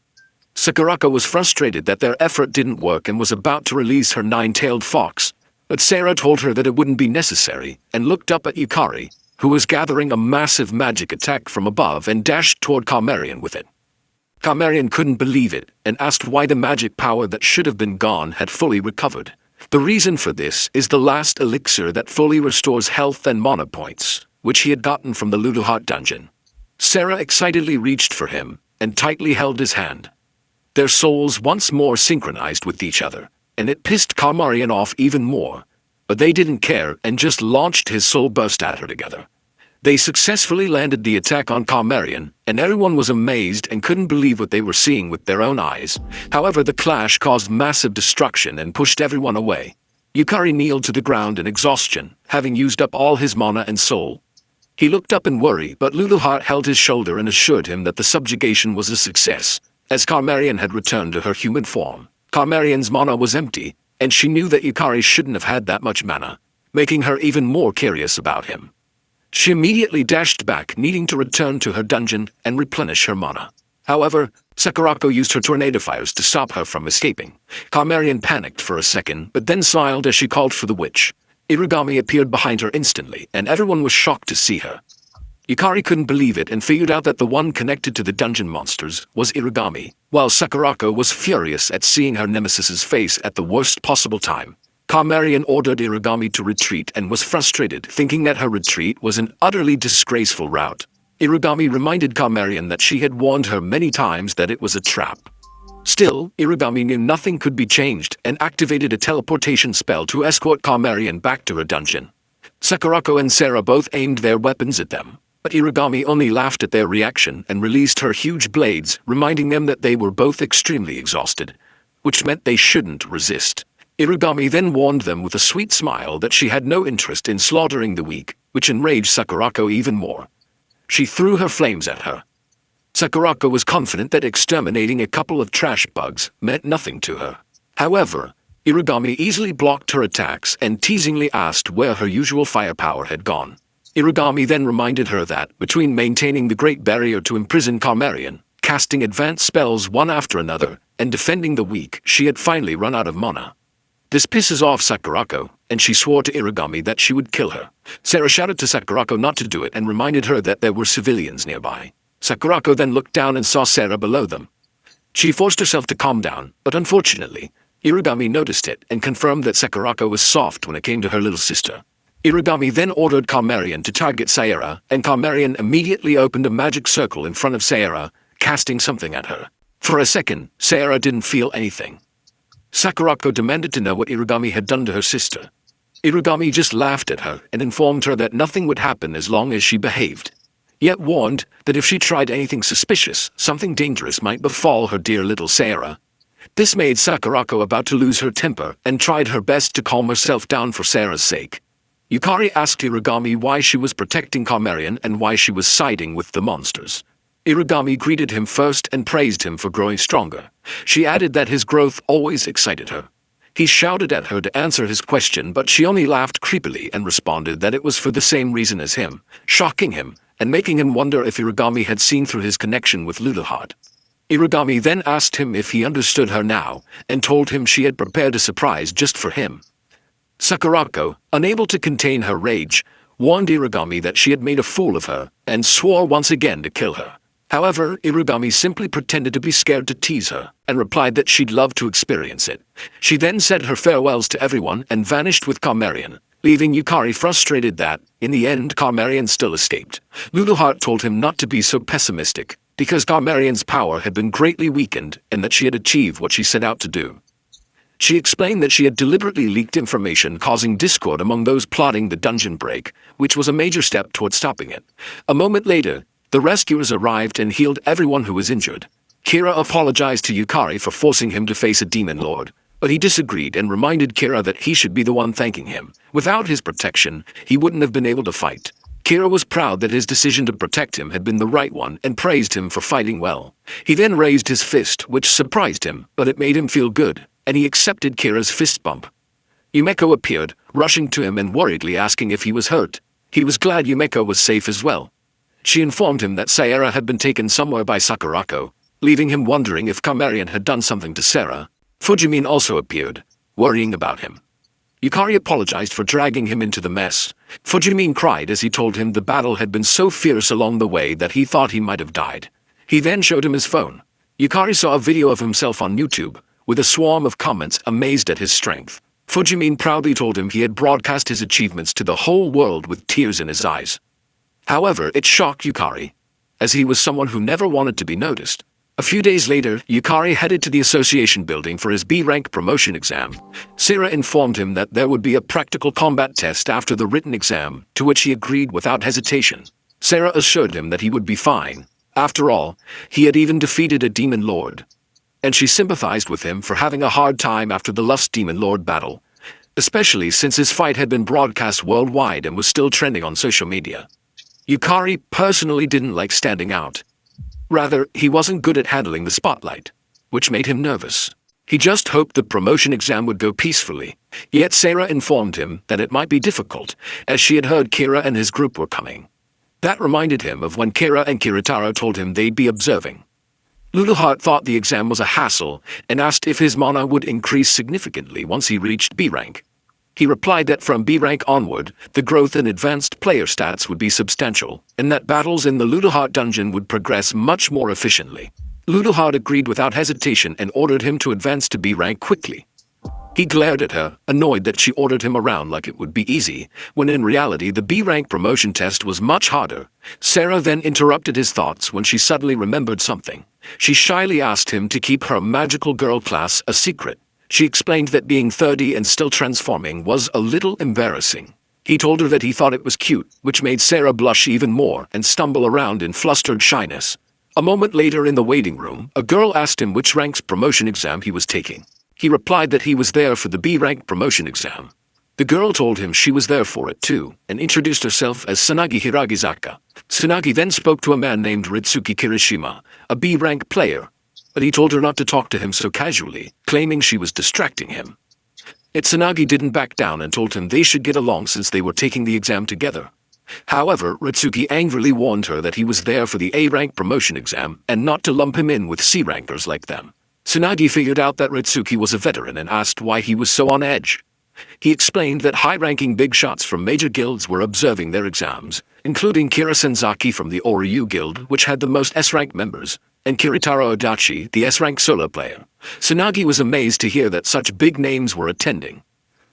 Sakurako was frustrated that their effort didn't work and was about to release her nine-tailed fox, but Sarah told her that it wouldn't be necessary and looked up at Yukari, who was gathering a massive magic attack from above and dashed toward Carmarian with it. Carmarian couldn't believe it and asked why the magic power that should have been gone had fully recovered. The reason for this is the last elixir that fully restores health and mana points, which he had gotten from the Luluheart dungeon. Sarah excitedly reached for him and tightly held his hand. Their souls once more synchronized with each other, and it pissed Carmarian off even more, but they didn't care and just launched his soul burst at her together. They successfully landed the attack on Carmarian, and everyone was amazed and couldn't believe what they were seeing with their own eyes. However, the clash caused massive destruction and pushed everyone away. Yukari kneeled to the ground in exhaustion, having used up all his mana and soul. He looked up in worry, but Luluheart held his shoulder and assured him that the subjugation was a success, as Carmarian had returned to her human form. Carmarian's mana was empty, and she knew that Yukari shouldn't have had that much mana, making her even more curious about him. She immediately dashed back, needing to return to her dungeon and replenish her mana. However, Sakurako used her tornado fires to stop her from escaping. Carmarian panicked for a second, but then smiled as she called for the witch. Irigami appeared behind her instantly, and everyone was shocked to see her. Yukari couldn't believe it and figured out that the one connected to the dungeon monsters was Irigami, while Sakurako was furious at seeing her nemesis's face at the worst possible time. Carmarian ordered Irigami to retreat and was frustrated, thinking that her retreat was an utterly disgraceful route. Irigami reminded Carmarian that she had warned her many times that it was a trap. Still, Irigami knew nothing could be changed and activated a teleportation spell to escort Carmarian back to her dungeon. Sakurako and Sarah both aimed their weapons at them, but Irigami only laughed at their reaction and released her huge blades, reminding them that they were both extremely exhausted, which meant they shouldn't resist. Irigami then warned them with a sweet smile that she had no interest in slaughtering the weak, which enraged Sakurako even more. She threw her flames at her. Sakurako was confident that exterminating a couple of trash bugs meant nothing to her. However, Irigami easily blocked her attacks and teasingly asked where her usual firepower had gone. Irigami then reminded her that, between maintaining the Great Barrier to imprison Carmarian, casting advanced spells one after another, and defending the weak, she had finally run out of mana. This pisses off Sakurako, and she swore to Irigami that she would kill her. Sarah shouted to Sakurako not to do it and reminded her that there were civilians nearby. Sakurako then looked down and saw Sarah below them. She forced herself to calm down, but unfortunately, Irigami noticed it and confirmed that Sakurako was soft when it came to her little sister. Irigami then ordered Carmarian to target Sarah, and Carmarian immediately opened a magic circle in front of Sarah, casting something at her. For a second, Sarah didn't feel anything. Sakurako demanded to know what Irigami had done to her sister. Irigami just laughed at her and informed her that nothing would happen as long as she behaved, yet warned that if she tried anything suspicious, something dangerous might befall her dear little Sarah. This made Sakurako about to lose her temper and tried her best to calm herself down for Sarah's sake. Yukari asked Irigami why she was protecting Carmarian and why she was siding with the monsters. Irigami greeted him first and praised him for growing stronger. She added that his growth always excited her. He shouted at her to answer his question, but she only laughed creepily and responded that it was for the same reason as him, shocking him and making him wonder if Irigami had seen through his connection with Luluhard. Irigami then asked him if he understood her now, and told him she had prepared a surprise just for him. Sakurako, unable to contain her rage, warned Irigami that she had made a fool of her, and swore once again to kill her. However, Irigami simply pretended to be scared to tease her, and replied that she'd love to experience it. She then said her farewells to everyone and vanished with Carmarian, leaving Yukari frustrated that, in the end, Carmarian still escaped. Luluhart told him not to be so pessimistic, because Carmarian's power had been greatly weakened and that she had achieved what she set out to do. She explained that she had deliberately leaked information causing discord among those plotting the dungeon break, which was a major step toward stopping it. A moment later, the rescuers arrived and healed everyone who was injured. Kira apologized to Yukari for forcing him to face a demon lord, but he disagreed and reminded Kira that he should be the one thanking him. Without his protection, he wouldn't have been able to fight. Kira was proud that his decision to protect him had been the right one and praised him for fighting well. He then raised his fist, which surprised him, but it made him feel good, and he accepted Kira's fist bump. Yumeko appeared, rushing to him and worriedly asking if he was hurt. He was glad Yumeko was safe as well. She informed him that Sarah had been taken somewhere by Sakurako, leaving him wondering if Carmarian had done something to Sarah. Fujimin also appeared, worrying about him. Yukari apologized for dragging him into the mess. Fujimin cried as he told him the battle had been so fierce along the way that he thought he might have died. He then showed him his phone. Yukari saw a video of himself on YouTube, with a swarm of comments amazed at his strength. Fujimin proudly told him he had broadcast his achievements to the whole world with tears in his eyes. However, it shocked Yukari, as he was someone who never wanted to be noticed. A few days later, Yukari headed to the association building for his B-rank promotion exam. Sarah informed him that there would be a practical combat test after the written exam, to which he agreed without hesitation. Sarah assured him that he would be fine. After all, he had even defeated a demon lord. And she sympathized with him for having a hard time after the Lust Demon Lord battle, especially since his fight had been broadcast worldwide and was still trending on social media. Yukari personally didn't like standing out. Rather, he wasn't good at handling the spotlight, which made him nervous. He just hoped the promotion exam would go peacefully, yet Sarah informed him that it might be difficult, as she had heard Kira and his group were coming. That reminded him of when Kira and Kiritaro told him they'd be observing. Luluhart thought the exam was a hassle and asked if his mana would increase significantly once he reached B rank. He replied that from B rank onward, the growth in advanced player stats would be substantial, and that battles in the Luluhart dungeon would progress much more efficiently. Luluhart agreed without hesitation and ordered him to advance to B rank quickly. He glared at her, annoyed that she ordered him around like it would be easy, when in reality the B-rank promotion test was much harder. Sarah then interrupted his thoughts when she suddenly remembered something. She shyly asked him to keep her magical girl class a secret. She explained that being 30 and still transforming was a little embarrassing. He told her that he thought it was cute, which made Sarah blush even more and stumble around in flustered shyness. A moment later in the waiting room, a girl asked him which rank's promotion exam he was taking. He replied that he was there for the B-rank promotion exam. The girl told him she was there for it too, and introduced herself as Tsunagi Hiragizaka. Tsunagi then spoke to a man named Ritsuki Kirishima, a B-rank player, but he told her not to talk to him so casually, claiming she was distracting him. Yet Tsunagi didn't back down and told him they should get along since they were taking the exam together. However, Ritsuki angrily warned her that he was there for the A-rank promotion exam and not to lump him in with C-rankers like them. Tsunagi figured out that Ritsuki was a veteran and asked why he was so on edge. He explained that high-ranking big shots from major guilds were observing their exams, including Kira Senzaki from the Oryu Guild, which had the most S-rank members, and Kiritaro Adachi, the S-rank solo player. Tsunagi was amazed to hear that such big names were attending.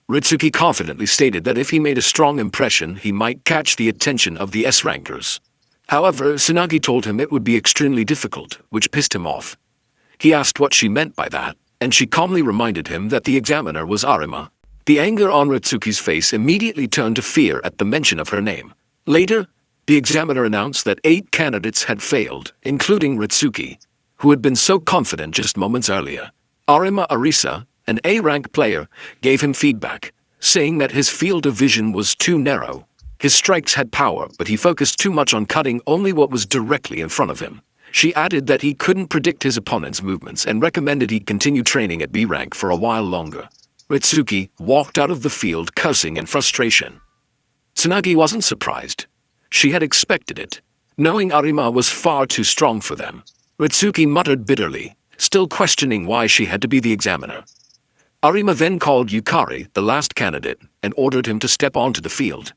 Ritsuki confidently stated that if he made a strong impression, he might catch the attention of the S-rankers. However, Tsunagi told him it would be extremely difficult, which pissed him off. He asked what she meant by that, and she calmly reminded him that the examiner was Arima. The anger on Ritsuki's face immediately turned to fear at the mention of her name. Later, the examiner announced that 8 candidates had failed, including Ritsuki, who had been so confident just moments earlier. Arima Arisa, an A-rank player, gave him feedback, saying that his field of vision was too narrow. His strikes had power, but he focused too much on cutting only what was directly in front of him. She added that he couldn't predict his opponent's movements and recommended he continue training at B-rank for a while longer. Ritsuki walked out of the field cursing in frustration. Tsunagi wasn't surprised. She had expected it, knowing Arima was far too strong for them. Ritsuki muttered bitterly, still questioning why she had to be the examiner. Arima then called Yukari, the last candidate, and ordered him to step onto the field.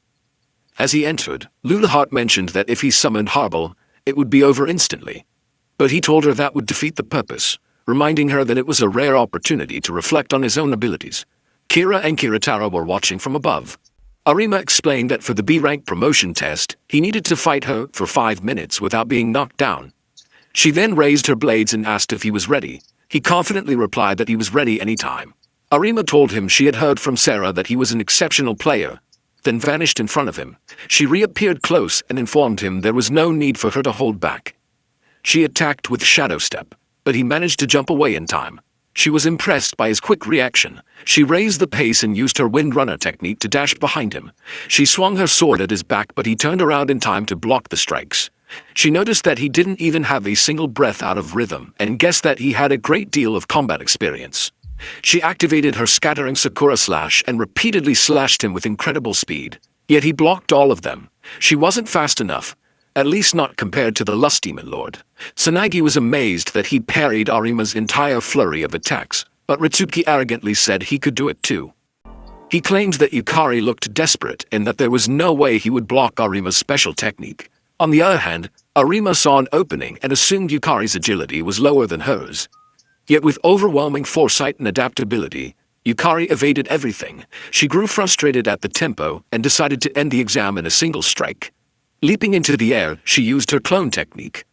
As he entered, Lulaheart mentioned that if he summoned Harbel, it would be over instantly. But he told her that would defeat the purpose, reminding her that it was a rare opportunity to reflect on his own abilities. Kira and Kiritaro were watching from above. Arima explained that for the B-rank promotion test, he needed to fight her for 5 minutes without being knocked down. She then raised her blades and asked if he was ready. He confidently replied that he was ready any time. Arima told him she had heard from Sarah that he was an exceptional player, then vanished in front of him. She reappeared close and informed him there was no need for her to hold back. She attacked with Shadow Step, but he managed to jump away in time. She was impressed by his quick reaction. She raised the pace and used her Windrunner technique to dash behind him. She swung her sword at his back, but he turned around in time to block the strikes. She noticed that he didn't even have a single breath out of rhythm and guessed that he had a great deal of combat experience. She activated her scattering Sakura slash and repeatedly slashed him with incredible speed. Yet he blocked all of them. She wasn't fast enough, at least not compared to the Lust Demon Lord. Tsunagi was amazed that he parried Arima's entire flurry of attacks, but Ritsuki arrogantly said he could do it too. He claimed that Yukari looked desperate and that there was no way he would block Arima's special technique. On the other hand, Arima saw an opening and assumed Yukari's agility was lower than hers. Yet with overwhelming foresight and adaptability, Yukari evaded everything. She grew frustrated at the tempo and decided to end the exam in a single strike. Leaping into the air, she used her clone technique.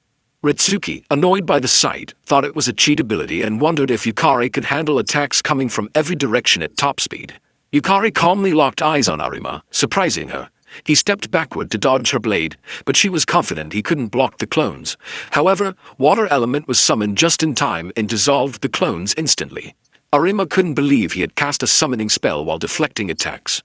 Ritsuki, annoyed by the sight, thought it was a cheat ability and wondered if Yukari could handle attacks coming from every direction at top speed. Yukari calmly locked eyes on Arima, surprising her. He stepped backward to dodge her blade, but she was confident he couldn't block the clones. However, Water Element was summoned just in time and dissolved the clones instantly. Arima couldn't believe he had cast a summoning spell while deflecting attacks.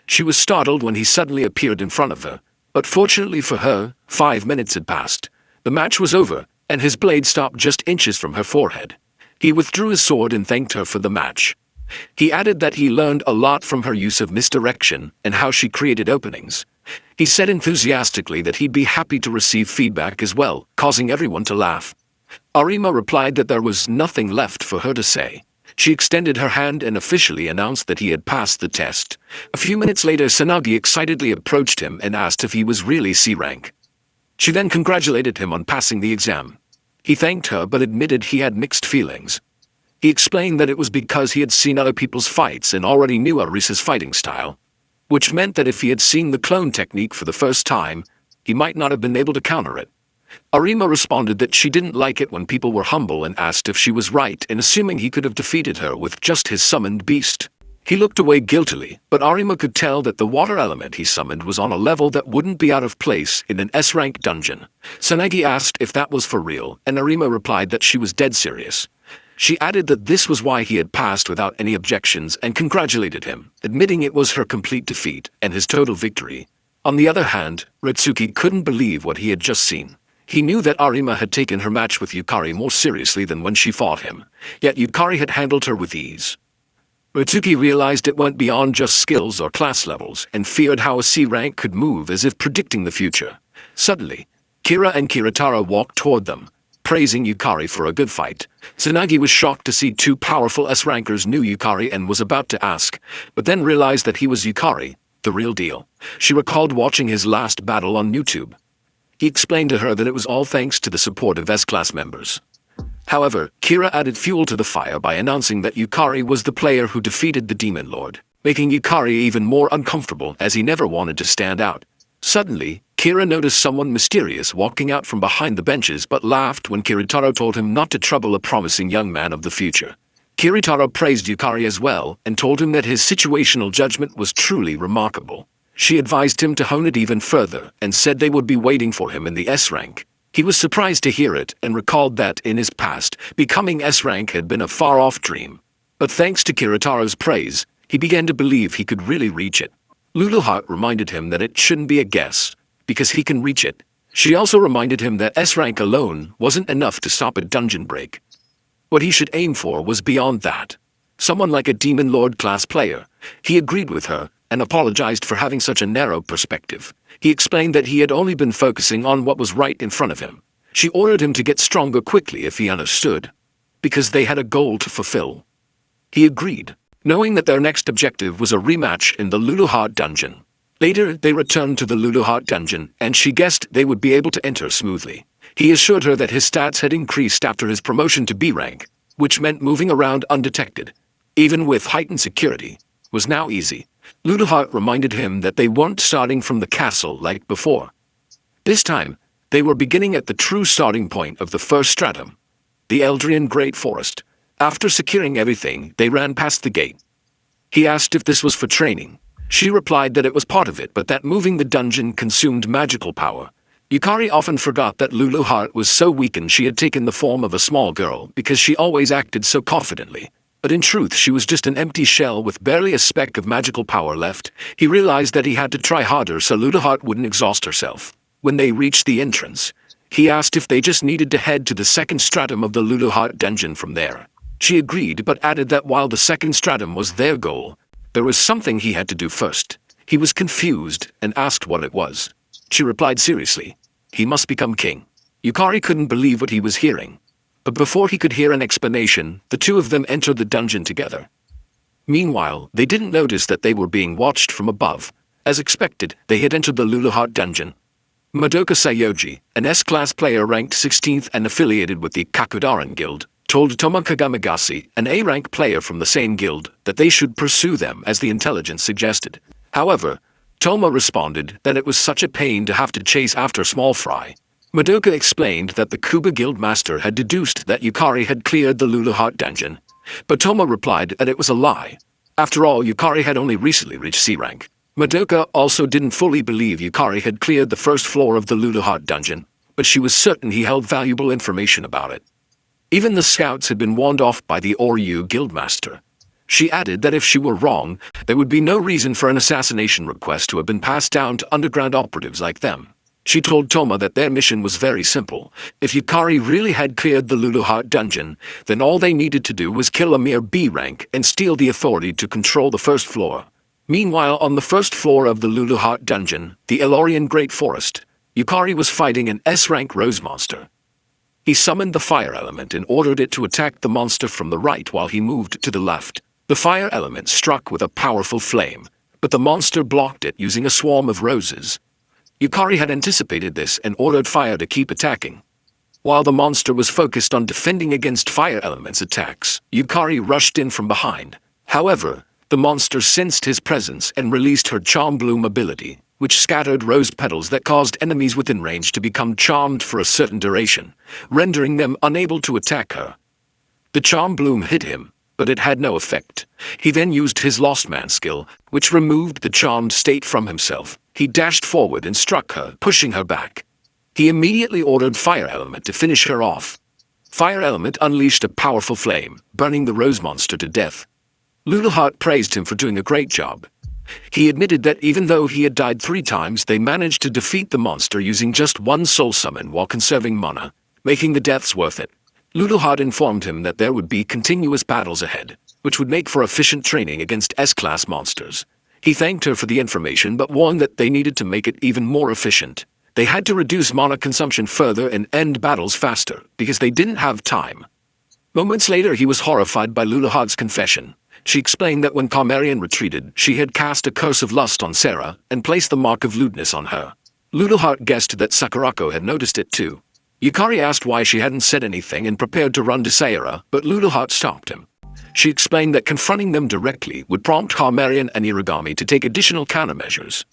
She was startled when he suddenly appeared in front of her, but fortunately for her, 5 minutes had passed. The match was over, and his blade stopped just inches from her forehead. He withdrew his sword and thanked her for the match. He added that he learned a lot from her use of misdirection and how she created openings. He said enthusiastically that he'd be happy to receive feedback as well, causing everyone to laugh. Arima replied that there was nothing left for her to say. She extended her hand and officially announced that he had passed the test. A few minutes later, Tsunagi excitedly approached him and asked if he was really C-rank. She then congratulated him on passing the exam. He thanked her but admitted he had mixed feelings. He explained that it was because he had seen other people's fights and already knew Arisa's fighting style, which meant that if he had seen the clone technique for the first time, he might not have been able to counter it. Arima responded that she didn't like it when people were humble and asked if she was right in assuming he could have defeated her with just his summoned beast. He looked away guiltily, but Arima could tell that the water element he summoned was on a level that wouldn't be out of place in an S-rank dungeon. Tsunagi asked if that was for real, and Arima replied that she was dead serious. She added that this was why he had passed without any objections and congratulated him, admitting it was her complete defeat and his total victory. On the other hand, Retsuki couldn't believe what he had just seen. He knew that Arima had taken her match with Yukari more seriously than when she fought him, yet Yukari had handled her with ease. Retsuki realized it went beyond just skills or class levels and feared how a C rank could move, as if predicting the future. Suddenly, Kira and Kiritara walked toward them, praising Yukari for a good fight. Tsunagi was shocked to see two powerful S-rankers knew Yukari and was about to ask, but then realized that he was Yukari, the real deal. She recalled watching his last battle on YouTube. He explained to her that it was all thanks to the support of S-class members. However, Kira added fuel to the fire by announcing that Yukari was the player who defeated the Demon Lord, making Yukari even more uncomfortable as he never wanted to stand out. Suddenly, Kira noticed someone mysterious walking out from behind the benches but laughed when Kiritaro told him not to trouble a promising young man of the future. Kiritaro praised Yukari as well and told him that his situational judgment was truly remarkable. She advised him to hone it even further and said they would be waiting for him in the S-rank. He was surprised to hear it and recalled that in his past, becoming S-rank had been a far-off dream. But thanks to Kiritaro's praise, he began to believe he could really reach it. Luluheart reminded him that it shouldn't be a guess, because he can reach it. She also reminded him that S-rank alone wasn't enough to stop a dungeon break. What he should aim for was beyond that. Someone like a Demon Lord class player. He agreed with her and apologized for having such a narrow perspective. He explained that he had only been focusing on what was right in front of him. She ordered him to get stronger quickly if he understood, because they had a goal to fulfill. He agreed, knowing that their next objective was a rematch in the Luluheart dungeon. Later, they returned to the Luluheart dungeon, and she guessed they would be able to enter smoothly. He assured her that his stats had increased after his promotion to B rank, which meant moving around undetected, even with heightened security, was now easy. Luluheart reminded him that they weren't starting from the castle like before. This time, they were beginning at the true starting point of the first stratum, the Eldrian Great Forest. After securing everything, they ran past the gate. He asked if this was for training. She replied that it was part of it, but that moving the dungeon consumed magical power. Yukari often forgot that Luluheart was so weakened she had taken the form of a small girl because she always acted so confidently. But in truth, she was just an empty shell with barely a speck of magical power left. He realized that he had to try harder so Luluheart wouldn't exhaust herself. When they reached the entrance, he asked if they just needed to head to the second stratum of the Luluheart dungeon from there. She agreed, but added that while the second stratum was their goal, there was something he had to do first. He was confused and asked what it was. She replied seriously, he must become king. Yukari couldn't believe what he was hearing. But before he could hear an explanation, the two of them entered the dungeon together. Meanwhile, they didn't notice that they were being watched from above. As expected, they had entered the Luluheart dungeon. Madoka Sayoji, an S-class player ranked 16th and affiliated with the Kakudaran Guild, told Toma Kagamigasi, an A-rank player from the same guild, that they should pursue them as the intelligence suggested. However, Toma responded that it was such a pain to have to chase after small fry. Madoka explained that the Kuba Guild Master had deduced that Yukari had cleared the Luluheart dungeon, but Toma replied that it was a lie. After all, Yukari had only recently reached C rank. Madoka also didn't fully believe Yukari had cleared the first floor of the Luluheart dungeon, but she was certain he held valuable information about it. Even the scouts had been warned off by the Oryu Guildmaster. She added that if she were wrong, there would be no reason for an assassination request to have been passed down to underground operatives like them. She told Toma that their mission was very simple. If Yukari really had cleared the Luluheart dungeon, then all they needed to do was kill a mere B rank and steal the authority to control the first floor. Meanwhile, on the first floor of the Luluheart dungeon, the Elorian Great Forest, Yukari was fighting an S-rank rose monster. He summoned the fire element and ordered it to attack the monster from the right while he moved to the left. The fire element struck with a powerful flame, but the monster blocked it using a swarm of roses. Yukari had anticipated this and ordered fire to keep attacking. While the monster was focused on defending against fire element's attacks, Yukari rushed in from behind. However, the monster sensed his presence and released her Charm Bloom ability, which scattered rose petals that caused enemies within range to become charmed for a certain duration, rendering them unable to attack her. The Charm Bloom hit him, but it had no effect. He then used his Lost Man skill, which removed the charmed state from himself. He dashed forward and struck her, pushing her back. He immediately ordered Fire Element to finish her off. Fire Element unleashed a powerful flame, burning the rose monster to death. Luluheart praised him for doing a great job. He admitted that even though he had died 3 times, they managed to defeat the monster using just 1 soul summon while conserving mana, making the deaths worth it. Luluheart informed him that there would be continuous battles ahead, which would make for efficient training against S-class monsters. He thanked her for the information but warned that they needed to make it even more efficient. They had to reduce mana consumption further and end battles faster, because they didn't have time. Moments later, he was horrified by Luluheart's confession. She explained that when Carmarian retreated, she had cast a curse of lust on Sarah and placed the mark of lewdness on her. Luluheart guessed that Sakurako had noticed it too. Yukari asked why she hadn't said anything and prepared to run to Sayara, but Luluheart stopped him. She explained that confronting them directly would prompt Carmarian and Irigami to take additional countermeasures.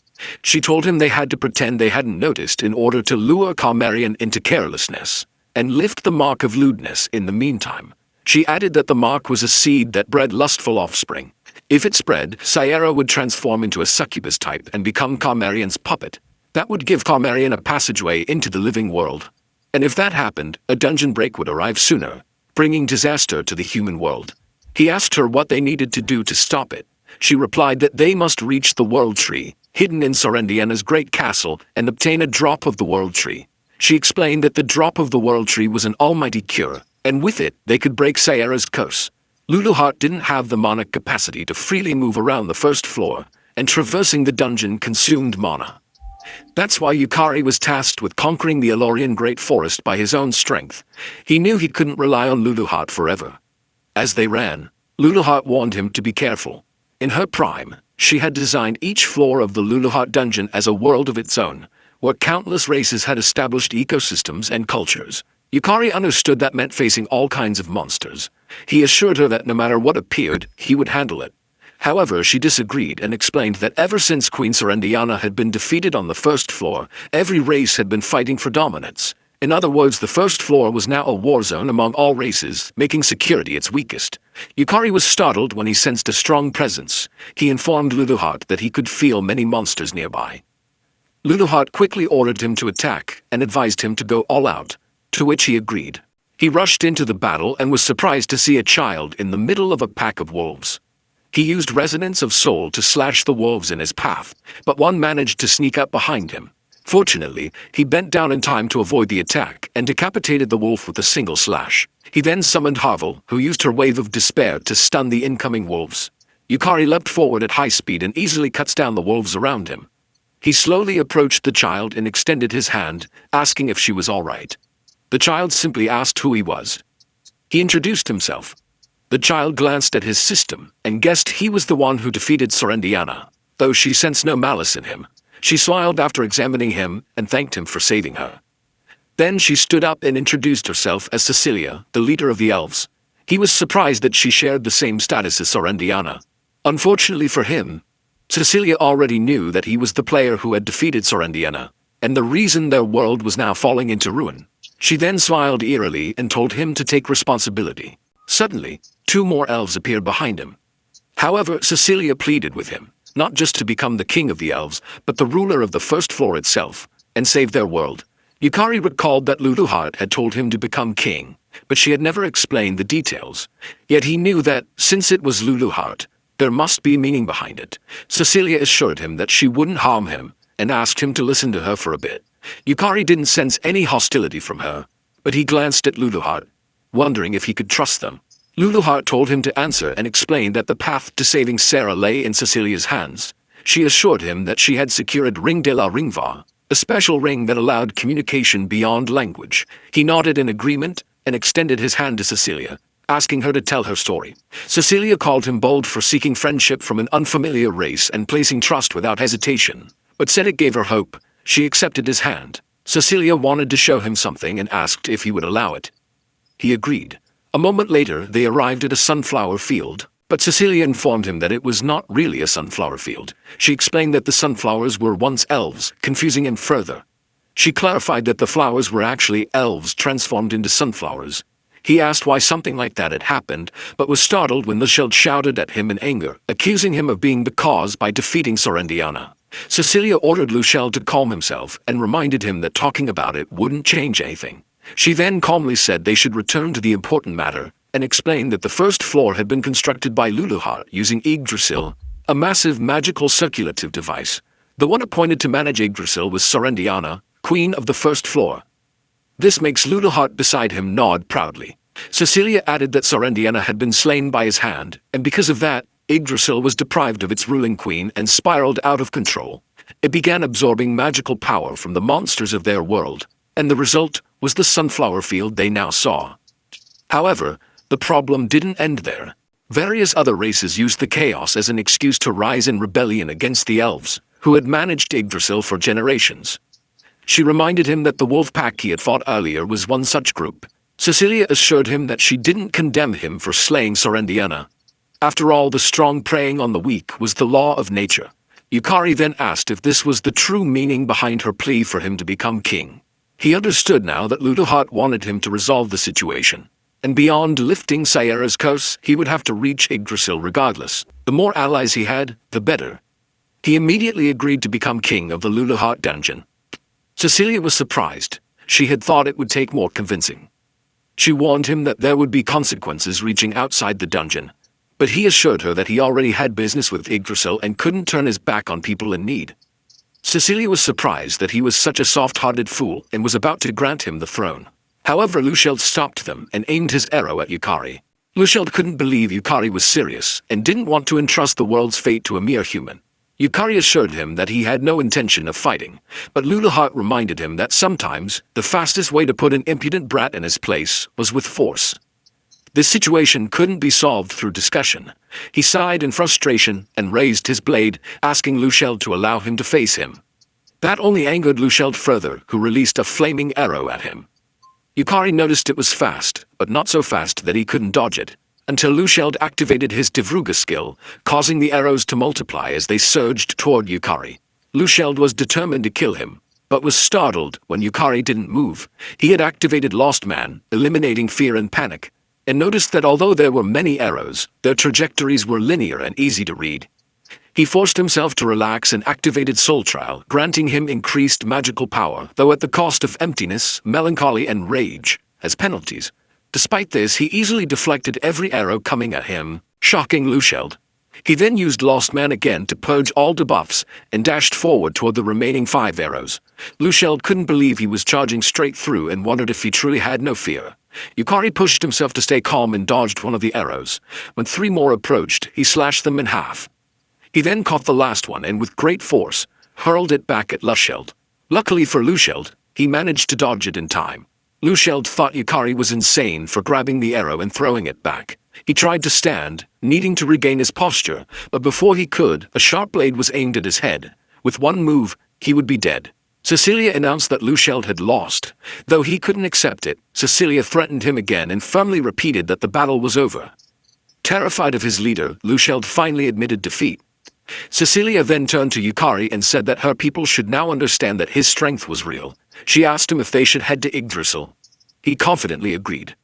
She told him they had to pretend they hadn't noticed in order to lure Carmarian into carelessness, and lift the mark of lewdness in the meantime. She added that the mark was a seed that bred lustful offspring. If it spread, Sayara would transform into a succubus type and become Carmarian's puppet. That would give Carmarian a passageway into the living world. And if that happened, a dungeon break would arrive sooner, bringing disaster to the human world. He asked her what they needed to do to stop it. She replied that they must reach the World Tree, hidden in Sorendiana's great castle, and obtain a drop of the World Tree. She explained that the drop of the World Tree was an almighty cure, and with it, they could break Sayara's curse. Luluheart didn't have the mana capacity to freely move around the first floor, and traversing the dungeon consumed mana. That's why Yukari was tasked with conquering the Elorian Great Forest by his own strength. He knew he couldn't rely on Luluheart forever. As they ran, Luluheart warned him to be careful. In her prime, she had designed each floor of the Luluheart dungeon as a world of its own, where countless races had established ecosystems and cultures. Yukari understood that meant facing all kinds of monsters. He assured her that no matter what appeared, he would handle it. However, she disagreed and explained that ever since Queen Sorendiana had been defeated on the first floor, every race had been fighting for dominance. In other words, the first floor was now a war zone among all races, making security its weakest. Yukari was startled when he sensed a strong presence. He informed Luluheart that he could feel many monsters nearby. Luluheart quickly ordered him to attack and advised him to go all out, to which he agreed. He rushed into the battle and was surprised to see a child in the middle of a pack of wolves. He used Resonance of Soul to slash the wolves in his path, but one managed to sneak up behind him. Fortunately, he bent down in time to avoid the attack and decapitated the wolf with a single slash. He then summoned Havel, who used her Wave of Despair to stun the incoming wolves. Yukari leapt forward at high speed and easily cuts down the wolves around him. He slowly approached the child and extended his hand, asking if she was all right. The child simply asked who he was. He introduced himself. The child glanced at his system and guessed he was the one who defeated Sorendiana, though she sensed no malice in him. She smiled after examining him and thanked him for saving her. Then she stood up and introduced herself as Cecilia, the leader of the elves. He was surprised that she shared the same status as Sorendiana. Unfortunately for him, Cecilia already knew that he was the player who had defeated Sorendiana, and the reason their world was now falling into ruin. She then smiled eerily and told him to take responsibility. Suddenly, 2 more elves appeared behind him. However, Cecilia pleaded with him, not just to become the king of the elves, but the ruler of the first floor itself, and save their world. Yukari recalled that Luluheart had told him to become king, but she had never explained the details. Yet he knew that, since it was Luluheart, there must be meaning behind it. Cecilia assured him that she wouldn't harm him, and asked him to listen to her for a bit. Yukari didn't sense any hostility from her, but he glanced at Luluheart, wondering if he could trust them. Luluheart told him to answer and explained that the path to saving Sarah lay in Cecilia's hands. She assured him that she had secured Ring de la Ringva, a special ring that allowed communication beyond language. He nodded in agreement and extended his hand to Cecilia, asking her to tell her story. Cecilia called him bold for seeking friendship from an unfamiliar race and placing trust without hesitation, but said it gave her hope. She accepted his hand. Cecilia wanted to show him something and asked if he would allow it. He agreed. A moment later, they arrived at a sunflower field, but Cecilia informed him that it was not really a sunflower field. She explained that the sunflowers were once elves, confusing him further. She clarified that the flowers were actually elves transformed into sunflowers. He asked why something like that had happened, but was startled when Lusheld shouted at him in anger, accusing him of being the cause by defeating Sorendiana. Cecilia ordered Lusheld to calm himself and reminded him that talking about it wouldn't change anything. She then calmly said they should return to the important matter, and explained that the first floor had been constructed by Luluhart using Yggdrasil, a massive magical circulative device. The one appointed to manage Yggdrasil was Sorendiana, queen of the first floor. This makes Luluhart beside him nod proudly. Cecilia added that Sorendiana had been slain by his hand, and because of that, Yggdrasil was deprived of its ruling queen and spiraled out of control. It began absorbing magical power from the monsters of their world, and the result was the sunflower field they now saw. However, the problem didn't end there. Various other races used the chaos as an excuse to rise in rebellion against the elves, who had managed Yggdrasil for generations. She reminded him that the wolf pack he had fought earlier was one such group. Cecilia assured him that she didn't condemn him for slaying Sorendiana. After all, the strong preying on the weak was the law of nature. Yukari then asked if this was the true meaning behind her plea for him to become king. He understood now that Luluhart wanted him to resolve the situation. And beyond lifting Sierra's curse, he would have to reach Yggdrasil regardless. The more allies he had, the better. He immediately agreed to become king of the Luluhart dungeon. Cecilia was surprised. She had thought it would take more convincing. She warned him that there would be consequences reaching outside the dungeon, but he assured her that he already had business with Yggdrasil and couldn't turn his back on people in need. Cecilia was surprised that he was such a soft-hearted fool and was about to grant him the throne. However, Lusheld stopped them and aimed his arrow at Yukari. Lusheld couldn't believe Yukari was serious and didn't want to entrust the world's fate to a mere human. Yukari assured him that he had no intention of fighting, but Luluhart reminded him that sometimes the fastest way to put an impudent brat in his place was with force. This situation couldn't be solved through discussion. He sighed in frustration and raised his blade, asking Lusheld to allow him to face him. That only angered Lusheld further, who released a flaming arrow at him. Yukari noticed it was fast, but not so fast that he couldn't dodge it, until Lusheld activated his Devruga skill, causing the arrows to multiply as they surged toward Yukari. Lusheld was determined to kill him, but was startled when Yukari didn't move. He had activated Lost Man, eliminating fear and panic, and noticed that although there were many arrows, their trajectories were linear and easy to read. He forced himself to relax and activated Soul Trial, granting him increased magical power, though at the cost of emptiness, melancholy, and rage, as penalties. Despite this, he easily deflected every arrow coming at him, shocking Lusheld. He then used Lost Man again to purge all debuffs and dashed forward toward the remaining 5 arrows. Lusheld couldn't believe he was charging straight through and wondered if he truly had no fear. Yukari pushed himself to stay calm and dodged one of the arrows. When 3 more approached, he slashed them in half. He then caught the last one and with great force, hurled it back at Lusheld. Luckily for Lusheld, he managed to dodge it in time. Lusheld thought Yukari was insane for grabbing the arrow and throwing it back. He tried to stand, needing to regain his posture, but before he could, a sharp blade was aimed at his head. With one move, he would be dead. Cecilia announced that Lusheld had lost. Though he couldn't accept it, Cecilia threatened him again and firmly repeated that the battle was over. Terrified of his leader, Lusheld finally admitted defeat. Cecilia then turned to Yukari and said that her people should now understand that his strength was real. She asked him if they should head to Yggdrasil. He confidently agreed.